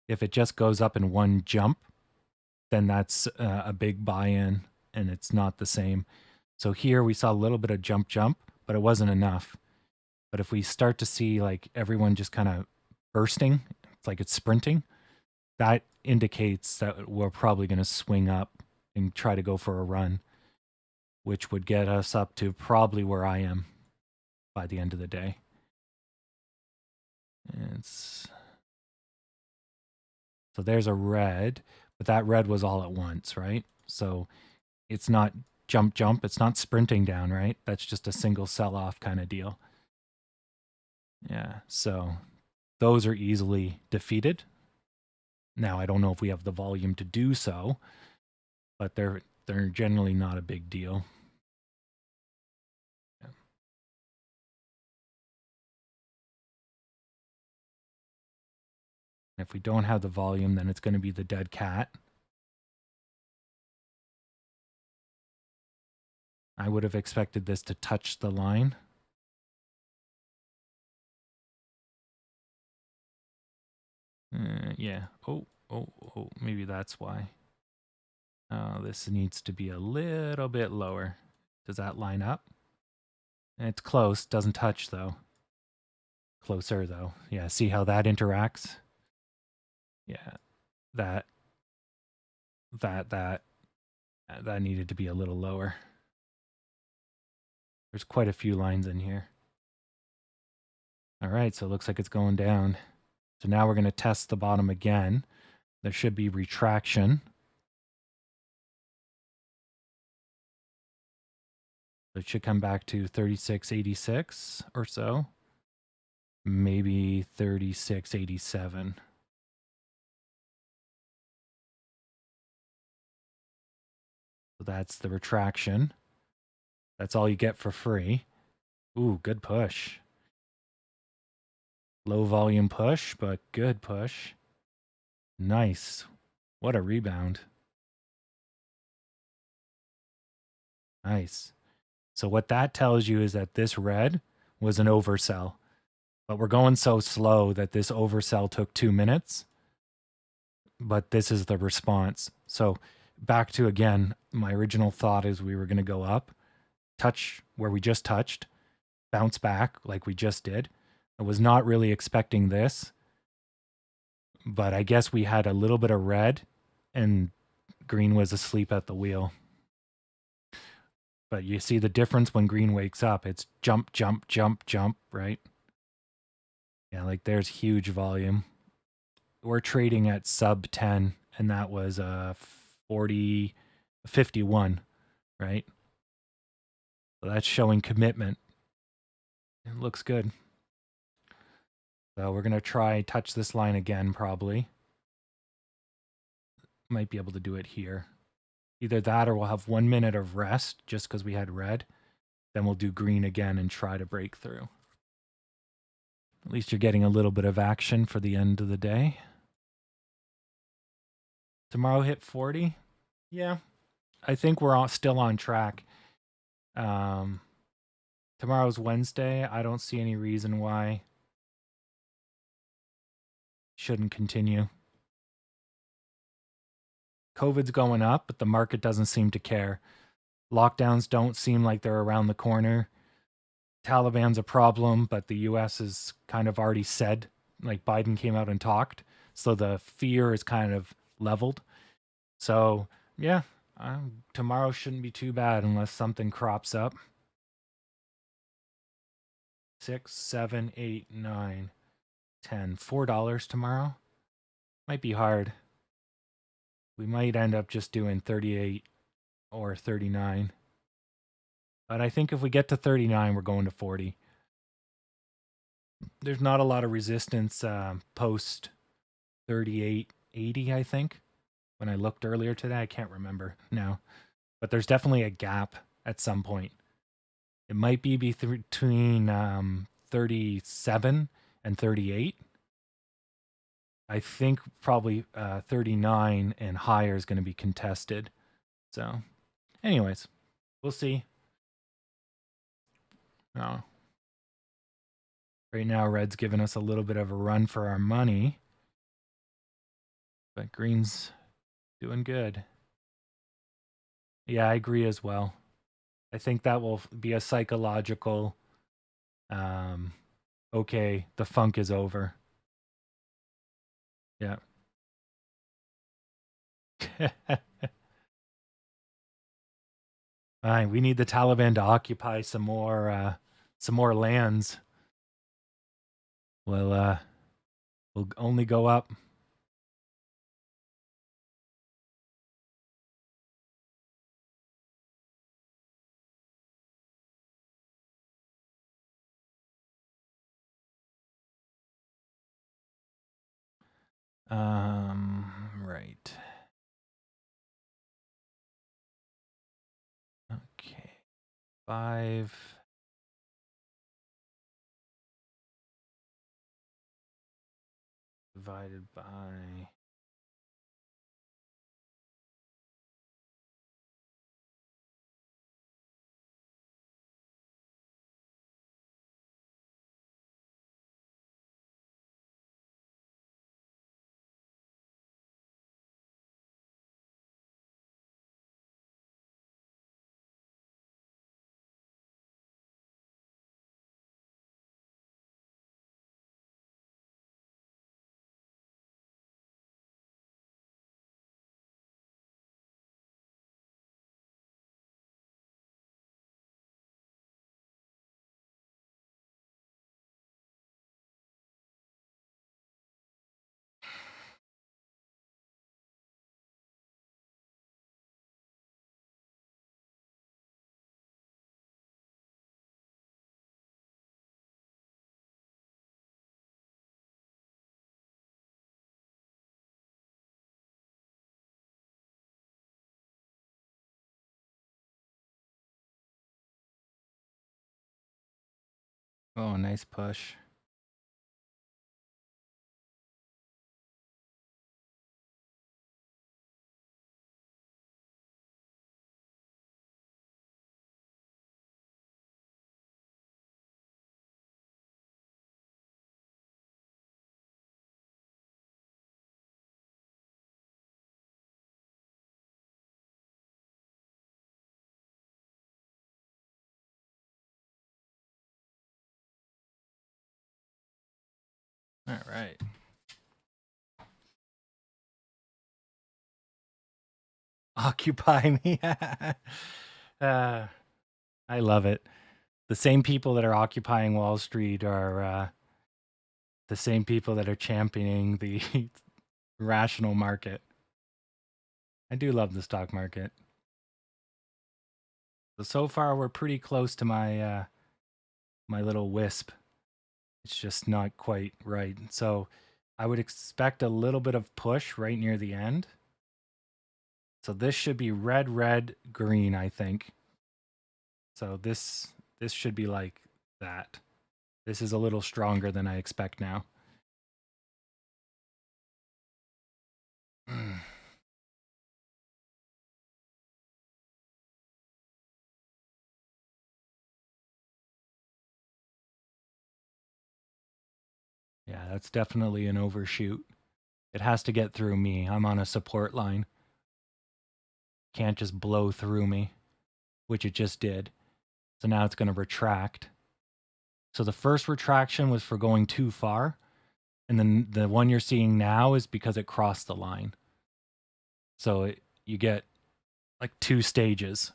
If it just goes up in one jump, then that's a big buy-in and it's not the same. So here we saw a little bit of jump, jump, but it wasn't enough. But if we start to see like everyone just kind of bursting, it's like it's sprinting, that indicates that we're probably going to swing up and try to go for a run, which would get us up to probably where I am by the end of the day. So there's a red, but that red was all at once, right? So it's not jump, jump. It's not sprinting down, right? That's just a single sell-off kind of deal. Yeah, so those are easily defeated. Now, I don't know if we have the volume to do so, but they're generally not a big deal. Yeah. If we don't have the volume, then it's going to be the dead cat. I would have expected this to touch the line. Yeah. Oh, maybe that's why. This needs to be a little bit lower. Does that line up? It's close. Doesn't touch, though. Closer, though. Yeah, see how that interacts? Yeah. That needed to be a little lower. There's quite a few lines in here. All right, so it looks like it's going down. So now we're going to test the bottom again. There should be retraction. It should come back to 36.86 or so. Maybe 36.87. So that's the retraction. That's all you get for free. Ooh, good push. Low volume push, but good push. Nice. What a rebound. Nice. So what that tells you is that this red was an oversell. But we're going so slow that this oversell took 2 minutes. But this is the response. So back to, again, my original thought is we were going to go up, touch where we just touched, bounce back like we just did. I was not really expecting this. But I guess we had a little bit of red and green was asleep at the wheel. But you see the difference when green wakes up. It's jump, jump, jump, jump, right? Yeah, like there's huge volume. We're trading at sub 10, and that was 51, right? So that's showing commitment. It looks good. So we're going to try touch this line again, probably. Might be able to do it here. Either that or we'll have 1 minute of rest just because we had red. Then we'll do green again and try to break through. At least you're getting a little bit of action for the end of the day. Tomorrow hit 40. Yeah, I think we're still on track. Tomorrow's Wednesday. I don't see any reason why shouldn't continue. COVID's going up, but the market doesn't seem to care. Lockdowns don't seem like they're around the corner. Taliban's a problem, but the US has kind of already said, like Biden came out and talked. So the fear is kind of leveled. So yeah, tomorrow shouldn't be too bad unless something crops up. 6, 7, 8, 9, 10. $4 tomorrow. Might be hard. We might end up just doing 38 or 39. But I think if we get to 39, we're going to 40. There's not a lot of resistance post 38.80, I think. When I looked earlier today, I can't remember now. But there's definitely a gap at some point. It might be between 37 and 38. I think probably 39 and higher is going to be contested. So, anyways, we'll see. Oh. Right now, red's giving us a little bit of a run for our money. But green's doing good. Yeah, I agree as well. I think that will be a psychological, okay, the funk is over. Yeah. Fine, we need the Taliban to occupy some more lands. Well, we'll only go up. Right. Okay. 5. Divided by... Oh, nice push. All right. Occupy me. I love it. The same people that are occupying Wall Street are the same people that are championing the rational market. I do love the stock market. So far, we're pretty close to my my little wisp. It's just not quite right. So I would expect a little bit of push right near the end. So this should be red, red, green, I think. So this should be like that. This is a little stronger than I expect now. Yeah, that's definitely an overshoot. It has to get through me. I'm on a support line. Can't just blow through me, which it just did. So now it's going to retract. So the first retraction was for going too far. And then the one you're seeing now is because it crossed the line. So you get like 2 stages.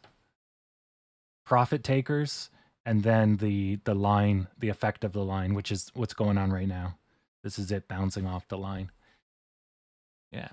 Profit takers and then the line, the effect of the line, which is what's going on right now. This is it bouncing off the line. Yeah.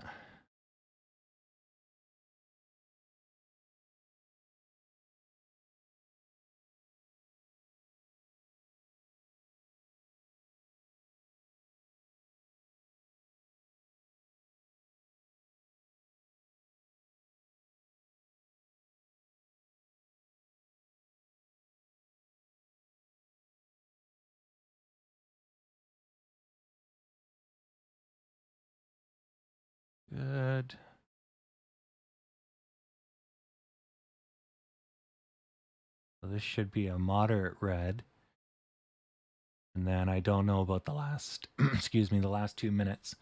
Good. So this should be a moderate red. And then I don't know about the last, excuse me, the last 2 minutes.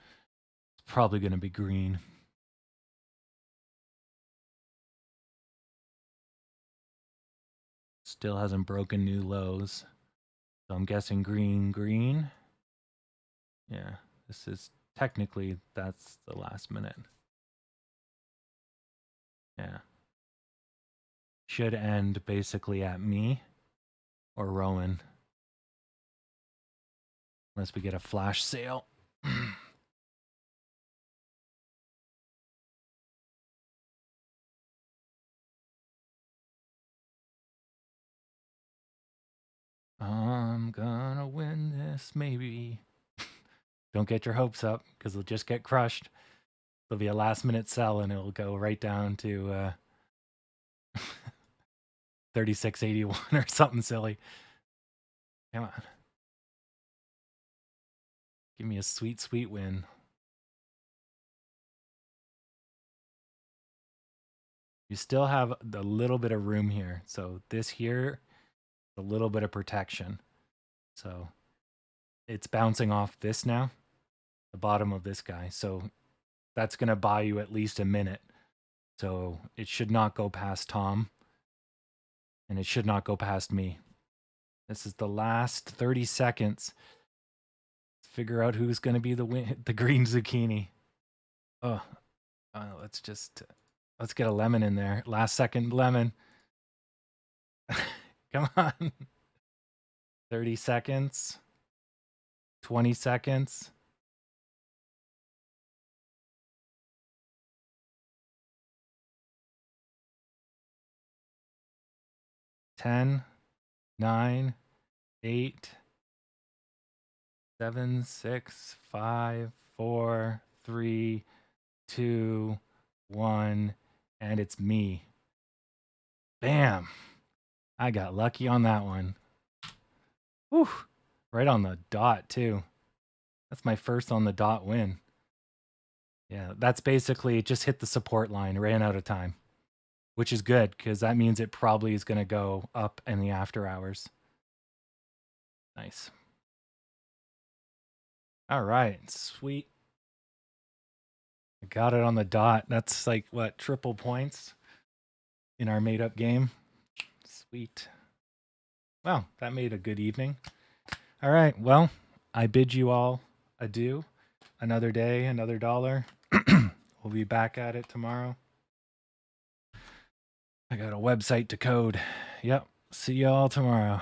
It's probably going to be green. Still hasn't broken new lows. So I'm guessing green, green. Yeah, this is technically, that's the last minute. Yeah. Should end basically at me or Rowan. Unless we get a flash sale. I'm gonna win this, maybe. Don't get your hopes up, because they'll just get crushed. There'll be a last minute sell and it'll go right down to 36.81 or something silly. Come on. Give me a sweet, sweet win. You still have a little bit of room here. So this here, a little bit of protection. So it's bouncing off this now, the bottom of this guy. So that's going to buy you at least a minute. So it should not go past Tom. And it should not go past me. This is the last 30 seconds. Figure out who's going to be the green zucchini. Let's get a lemon in there. Last second lemon. Come on. 30 seconds. 20 seconds. Ten, 9, 8, 7, 6, 5, 4, 3, 2, 1, and it's me. Bam! I got lucky on that one. Whew! Right on the dot, too. That's my first on the dot win. Yeah, that's basically it, just hit the support line, ran out of time. Which is good, because that means it probably is going to go up in the after hours. Nice. All right, sweet. I got it on the dot. That's like, what, triple points in our made-up game? Sweet. Well, that made a good evening. All right, well, I bid you all adieu. Another day, another dollar. We'll be back at it tomorrow. I got a website to code. Yep. See y'all tomorrow.